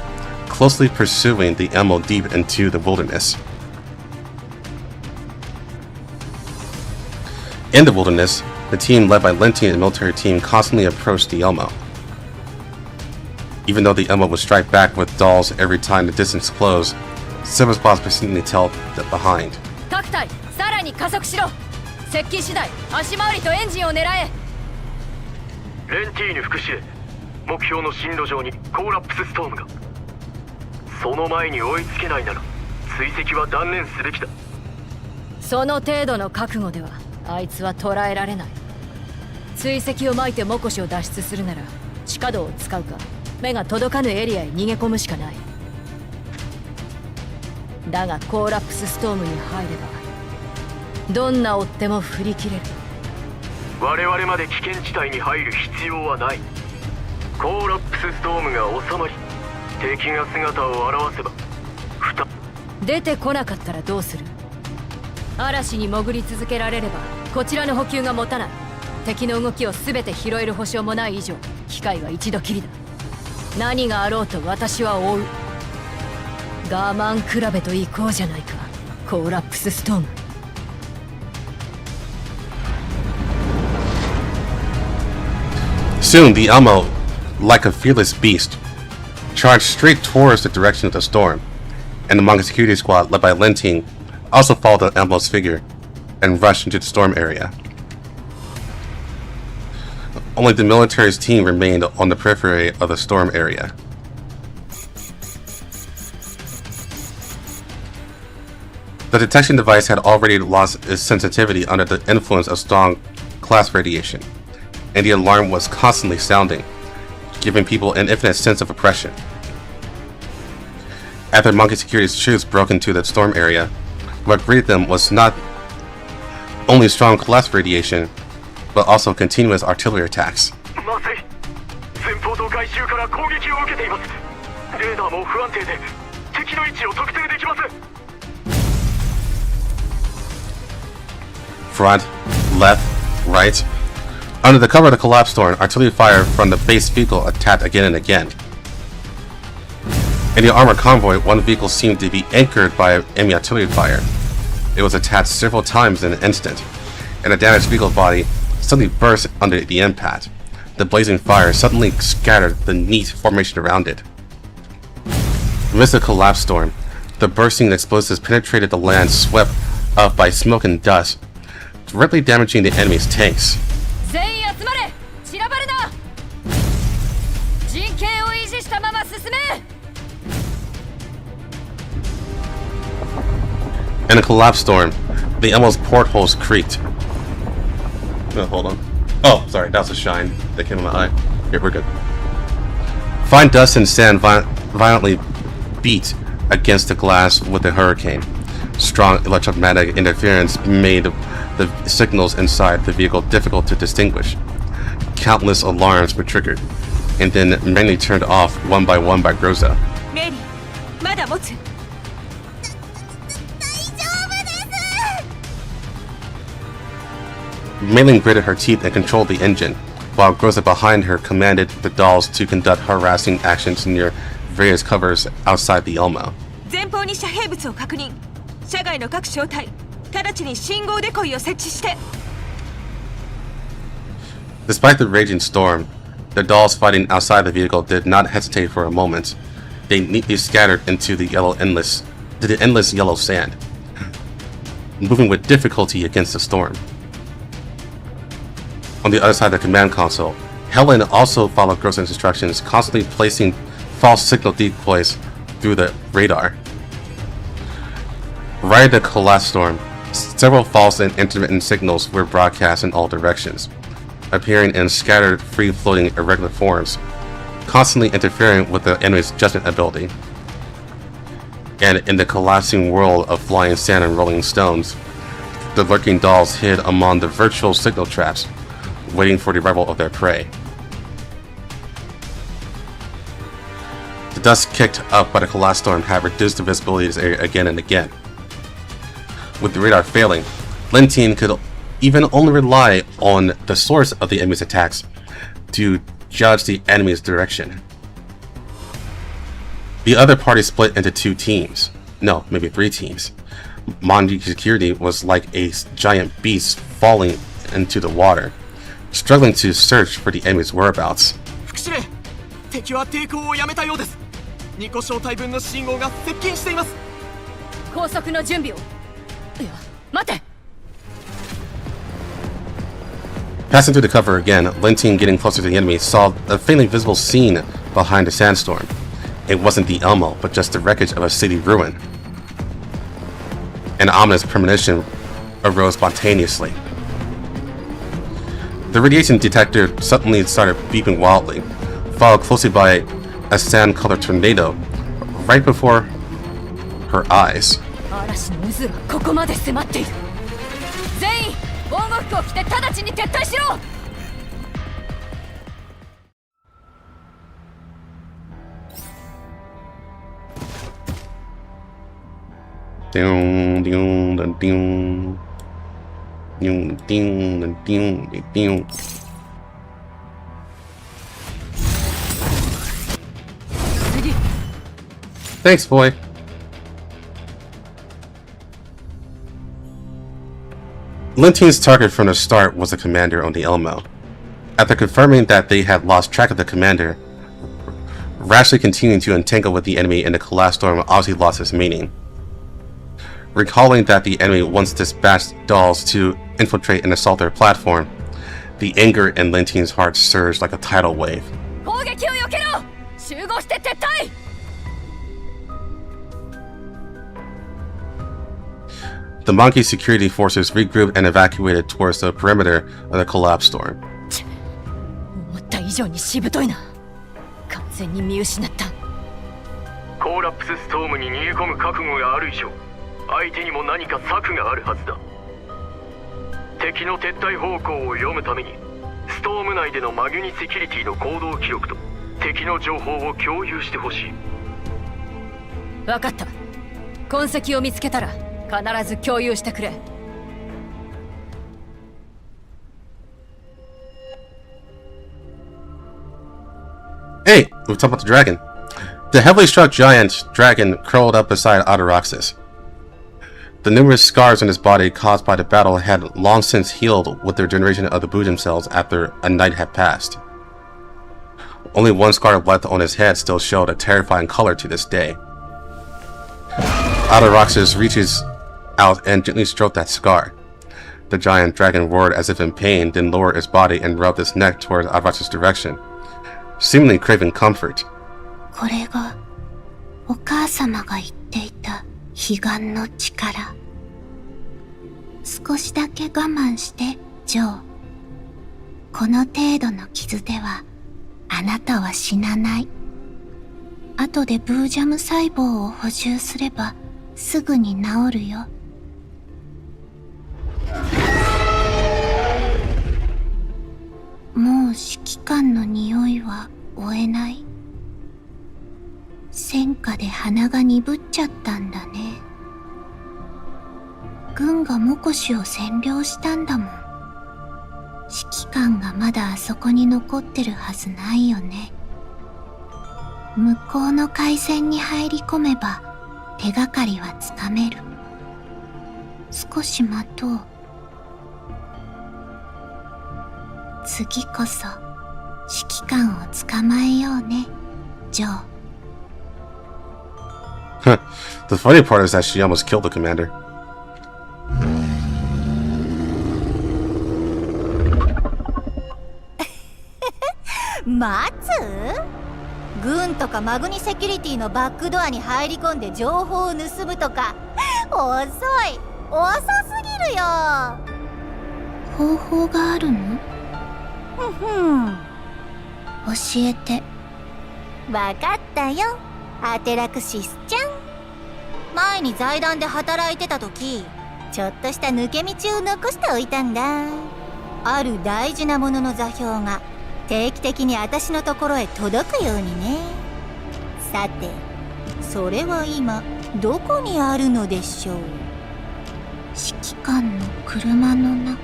closely pursuing the ML deep into the wilderness. In the wilderness, the team led by Linty and the military team constantly approached the Elmo. Even though the Elmo would strike back with dolls every time the distance closed, several squads persistently tailed behind. 各隊、さらに加速しろ。接近次第、足回りとエンジンを狙え。レンティーヌ副司令、目標の進路上にコーラプスストームが。その前に追いつけないなら追跡は断念すべきだ。その程度の覚悟ではあいつは捕らえられない。追跡をまいてモコシを脱出するなら地下道を使うか目が届かぬエリアへ逃げ込むしかない。だがコーラプスストームに入ればどんな追っ手も振り切れる。我々まで危険地帯に入る必要はない。コーラプスストームが収まり敵が姿を現せば出てこなかったらどうする。嵐に潜り続けられればこちらの補給が持たない。敵の動きを全て拾える保証もない以上機会は一度きりだ。何があろうと私は追う。我慢比べといこうじゃないかコーラプスストーム。Soon, the Elmo, like a fearless beast, charged straight towards the direction of the storm, and the Manga security squad, led by Linting, also followed the Elmo's figure and rushed into the storm area. Only the military's team remained on the periphery of the storm area. The detection device had already lost its sensitivity under the influence of strong class radiation, and the alarm was constantly sounding, giving people an infinite sense of oppression. After Monkey Security's troops broke into the storm area, what greeted them was not only strong class radiation, but also continuous artillery attacks. まずい、前方と外周から攻撃を受けています。レーダーも不安定で敵の位置を特定できません。 Front, left, right. Under the cover of the collapse storm, artillery fire from the base vehicle attacked again and again. In the armored convoy, one vehicle seemed to be anchored by enemy artillery fire. It was attacked several times in an instant, and the damaged vehicle body suddenly burst under the impact. The blazing fire suddenly scattered the neat formation around it. Amidst the collapse storm, the bursting explosives penetrated the land swept up by smoke and dust, directly damaging the enemy's tanks. In a collapse storm, the Elmo's portholes creaked. Oh, hold on. Oh, sorry, that was a shine that came in my eye. Here, we're good. Fine dust and sand violently beat against the glass with the hurricane. Strong electromagnetic interference made the signals inside the vehicle difficult to distinguish. Countless alarms were triggered, and then many turned off one by Groza. Mary, まだ持つ。 Mei-Ling gritted her teeth and controlled the engine, while Groza behind her commanded the dolls to conduct harassing actions near various covers outside the Elmo. 前方に遮蔽物を確認。車外の各小隊、直ちに信号デコイを設置して。 Despite the raging storm, the dolls fighting outside the vehicle did not hesitate for a moment. They neatly scattered into the endless yellow sand, moving with difficulty against the storm. On the other side of the command console, Helen also followed Groza's instructions, constantly placing false signal decoys through the radar. Right at the collapse storm, several false and intermittent signals were broadcast in all directions, appearing in scattered, free-floating, irregular forms, constantly interfering with the enemy's judgment ability. And in the collapsing world of flying sand and rolling stones, the lurking dolls hid among the virtual signal traps, waiting for the arrival of their prey. The dust kicked up by the collapse storm had reduced the visibility of this area again and again. With the radar failing, Lentine could even only rely on the source of the enemy's attacks to judge the enemy's direction. The other party split into two teams. No, maybe three teams. Manji Security was like a giant beast falling into the water, struggling to search for the enemy's whereabouts. 副司令、敵は抵抗をやめたようです。2個小隊分の信号が接近しています。高速の準備を。いや、待て。 Passing through the cover again, Lentine, getting closer to the enemy, saw a faintly visible scene behind the sandstorm. It wasn't the Elmo, but just the wreckage of a city ruin. An ominous premonition arose spontaneously. The radiation detector suddenly started beeping wildly, followed closely by a sand-colored tornado right before her eyes. 嵐の渦がここまで迫っている。全員防護服を着て直ちに撤退しろ。Ding, ding, ding, ding. Ding, ding, ding, ding. Thanks, boy. Lentine's target from the start was the commander on the Elmo. After confirming that they had lost track of the commander, rashly continuing to entangle with the enemy in the collapse storm obviously lost its meaning. Recalling that the enemy once dispatched dolls to infiltrate and assault their platform, the anger in Lentine's heart surged like a tidal wave. 攻撃を避けろ！集合して撤退！ The monkey security forces regrouped and evacuated towards the perimeter of the collapse storm. 思った以上にしぶといな。完全に見失った。コーラプスストームに逃げ込む覚悟がある以上、相手にも何か策があるはずだ。敵の撤退方向を読むためにストーム内でのマグニセキュリティの行動記録と敵の情報を共有してほしい。分かった。痕跡を見つけたら必ず共有してくれ。Hey, we've talked about the dragon. The heavily struck giant dragon curled up beside Ataraxis. The numerous scars on his body caused by the battle had long since healed with the regeneration of the Bujum cells after a night had passed. Only one scar left on his head still showed a terrifying color to this day. Ataraxis reaches out and gently stroked that scar. The giant dragon roared as if in pain, then lowered its body and rubbed its neck towards Ataraxis' direction, seemingly craving comfort. これがお母様が言っていた彼岸の力。少しだけ我慢してジョー。この程度の傷ではあなたは死なない。後でブージャム細胞を補充すればすぐに治るよ。もう指揮官の匂いは追えない。戦火で鼻が鈍っちゃったんだね。軍がモコシを占領したんだもん。指揮官がまだあそこに残ってるはずないよね。向こうの海戦に入り込めば手がかりはつかめる。少し待とう。次こそ指揮官を捕まえようね、ジョー。The funny part is that she almost killed the commander. 待つ？軍とかマグニセキュリティのバックドアに入り込んで情報を盗むとか遅すぎるよ。方法があるの？教えて。わかったよ、アテラクシスちゃん。前に財団で働いてた時、ちょっとした抜け道を残しておいたんだ。ある大事なものの座標が定期的に私のところへ届くようにね。さて、それは今どこにあるのでしょう？指揮官の車の中。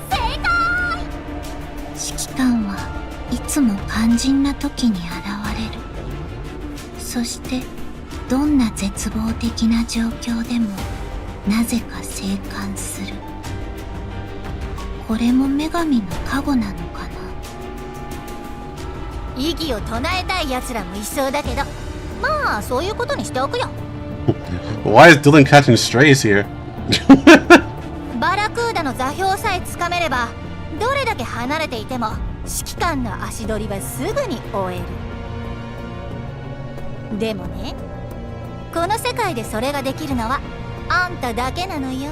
正解！指揮官はいつも肝心な時に現れる。そしてどんな絶望的な状況でもなぜか生還する。これも女神の加護なのかな。異議を唱えたい奴らもいそうだけど、まあそういうことにしておくよ。Why is Dylan catching strays here? バラクーダの座標さえつかめれば、どれだけ離れていても指揮官の足取りはすぐに追える。でもね、この世界でそれができるのはあんただけなのよ。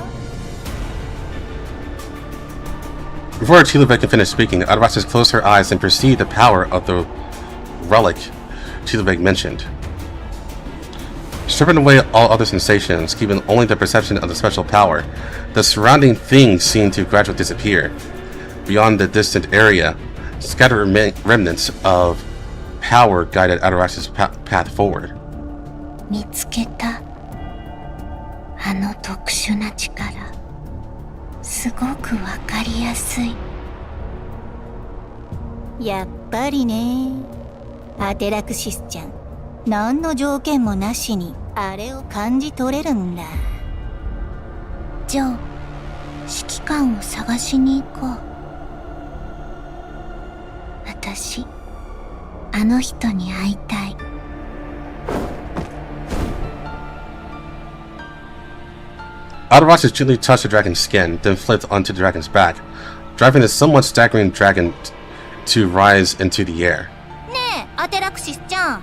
Before Chilibek can finish speaking, Ataraxis closed her eyes and perceived the power of the relic Chilibek mentioned. Stripping away all other sensations, keeping only the perception of the special power, the surrounding things seemed to gradually disappear. Beyond the distant area, scattered remnants of power guided Ataraxis' path forward. 見つけた。あの特殊な力。すごくわかりやすい。やっぱりね、アテラクシスちゃん、何の条件もなしにあれを感じ取れるんだ。ジョー、指揮官を探しに行こう。私、あの人に会いたい。Ataraxis gently touched the dragon's skin, then flipped onto the dragon's back, driving the somewhat staggering dragon to rise into the air. ねえ、アテラクシスちゃん。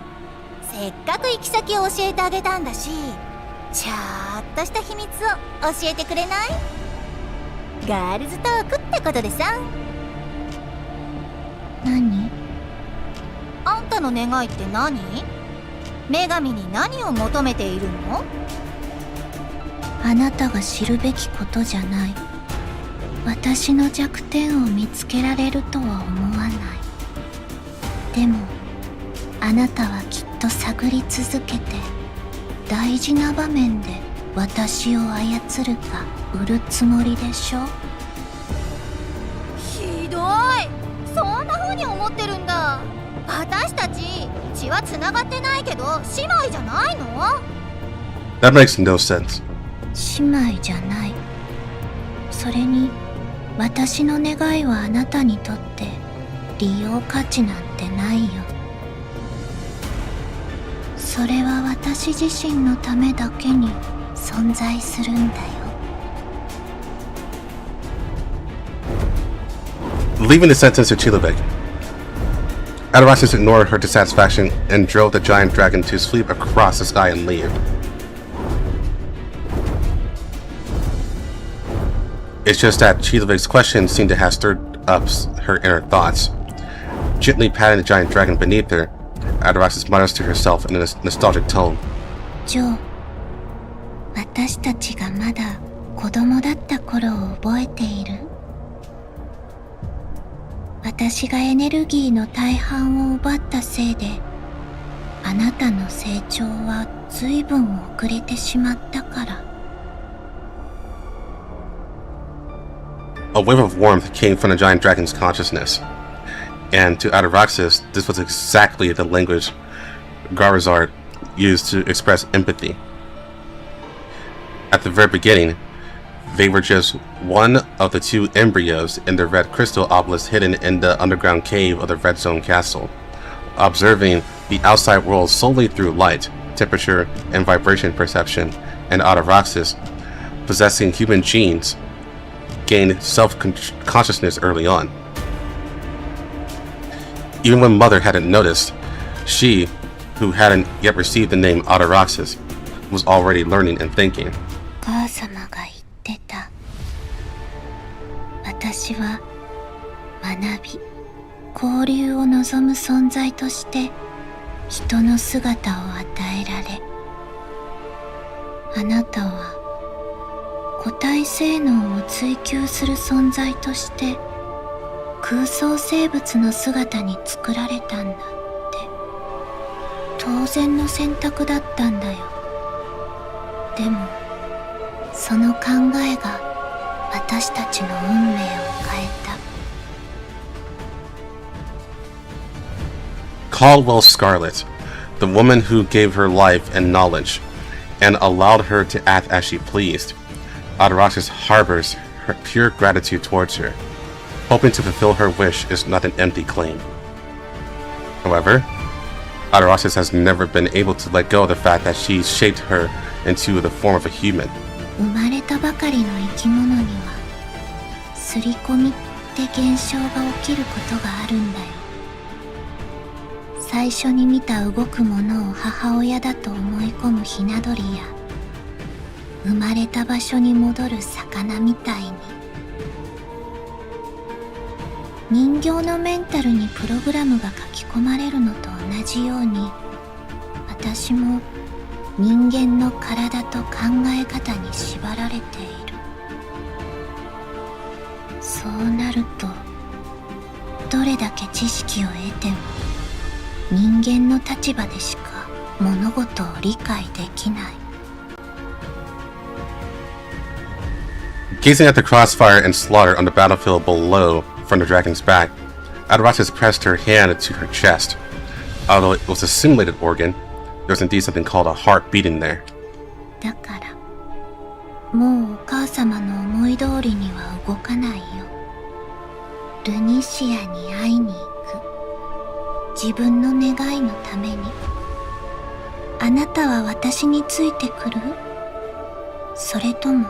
せっかく行き先を教えてあげたんだし、ちょっとした秘密を教えてくれない？ガールズトークってことでさ。何？あんたの願いって何？女神に何を求めているの？あなたが知るべきことじゃない。私の弱点を見つけられるとは思わない。でもあなたはきっと探り続けて、大事な場面で私を操るか売るつもりでしょ。ひどい。そんな風に思ってるんだ。私たち血は繋がってないけど姉妹じゃないの？ That makes no sense. 姉妹じゃない。それに私の願いはあなたにとって利用価値なんてないよ。それは私自身のためだけに存在するんだよ。Leaving the sentence to Chilevek, Ataraxis ignored her dissatisfaction and drove the giant dragon to sweep across the sky and leave. It's just that Chilevek's question seemed to have stirred up her inner thoughts. Gently patting the giant dragon beneath her, Ataraxis mutters to herself in a nostalgic tone. ジョー、私たちがまだ子供だった頃を覚えている？私がエネルギーの大半を奪ったせいで、あなたの成長は随分遅れてしまったから。A wave of warmth came from the giant dragon's consciousness, and to Ataraxis, this was exactly the language Garazard used to express empathy. At the very beginning, they were just one of the two embryos in the red crystal obelisk hidden in the underground cave of the Red Zone Castle, observing the outside world solely through light, temperature, and vibration perception, and Ataraxis, possessing human genes, gained self-consciousness early on. Even when Mother hadn't noticed, she, who hadn't yet received the name Ataraxis, was already learning and thinking. 母様が言ってた。私は学び、交流を望む存在として人の姿を与えられ、あなたは個体性能を追求する存在として空想生物の姿に作られたんだって。当然の選択だったんだよ。でもその考えが私たちの運命を変えた。Caldwell Scarlet, the woman who gave her life and knowledge, and allowed her to act as she pleased, Ataraxis harbors her pure gratitude towards her. Hoping to fulfill her wish is not an empty claim. However, Ataraxis has never been able to let go of the fact that she shaped her into the form of a human. 生まれたばかりの生き物には刷り込みって現象が起きることがあるんだよ。最初に見た動くものを母親だと思い込むヒナ鳥や、生まれた場所に戻る魚みたいに、人形のメンタルにプログラムが書き込まれるのと同じように、私も人間の体と考え方に縛られている。そうなると、どれだけ知識を得ても人間の立場でしか物事を理解できない。Gazing at the crossfire and slaughter on the battlefield below from the dragon's back, Ataraxis pressed her hand to her chest. Although it was a simulated organ, there was indeed something called a heart beating there. だから、もうお母様の思い通りには動かないよ。ルニシアに会いに行く。自分の願いのために。あなたは私についてくる？それとも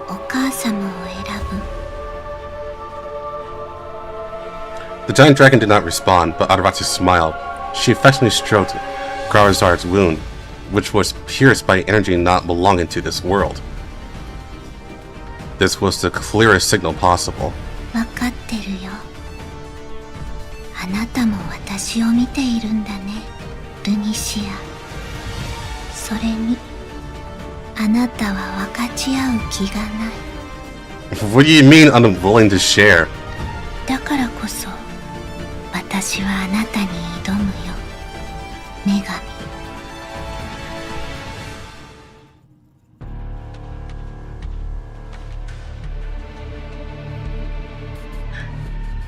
お母様を選ぶ？ The giant dragon did not respond, but Ataraxis smiled. She affectionately stroked Garazard's wound, which was pierced by energy not belonging to this world. This was the clearest signal possible. わかってるよ。あなたも私を見ているんだね、ルニシア。それに、あなたは分かち合う気がない。What do you mean unwilling to share? だからこそ私はあなたに挑むよ、女神。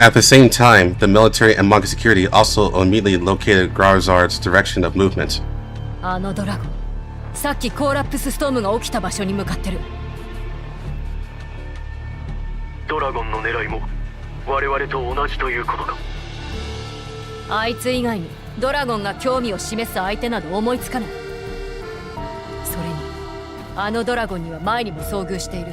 At the same time, the military and manga security also immediately located Grarzard's direction of movement. あのドラゴン、さっきコーラップスストームが起きた場所に向かってる。ドラゴンの狙いも我々と同じということか。あいつ以外にドラゴンが興味を示す相手など思いつかない。それにあのドラゴンには前にも遭遇している。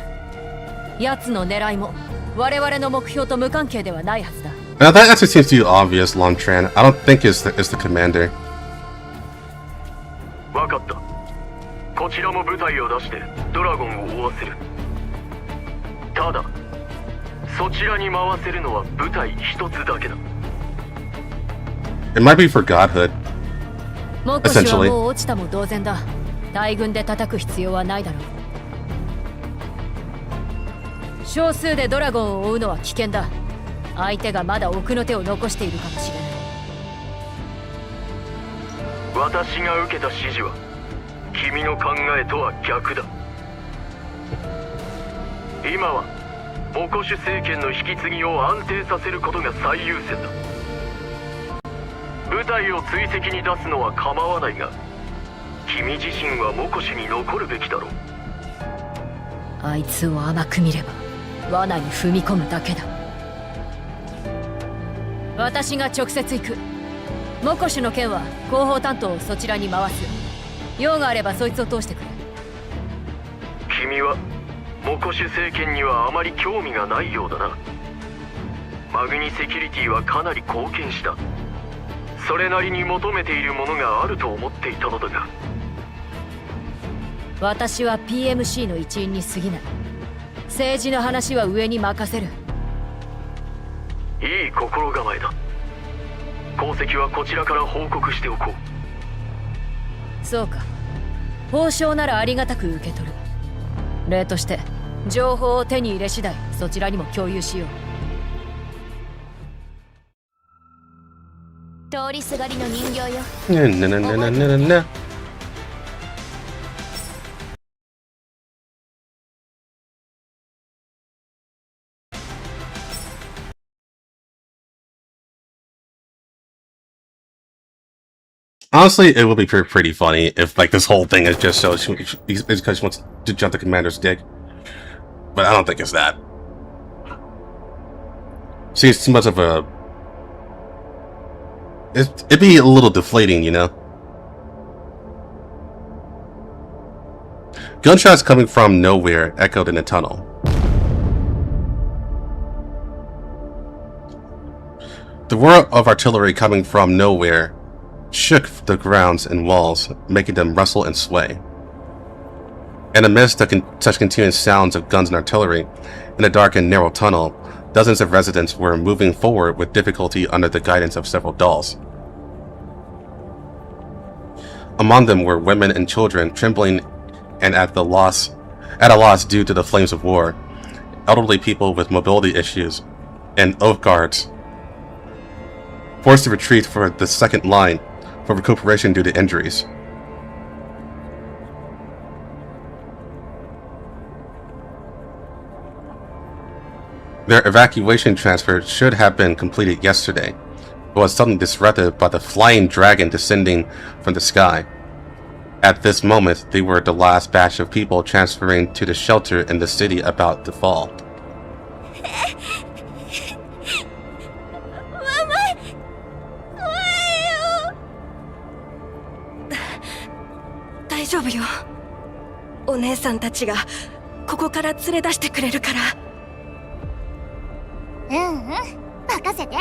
奴の狙いも我々の目標と無関係ではないはずだ。Now that answer seems too obvious, Longtran. I don't think it's the commander. わかった。こちらも部隊を出してドラゴンを追わせる。ただそちらに回せるのは部隊一つだけだ。It might be for godhood. 目視はもう落ちたも同然だ。大軍で叩く必要はないだろう。少数でドラゴンを追うのは危険だ。相手がまだ奥の手を残しているかもしれない。私が受けた指示は君の考えとは逆だ。今はモコシュ政権の引き継ぎを安定させることが最優先だ。部隊を追跡に出すのは構わないが、君自身はモコシュに残るべきだろう。あいつを甘く見れば罠に踏み込むだけだ。私が直接行く。モコシュの件は広報担当をそちらに回す。用があればそいつを通してくれ。君はモコシュ政権にはあまり興味がないようだな。マグニセキュリティはかなり貢献した。それなりに求めているものがあると思っていたのだが。私は PMC の一員に過ぎない。政治の話は上に任せる。いい心構えだ。功績はこちらから報告しておこう。そうか。報奨ならありがたく受け取る。例として情報を手に入れ次第そちらにも共有しよう。通りすがりの人形よ。Na. Honestly, it would be pretty funny if, like, this whole thing is just so it's because she wants to jump the commander's dick. But I don't think it's that. See, it's too much of a... It'd be a little deflating, you know? Gunshots coming from nowhere echoed in the tunnel. The roar of artillery coming from nowhere shook the grounds and walls, making them rustle and sway. And amidst such continuous sounds of guns and artillery, in a dark and narrow tunnel, dozens of residents were moving forward with difficulty under the guidance of several dolls. Among them were women and children trembling and at a loss due to the flames of war, elderly people with mobility issues, and oath guards forced to retreat for the second line for recuperation due to injuries. Their evacuation transfer should have been completed yesterday, but was suddenly disrupted by the flying dragon descending from the sky. At this moment, they were the last batch of people transferring to the shelter in the city about to fall. 大丈夫よ。お姉さんたちがここから連れ出してくれるから。任せて。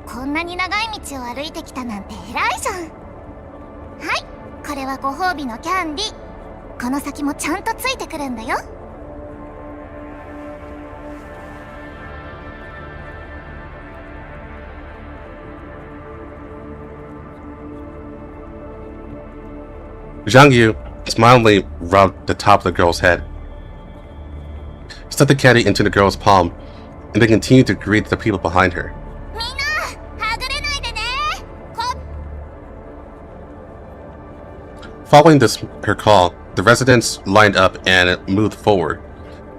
こんなに長い道を歩いてきたなんて偉いじゃん。はい、これはご褒美のキャンディ。この先もちゃんとついてくるんだよ。Zhang Yu smilingly rubbed the top of the girl's head. stuffed the candy into the girl's palm, and then continued to greet the people behind her. Following her call, the residents lined up and moved forward.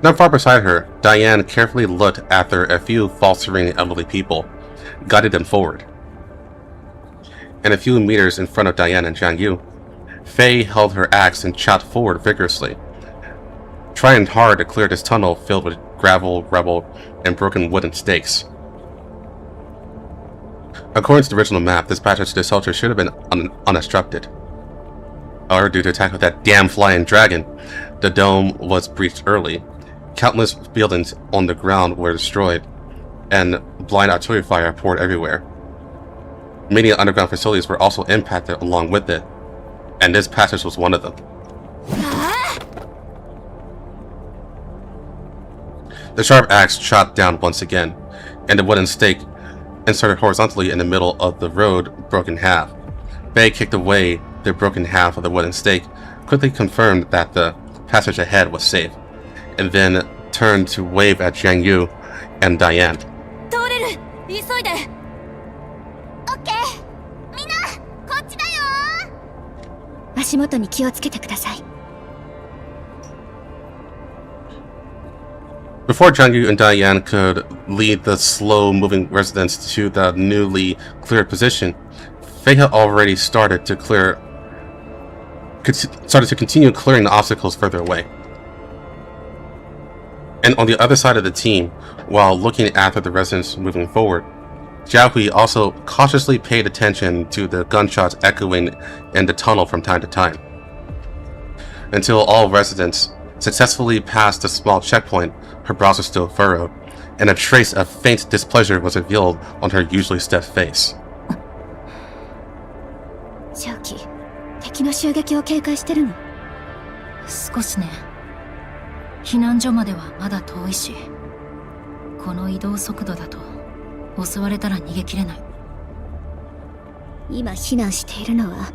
Not far beside her, Diane carefully looked after a few faltering elderly people, guided them forward. And a few meters in front of Diane and Jiang Yu, Fei held her axe and chopped forward vigorously, trying hard to clear this tunnel filled with gravel, rubble, and broken wooden stakes. According to the original map, this passage to the shelter should have been unobstructed. However, due to attack of that damn flying dragon, the dome was breached early. Countless buildings on the ground were destroyed, and blind artillery fire poured everywhere. Many underground facilities were also impacted along with it, and this passage was one of them. The sharp axe chopped down once again, and the wooden stake inserted horizontally in the middle of the road broke in half. Fei kicked away the broken half of the wooden stake, quickly confirmed that the passage ahead was safe, and then turned to wave at Jiang Yu and Diane. Before Jiang Yu and Diane could lead the slow-moving residents to the newly cleared position, Fei had already started to continue clearing the obstacles further away. And on the other side of the team, while looking after the residents moving forward, Zhao Hui also cautiously paid attention to the gunshots echoing in the tunnel from time to time. Until all residents successfully passed the small checkpoint, her brows were still furrowed, and a trace of faint displeasure was revealed on her usually stiff face. 正気、敵の襲撃を警戒してるの？少しね。避難所まではまだ遠いし、この移動速度だと襲われたら逃げきれない。今避難しているのは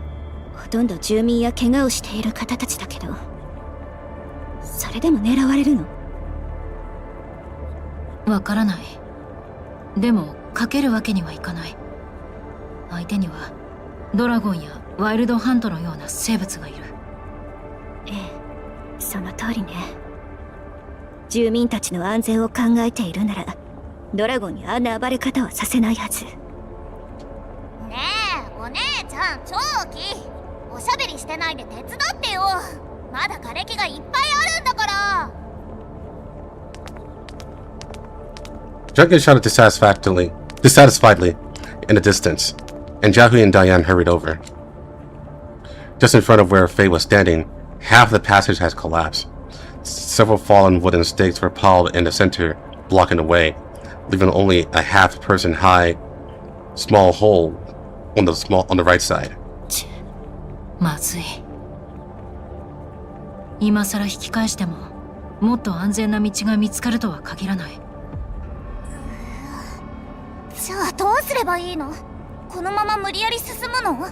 ほとんど住民や怪我をしている方たちだけど、それでも狙われるの？わからない。でもかけるわけにはいかない。相手にはドラゴンやワイルドハントのような生物がいる。ええ、その通りね。住民たちの安全を考えているなら、ドラゴンにあんな暴れ方はさせないはず。ねえ、お姉ちゃん、長期、おしゃべりしてないで手伝ってよ。まだ枯れ木がいっぱいあるんだから。Junkin shouted dissatisfiedly in the distance, and Zhao Hui and Diane hurried over. Just in front of where Fei was standing, half the passage has collapsed. Several fallen wooden stakes were piled in the center, blocking the way, leaving only a half-person high, small hole on the right side. まずい。今さら引き返しても、もっと安全な道が見つかるとは限らない。じゃあどうすればいいの？このまま無理やり進むの？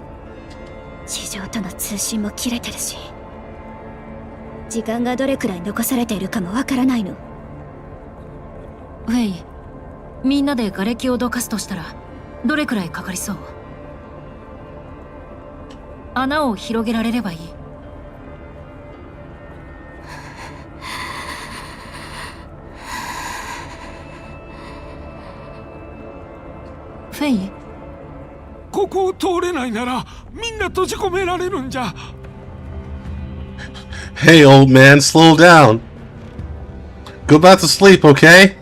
地上との通信も切れてるし、時間がどれくらい残されているかもわからないの。ウェイ、みんなで瓦礫をどかすとしたらどれくらいかかりそう？穴を広げられればいい。フェイ？ここを通れないならみんな閉じ込められるんじゃ。Hey, old man, slow down. Go back to sleep, okay?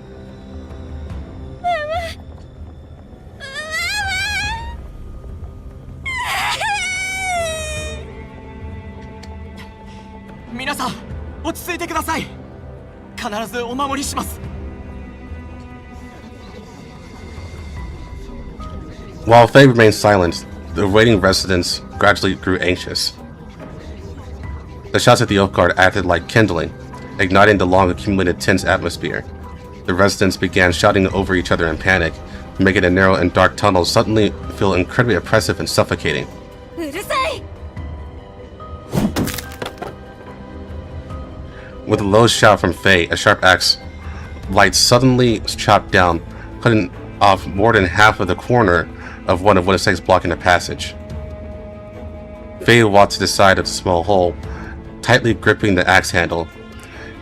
Minasan, 落ち着いてください。必ずお守りします。While Fei remained silent, the waiting residents gradually grew anxious. The shots at the oak guard acted like kindling, igniting the long-accumulated tense atmosphere. The residents began shouting over each other in panic, making the narrow and dark tunnels suddenly feel incredibly oppressive and suffocating. With a low shout from Fei, a sharp axe lights suddenly chopped down, cutting off more than half of the corner of one of the stakes blocking the passage. Faye walked to the side of the small hole, tightly gripping the axe handle,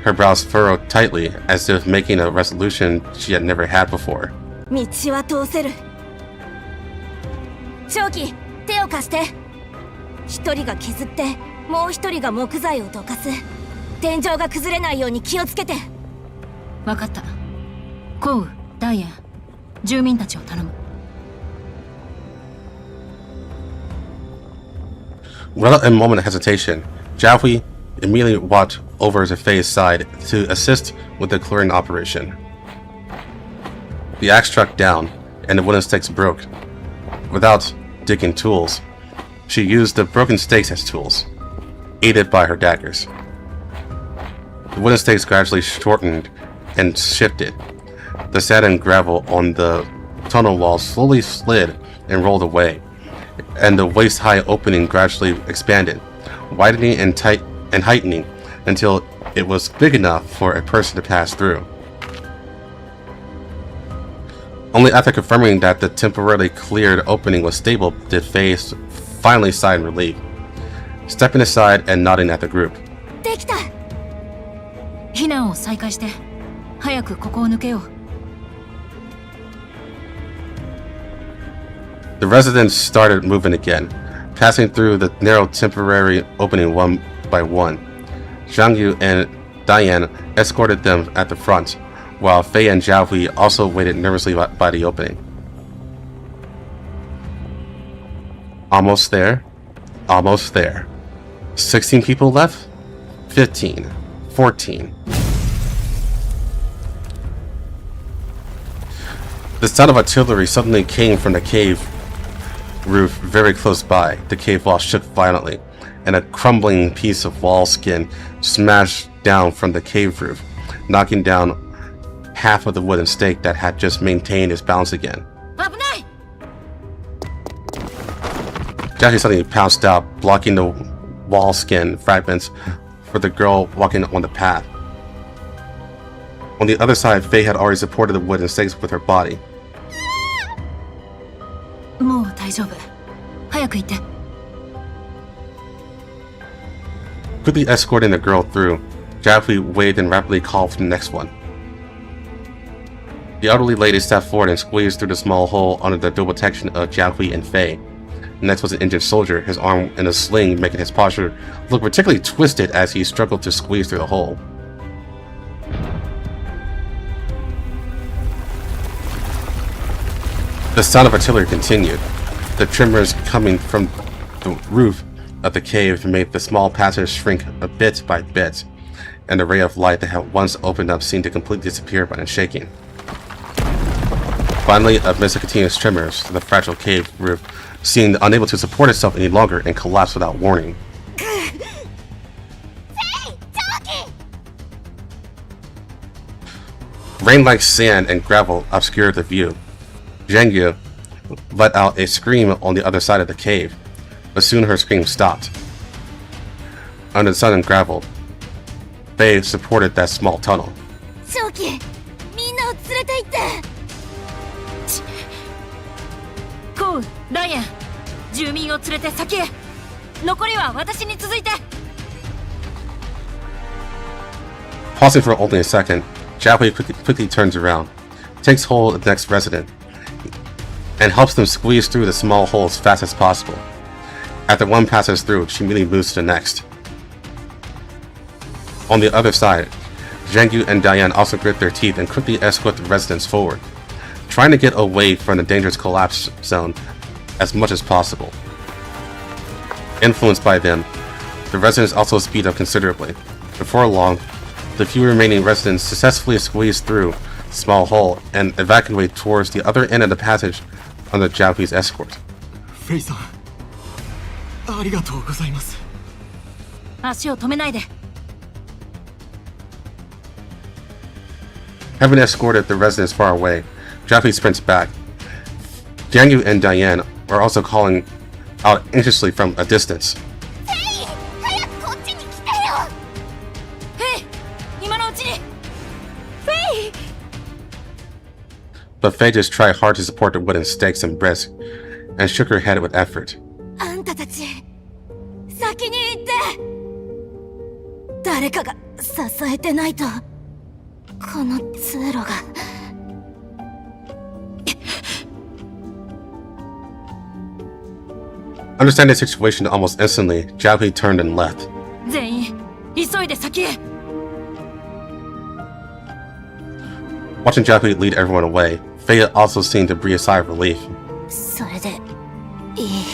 her brows furrowed tightly as if making a resolution she had never had before. 道は通せる。長期、手を貸して。一人が削って、もう一人が木材をどかす。天井が崩れないように気をつけて。分かった。コウ、ダイアン、住民たちを頼む。Without a moment of hesitation, Jiahui immediately walked over to Faye's side to assist with the clearing operation. The axe struck down, and the wooden stakes broke. Without digging tools, she used the broken stakes as tools, aided by her daggers. The wooden stakes gradually shortened and shifted. The sand and gravel on the tunnel wall slowly slid and rolled away, and the waist-high opening gradually expanded, widening and heightening until it was big enough for a person to pass through. Only after confirming that the temporarily cleared opening was stable did Faye finally sigh in relief, stepping aside and nodding at the group. できた。避難を再開して、早くここを抜けよう。The residents started moving again, passing through the narrow temporary opening one by one. Zhang Yu and Diane escorted them at the front, while Fei and Jiahui also waited nervously by the opening. Almost there. Almost there. 16 people left? 15. 14. The sound of artillery suddenly came from the cave roof very close by. The cave wall shook violently, and a crumbling piece of wall skin smashed down from the cave roof, knocking down half of the wooden stake that had just maintained its balance again. Jackie suddenly pounced out, blocking the wall skin fragments for the girl walking on the path. On the other side, Faye had already supported the wooden stakes with her body. もう大丈夫。早く行って。Quickly escorting the girl through, Jiahui waved and rapidly called for the next one. The elderly lady stepped forward and squeezed through the small hole under the double protection of Jiahui and Faye. Next was an injured soldier, his arm in a sling making his posture look particularly twisted as he struggled to squeeze through the hole. The sound of artillery continued. The tremors coming from the roof of the cave made the small passage shrink a bit by bit, and the ray of light that had once opened up seemed to completely disappear by the shaking. Finally, amidst the continuous tremors, the fragile cave roof seemed unable to support itself any longer and collapsed without warning. Rain like sand and gravel obscured the view. Zhang Yu let out a scream on the other side of the cave, but soon her scream stopped. Under the sun and gravel, Faye supported that small tunnel. 長期、みんなを連れて行って。コウ、ダイアン、住民を連れて先へ。残りは私に続いて。Pausing for only a second, Jiahui quickly turns around, takes hold of the next resident, and helps them squeeze through the small hole as fast as possible. After one passes through, she immediately moves to the next. On the other side, Zhang Yu and Diane also grit their teeth and quickly escort the residents forward, trying to get away from the dangerous collapse zone as much as possible. Influenced by them, the residents also speed up considerably. Before long, the few remaining residents successfully squeeze through the small hole and evacuate towards the other end of the passage under Jiahui's escort. フェイさん、ありがとうございます。足を止めないで。Having escorted the residents far away, Jiahui sprints back. Zhang Yu and Diane are also calling out anxiously from a distance. 早くこっちに来てよ。今のうちに。フェイ、but Faye just tried hard to support the wooden stakes and bricks, and shook her head with effort. あんたたち先に行って誰かが支えてないとこの通路が Understanding the situation almost instantly, Jiahui turned and left. 全員急いで先へ Watching Jiahui lead everyone away, Faye also seemed to breathe a sigh of relief. それでいい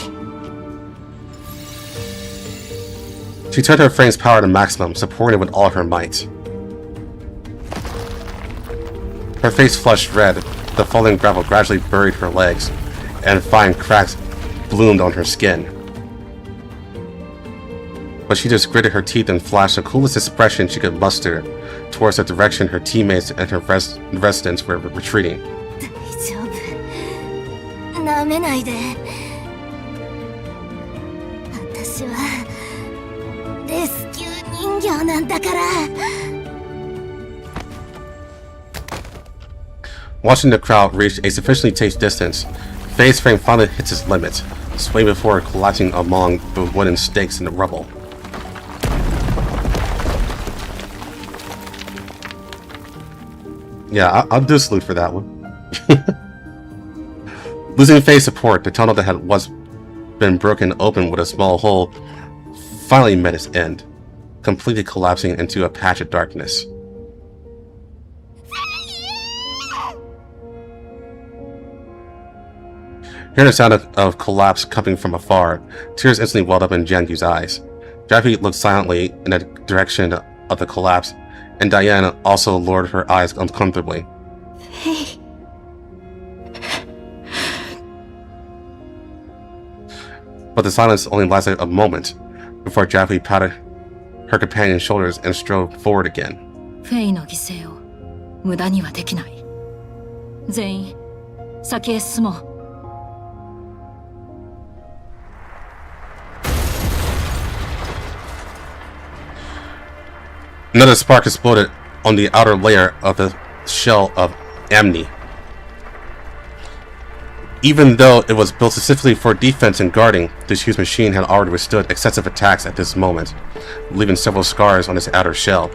She turned her frame's power to maximum, supporting it with all her might. Her face flushed red, the falling gravel gradually buried her legs, and fine cracks bloomed on her skin. But she just gritted her teeth and flashed the coolest expression she could muster towards the direction her teammates and her residents were retreating. 大丈夫なめないで私はレスキュー人形なんだから Watching the crowd reach a sufficiently safe distance, Faye's frame finally hits its limit, swaying before collapsing among the wooden stakes in the rubble. Yeah, I'll do a salute for that one. Losing Faye's support, the tunnel that had once been broken open with a small hole finally met its end, completely collapsing into a patch of darkness. Hearing the sound of collapse coming from afar, tears instantly welled up in Jiangyu's eyes. Jiahui looked silently in the direction of the collapse, and Diane also lowered her eyes uncomfortably. Hey. But the silence only lasted a moment before Jiahui patted her companion's shoulders and strode forward again. フェイの犠牲を無駄にはできない。全員先へ進もう。 Another spark exploded on the outer layer of the shell of Amni. Even though it was built specifically for defense and guarding, this huge machine had already withstood excessive attacks at this moment, leaving several scars on its outer shell.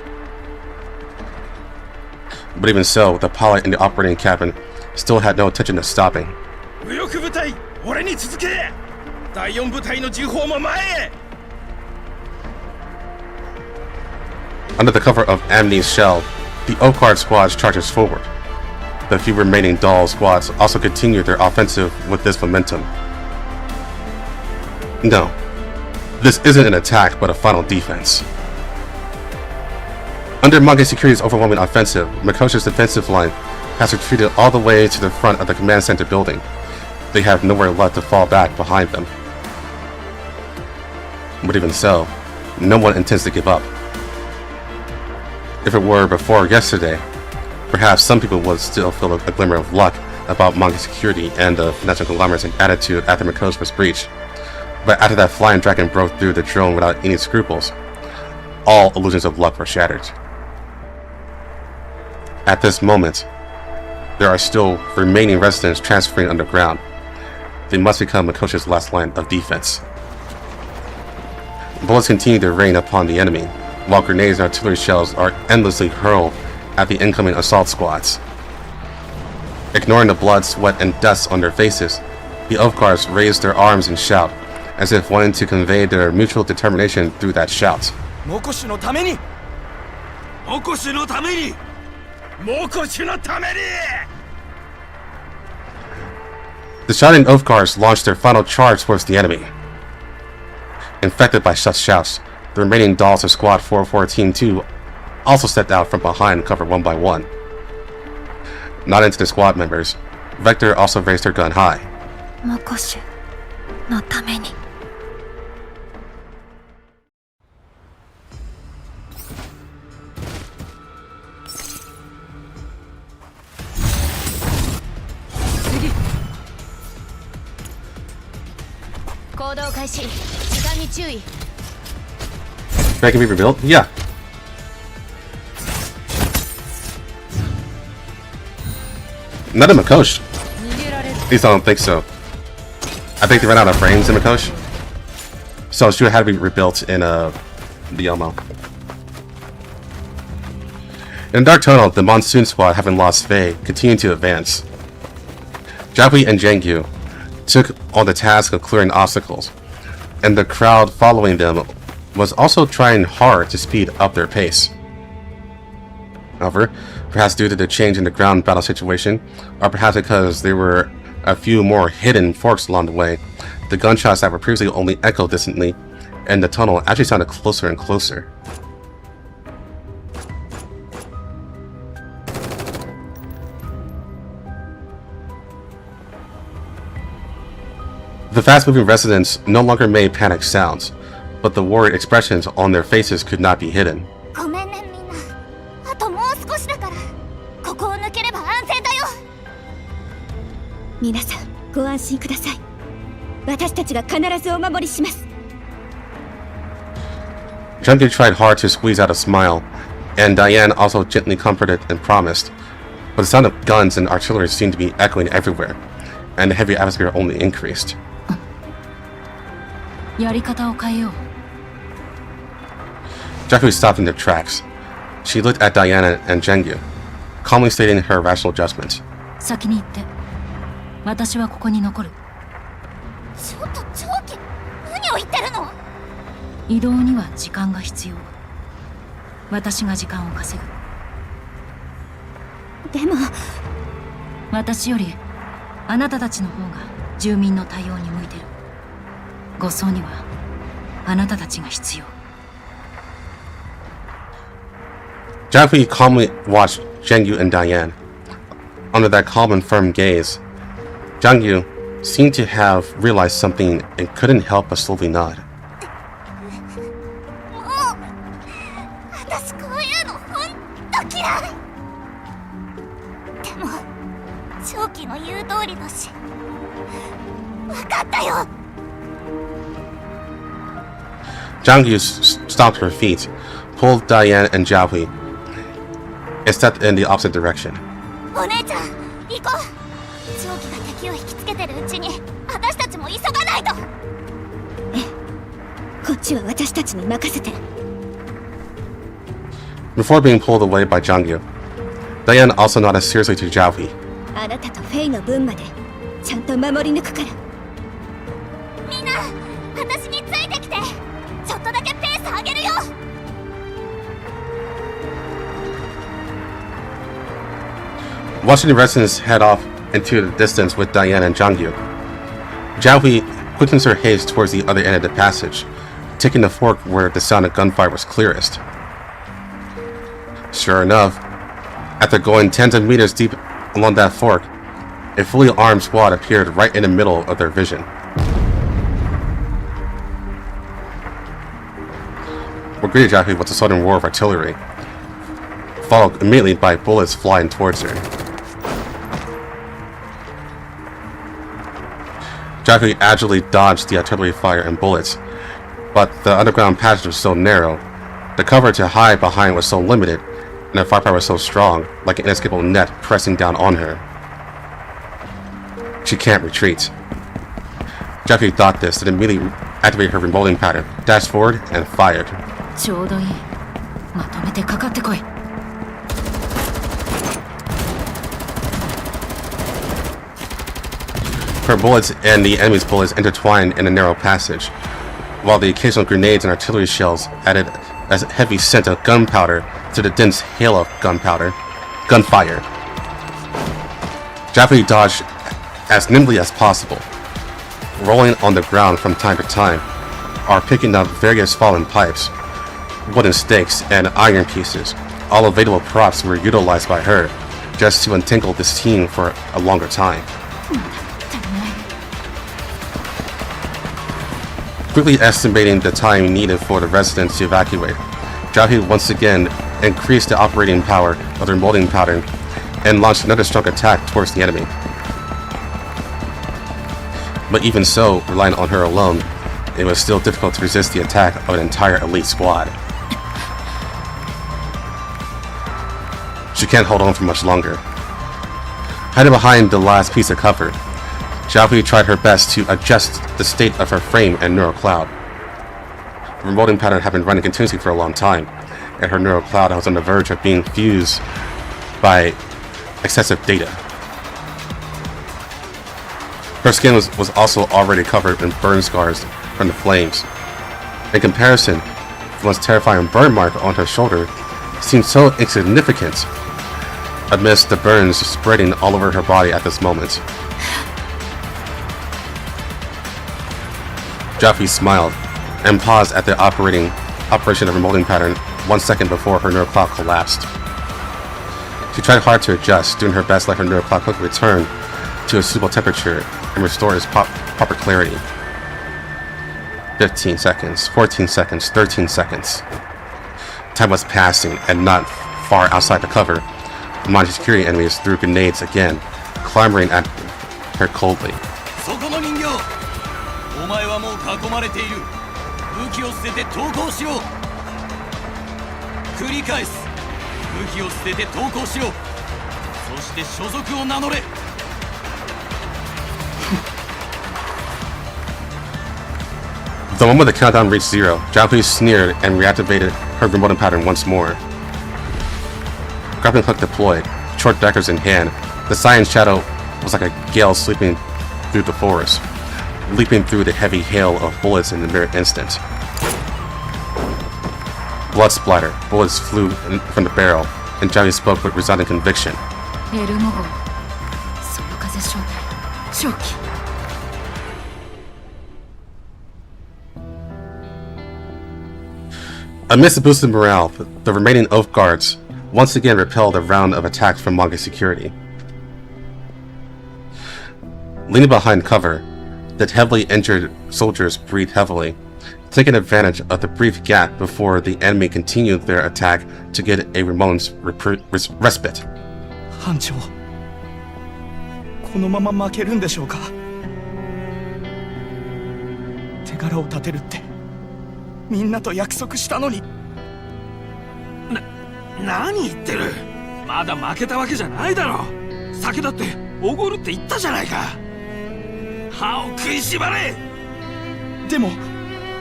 But even so, the pilot in the operating cabin still had no intention of stopping. 右翼部隊俺に続け第4部隊の銃砲も前へ Under the cover of Amni's shell, the Okard squad charges forward. The few remaining Dahl squads also continued their offensive with this momentum. No, this isn't an attack but a final defense. Under Mage Security's overwhelming offensive, Mikosha's defensive line has retreated all the way to the front of the command center building. They have nowhere left to fall back behind them. But even so, no one intends to give up. If it were before yesterday, perhaps some people would still feel a glimmer of luck about Mage Security and the national conglomerate's attitude after Mikosha was breached. But after that flying dragon broke through the drone without any scruples, all illusions of luck were shattered. At this moment, there are still remaining residents transferring underground. They must become Mikosha's last line of defense. Bullets continue to rain upon the enemy, while grenades and artillery shells are endlessly hurled at the incoming assault squads. Ignoring the blood, sweat, and dust on their faces, the Okars raise their arms and shout, as if wanting to convey their mutual determination through that shout. モコシのためにモコシのためにモコシのために The shouting Okars launched their final charge towards the enemy. Infected by such shouts, the remaining dolls of Squad 404 Team 2 also stepped out from behind cover one by one. Nodding to the squad members, Vector also raised her gun high. モコシュのために 行動開始。時間に注意。 That can be rebuilt? Yeah. Not in Makosh. At least I don't think so. I think they ran out of frames in Makosh. So she had to be rebuilt in the Yomo. In the Dark Tunnel, the Monsoon Squad, having lost Faye, continued to advance. Jiahui and Zhengyu took on the task of clearing obstacles, and the crowd following them was also trying hard to speed up their pace. However, perhaps due to the change in the ground battle situation, or perhaps because there were a few more hidden forks along the way, the gunshots that were previously only echoed distantly, and the tunnel actually sounded closer and closer. The fast-moving residents no longer made panicked sounds, but the worried expressions on their faces could not be hidden. ごめんねみんな。あともう少しだから。ここを抜ければ安全だよ。皆さん、ご安心ください。私たちが必ずお守りします。Junkie tried hard to squeeze out a smile, and Diane also gently comforted and promised, but the sound of guns and artillery seemed to be echoing everywhere, and the heavy atmosphere only increased. やり方を変えよう。Jiahui stopped in their tracks. She looked at Diana and Zhengyu, calmly stating her rational judgment. 先に行って。私はここに残る。ちょっと長期、何を言ってるの？移動には時間が必要。私が時間を稼ぐ。でも、私よりあなたたちの方が住民の対応に向いてる。護送にはあなたたちが必要。Jiahui calmly watched Zhengyu and Diane. Under that calm and firm gaze, Zhengyu seemed to have realized something and couldn't help but slowly nod. もう、私こういうのほんと嫌い。でも、長期の言う通りだし。分かったよ。Zhengyu stomped her feet, pulled Diane and Jiahui, and stepped in the opposite direction. お姉ちゃん、行こう。長期が敵を引きつけてるうちに、私たちも急がないと。こっちは私たちに任せて。Before being pulled away by Zhengyu, Diane also nodded seriously to Jiahui. あなたとフェイの分までちゃんと守り抜くから。みんな、私についてきて。ちょっとだけペース上げるよ。Watching the residents head off into the distance with Diane and Zhengyu, Jiahui quickens her haste towards the other end of the passage, taking the fork where the sound of gunfire was clearest. Sure enough, after going tens of meters deep along that fork, a fully armed squad appeared right in the middle of their vision. What greeted Jiahui was a sudden roar of artillery, followed immediately by bullets flying towards her. Jiahui agilely dodged the artillery fire and bullets, but the underground passage was so narrow, the cover to hide behind was so limited, and the firepower was so strong, like an inescapable net pressing down on her. She can't retreat. Jiahui thought this and immediately activated her remoting pattern, dashed forward, and fired. ちょうどいい。まとめてかかってこい。Her bullets and the enemy's bullets intertwined in a narrow passage, while the occasional grenades and artillery shells added a heavy scent of gunpowder to the dense hail of gunfire. Jiahui dodged as nimbly as possible, rolling on the ground from time to time, or picking up various fallen pipes, wooden stakes, and iron pieces. All available props were utilized by her, just to entangle this team for a longer time. Quickly estimating the time needed for the residents to evacuate, Jiahui once again increased the operating power of their molding pattern and launched another strong attack towards the enemy. But even so, relying on her alone, it was still difficult to resist the attack of an entire elite squad. She can't hold on for much longer. Hiding behind the last piece of cover, Xiaopui tried her best to adjust the state of her frame and neural cloud. The remoting pattern had been running continuously for a long time, and her neural cloud was on the verge of being fused by excessive data. Her skin was also already covered in burn scars from the flames. In comparison, the once terrifying burn mark on her shoulder seemed so insignificant amidst the burns spreading all over her body at this moment. Xiaopui smiled and paused at the operation of the remoting pattern 1 second before her neural cloud collapsed. She tried hard to adjust, doing her best to let her neural cloud quickly return to a suitable temperature and restore its proper clarity. 15 seconds, 14 seconds, 13 seconds. Time was passing, and not far outside the cover, the Manji security enemies threw grenades again, clamoring at her coldly. そこの人形、お前はもう囲まれている。武器を捨てて投降しろ。繰り返す。武器を捨てて投降しろ。そして所属を名乗れ。The moment the countdown reached 0, Xiaopui sneered and reactivated her remoting pattern once more. Grappling hook deployed, short daggers in hand, the Saiyan shadow was like a gale sweeping through the forest, leaping through the heavy hail of bullets in the mere instant. Blood splattered, bullets flew from the barrel, and Xiaopui spoke with resounding conviction. Amidst the boosted morale, the remaining Oath Guards once again repelled a round of attacks from Manga security. Leaning behind cover, the heavily injured soldiers breathed heavily, taking advantage of the brief gap before the enemy continued their attack to get a moment's respite. 班長、このまま負けるんでしょうか。手柄を立てるってみんなと約束したのに。何言ってる。まだ負けたわけじゃないだろ。酒だっておごるって言ったじゃないか。歯を食いしばれ。でも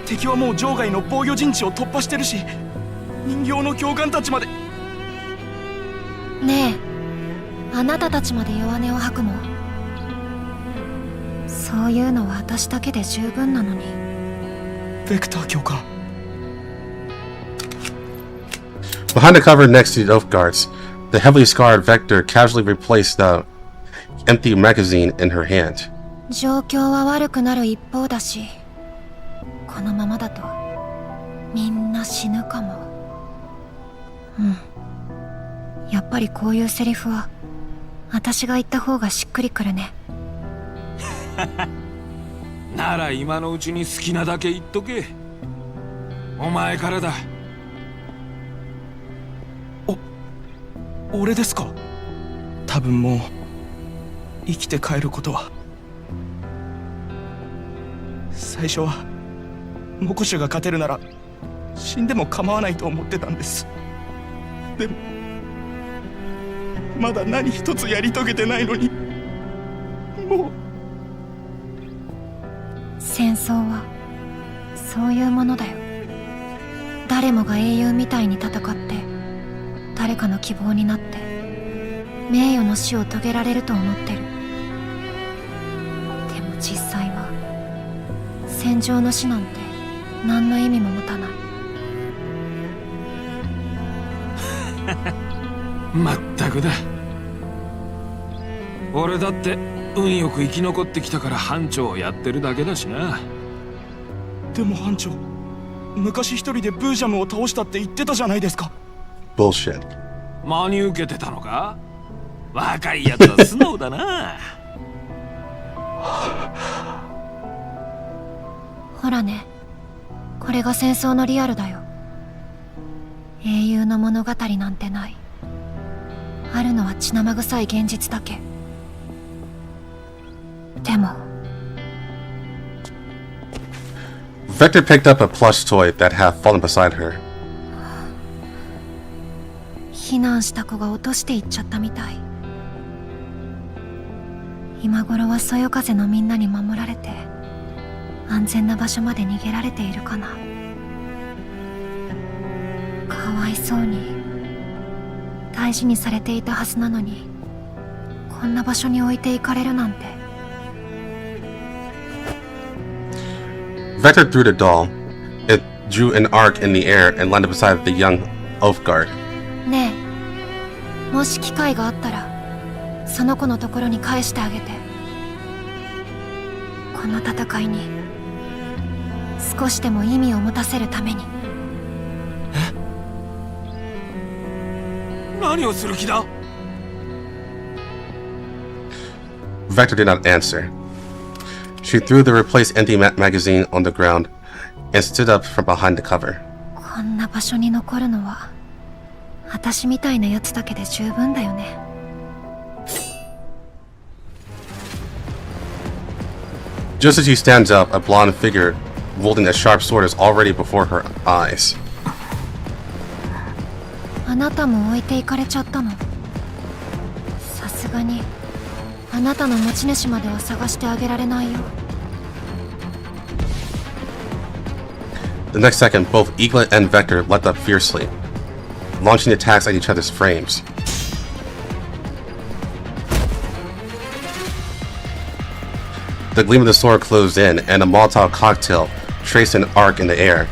敵はもう場外の防御陣地を突破してるし、人形の教官たちまで。ねえ、あなたたちまで弱音を吐くの？そういうのは私だけで十分なのに。ベクター教官。Behind the cover next to the Oath Guards, the heavily scarred Vector casually replaced the empty magazine in her hand. 状況は悪くなる一方だし、このままだとみんな死ぬかも。うん。やっぱりこういうセリフは私が言った方がしっくりくるね。なら今のうちに好きなだけ言っとけ。お前からだ。俺ですか？多分もう生きて帰ることは。最初はモコシュが勝てるなら死んでも構わないと思ってたんです。でもまだ何一つやり遂げてないのに、もう。戦争はそういうものだよ。誰もが英雄みたいに戦って誰かの希望になって名誉の死を遂げられると思ってる。でも実際は戦場の死なんて何の意味も持たない。まったくだ。俺だって運よく生き残ってきたから班長をやってるだけだしな。でも班長、昔一人でブージャムを倒したって言ってたじゃないですか。Bullshit. 真に受けてたのか？若いやつは素直だな。ほらね、これが戦争のリアルだよ。英雄の物語なんてない。あるのは血生臭い現実だけ。でも Vector picked up a plush toy that had fallen beside her. 避難した子が落としていっちゃったみたい。今頃はそよ風のみんなに守られて安全な場所まで逃げられているかな。かわいそうに大事にされていたはずなのにこんな場所に置いていかれるなんて。 Vector threw the doll. It drew an arc in the air and landed beside the young oath guard. ねえ、もし機会があったらその子のところに返してあげて。この戦いに少しでも意味を持たせるために。何をする気だ？ Vector did not answer. She threw the replaced empty magazine on the ground and stood up from behind the cover. こんな場所に残るのは私みたいなやつだけで十分だよね。Just as she stands up, a blonde figure wielding a sharp sword is already before her eyes. あなたも置いていかれちゃったの。さすがにあなたの持ち主までは探してあげられないよ。 The next second, both Eaglet and Vector leapt up fiercely, launching attacks at each other's frames. The gleam of the sword closed in, and a Molotov cocktail traced an arc in the air.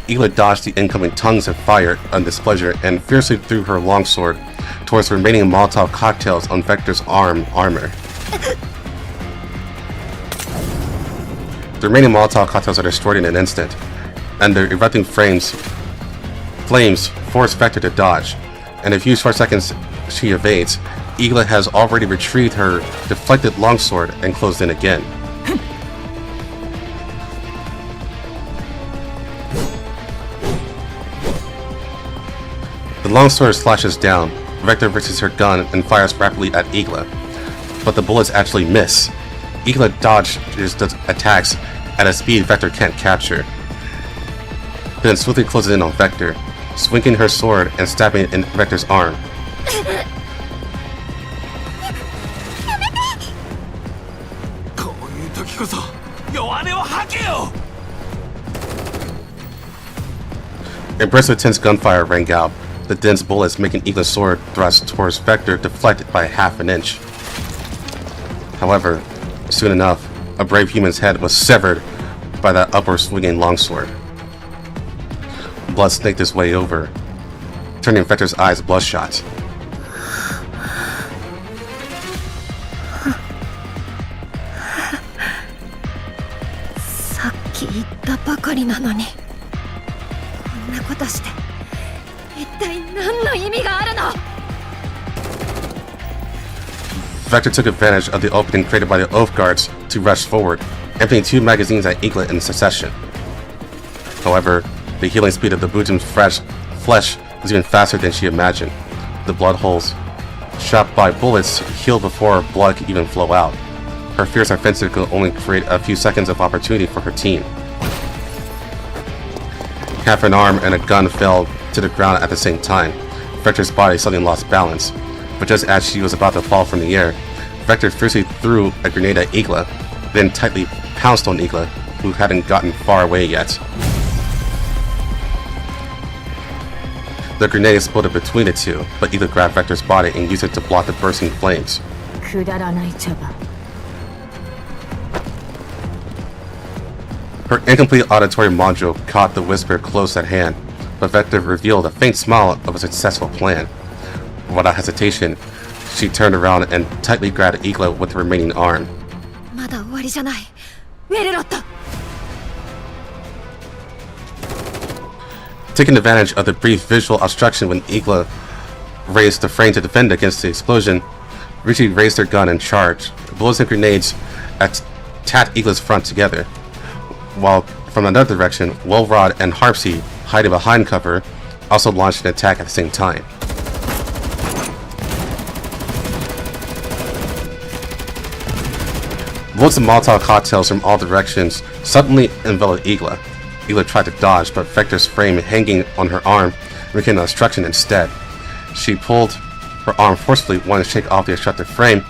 Iliad dodged the incoming tongues of fire on displeasure and fiercely threw her longsword towards the remaining Molotov cocktails on Vector's armor. The remaining Molotov cocktails are destroyed in an instant, and the erupting flames force Vector to dodge. In a few short seconds she evades, Iliad has already retrieved her deflected longsword and closed in again. The longsword slashes down. Vector raises her gun and fires rapidly at Iliad, but the bullets actually miss. Iliad dodges the attacks at a speed Vector can't capture, then swiftly closes in on Vector, swinging her sword and stabbing it in Vector's arm. A burst of tense gunfire rang out, the dense bullets making Iliad's sword thrust towards Vector deflected by half an inch. However, soon enough, a brave human's head was severed by that upward swinging longsword. Blood snaked its way over, turning Vector's eyes bloodshot. Vector took advantage of the opening created by the Oath Guards to rush forward, emptying 2 magazines at Iliad in succession. However, the healing speed of the Butun's flesh was even faster than she imagined. The blood holes, shot by bullets, healed before blood could even flow out. Her fierce offensive could only create a few seconds of opportunity for her team. Half an arm and a gun fell to the ground at the same time. Vector's body suddenly lost balance, but just as she was about to fall from the air, Vector fiercely threw a grenade at Iliad, then tightly pounced on Iliad, who hadn't gotten far away yet. The grenade exploded between the two, but Iliad grabbed Vector's body and used it to block the bursting flames. Her incomplete auditory module caught the whisper close at hand, but Vector revealed a faint smile of a successful plan. Without hesitation, she turned around and tightly grabbed Iliad with the remaining arm. Taking advantage of the brief visual obstruction when Iliad raised the frame to defend against the explosion, Richie raised her gun and charged. Bullets and grenades attacked Iliad's front together, while from another direction, Wolrod and Harpsy, hiding behind cover, also launched an attack at the same time. Bullets and Molotov cocktails from all directions suddenly enveloped Iliad. Iliad tried to dodge, but Vector's frame hanging on her arm became an obstruction instead. She pulled her arm forcefully, wanting to shake off the obstructed frame,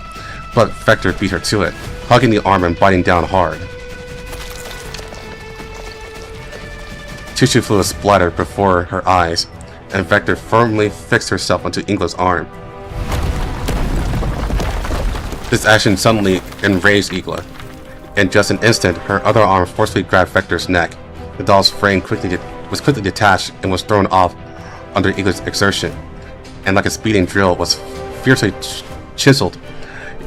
but Vector beat her to it, hugging the arm and biting down hard. Tissue fluid splattered before her eyes, and Vector firmly fixed herself onto Ingla's arm. This action suddenly enraged Ingla. In just an instant, her other arm forcefully grabbed Vector's neck. The doll's frame was quickly detached and was thrown off under Ingla's exertion, and like a speeding drill was fiercely chiseled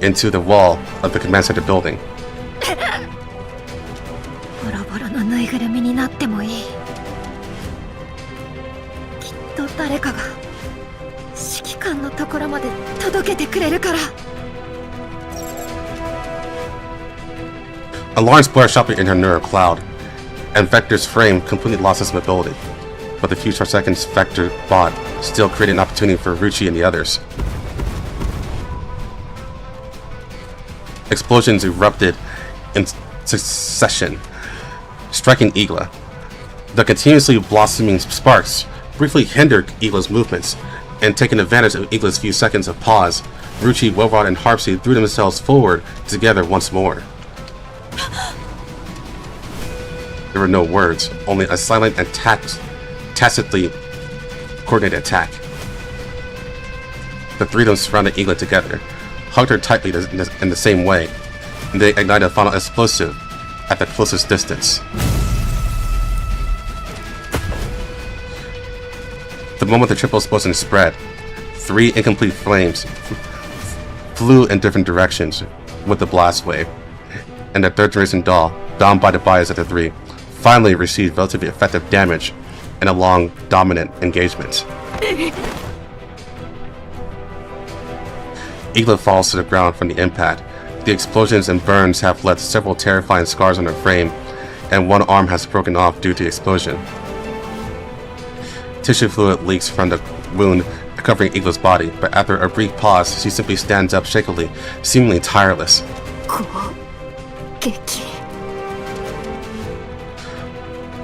into the wall of the command center building. ボロボロのぬいぐるみになってもいい。きっと誰かが指揮官のところまで届けてくれるから。 Alarms blared sharply in her neural cloud, and Vector's frame completely lost its mobility. But the few short seconds Vector bought still created an opportunity for Ruchi and the others. Explosions erupted in succession, striking Ingla. The continuously blossoming sparks briefly hindered Ingla's movements, and taking advantage of Ingla's few seconds of pause, Ruchi, Welrod, and Harpsy threw themselves forward together once more. There were no words, only a silent and tacitly coordinated attack. The three of them surrounded Ingla together, hugged her tightly in the same way, and they ignited a final explosive at the closest distance. The moment the triple explosion spread, three incomplete flames flew in different directions with the blast wave, and the third-generation doll, bound by the bias of the three, finally received relatively effective damage in a long, dominant engagement. Ingla falls to the ground from the impact. The explosions and burns have left several terrifying scars on her frame, and one arm has broken off due to the explosion. Tissue fluid leaks from the wound covering Ingla's body, but after a brief pause, she simply stands up shakily, seemingly tireless.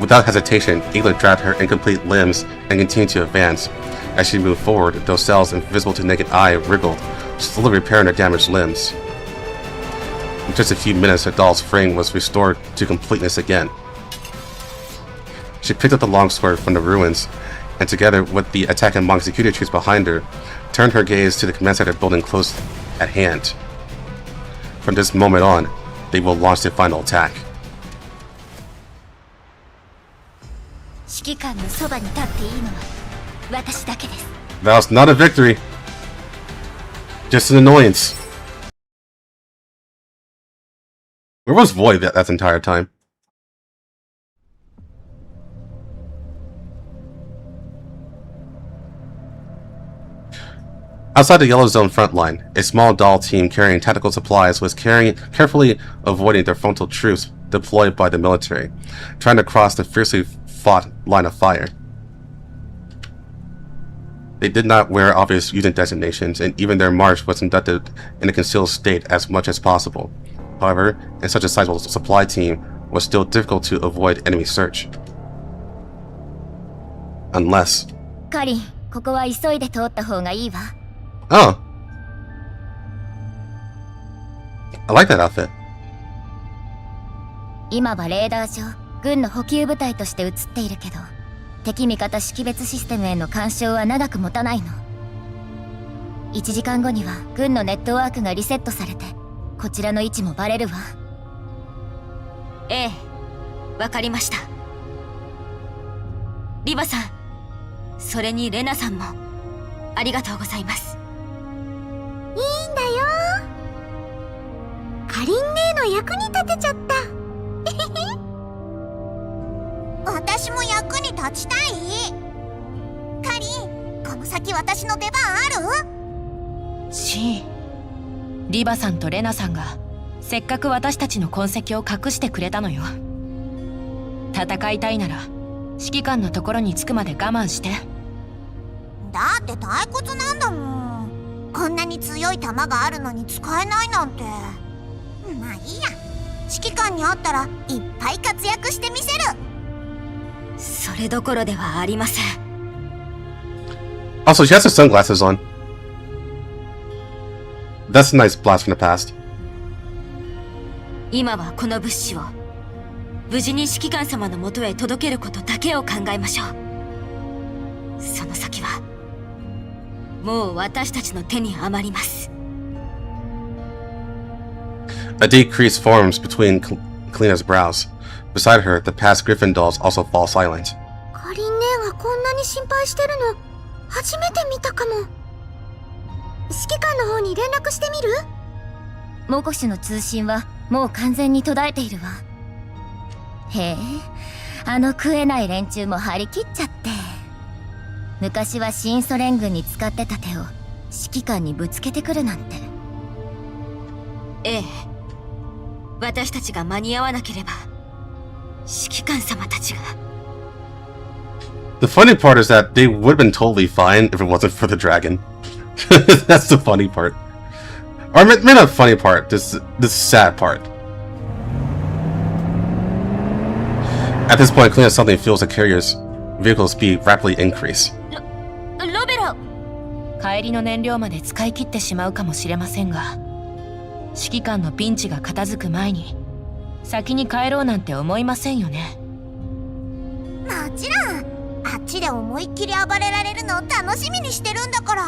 Without hesitation, Ingla dragged her incomplete limbs and continued to advance. As she moved forward, those cells invisible to naked eye wriggled, slowly repairing her damaged limbs. In just a few minutes, the doll's frame was restored to completeness again. She picked up the longsword from the ruins, and together with the attacking monk security troops behind her, turned her gaze to the command center building close at hand. From this moment on, they will launch their final attack. 指揮官のそばに立っていいのは私だけです。 That was not a victory, just an annoyance. Where was Void that entire time? Outside the Yellow Zone front line, a small doll team carrying tactical supplies was carefully avoiding the frontal troops deployed by the military, trying to cross the fiercely fought line of fire. They did not wear obvious unit designations, and even their march was conducted in a concealed state as much as possible. However, in such a sizable supply team, it was still difficult to avoid enemy search. Unless... カリン、ここは急いで通った方がいいわ。 Oh. I like that outfit. 今はレーダー上、軍の補給部隊として映っているけど、敵味方識別システムへの干渉は長く持たないの。1時間後には軍のネットワークがリセットされて、こちらの位置もバレるわ。ええ、わかりました。リバさん、それにレナさんも、ありがとうございます。いいんだよ。カリン姉の役に立てちゃった。私も役に立ちたい。カリン、この先私の出番ある？シー、リバさんとレナさんがせっかく私たちの痕跡を隠してくれたのよ。戦いたいなら指揮官のところに着くまで我慢して。だって退屈なんだもん。こんなに強い弾があるのに使えないなんて。まあいいや。指揮官に会ったらいっぱい活躍してみせる。それどころではありません。 Also, she has her sunglasses on. That's a nice blast from the past. 今はこの物資を無事に指揮官様のもとへ届けることだけを考えましょう。その先はもう私たちの手に余ります。A decrease forms between Kalina's brows. Beside her, the past Griffin dolls also fall silent. かりん姉がこんなに心配してるの初めて見たかも。指揮官の方に連絡してみる？モコシの通信はもう完全に途絶えているわ。へえ、あの食えない連中も張り切っちゃって。昔は新ソ連軍に使ってた手を指揮官にぶつけてくるなんて。ええ、私たちが間に合わなければ指揮官様たちが。 The funny part is that they would have been totally fine if it wasn't for the dragon. That's the funny part. Or maybe not funny part, this sad part. At this point, Kalina suddenly feels the carrier's vehicle speed rapidly increase. ロベロ、帰りの燃料まで使い切ってしまうかもしれませんが、指揮官のピンチが片付く前に先に帰ろうなんて思いませんよね。もちろん、あっちで思いっきり暴れられるのを楽しみにしてるんだから。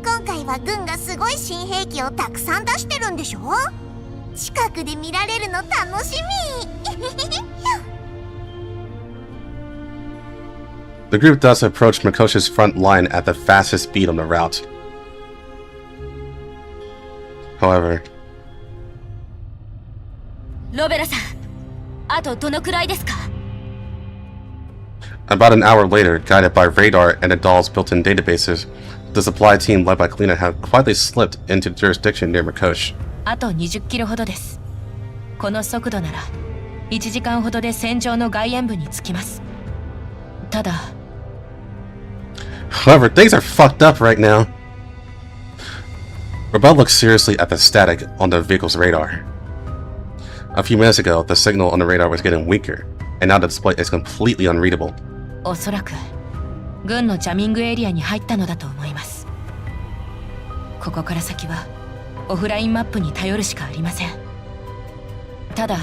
今回は軍がすごい新兵器をたくさん出してるんでしょ？近くで見られるの楽しみ。The group thus approached Mikoshi's front line at the fastest speed on the route. However, ロベラさん、あとどのくらいですか？ about an hour later, guided by radar and the doll's built-in databases, the supply team led by Kalina had quietly slipped into jurisdiction near Mikoshi. あと20キロほどです。この速度なら1時間ほどで戦場の外縁部に着きます。ただ However, things are fucked up right now. Rebel looked seriously at the static on the vehicle's radar. A few minutes ago, the signal on the radar was getting weaker, and now the display is completely unreadable. おそらく軍のジャミングエリアに入ったのだと思います。ここから先はオフラインマップに頼るしかありません。ただ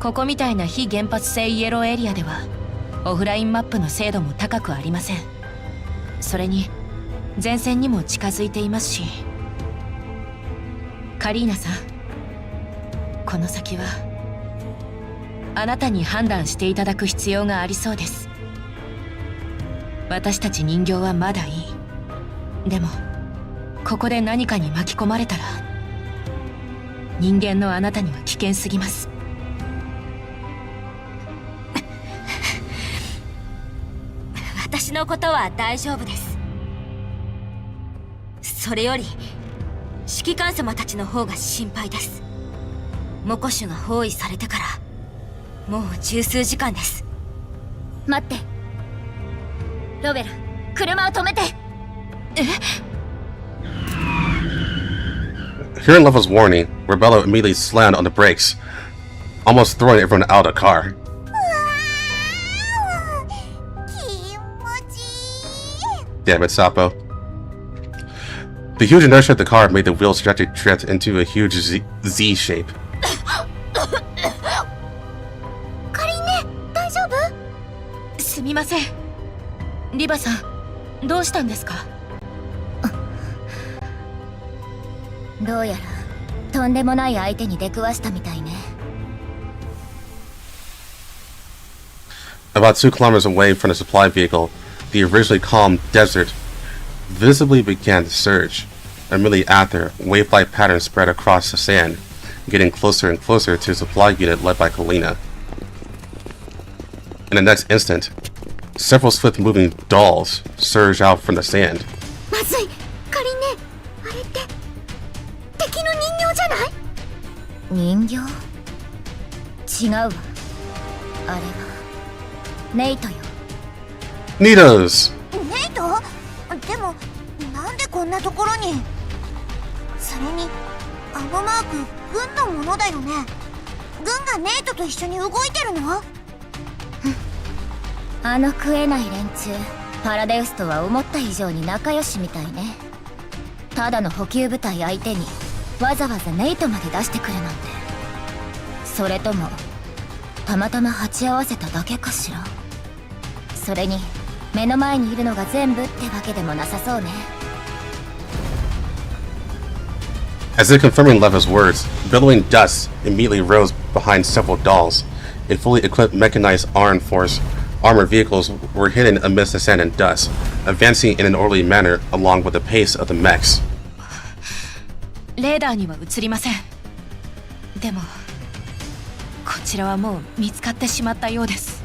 ここみたいな非原発性イエローエリアではオフラインマップの精度も高くありません。それに前線にも近づいていますし。カリーナさん、この先はあなたに判断していただく必要がありそうです。私たち人形はまだいい。でもここで何かに巻き込まれたら人間のあなたには危険すぎます。私のことは大丈夫です。それより指揮官様たちの方が心配です。モコシュが包囲されてからもう十数時間です。待って、ロベル、車を止めて。Hearing Level's warning, Rebello immediately slammed on the brakes, almost throwing everyone out of the car. Damn it, Sapo. The huge inertia of the car made the wheels drift into a huge Z shape. カリンね、大丈夫？すみません。リバさん、どうしたんですか？どうやらとんでもない相手に出くわしたみたいね。About 2 kilometers away from the supply vehicle, the originally calm desert visibly began to surge. Immediately after, wave-like patterns spread across the sand, getting closer and closer to the supply unit led by Kalina. In the next instant, several swift-moving dolls surged out from the sand. まずい、カリンね、あれって敵の人形じゃない？人形？違うわ。あれはネイトよ。Nitos! ネイト？でもなんでこんなところに？それにあのマーク軍のものだよね。軍がネイトと一緒に動いてるの？あの食えない連中、パラデウスとは思った以上に仲良しみたいね。ただの補給部隊相手にわざわざネイトまで出してくるなんて。それともたまたま鉢合わせただけかしら。それに目の前にいるのが全部ってわけでもなさそうね。 As if confirming Leva's words, billowing dust immediately rose behind several dolls. A fully equipped mechanized armed force armored vehicles were hidden amidst the sand and dust, advancing in an orderly manner along with the pace of the mechs. レーダーには映りません。でもこちらはもう見つかってしまったようです。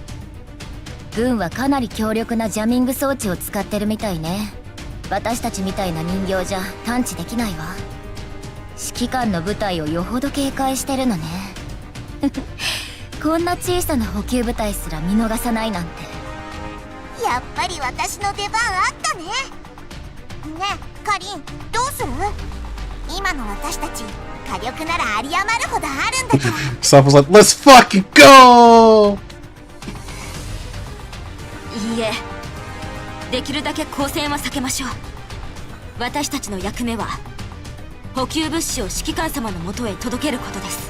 軍はかなり強力なジャミング装置を使ってるみたいね。私たちみたいな人形じゃ探知できないわ。指揮官の部隊をよほど警戒してるのね。こんな小さな補給部隊すら見逃さないなんて。やっぱり私の出番あったね。ねえカリン、どうする？今の私たち火力なら有り余るほどあるんだから。Soph was like, let's fucking go! いいえ、できるだけ交戦は避けましょう。私たちの役目は補給物資を指揮官様のもとへ届けることです。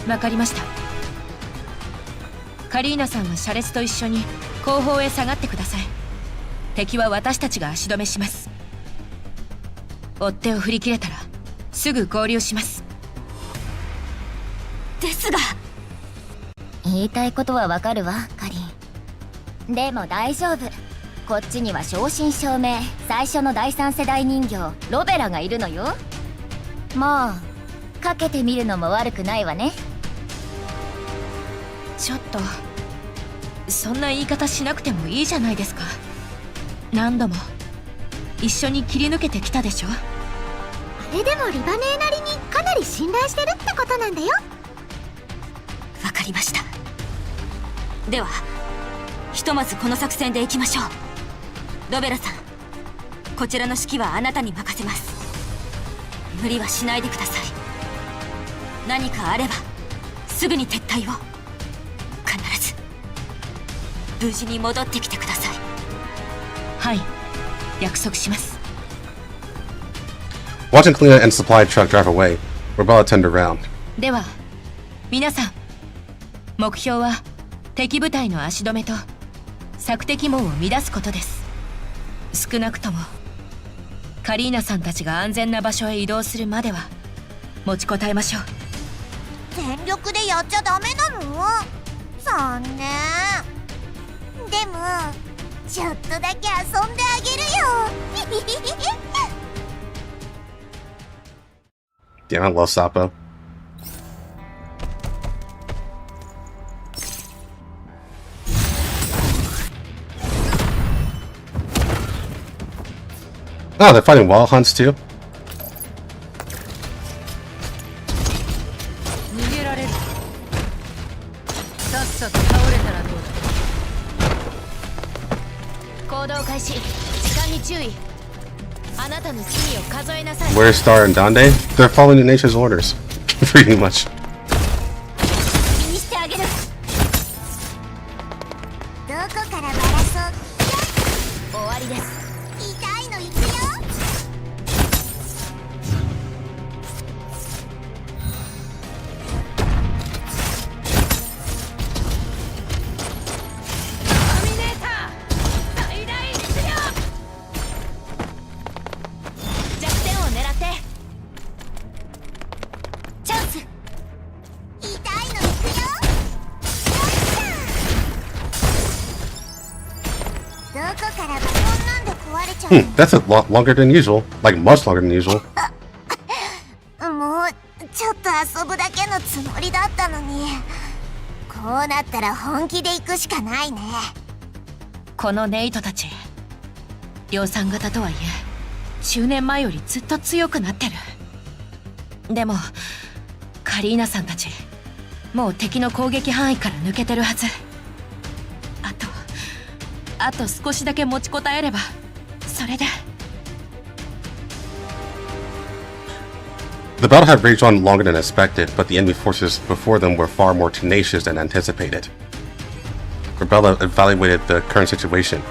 わかりました。カリーナさんは車列と一緒に後方へ下がってください。敵は私たちが足止めします。追っ手を振り切れたらすぐ合流します。ですが、言いたいことはわかるわカリン。でも大丈夫。こっちには正真正銘最初の第3世代人形ロベラがいるのよ。もうかけてみるのも悪くないわね。ちょっとそんな言い方しなくてもいいじゃないですか。何度も一緒に切り抜けてきたでしょ。あれでもリバネーなりにかなり信頼してるってことなんだよ。わかりました。ではひとまずこの作戦でいきましょう。ロベラさん、こちらの指揮はあなたに任せます。無理はしないでください。何かあればすぐに撤退を。必ず無事に戻ってきてください。はい、約束します。 Watching Kalina and supply truck drive away, Rebella turned around. では皆さん、目標は敵部隊の足止めと索敵網を乱すことです。少なくともカリーナさんたちが安全な場所へ移動するまでは持ちこたえましょう。全力でやっちゃダメなの？残念。でもちょっとだけ遊んであげるよ。Damn, I love Sapo. Oh, they're fighting wild hunts too? 逃げられる。さっさと倒れたらどうだ。行動開始。時間に注意。あなたの罪を数えなさい。 Where's Star and Dande? They're following the nature's orders. Pretty much. 気にしてあげる。どこからバラそう？終わりです。痛いのいくよ。ターミネーター最大力量。弱点を狙って。チャンス。痛いのいくよ。どこからバトンなんで壊れちゃうの？ That's a lot longer than usual. Like, much longer than usual. もうちょっと遊ぶだけのつもりだったのに、こうなったら本気で行くしかないね。このネイトたち、量産型とはいえ10年前よりずっと強くなってる。でもカリーナさんたちもう敵の攻撃範囲から抜けてるはず。あと少しだけ持ちこたえればそれで。 The battle had raged on longer than expected, but the enemy forces before them were far more tenacious than anticipated. Rebella evaluated the current situation.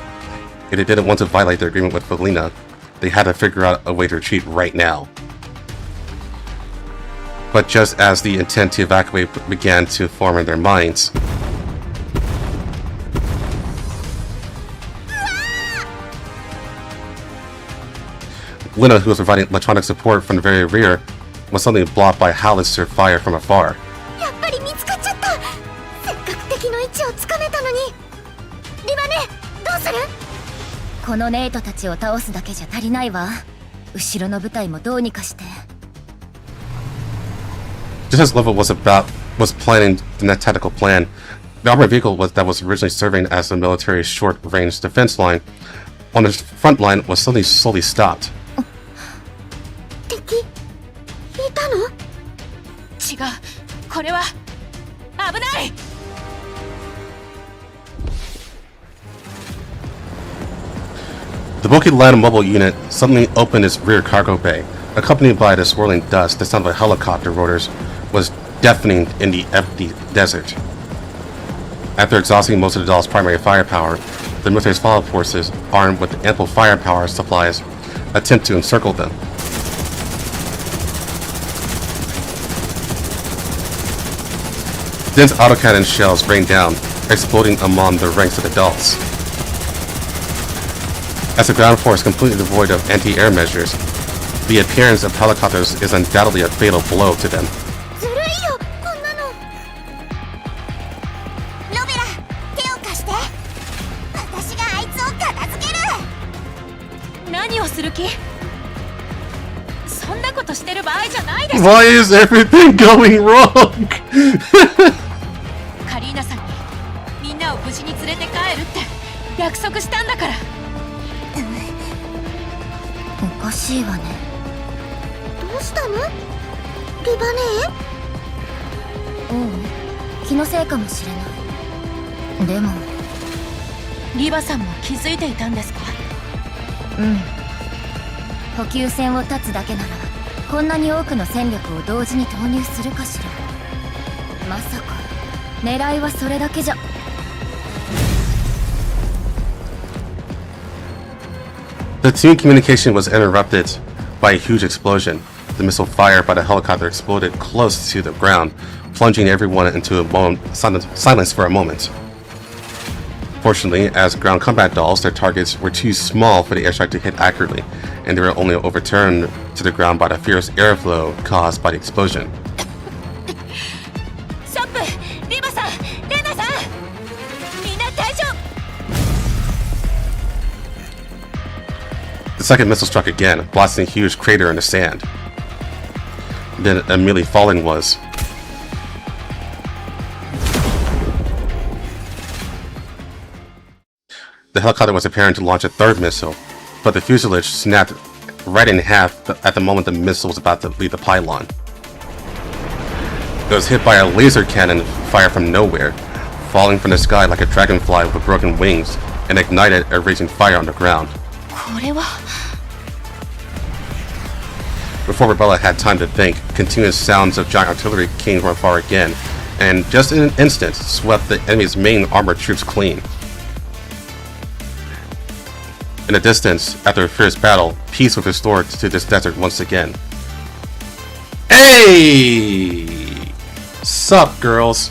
If they didn't want to violate their agreement with Felina, they had to figure out a way to retreat right now. But just as the intent to evacuate began to form in their minds, Lina, who was providing electronic support from the very rear, was suddenly blocked by howitzer fire from afar. やっぱり見つかっちゃった。せっかく敵の位置をつかめたのに。リバネ、どうする？このネイトたちを倒すだけじゃ足りないわ。後ろの部隊もどうにかして。Just as Level was planning the next tactical plan, the armored vehicle that was originally serving as the military's short-range defense line on the front line was suddenly slowly stopped. 敵いたの？違う、これは危ない。The bulky land mobile unit suddenly opened its rear cargo bay, accompanied by the swirling dust. The sound of helicopter rotors was deafening in the empty desert. After exhausting most of the Doll's primary firepower, the military's follow-up forces, armed with ample firepower supplies, attempt to encircle them. Dense autocannon shells rain down, exploding among the ranks of the Dolls. As the ground force completely devoid of anti-air measures, the appearance of helicopters is undoubtedly a fatal blow to them. ずるいよ、こんなの。ロベラ、手を貸して。私があいつを片付ける。何をする気？そんなことしてる場合じゃないです。 Why is everything going wrong? カリーナさんにみんなを無事に連れて帰るって約束したんだから。おかしいわね。どうしたの？リバネ？気のせいかもしれない。でもリバさんも気づいていたんですか？補給線を断つだけならこんなに多くの戦力を同時に投入するかしら。まさか狙いはそれだけじゃ。The team communication was interrupted by a huge explosion. The missile fired by the helicopter exploded close to the ground, plunging everyone into silence for a moment. Fortunately, as ground combat dolls, their targets were too small for the airstrike to hit accurately, and they were only overturned to the ground by the fierce airflow caused by the explosion. ショップ、リバさん、レナさん、みんな大丈夫。 The second missile struck again, blasting a huge crater in the sand. Then immediately following was the helicopter was preparing to launch a third missile, but the fuselage snapped right in half at the moment the missile was about to leave the pylon. It was hit by a laser cannon fired from nowhere, falling from the sky like a dragonfly with broken wings, and ignited a raging fire on the ground. これは Before Rebella had time to think, continuous sounds of giant artillery came from afar again, and just in an instant swept the enemy's main armored troops clean. In the distance, after a fierce battle, peace was restored to this desert once again. Hey! Sup, girls?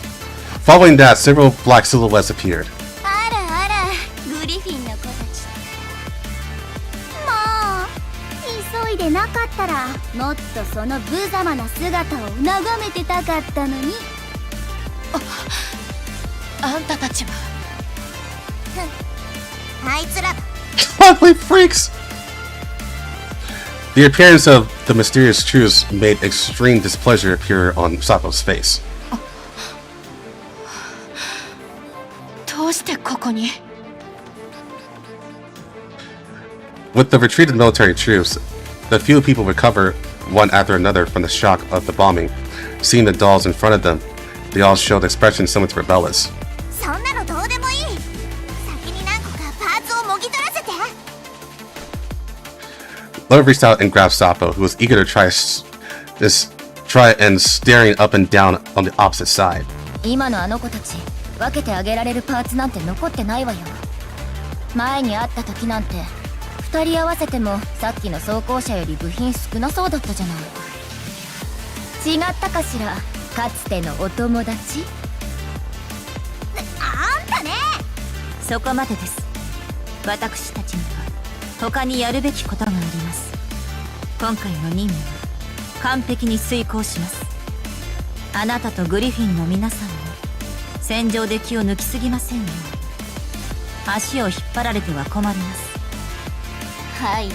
Following that, several black silhouettes appeared. あらあら、グリフィンの子たち。もう急いでなかったらもっとその無様な姿を眺めてたかったのに。あんたたちは。あいつら。Holy freaks! The appearance of the mysterious troops made extreme displeasure appear on Sapo's face. どうしてここに？ With the retreated military troops, the few people recover one after another from the shock of the bombing. Seeing the dolls in front of them, they all showed expressions similar to Rebella's. そんなのどうでもいい。先に何個かパーツをもぎ取らせて。Love reached out and grabbed Sapo, who was eager to try and staring up and down on the opposite side. 今のあの子たち、分けてあげられるパーツなんて残ってないわよ。前に会った時なんて2人合わせてもさっきの装甲車より部品少なそうだったじゃない。違ったかしら、かつてのお友達。あんたね。そこまでです。私たちには他にやるべきことがあります。今回の任務は完璧に遂行します。あなたとグリフィンの皆さんも戦場で気を抜きすぎませんよ。足を引っ張られては困ります。はいはい、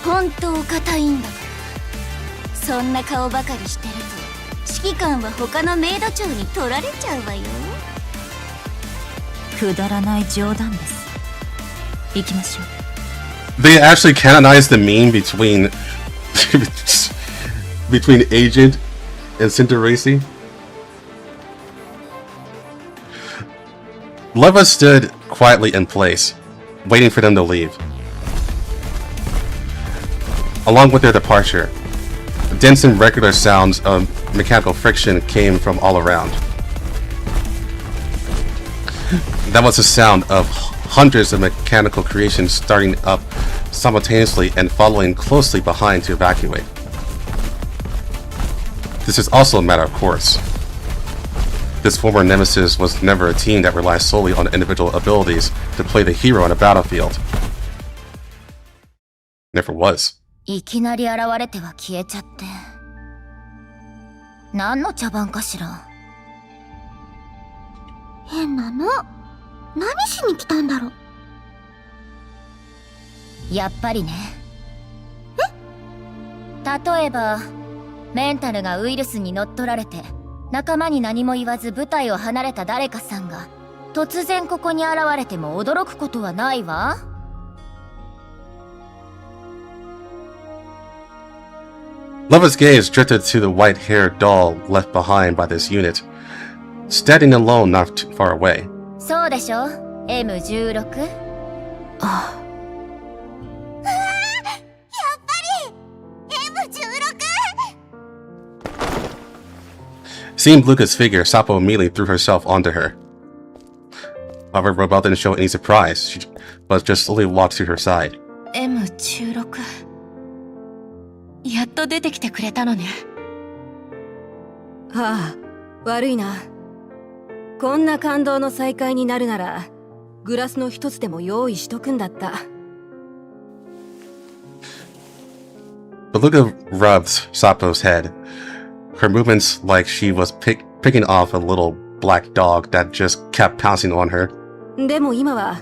本当硬いんだから。そんな顔ばかりしてると指揮官は他のメイド長に取られちゃうわよ。くだらない冗談です。行きましょう。They actually canonized the meme between Agent and Cinteracy. Leva stood quietly in place, waiting for them to leave. Along with their departure, dense and regular sounds of mechanical friction came from all around. That was the sound of hundreds of mechanical creations starting up simultaneously and following closely behind to evacuate. This is also a matter of course. This former nemesis was never a team that relies solely on individual abilities to play the hero on a battlefield. Never was. いきなり現れては消えちゃって。何の茶番かしら。変なの。何しに来たんだろう。やっぱりね。例えばメンタルがウイルスに乗っ取られて仲間に何も言わず部隊を離れた誰かさんが突然ここに現れても驚くことはないわ。Leva's gaze drifted to the white-haired doll left behind by this unit, standing alone not too far away. そうでしょ M16? ああ。やっぱり M16! Seeing Luca's figure, Sapo immediately threw herself onto her. However, Robel didn't show any surprise, but just slowly walked to her side. M16 やっと出てきてくれたのね。はあ、悪いな。こんな感動の再会になるならグラスの一つでも用意しとくんだった。But Luca rubbed Sapo's head, her movements like she was picking off a little black dog that just kept pouncing on her. でも今は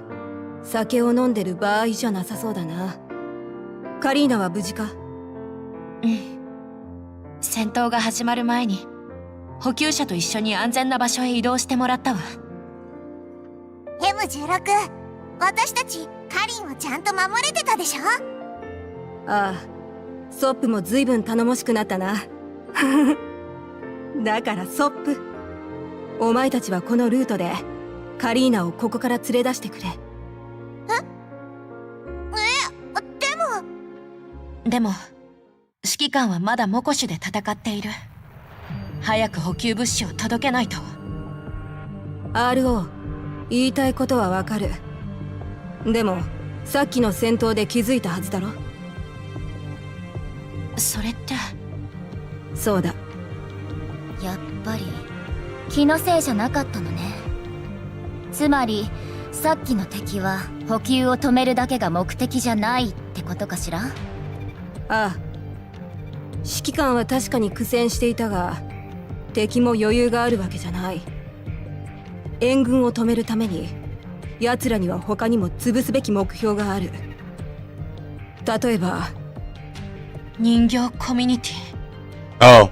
酒を飲んでる場合じゃなさそうだな。カリーナは無事か？うん。戦闘が始まる前に補給車と一緒に安全な場所へ移動してもらったわ。M16、私たちカリンをちゃんと守れてたでしょ？ああ、ソップも随分頼もしくなったな。だからソップ、お前たちはこのルートでカリーナをここから連れ出してくれ。でも指揮官はまだモコシュで戦っている。早く補給物資を届けないと。 RO、 言いたいことはわかる。でもさっきの戦闘で気づいたはずだろ。それって。そうだ。やっぱり気のせいじゃなかったのね。つまりさっきの敵は補給を止めるだけが目的じゃないってことかしら。ああ、指揮官は確かに苦戦していたが敵も余裕があるわけじゃない。援軍を止めるために奴らには他にも潰すべき目標がある。例えば人形コミュニティ。 Oh.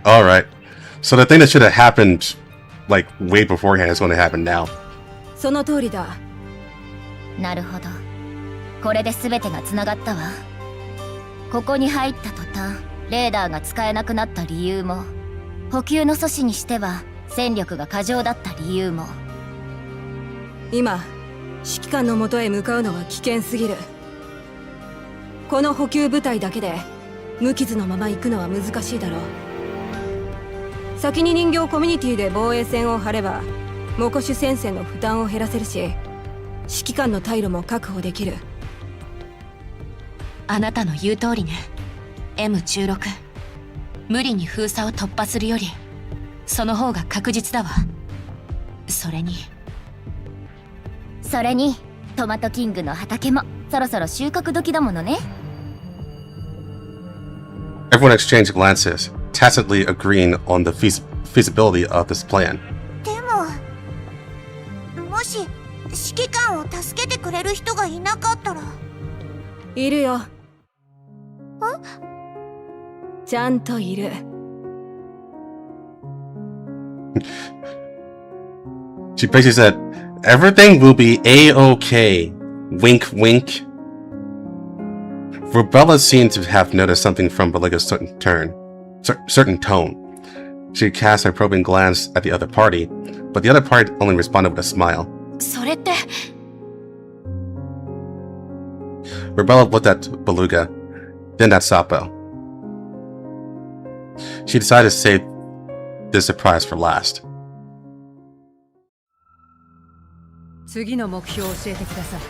Alright. So the thing that should have happened like way beforehand is going to happen now. その通りだ。なるほど。これで全てがつながったわ。ここに入った途端レーダーが使えなくなった理由も、補給の阻止にしては戦力が過剰だった理由も。今指揮官の元へ向かうのは危険すぎる。この補給部隊だけで無傷のまま行くのは難しいだろう。先に人形コミュニティで防衛線を張ればモコシュ戦線の負担を減らせるし、指揮官の退路も確保できる。あなたの言う通りね。 M16 無理に封鎖を突破するよりその方が確実だわ。それにトマトキングの畑もそろそろ収穫時だものね。 Everyone exchanged glances, tacitly agreeing on the feasibility of this plan. でも、もし指揮官を助けてくれる人がいなかったら。いるよ。ちゃんといる。She basically said, everything will be a-okay. Wink, wink. Rubella seemed to have noticed something from Belega's certain tone. She cast a probing glance at the other party, but the other party only responded with a smile. それって。Rubella looked at Beluga, then at Sapo. She decided to save this surprise for last. 次の目標を教えてください。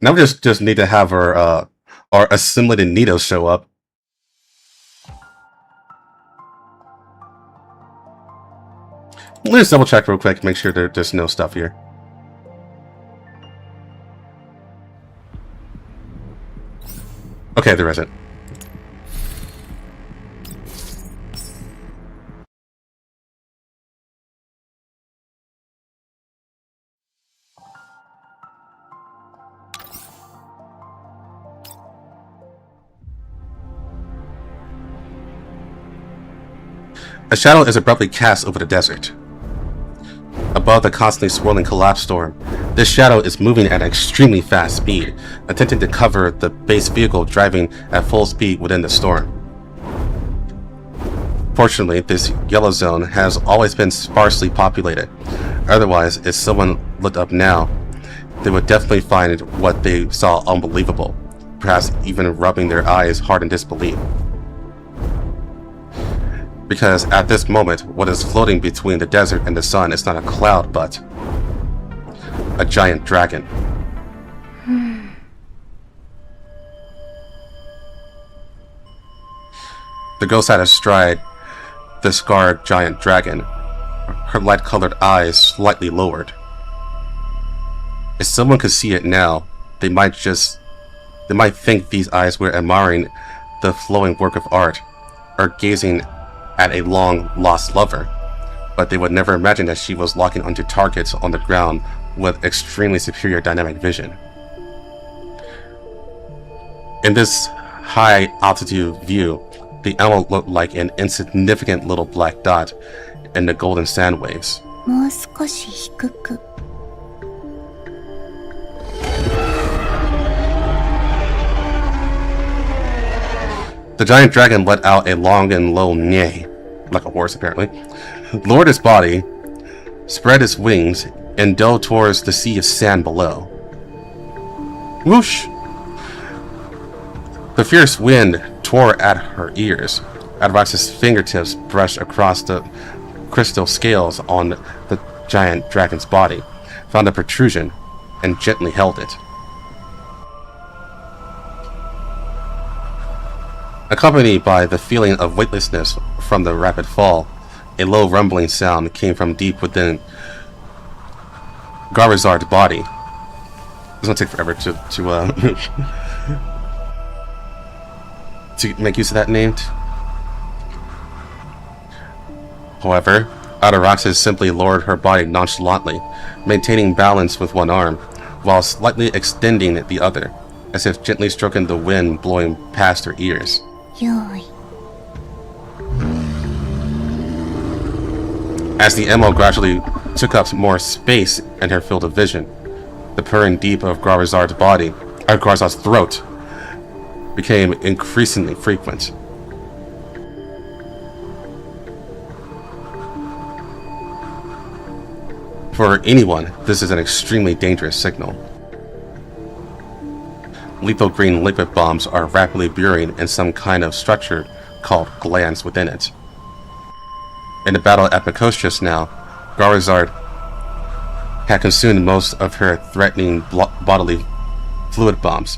Now we just need to have our assimilated Nitos show up. Let's double check real quick, make sure there's no stuff here. Okay, there isn't. A shadow is abruptly cast over the desert. Above the constantly swirling collapse storm, this shadow is moving at an extremely fast speed, attempting to cover the base vehicle driving at full speed within the storm. Fortunately, this yellow zone has always been sparsely populated. Otherwise, if someone looked up now, they would definitely find what they saw unbelievable, perhaps even rubbing their eyes hard in disbelief. Because at this moment, what is floating between the desert and the sun is not a cloud, but a giant dragon. The girl sat astride the scarred giant dragon, her light-colored eyes slightly lowered. If someone could see it now, they might think these eyes were admiring the flowing work of art, or gazing at a long-lost lover, but they would never imagine that she was locking onto targets on the ground with extremely superior dynamic vision. In this high-altitude view, the animal looked like an insignificant little black dot in the golden sand waves. もう少し低く。The giant dragon let out a long and low neigh, like a horse apparently, lowered its body, spread its wings, and dove towards the sea of sand below. Whoosh! The fierce wind tore at her ears. Adrox's fingertips brushed across the crystal scales on the giant dragon's body, found a protrusion, and gently held it. Accompanied by the feeling of weightlessness from the rapid fall, a low rumbling sound came from deep within Garizard's body. It's gonna take forever to make use of that name. However, Adroxis simply lowered her body nonchalantly, maintaining balance with one arm, while slightly extending the other, as if gently stroking the wind blowing past her ears. 用意。 As the ammo gradually took up more space in her field of vision, the purring deep of Garizard's throat became increasingly frequent. For anyone, this is an extremely dangerous signal. Lethal green liquid bombs are rapidly burying in some kind of structure called glands within it. In the battle at Makos just now, Garazard had consumed most of her threatening bodily fluid bombs.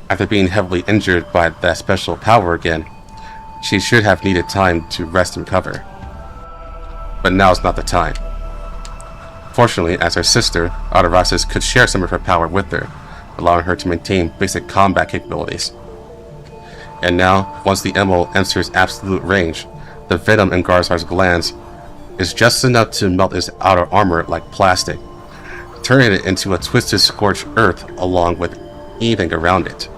After being heavily injured by that special power again, she should have needed time to rest and recover. But now's not the time. Fortunately, as her sister, Ardaraxis could share some of her power with her, allowing her to maintain basic combat capabilities. And now, once the emerald enters absolute range, the venom in Garazard's glands is just enough to melt its outer armor like plastic, turning it into a twisted scorched earth along with anything around it.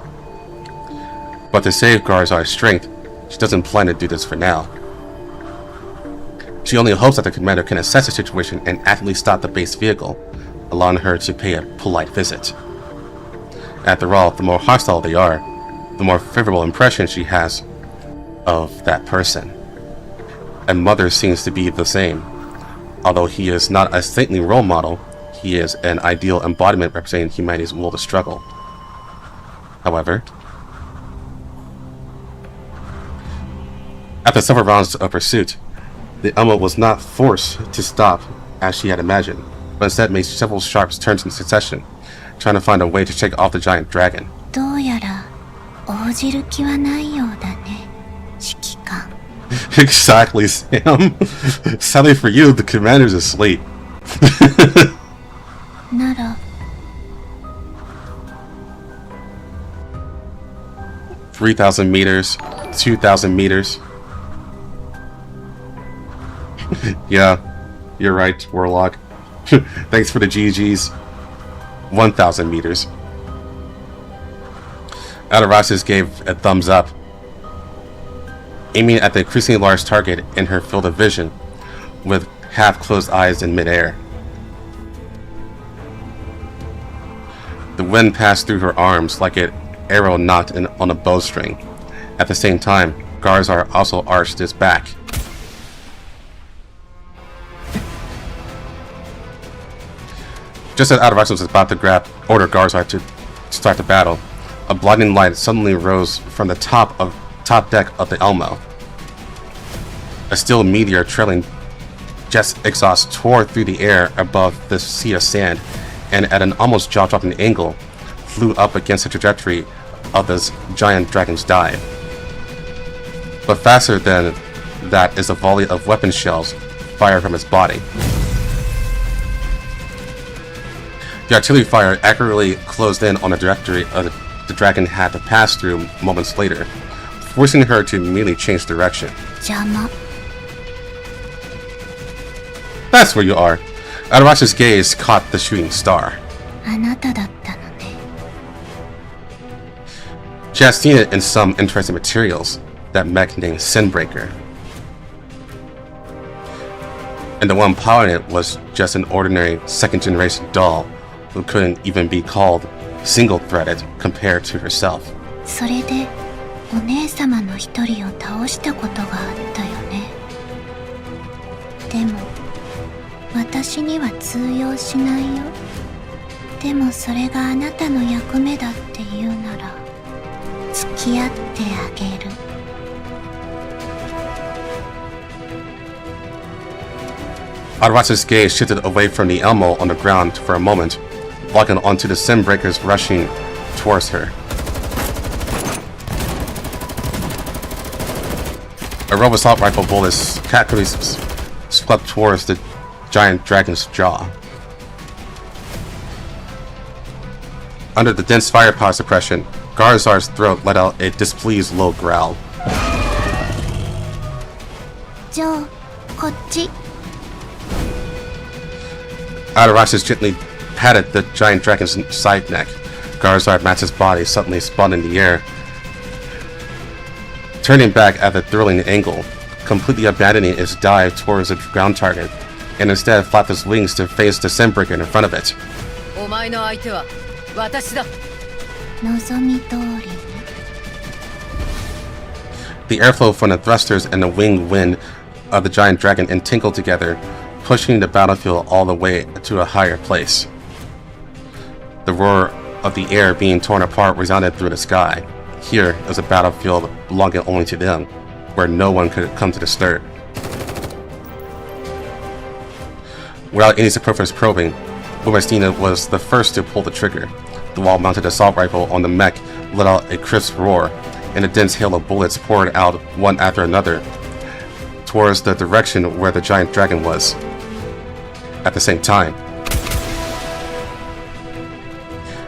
But to save Garazard's strength, she doesn't plan to do this for now. She only hopes that the commander can assess the situation and actively stop the base vehicle, allowing her to pay a polite visit. After all, the more hostile they are, the more favorable impression she has of that person. And Mother seems to be the same. Although he is not a saintly role model, he is an ideal embodiment representing humanity's will to struggle. However, after several rounds of pursuit, the Elmo was not forced to stop as she had imagined, but instead made several sharp turns in succession, trying to find a way to shake off the giant dragon. どうやら応じる気はないようだね、指揮官。 Exactly, Sam. Sadly for you, the commander's asleep. なら 3,000 meters, 2,000 meters. Yeah, you're right, Warlock. Thanks for the GGs. 1,000 meters. Ardaraxis gave a thumbs up, aiming at the increasingly large target in her field of vision, with half-closed eyes in midair. The wind passed through her arms like an arrow knocked on a bowstring. At the same time, Garazard also arched his back. Just as Ardaraxis was about to order Garazard to start the battle, a blinding light suddenly rose from the top deck of the Elmo. A steel meteor trailing jet exhaust tore through the air above the sea of sand, and at an almost jaw-dropping angle, flew up against the trajectory of this giant dragon's dive. But faster than that is a volley of weapon shells fired from its body. The artillery fire accurately closed in on the trajectory the dragon had to pass through moments later, forcing her to immediately change direction. 邪魔。 That's where you are. Ardaraxis' gaze caught the shooting star. あなただったのね。 She had seen it in some interesting materials, that mech named Sinbreaker. And the one piloting it was just an ordinary second-generation doll who couldn't even be called single-threaded compared to herself. それでお姉様の一人を倒したことがあったよね。でも私には通用しないよ。でもそれがあなたの役目だって言うなら付き合ってあげる。 Ardaraxis' gaze shifted away from the Elmo on the ground for a moment, locking onto the Sinbreakers rushing towards her. A row of assault rifle bullets casually swept towards the giant dragon's jaw. Under the dense firepower suppression, Garazard's throat let out a displeased low growl. ジョー、こっち。 Ardaraxis gently patted the giant dragon's side neck. Garazard matched his body suddenly spun in the air, turning back at the thrilling angle, completely abandoning its dive towards the ground target, and instead flapped its wings to face the Sinbreaker in front of it. お前の相手は私だ。望み通りに。 The airflow from the thrusters and the winged wind of the giant dragon entangled together, pushing the battlefield all the way to a higher place. The roar of the air being torn apart resounded through the sky. Here was a battlefield belonging only to them, where no one could come to disturb. Without any superfluous probing, Womastina was the first to pull the trigger. The wall-mounted assault rifle on the mech let out a crisp roar, and a dense hail of bullets poured out one after another towards the direction where the giant dragon was. At the same time,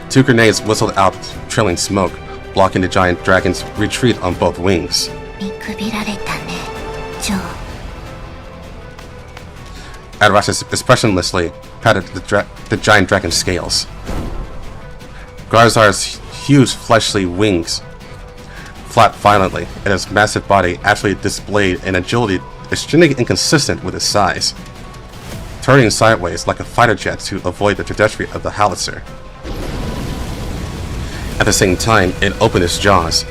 2 grenades whistled out trailing smoke, blocking the giant dragon's retreat on both wings. 見くびられたね、ジョー。Adrastus expressionlessly patted the giant dragon's scales. Grazar's huge fleshly wings flapped violently, and his massive body actually displayed an agility extremely inconsistent with his size, turning sideways like a fighter jet to avoid the trajectory of the howitzer. At the same time, it opened its jaws,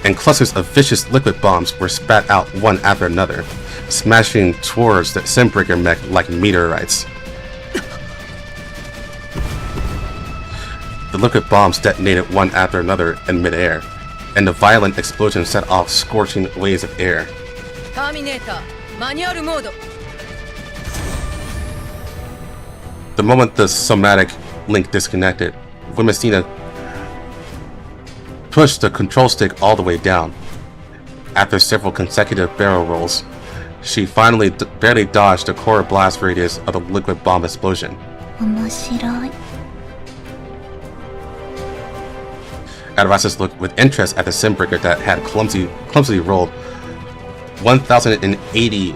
and clusters of vicious liquid bombs were spat out one after another, smashing towards the Simbreaker mech like meteorites. The liquid bombs detonated one after another in midair, and the violent explosion set off scorching waves of air. Terminator, manual mode. The moment the somatic link disconnected, Womastina pushed the control stick all the way down. After several consecutive barrel rolls, she finally barely dodged the core blast radius of the liquid bomb explosion. 面白い。 Adrastus looked with interest at the Simbreaker that had clumsily rolled 1,080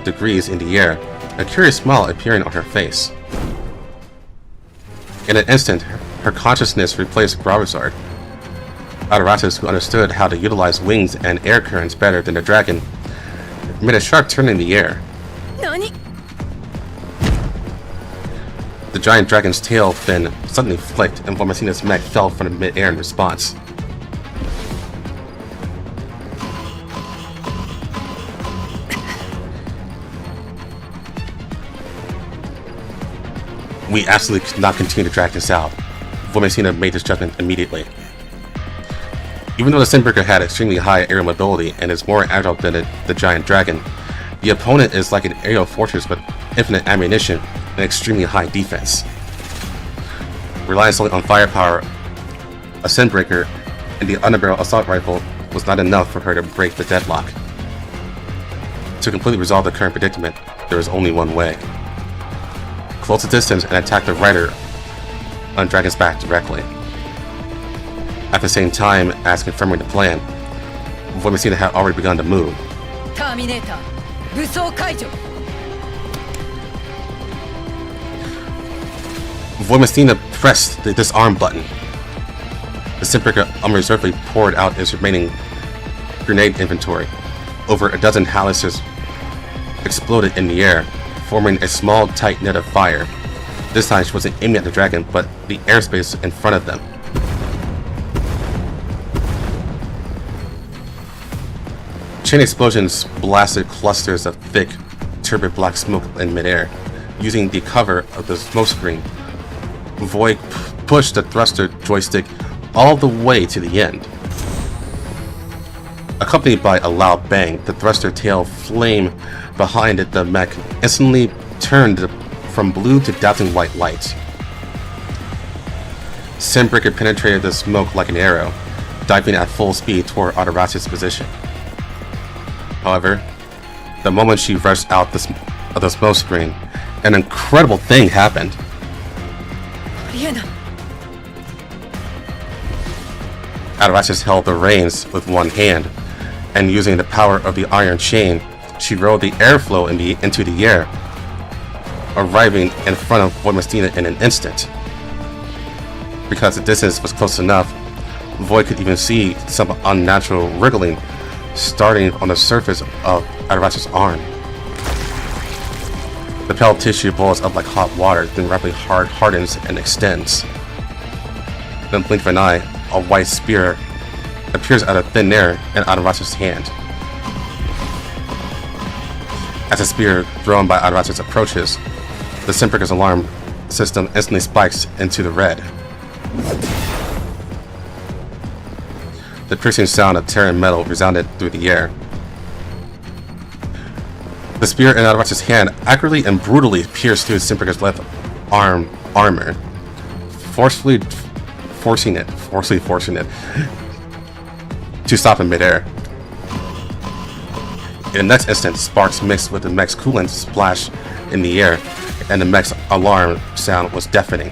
degrees in the air, a curious smile appearing on her face. In an instant, her consciousness replaced Gravizard. Adrastus, who understood how to utilize wings and air currents better than the dragon, made a sharp turn in the air. Nani? The giant dragon's tail fin suddenly flicked, and Womasina's mech fell from mid-air in response. We absolutely could not continue to drag this out. Womasina made this judgment immediately. Even though the Simbreaker had extremely high aerial mobility and is more agile than the giant dragon, the opponent is like an aerial fortress with infinite ammunition and extremely high defense. Relying solely on firepower, a Simbreaker and the underbarrel assault rifle was not enough for her to break the deadlock. To completely resolve the current predicament, there is only one way. Close the distance and attack the rider on Dragon's back directly. At the same time as confirming the plan, Womasina had already begun to move. Terminator, 武装解除. Womasina pressed the disarm button. The Simbreaker unreservedly poured out its remaining grenade inventory. Over a dozen howitzers exploded in the air, forming a small tight net of fire. This time she wasn't aiming at the dragon, but the airspace in front of them. Chain explosions blasted clusters of thick, turbid black smoke in midair. Using the cover of the smoke screen, Void pushed the thruster joystick all the way to the end. Accompanied by a loud bang, the thruster tail flame behind it, the mech instantly turned from blue to dazzling white light. Simbreaker penetrated the smoke like an arrow, diving at full speed toward Adrastus' position. However, the moment she rushed out of the smoke screen, an incredible thing happened. Adrastus held the reins with one hand, and using the power of the iron chain, she rode the airflow into the air, arriving in front of Womastina in an instant. Because the distance was close enough, Void could even see some unnatural wriggling starting on the surface of Adrastus' arm. The pale tissue boils up like hot water, then rapidly hardens and extends. In the blink of an eye, a white spear appears out of thin air in Adrastus' hand. As the spear thrown by Adrastus approaches, the Simbreaker's alarm system instantly spikes into the red. The piercing sound of tearing metal resounded through the air. The spear in Adarax's hand accurately and brutally pierced through Simbrick's left armor, forcefully forcing it to stop in midair. In the next instant, sparks mixed with the mech's coolant splash in the air, and the mech's alarm sound was deafening.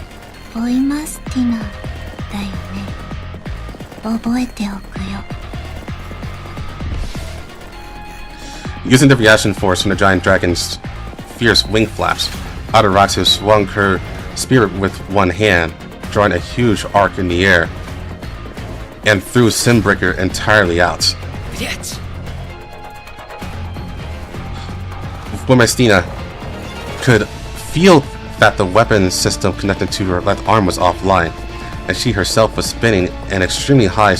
Using the reaction force from the giant dragon's fierce wing flaps, Adaraxu swung her spear with one hand, drawing a huge arc in the air, and threw Simbreaker entirely out. Womastina could feel that the weapon system connected to her left arm was offline, and she herself was spinning an extremely high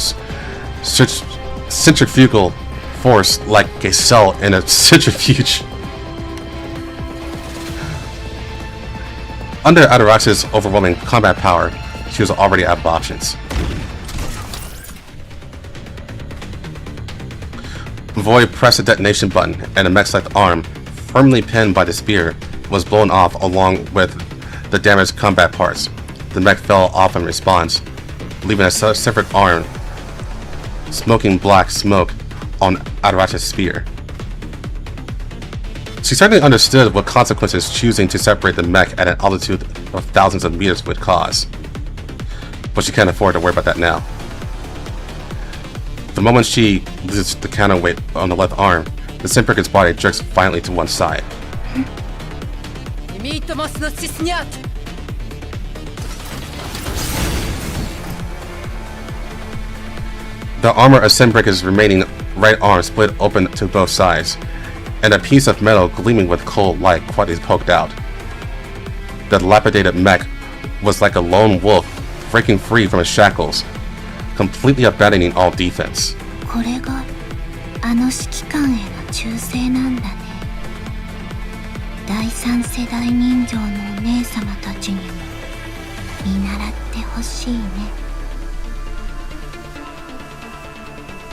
centrifugal force like a cell in a centrifuge. Under Adarax's overwhelming combat power, she was already out of options. Void pressed the detonation button, and the mech's left arm, firmly pinned by the spear, was blown off along with the damaged combat parts. The mech fell off in response, leaving a separate arm, smoking black smoke on Adarax's spear. She certainly understood what consequences choosing to separate the mech at an altitude of thousands of meters would cause, but she can't afford to worry about that now. The moment she loses the counterweight on the left arm, the Simbreaker's body jerks violently to one side. The armor of Simbreaker's remaining right arm split open to both sides, and a piece of metal gleaming with cold light quietly poked out. The dilapidated mech was like a lone wolf breaking free from its shackles, completely abandoning all defense.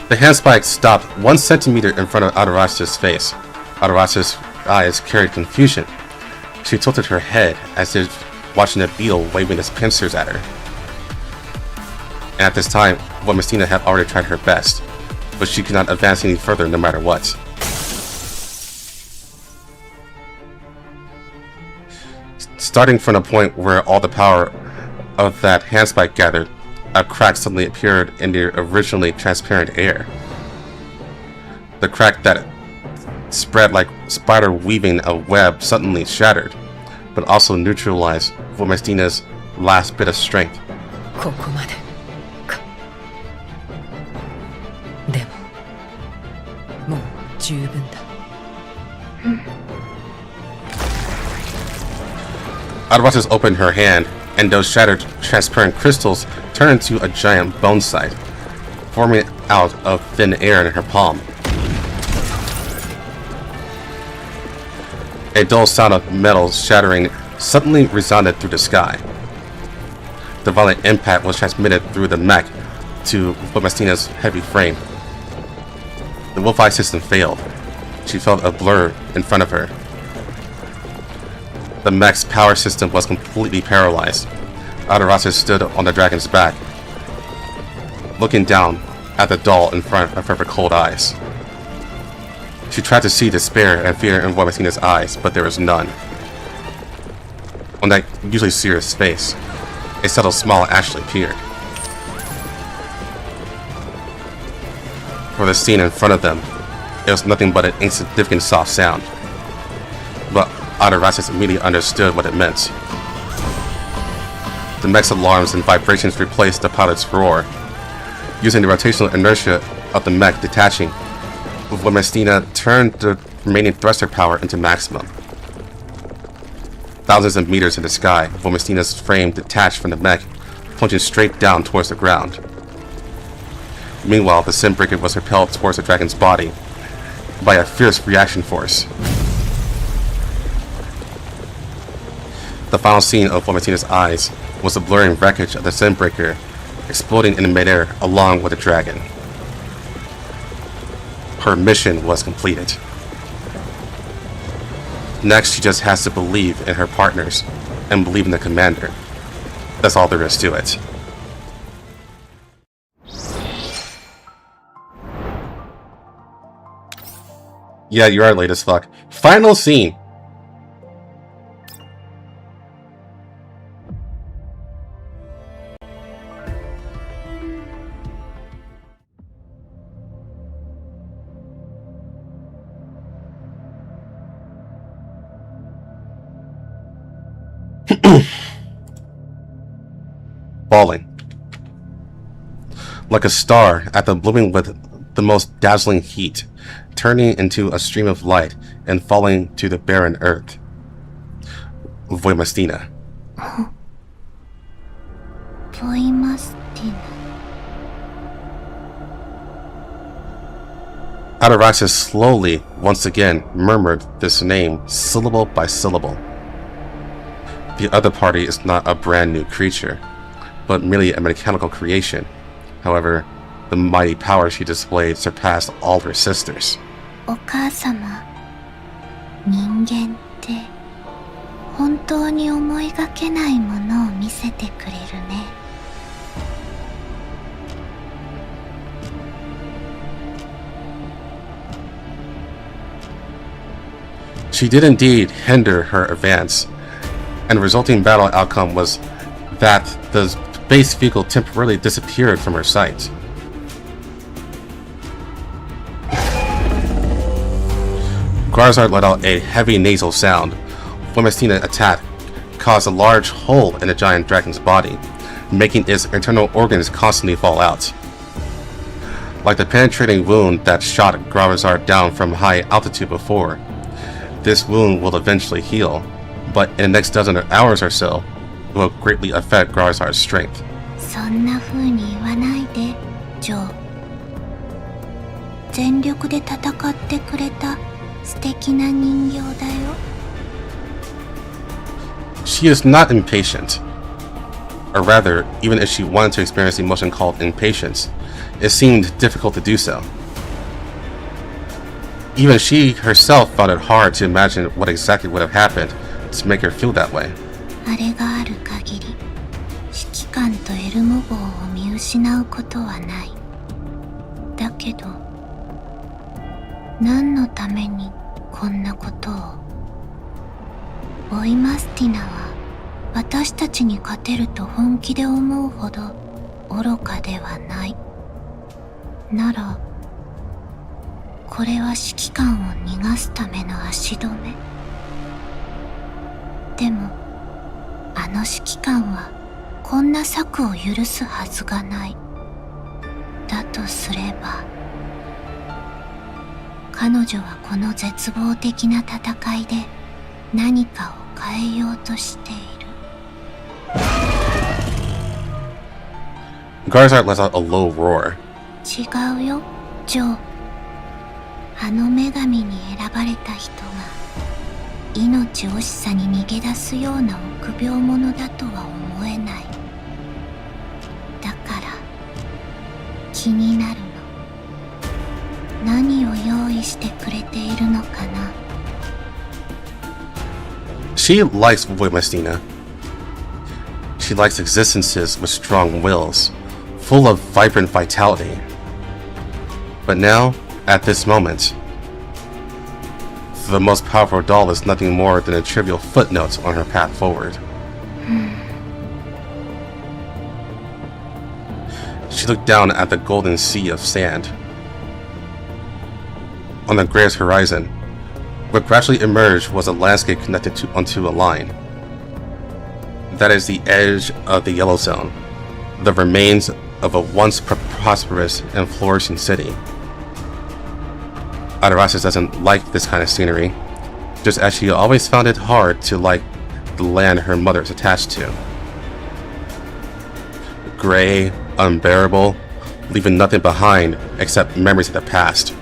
The handspike stopped 1 centimeter in front of Adarax's face. Adarax's eyes carried confusion. She tilted her head as if watching a beetle waving its pincers at her. And at this time, Womastina had already tried her best, but she could not advance any further no matter what. Starting from the point where all the power of that handspike gathered, a crack suddenly appeared in the originally transparent air. The crack that spread like spider weaving a web suddenly shattered, but also neutralized Womastina's last bit of strength. Adaraxus opened her hand, and those shattered transparent crystals turned into a giant bone sight, forming out of thin air in her palm. A dull sound of metal shattering suddenly resounded through the sky. The violent impact was transmitted through the mech to Womastina's heavy frame. The wolf eye system failed. She felt a blur in front of her. The mech's power system was completely paralyzed. Adaraxus stood on the dragon's back, looking down at the doll in front of her cold eyes. She tried to see despair and fear in Womastina's eyes, but there was none. On that usually serious face, a subtle smile actually appeared. For the scene in front of them, it was nothing but an insignificant soft sound. But Adaraxus immediately understood what it meant. The mech's alarms and vibrations replaced the pilot's roar. Using the rotational inertia of the mech detaching, Womastina turned the remaining thruster power into maximum. Thousands of meters in the sky, Womastina's frame detached from the mech, plunging straight down towards the ground. Meanwhile, the Simbreaker was repelled towards the dragon's body by a fierce reaction force. The final scene of Womastina's eyes was the blurring wreckage of the Simbreaker exploding in midair along with the dragon. Her mission was completed. Next, she just has to believe in her partners and believe in the commander. That's all there is to it. Yeah, you are late as fuck. Final scene. Falling. Like a star at the blooming with the most dazzling heat, turning into a stream of light and falling to the barren earth. Voimastina. Voimastina. Ataraxis slowly, once again, murmured this name syllable by syllable. The other party is not a brand new creature, but merely a mechanical creation. However, the mighty power she displayed surpassed all her sisters. お母様、人間って本当に思いがけないものを見せてくれるね。She did indeed hinder her advance, and the resulting battle outcome was that the space vehicle temporarily disappeared from her sight. Garzard let out a heavy nasal sound. Voimastina attack caused a large hole in the giant dragon's body, making its internal organs constantly fall out. Like the penetrating wound that shot Garzard down from high altitude before, this wound will eventually heal, but in the next dozen hours or so, it will greatly affect Garzard's strength. そんな風に言わないで、ジョー。全力で戦ってくれた素敵な人形だよ。She is not impatient. Or rather, even if she wanted to experience the emotion called impatience, it seemed difficult to do so. Even she herself found it hard to imagine what exactly would have happened to make her feel that way. あれがある限り、指揮官とエルモ号を見失うことはない。だけど、何のためにこんなことを。ボイマスティナは私たちに勝てると本気で思うほど愚かではない。なら、これは指揮官を逃がすための足止め。でも、あの指揮官はこんな策を許すはずがない。だとすれば、彼女はこの絶望的な戦いで何かを変えようとしている。Garzard lets out a low roar. 違うよ、ジョー。あの女神に選ばれた人が命惜しさに逃げ出すような臆病者だとは思えない。だから気になるの。何を用意してくれているのかな。She likes Voimastina. She likes existences with strong wills, full of vibrant vitality. But now, at this moment, the most powerful doll is nothing more than a trivial footnote on her path forward. She looked down at the golden sea of sand. On the greatest horizon, what gradually emerged was a landscape connected onto a line. That is the edge of the Yellow Zone, the remains of a once prosperous and flourishing city. Ataraxis doesn't like this kind of scenery, just as she always found it hard to like the land her mother is attached to. Gray, unbearable, leaving nothing behind except memories of the past.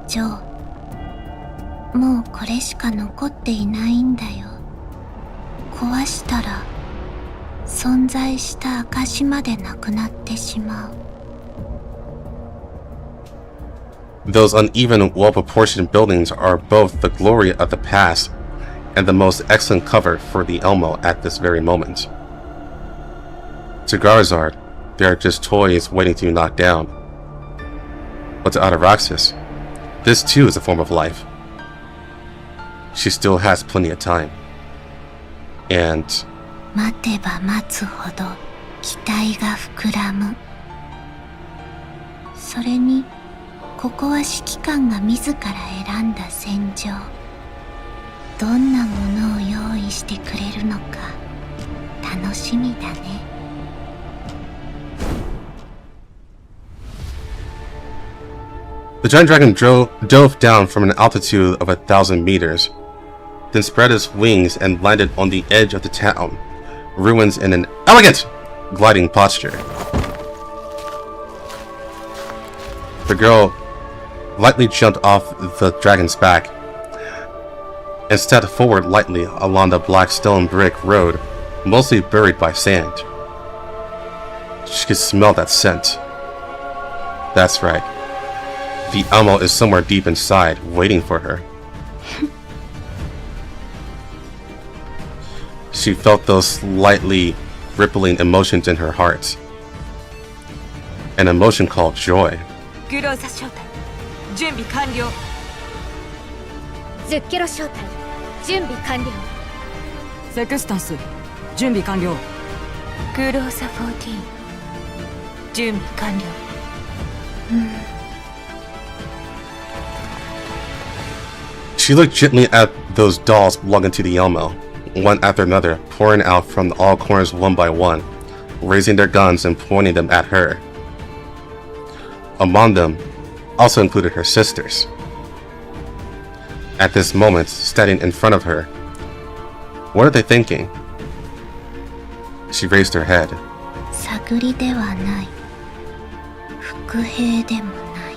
Joe. もうこれしか残っていないんだよ。壊したら存在した証までなくなってしまう。Those uneven, well-proportioned buildings are both the glory of the past and the most excellent cover for the Elmo at this very moment. To Garzard, they are just toys waiting to be knocked down. But to Ataraxis, this too is a form of life. She still has plenty of time. And 待てば待つほど期待が膨らむ。それにここは指揮官が自ら選んだ戦場。どんなものを用意してくれるのか楽しみだね。The giant dragon dove down from an altitude of 1,000 meters, then spread its wings and landed on the edge of the town, ruins in an elegant gliding posture. The girl lightly jumped off the dragon's back and stepped forward lightly along the black stone brick road, mostly buried by sand. She could smell that scent. That's right. The Elmo is somewhere deep inside, waiting for her. She felt those slightly rippling emotions in her heart. An emotion called joy. グローザ招待準備完了。10キロ招待準備完了。セクスタンス準備完了。グローザ14準備完了。She looked gently at those dolls belonging to the Elmo, one after another, pouring out from all corners one by one, raising their guns and pointing them at her. Among them also included her sisters. At this moment, standing in front of her, what are they thinking? She raised her head. 探りではない。伏兵でもない。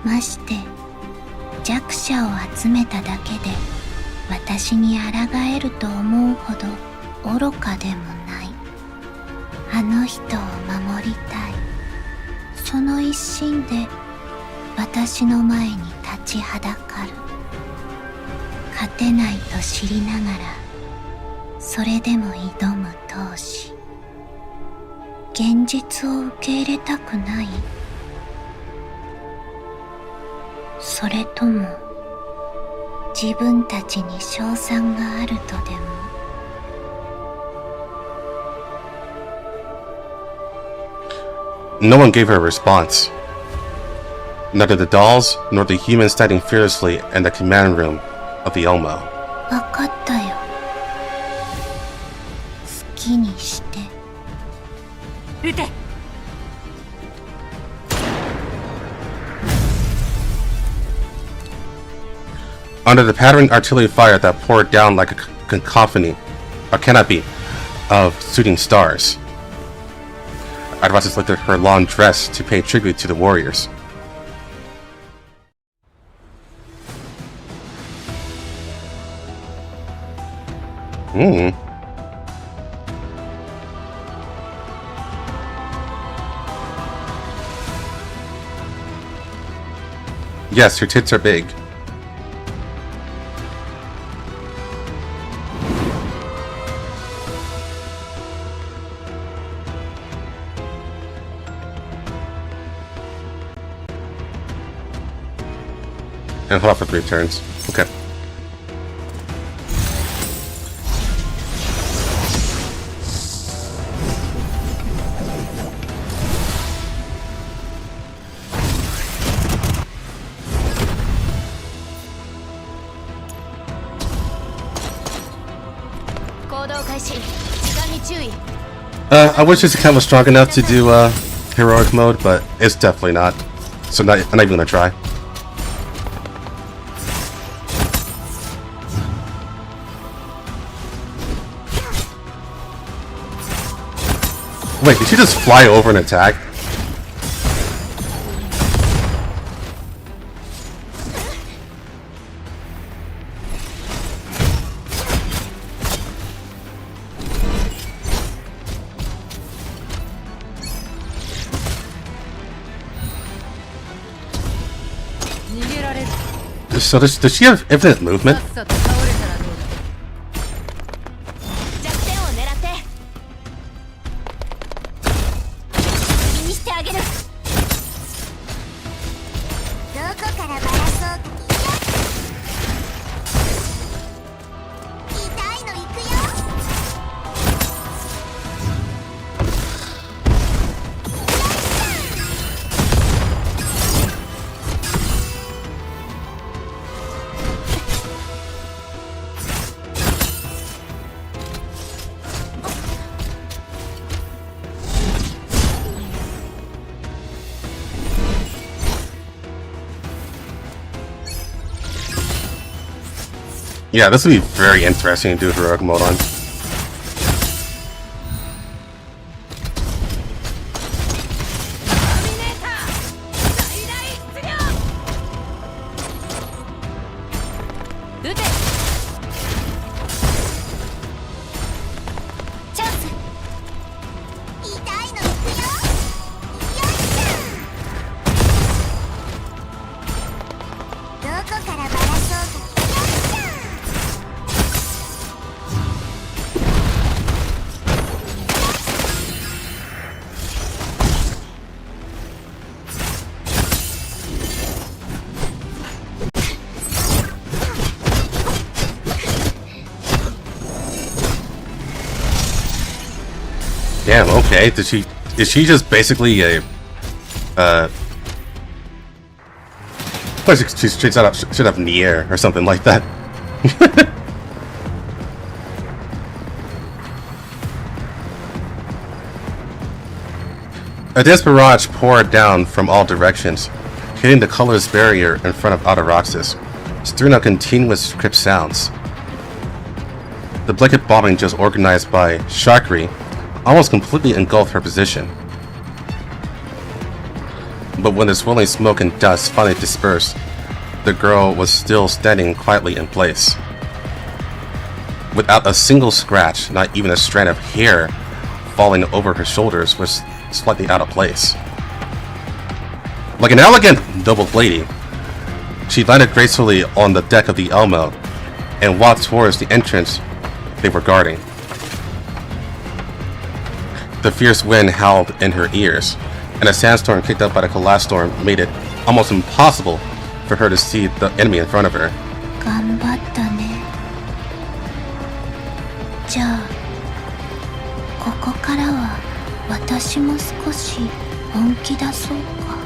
まして弱者を集めただけで私に抗えると思うほど愚かでもない。あの人を守りたい。その一心で私の前に立ちはだかる。勝てないと知りながらそれでも挑む闘志。現実を受け入れたくない？それとも自分たちに勝算があるとでも。No one gave her a response. Neither the dolls nor the humans standing fearlessly in the command room of the Elmo. わかったよ。好きにして。撃て。Under the pattering artillery fire that poured down like a cacophony, a canopy of shooting stars, Advasis lifted her long dress to pay tribute to the warriors. Yes, her tits are big. And hold off for 3 turns. Okay. I wish this account was strong enough to do heroic mode, but it's definitely not. So I'm not even gonna try. Wait, did she just fly over and attack? So does she have infinite movement? 'Yeah, this would be very interesting to do heroic mode on. Damn, okay. Is she just basically a she should have Nier or something like that. A dense barrage poured down from all directions, hitting the colorless barrier in front of Autoroxis, stirring up continuous crypt sounds. The blanket bombing just organized by Shakri almost completely engulfed her position. But when the swirling smoke and dust finally dispersed, the girl was still standing quietly in place. Without a single scratch, not even a strand of hair falling over her shoulders was slightly out of place. Like an elegant double lady, she landed gracefully on the deck of the Elmo and walked towards the entrance they were guarding. The fierce wind howled in her ears, and a sandstorm kicked up by the collapse storm made it almost impossible for her to see the enemy in front of her. 頑張ったね。じゃあ、ここからは私も少し本気出そうか。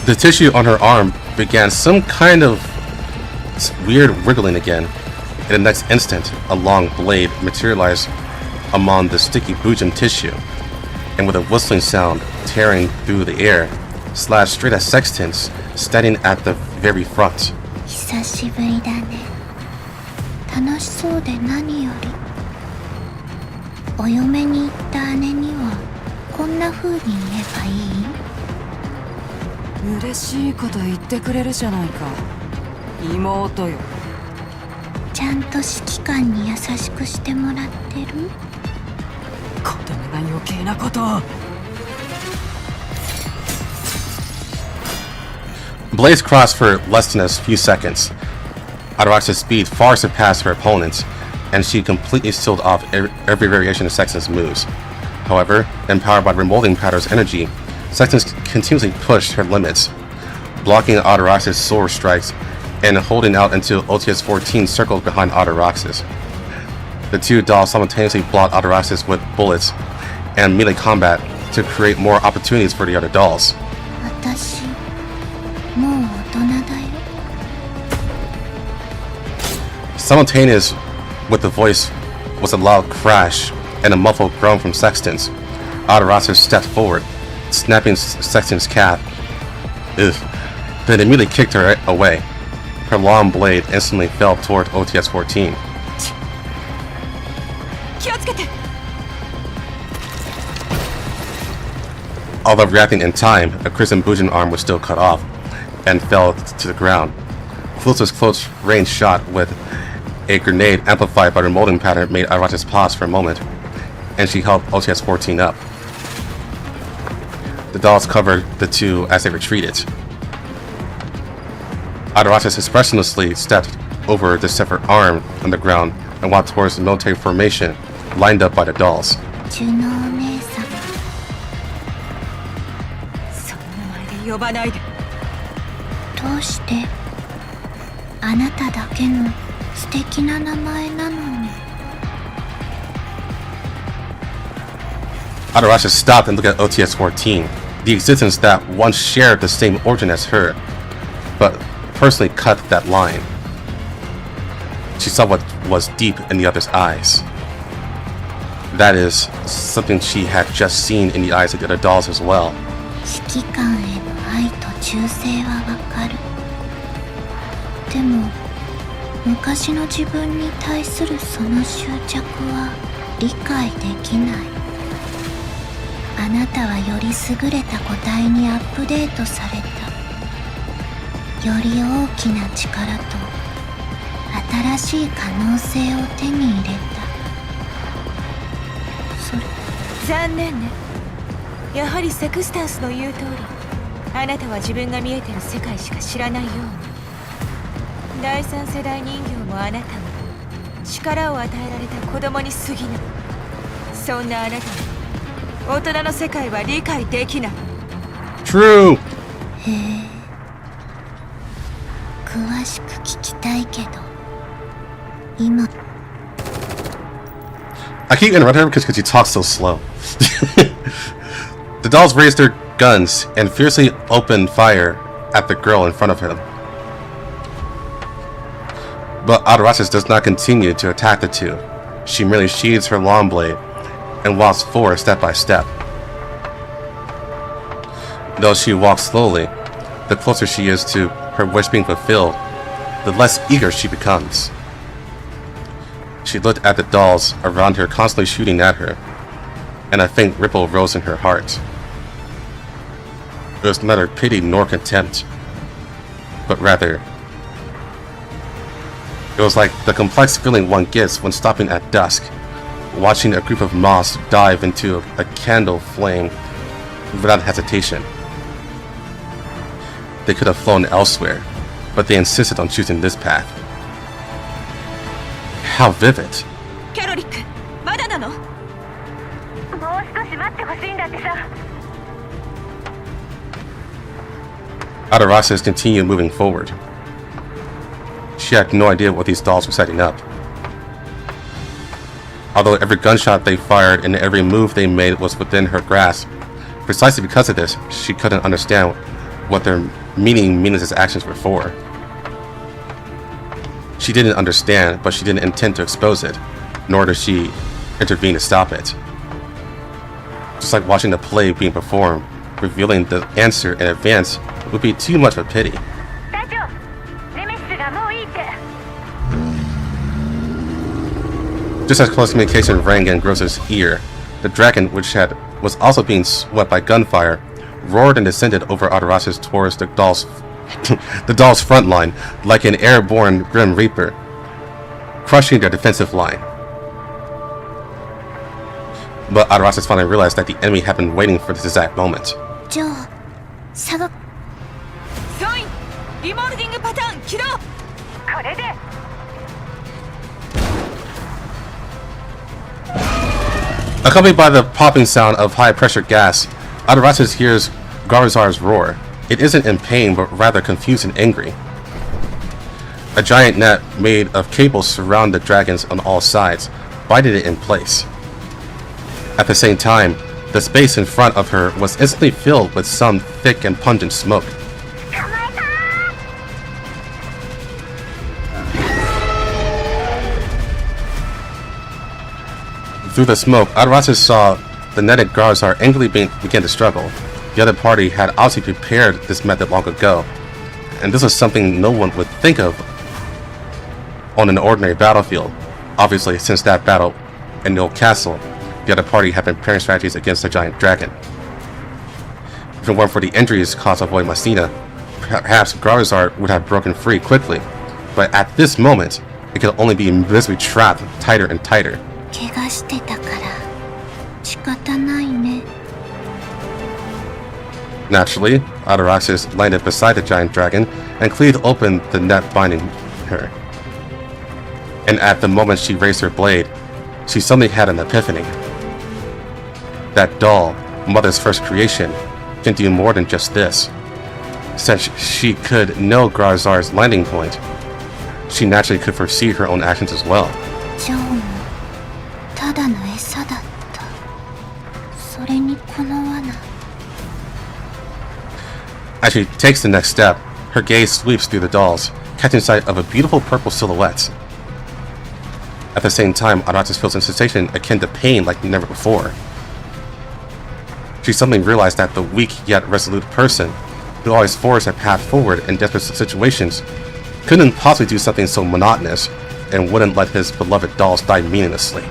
The tissue on her arm began some kind of weird wriggling again. In the next instant, a long blade materialized among the sticky Bujin tissue, and with a whistling sound tearing through the air, slashed straight at Sextans standing at the very front. 久しぶりだね。楽しそうで何より。お嫁に行った姉にはこんな風に言えばいい？嬉しいこと言ってくれるじゃないか。妹よ。ちゃんと指揮官に優しくしてもらってる？子供が余計なことを。Blades crossed for less than a few seconds. Autorox's speed far surpassed her opponent's, and she completely sealed off every variation of Sexton's moves. However, empowered by the remolding powder's energy, Sexton continuously pushed her limits, blocking Autorox's sword strikes and holding out until OTS-14 circled behind Autoroxis. The two dolls simultaneously blocked Autoroxis with bullets and melee combat to create more opportunities for the other dolls. 私、もう大人だよ。Simultaneous with the voice was a loud crash and a muffled groan from Sextans. Autoroxis stepped forward, snapping Sexton's calf. Then immediately kicked her away. Her long blade instantly fell toward OTS-14. Although reacting in time, a Crimson Bujin arm was still cut off and fell to the ground. Flusa's close range shot with a grenade amplified by the remolding pattern made Autoroxis pause for a moment, and she held OTS-14 up. The dolls covered the two as they retreated. Adarasis expressionlessly stepped over the severed arm on the ground and walked towards the military formation lined up by the dolls. ジュノお姉様。その名前で呼ばないで。どうしてあなただけの素敵な名前なのに。Adarasis stopped and looked at OTS-14, the existence that once shared the same origin as her, but personally cut that line. She saw what was deep in the other's eyes. That is, something she had just seen in the eyes of the other dolls as well. 指揮官への愛と忠誠はわかる。でも昔の自分に対するその執着は理解できない。あなたはより優れた個体にアップデートされた。より大きな力と新しい可能性を手に入れた。それ残念ね。やはりセクスタンスの言う通り、あなたは自分が見えてる世界しか知らないように。第三世代人形もあなたも力を与えられた子供に過ぎない。そんなあなたに大人の世界は理解できない。 True! へえ、詳しく聞きたいけど今 I keep interrupting her because she talks so slow. The dolls raised their guns and fiercely opened fire at the girl in front of him. But Adarasis does not continue to attack the two. She merely sheathes her long blade and walks forward step by step. Though she walks slowly, the closer she is to her wish being fulfilled, the less eager she becomes. She looked at the dolls around her constantly shooting at her, and a faint ripple rose in her heart. It was neither pity nor contempt, but rather, it was like the complex feeling one gets when stopping at dusk, watching a group of moths dive into a candle flame without hesitation. They could have flown elsewhere, but they insisted on choosing this path. How vivid. キャロリック、まだなの？もう少し待ってほしいんだってさ。Adarasis continued moving forward. She had no idea what these dolls were setting up. Although every gunshot they fired and every move they made was within her grasp, precisely because of this, she couldn't understand what their meaningless actions were for. She didn't understand, but she didn't intend to expose it, nor did she intervene to stop it. Just like watching the play being performed, revealing the answer in advance would be too much of a pity. Just as close communication rang in Gross's ear, the dragon, which was also being swept by gunfire, roared and descended over Adarasis towards the doll's front line like an airborne Grim Reaper, crushing their defensive line. But Adarasis finally realized that the enemy had been waiting for this exact moment. Accompanied by the popping sound of high-pressure gas, Adarasis hears Garzar's roar. It isn't in pain, but rather confused and angry. A giant net made of cables surround the dragons on all sides, biting it in place. At the same time, the space in front of her was instantly filled with some thick and pungent smoke. Through the smoke, Adarasis saw the netted Garzar angrily begin to struggle. The other party had obviously prepared this method long ago, and this was something no one would think of on an ordinary battlefield. Obviously, since that battle in the old castle, the other party had been preparing strategies against the giant dragon. If it weren't for the injuries caused by Masina, perhaps Garzar would have broken free quickly, but at this moment, it could only be visibly trapped tighter and tighter. Naturally, Ataraxis landed beside the giant dragon and cleaved open the net binding her. And at the moment she raised her blade, she suddenly had an epiphany. That doll, Mother's first creation, can do more than just this. Since she could know Grarzar's landing point, she naturally could foresee her own actions as well. As she takes the next step, her gaze sweeps through the dolls, catching sight of a beautiful purple silhouette. At the same time, Ataraxis feels a sensation akin to pain like never before. She suddenly realized that the weak yet resolute person who always forged a path forward in desperate situations couldn't possibly do something so monotonous and wouldn't let his beloved dolls die meaninglessly.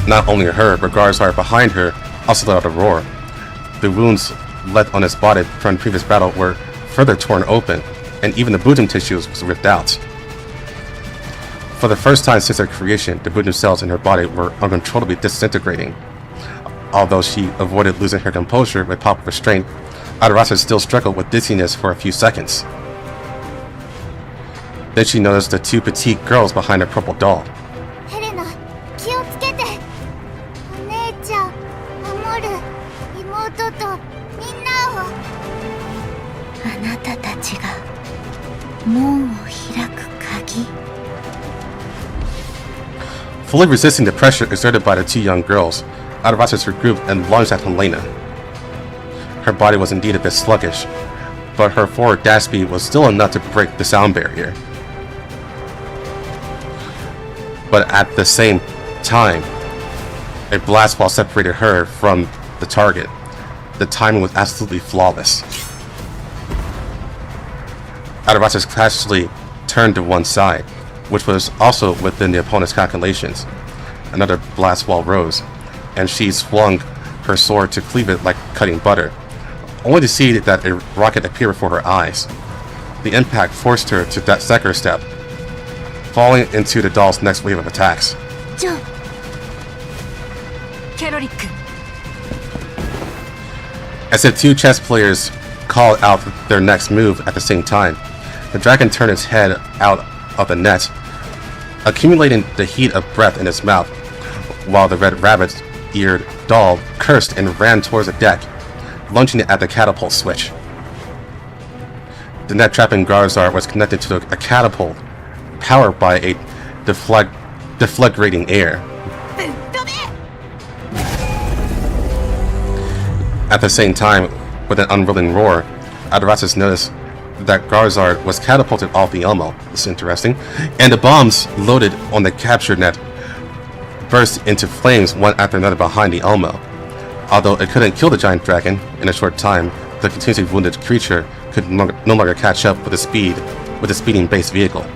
Not only her, but Grarzar behind her also let out a roar. The wounds left on his body from previous battle were further torn open, and even the Butum tissues was ripped out. For the first time since her creation, the Butum cells in her body were uncontrollably disintegrating. Although she avoided losing her composure with proper restraint, Ataraxis still struggled with dizziness for a few seconds. Then she noticed the two petite girls behind her purple doll. Fully resisting the pressure exerted by the two young girls, Ataraxis regrouped and lunged at Helena. Her body was indeed a bit sluggish, but her forward dash speed was still enough to break the sound barrier. But at the same time, a blast wall separated her from the target. The timing was absolutely flawless. Ataraxis casually turned to one side, which was also within the opponent's calculations. Another blast wall rose, and she swung her sword to cleave it like cutting butter, only to see that a rocket appeared before her eyes. The impact forced her to that second step, falling into the doll's next wave of attacks. As the two chess players called out their next move at the same time, the dragon turned its head out of the net, accumulating the heat of breath in its mouth, while the red rabbit-eared doll cursed and ran towards the deck, launching it at the catapult switch. The net trapping Grarzar was connected to a catapult powered by a deflagrating air. At the same time, with an unwilling roar, Ataraxis noticed that Grarzar was catapulted off the Elmo. This is interesting. And the bombs loaded on the captured net burst into flames one after another behind the Elmo. Although it couldn't kill the giant dragon, in a short time, the continuously wounded creature could no longer catch up with the speeding base vehicle.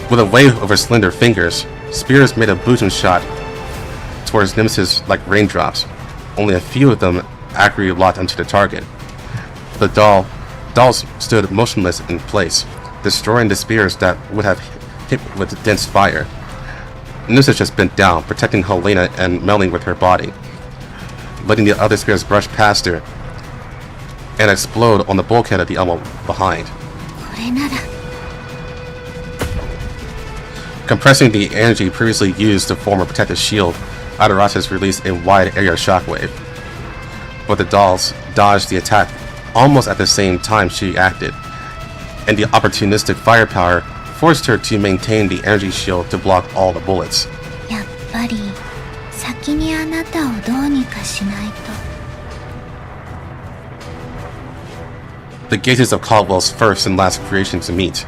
With a wave of her slender fingers, spears made a Butum shot towards Nemesis like raindrops. Only a few of them accurately locked onto the target. The dolls stood motionless in place, destroying the spears that would have hit with dense fire. Nemesis just bent down, protecting Helena and melding with her body, letting the other spears brush past her and explode on the bulkhead of the Elmo behind. Compressing the energy previously used to form a protective shield, Ataraxis released a wide area shockwave. But the dolls dodged the attack almost at the same time she acted, and the opportunistic firepower forced her to maintain the energy shield to block all the bullets. The gazes of Caldwell's first and last creation to meet.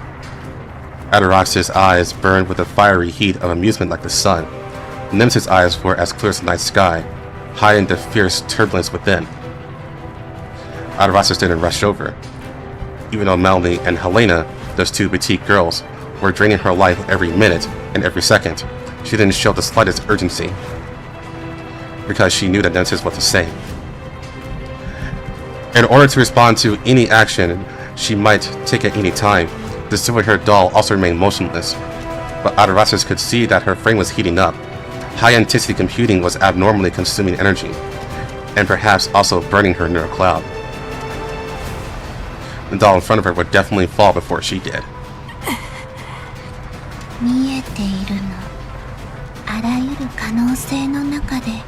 Ataraxis' eyes burned with the fiery heat of amusement like the sun. Nemesis' eyes were as clear as the night sky, hiding the fierce turbulence within. Ataraxis didn't rush over. Even though Melanie and Helena, those two petite girls, were draining her life every minute and every second, she didn't show the slightest urgency, because she knew that Nemesis was the same. In order to respond to any action she might take at any time, The silver-haired doll also remained motionless, but Adarasis could see that her frame was heating up. High-intensity computing was abnormally consuming energy, and perhaps also burning her near a cloud. The doll in front of her would definitely fall before she did. 見えているの。あらゆる可能性の中で、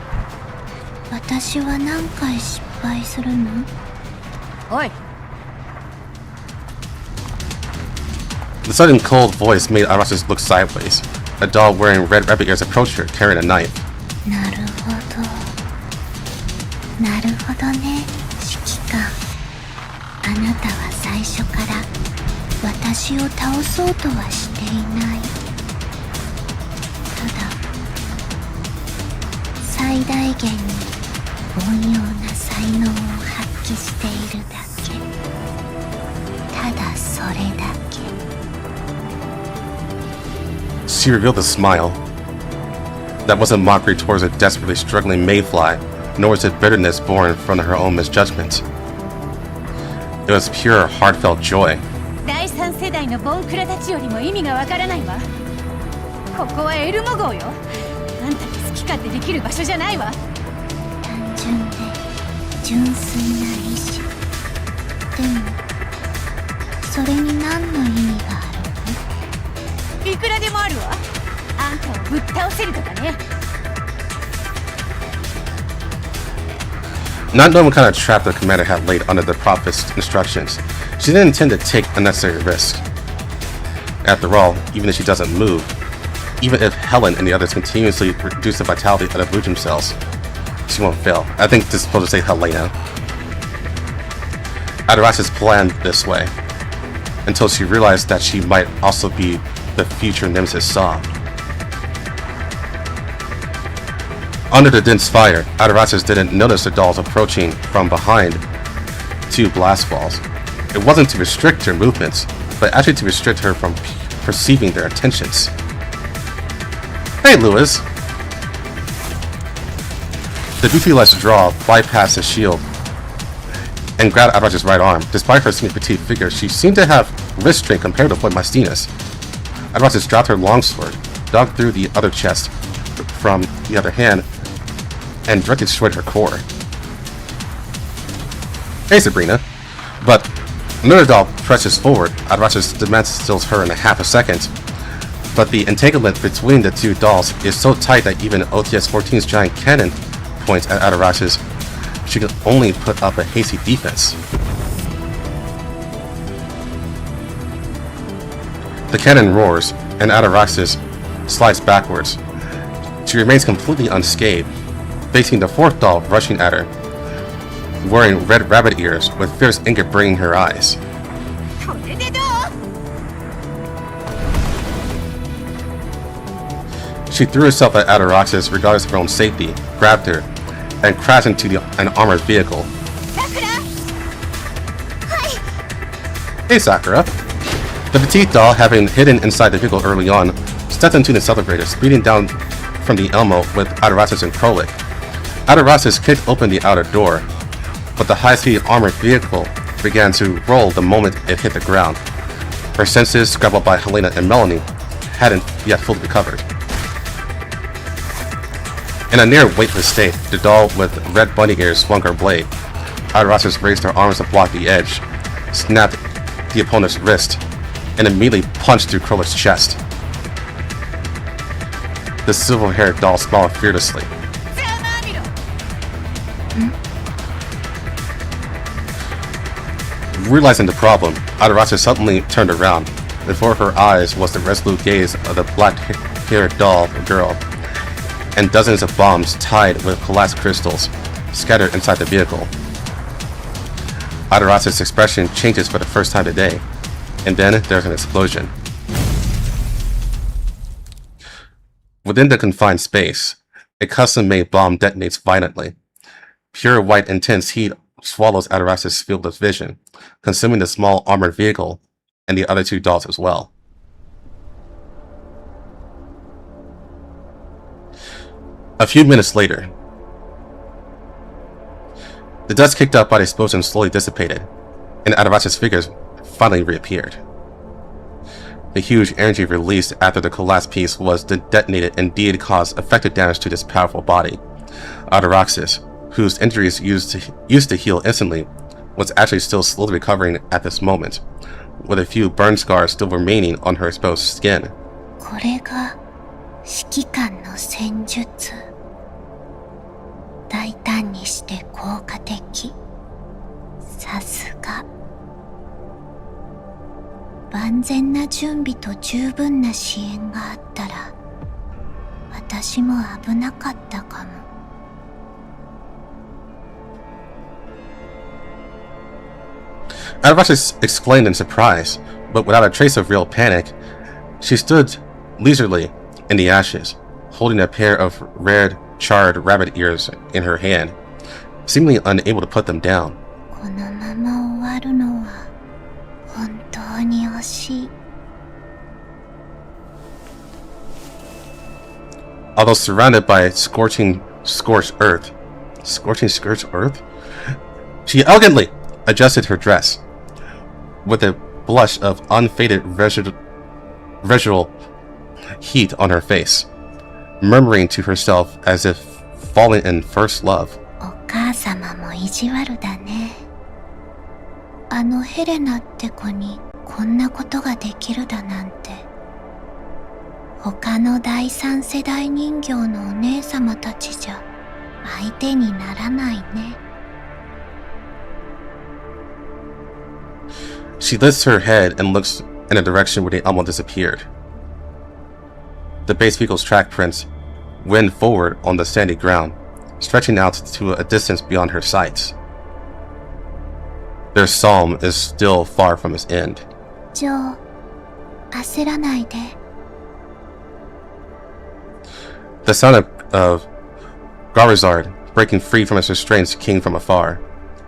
私は何回失敗するの？おい。 The sudden cold voice made Adarasis look sideways. A doll wearing red rabbit ears approached her, carrying a knife. なるほど。なるほどね、指揮官。あなたは最初から私を倒そうとはしていない。ただ、最大限に凡庸な才能を発揮しているだけ。ただそれだけ。She revealed a smile. That wasn't mockery towards a desperately struggling mayfly, nor was it bitterness born from her own misjudgment. It was pure, heartfelt joy. 第三世代のボンクラたちよりも意味がわからないわ。ここはエルモ号よ。あんたに好き勝手できる場所じゃないわ。単純で純粋な意志。でも、それに何の意味があるの？いくらでもあるわ。あんたをぶっ倒せるとかね。 Not knowing what kind of trap the commander had laid under the prophet's instructions, she didn't intend to take unnecessary risks. After all, even if she doesn't move, even if Helen and the others continuously reduce the vitality of the Bujum cells, she won't fail. I think this is supposed to say Helena. Adarasis planned this way, until she realized that she might also be the future Nemesis Saw. Under the dense fire, Adarasis didn't notice the dolls approaching from behind 2 blast balls. It wasn't to restrict her movements, but actually to restrict her from perceiving their intentions. Hey, Lewis! The Goofy-less draw bypassed his shield and grabbed Adaras's right arm. Despite her skinny petite figure, she seemed to have wrist strength compared to Point Mystinus. Adarasis dropped her longsword, dug through the other chest from the other hand, and directly destroyed her core. Hey, Sabrina. But another doll presses forward. Adarasis demands her in a half a second. But the entanglement between the 2 dolls is so tight that even OTS-14's giant cannon points at Adarasis. She can only put up a hasty defense. The cannon roars, and Adarasis slides backwards. She remains completely unscathed, facing the 4th doll rushing at her, wearing red rabbit ears with fierce anger burning her eyes. She threw herself at Adarasis regardless of her own safety, grabbed her, and crashed into an armored vehicle. Hey, Sakura! The petite doll, having hidden inside the vehicle early on, stepped into the celebrator, speeding down from the Elmo with Adarasis and Krolik. Adarasis kicked open the outer door, but the high-speed armored vehicle began to roll the moment it hit the ground. Her senses, scrambled by Helena and Melanie, hadn't yet fully recovered. In a near weightless state, the doll with red bunny ears swung her blade. Adarasis raised her arms to block the edge, snapped the opponent's wrist, and immediately punched through Krolik's chest. The silver-haired doll smiled fearlessly. Realizing the problem, Adarasis suddenly turned around. Before her eyes was the resolute gaze of the black-haired doll girl, and dozens of bombs tied with collapsed crystals scattered inside the vehicle. Adarasis' expression changes for the first time today, and then there's an explosion. Within the confined space, a custom-made bomb detonates violently. Pure white intense heat swallows Adarasis' field of vision, consuming the small armored vehicle and the other 2 dolls as well. A few minutes later, the dust kicked up by the explosion slowly dissipated, and Adarasis' figures finally reappeared. The huge energy released after the collapsed piece was detonated and indeed caused effective damage to this powerful body. Ataraxis, whose injuries used to heal instantly, was actually still slowly recovering at this moment, with a few burn scars still remaining on her exposed skin. これが指揮官の戦術。大胆にして効果的。さすが。万全な準備と十分な支援があったら、私も危なかったかも。Ataraxis exclaimed in surprise, but without a trace of real panic. She stood leisurely in the ashes, holding a pair of red, charred rabbit ears in her hand, seemingly unable to put them down. このまま終わるのは本当に惜しい。Although surrounded by scorched earth, she elegantly adjusted her dress, with a blush of unfaded residual heat on her face, murmuring to herself as if falling in first love. お母様も意地悪だね。あのヘレナって子にこんなことができるだなんて。他の第三世代人形のお姉様たちじゃ相手にならないね。She lifts her head and looks in a direction where the Elmo disappeared. The base vehicle's track prints wend forward on the sandy ground, stretching out to a distance beyond her sights. Their psalm is still far from its end. ジョー、焦らないで。The sound of Garizard breaking free from its restraints came from afar.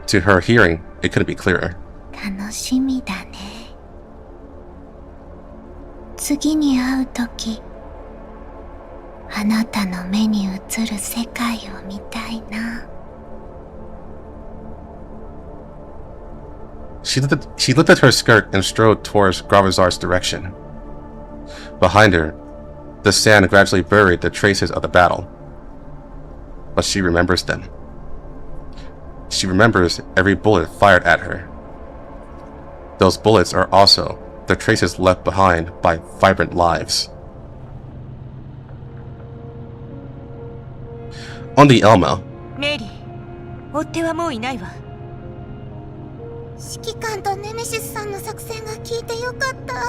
To her hearing, it couldn't be clearer. 楽しみだね。次に会うとき、あなたの目に映る世界を見たいな。She lifted her skirt and strode towards Garizard's direction. Behind her, the sand gradually buried the traces of the battle. But she remembers them. She remembers every bullet fired at her. Those bullets are also the traces left behind by vibrant lives. On the Elmo. メリー、追っ手はもういないわ。指揮官とネメシスさんの作戦が効いてよかった。あ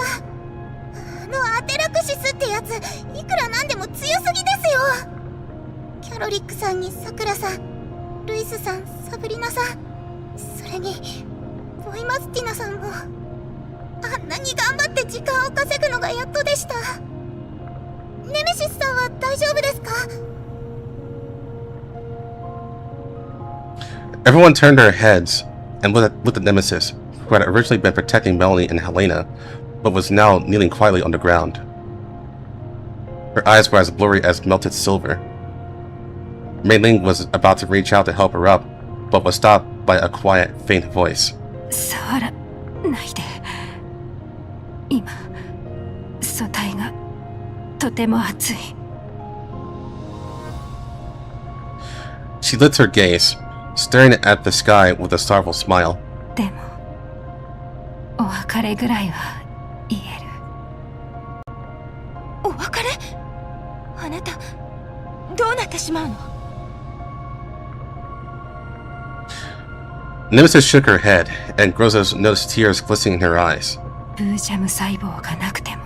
のアテラクシスってやつ、いくらなんでも強すぎですよ。キャロリックさんにさくらさん、ルイスさん、サブリナさん、それにボイマスティナさんも。あんなに頑張って時間を稼ぐのがやっとでした。ネメシスさんは大丈夫ですか？ Everyone turned their heads and looked at Nemesis, who had originally been protecting Melanie and Helena, but was now kneeling quietly on the ground. Her eyes were as blurry as melted silver. Mei Ling was about to reach out to help her up, but was stopped by a quiet, faint voice. 触らないで。今、素体がとても熱い。She lifts her gaze, staring at the sky with a startled smile. でも、お別れぐらいは言える。お別れ？あなた、どうなってしまうの？ Nemesis shook her head, and Groza noticed tears glistening in her eyes. ブージャム細胞がなくても、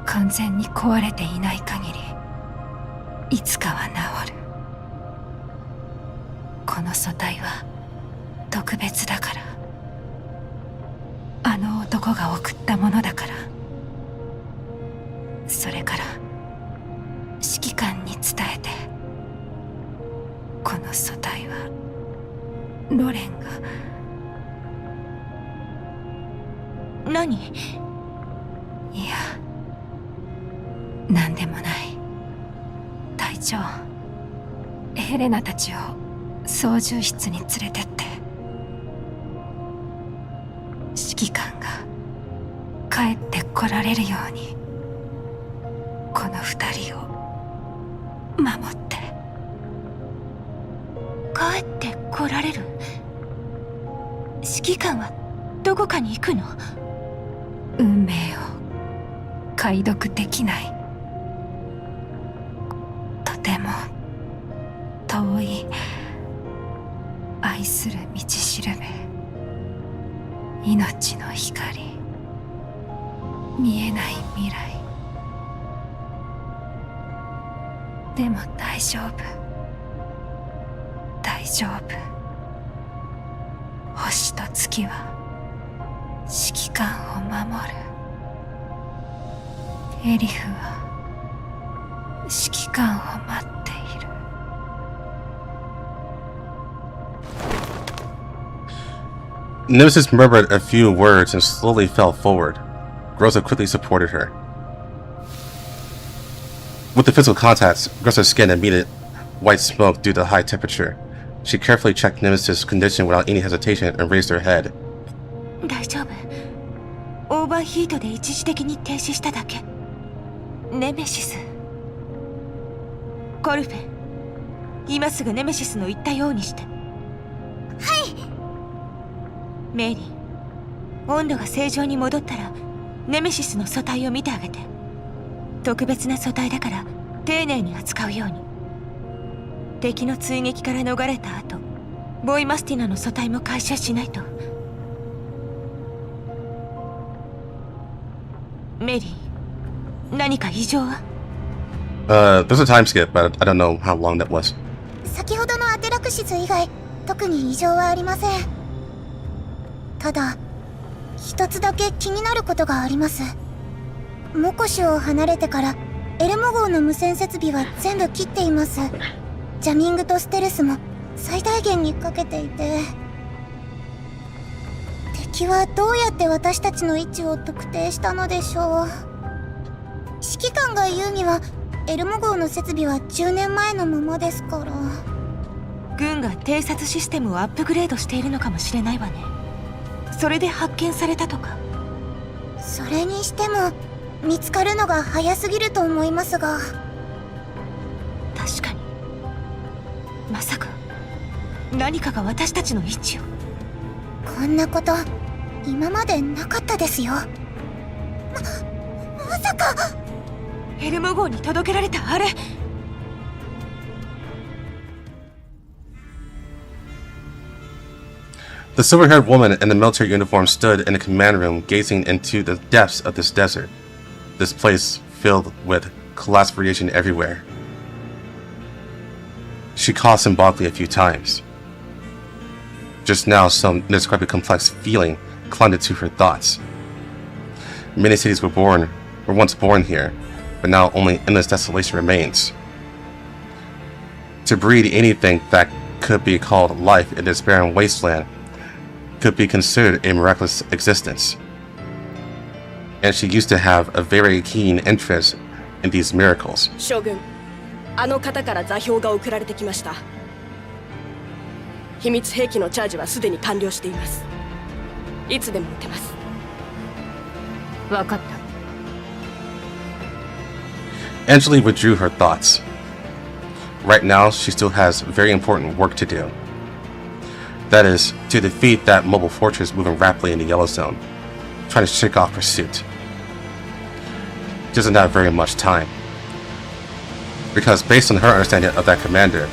完全に壊れていない限り、いつかは治る。この素体は特別だから。あの男が送ったものだから。それから指揮官に伝えて、この素体はロレンが。何？いや、なんでもない。隊長、ヘレナたちを操縦室に連れてって。指揮官が帰って来られるようにこの二人を守って。帰って来られる？指揮官はどこかに行くの？運命を解読できない、とても遠い愛する道しるべ、命の光、見えない未来。でも大丈夫、大丈夫。星と月は指揮官を守る。エリフは指揮官を待っている。Nemesis murmured a few words and slowly fell forward. Groza quickly supported her. With the physical contacts, Groza's skin emitted white smoke due to the high temperature. She carefully checked Nemesis' condition without any hesitation and raised her head. 大丈夫。オーバーヒートで一時的に停止しただけ。ネメシス。コルフェ、今すぐネメシスの言ったようにして。はい。メイリー、温度が正常に戻ったらネメシスの素体を見てあげて。特別な素体だから丁寧に扱うように。敵の追撃から逃れた後、ボイマスティナの素体も回収しないと。メリー、何か異常は？ There's a time skip, but I don't know how long that was. 先ほどのアテラクシス以外、特に異常はありません。ただ、一つだけ気になることがあります。モコシュを離れてからエルモ号の無線設備は全部切っています。ジャミングとステルスも最大限にかけていて、敵はどうやって私たちの位置を特定したのでしょう。指揮官が言うにはエルモ号の設備は10年前のままですから。軍が偵察システムをアップグレードしているのかもしれないわね。それで発見されたとか。それにしても見つかるのが早すぎると思いますが。確かに。まさか何かが私たちの位置を。こんなこと今までなかったですよ。まさかエルモ号に届けられたあれ。The silver-haired woman in the military uniform stood in the command room gazing into the depths of this desert, this place filled with collapsed radiation everywhere. She coughed symbolically a few times. Just now, some indescribably complex feeling clung into her thoughts. Many cities were once born here, but now only endless desolation remains. To breed anything that could be called life in this barren wasteland could be considered a miraculous existence. And she used to have a very keen interest in these miracles. 将軍、あの方から座標が送られてきました。秘密兵器のチャージはすでに完了しています。いつでも撃てます。わかった。 Angeli withdrew her thoughts. Right now, she still has very important work to do. That is, to defeat that mobile fortress moving rapidly in the Yellow Zone, trying to shake off pursuit. She doesn't have very much time. Because based on her understanding of that commander,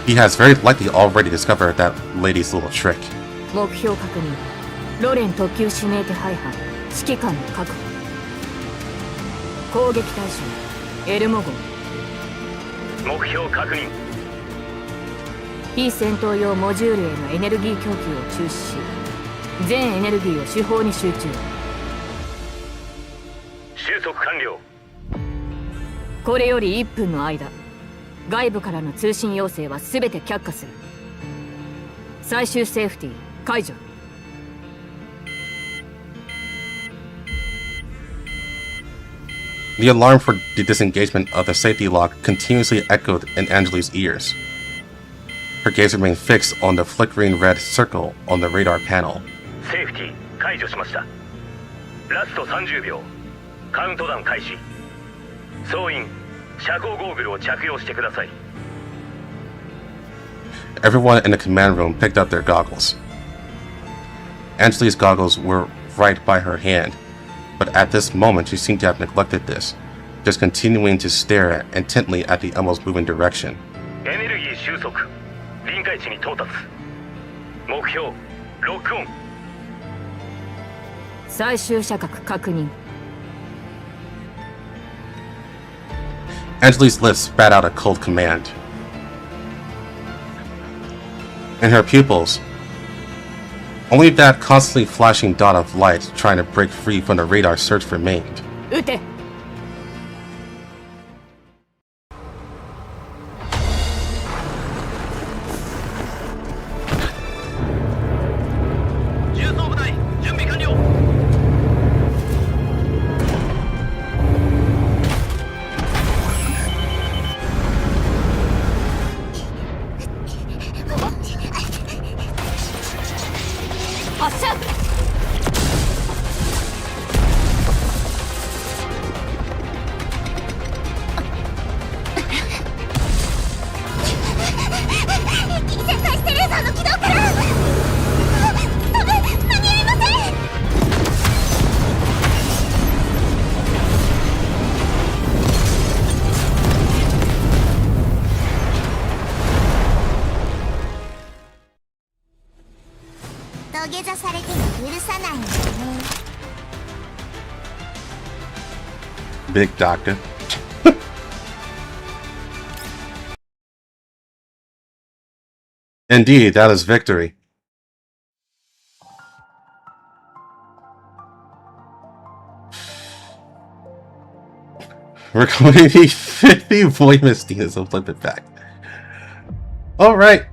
he has very likely already discovered that lady's little trick. 目標確認。ロレン特急指名手配犯、指揮官の確保。攻撃対象、エルモ号。目標確認。非戦闘用モジュールへのエネルギー供給を中止し、全エネルギーを手法に集中。収束完了。これより1分の間、外部からの通信要請は全て却下する。最終セーフティー解除。The alarm for the disengagement of the safety lock continuously echoed in Angeli's ears. Her gaze remained fixed on the flickering red circle on the radar panel. セーフティー解除しました。ラスト30秒カウントダウン開始。総員遮光ゴーグルを着用してください。 Everyone in the command room picked up their goggles. Angelique's goggles were right by her hand, but at this moment she seemed to have neglected this, just continuing to stare intently at the almost moving direction. エネルギー収束、臨界値に到達。目標ロックオン。最終射角確認。 Angelique's lips spat out a cold command. In her pupils, only that constantly flashing dot of light trying to break free from the radar search remained. 撃て。重装部隊準備完了。発射。一気に旋回してレーザーの軌道からダメ、間に合いません。土下座されても許さないんだね。 Big Doctor. Indeed, that is victory. We're going to need 50 void Mistinas to flip it back. Alright.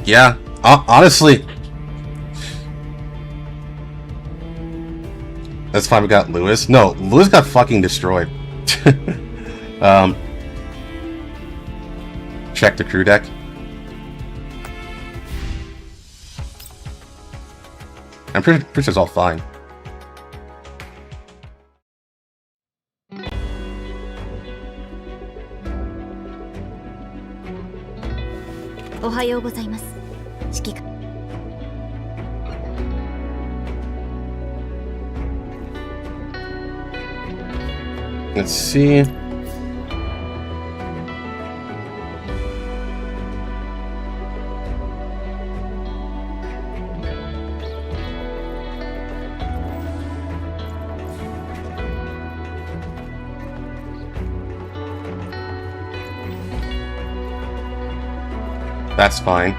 Yeah, honestly, that's fine. We got Lewis. No, Lewis got fucking destroyed. Check the crew deck. I'm pretty sure it's all fine. Let's see. That's fine.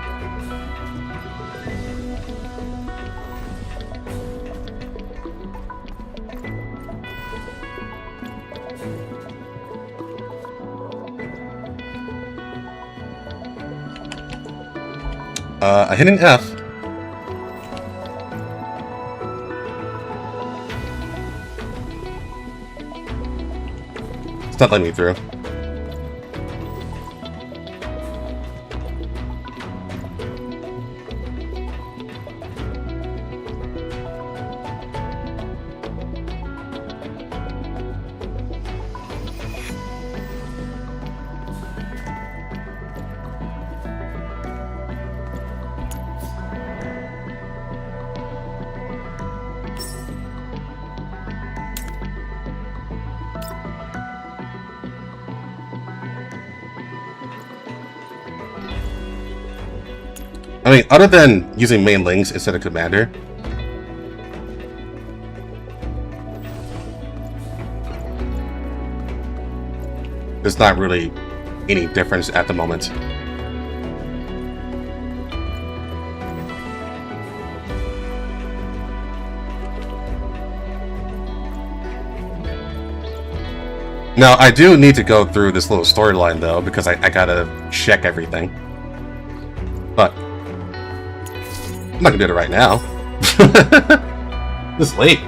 I hit an F. It's not letting me through. I mean, other than using main links instead of commander, there's not really any difference at the moment. Now, I do need to go through this little storyline, though, because I gotta check everything. But I'm not gonna do it right now. This late.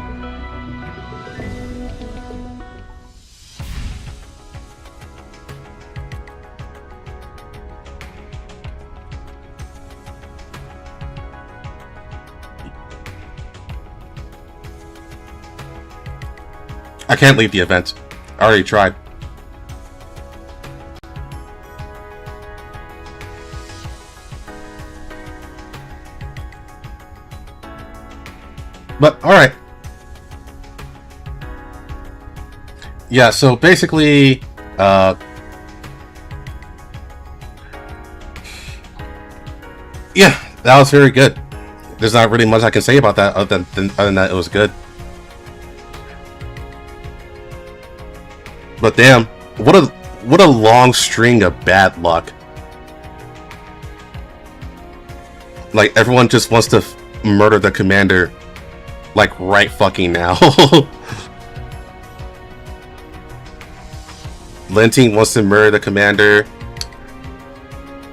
I can't leave the event. I already tried. But, alright. Yeah, so basically, yeah, that was very good. There's not really much I can say about that other than that it was good. But damn, what a long string of bad luck. Like, everyone just wants to murder the commander, like, right fucking now. Linting wants to murder the commander.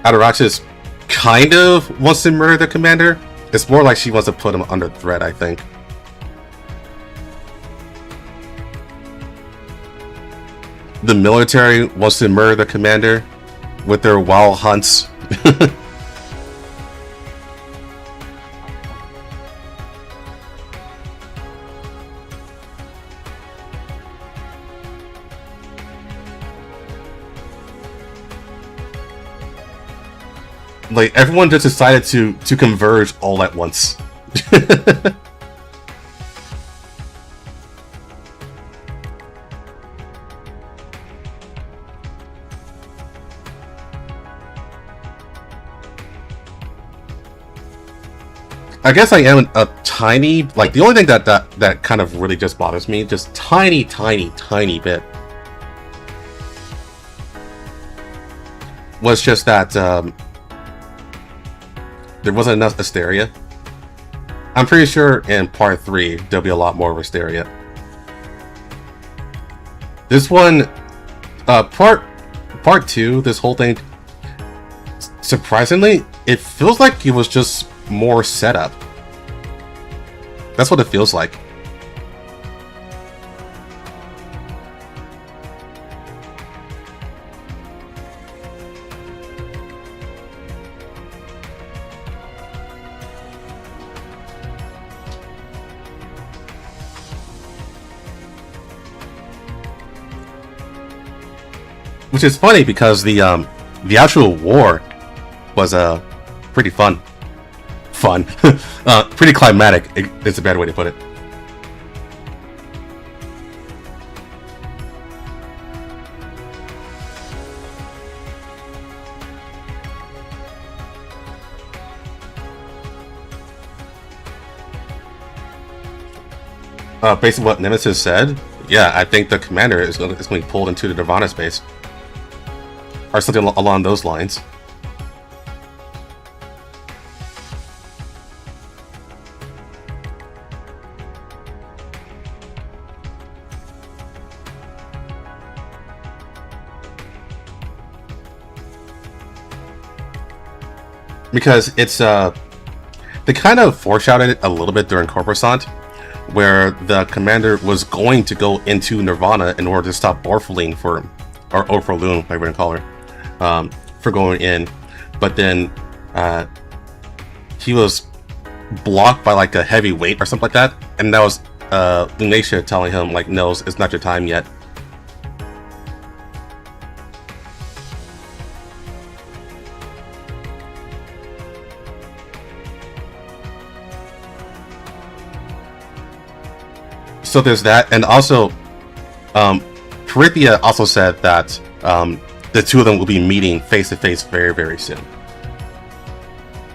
Adaraxis kind of wants to murder the commander. It's more like she wants to put him under threat, I think. The military wants to murder the commander with their wild hunts. Like, everyone just decided to converge all at once. I guess I am a tiny, like, the only thing that kind of really just bothers me, just tiny bit, was just that there wasn't enough Asteria. I'm pretty sure in part 3 there'll be a lot more of Asteria. This one, part 2, this whole thing, surprisingly, it feels like it was just more setup. That's what it feels like. Which is funny because the actual war was pretty fun. Pretty climatic. It's a bad way to put it. Based on what Nemesis said, yeah, I think the commander is going to be pulled into the Nirvana space. Or something along those lines. Because it's they kind of foreshadowed it a little bit during Corposant, where the commander was going to go into Nirvana in order to stop Orphaline or Orphalune, whatever you want to call her, for going in, but then he was blocked by like a heavy weight or something like that, and that was Lunacia telling him like, no, it's not your time yet. So there's that, and also Parithia also said that the two of them will be meeting face to face very, very soon.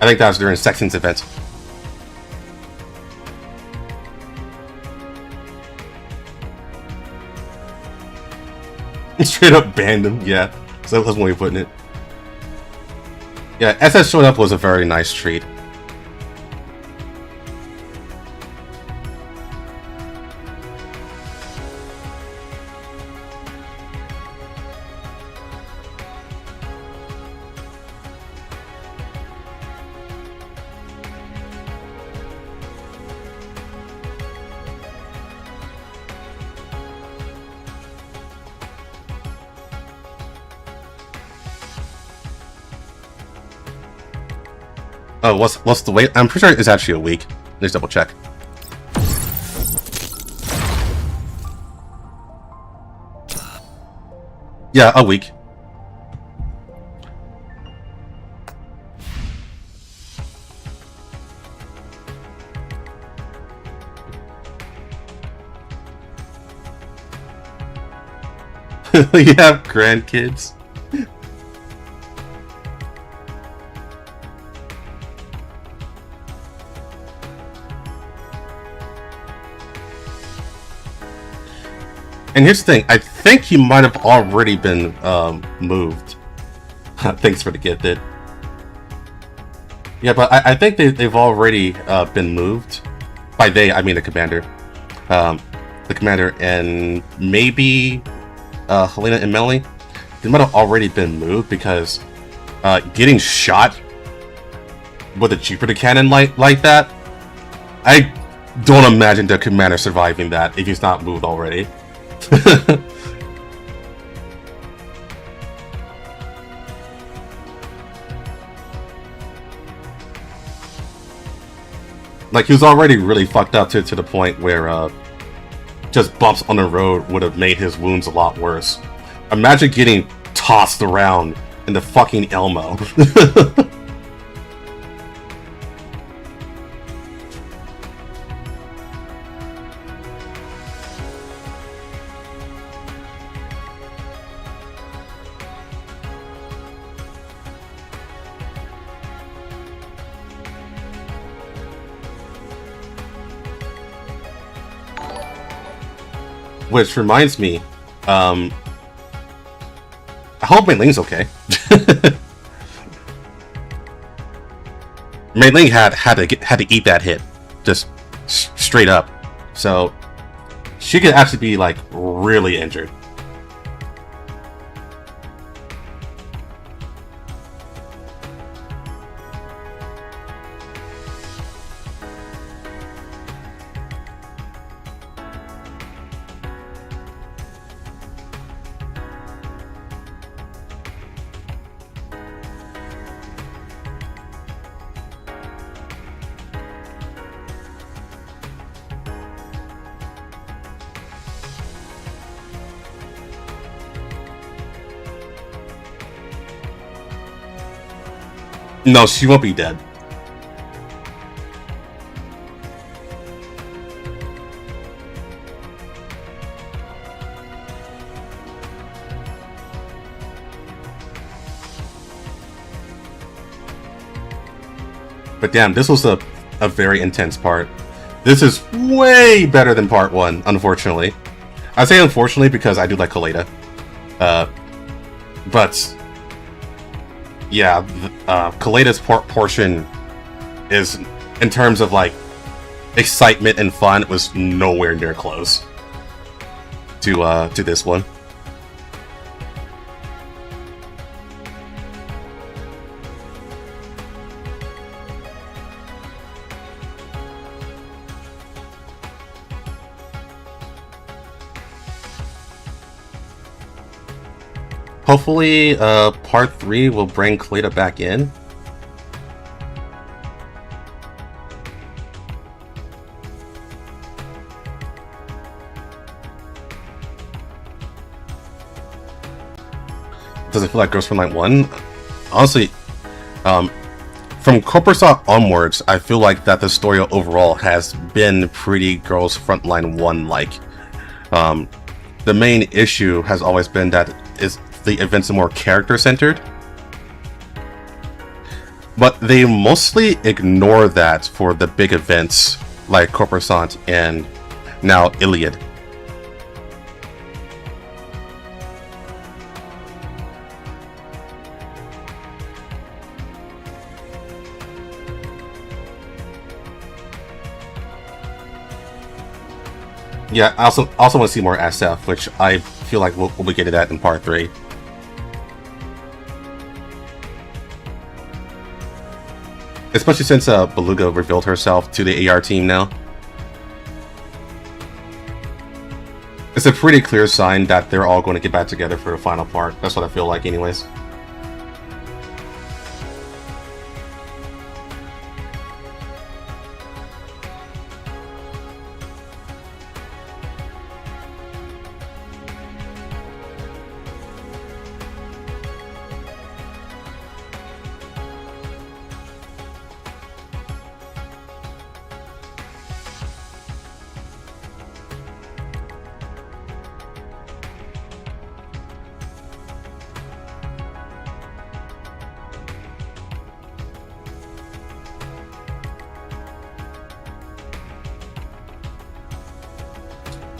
I think that was during Sexton's event. Straight up banned him, yeah. So that's one way of putting it. Yeah, SS showing up was a very nice treat. Oh, what's the wait? I'm pretty sure it's actually a week. Let's double check. Yeah, a week. You have grandkids? And here's the thing, I think he might have already been moved. Thanks for the gift, dude. Yeah, but I think they've already been moved. By they, I mean the commander. The commander and maybe Helena and Melanie. They might have already been moved because getting shot with a Jupiter cannon like that, I don't imagine the commander surviving that if he's not moved already. Like, he was already really fucked up to the point where just bumps on the road would have made his wounds a lot worse. Imagine getting tossed around in the fucking Elmo. Which reminds me, I hope Mei Ling's okay. Mei Ling had to eat that hit, just straight up. So she could actually be like really injured. No, she won't be dead. But damn, this was a very intense part. This is way better than part 1, unfortunately. I say unfortunately because I do like Kaleda. But yeah, Kaleda's portion is, in terms of like excitement and fun, was nowhere near close to this one. Hopefully, part 3 will bring Kaleda back in. Does it feel like Girls Frontline 1? Honestly, from Corporate onwards, I feel like that the story overall has been pretty Girls Frontline 1-like. The main issue has always been that the events are more character-centered, but they mostly ignore that for the big events like Corporate and now Iliad. Yeah, I also want to see more SF, which I feel like we'll be getting that in part 3. Especially since Beluga revealed herself to the AR team now. It's a pretty clear sign that they're all going to get back together for the final part. That's what I feel like anyways.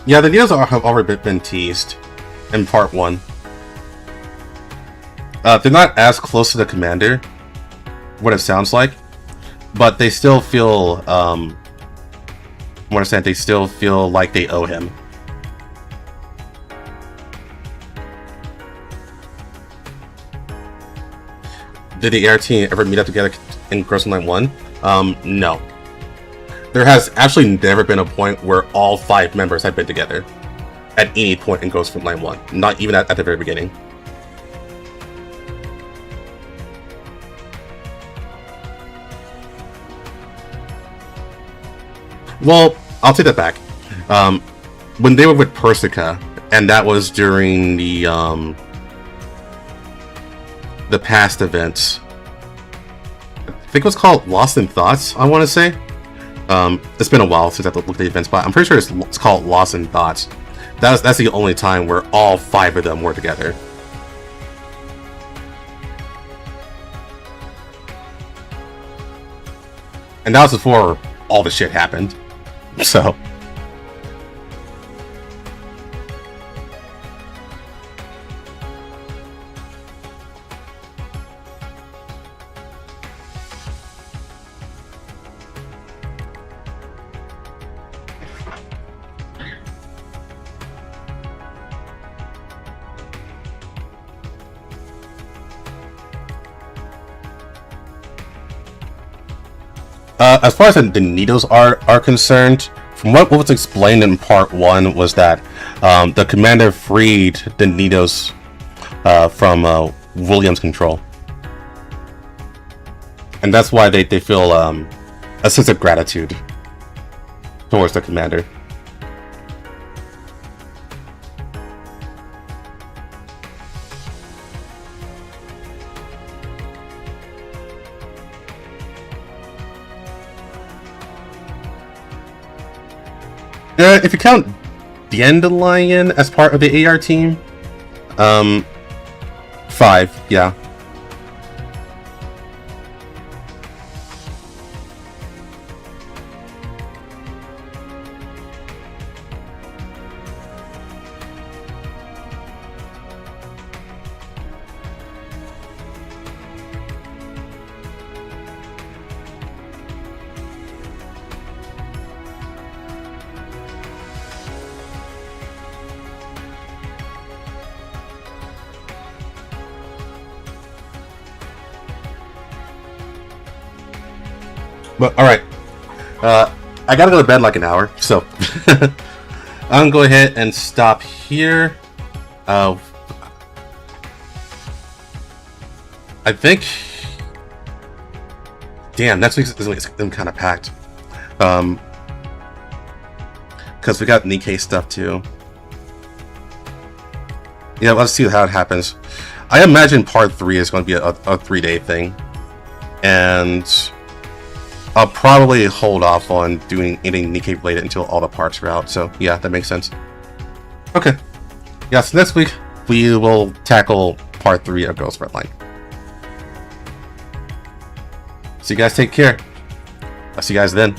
Yeah, the Neos have already been teased in part 1. They're not as close to the commander, what it sounds like, but they still feel, from what I understand, they still feel like they owe him. Did the AR team ever meet up together in Frontline 1? No. There has actually never been a point where all 5 members have been together at any point in Ghost Frontline 1. Not even at the very beginning. Well, I'll take that back. When they were with Persica, and that was during the past events, I think it was called Lost in Thoughts, I want to say. It's been a while since I looked at the events, but I'm pretty sure it's called Lost in Thoughts. That's the only time where all 5 of them were together. And that was before all the shit happened. So... as far as the Nidos are concerned, from what was explained in part 1 was that the commander freed the Nidos from William's control. And that's why they feel a sense of gratitude towards the commander. If you count Dandelion as part of the AR team, 5, yeah. But alright, I gotta go to bed in like an hour, so I'm gonna go ahead and stop here. I think, damn, next week's is kind of packed, because we got Nikkei stuff too. Yeah, let's see how it happens. I imagine part 3 is going to be a 3-day thing, and I'll probably hold off on doing anything Nikkei related until all the parts are out. So yeah, that makes sense. Okay. Yeah, so next week we will tackle part 3 of Ghost Frontline. So you guys take care. I'll see you guys then.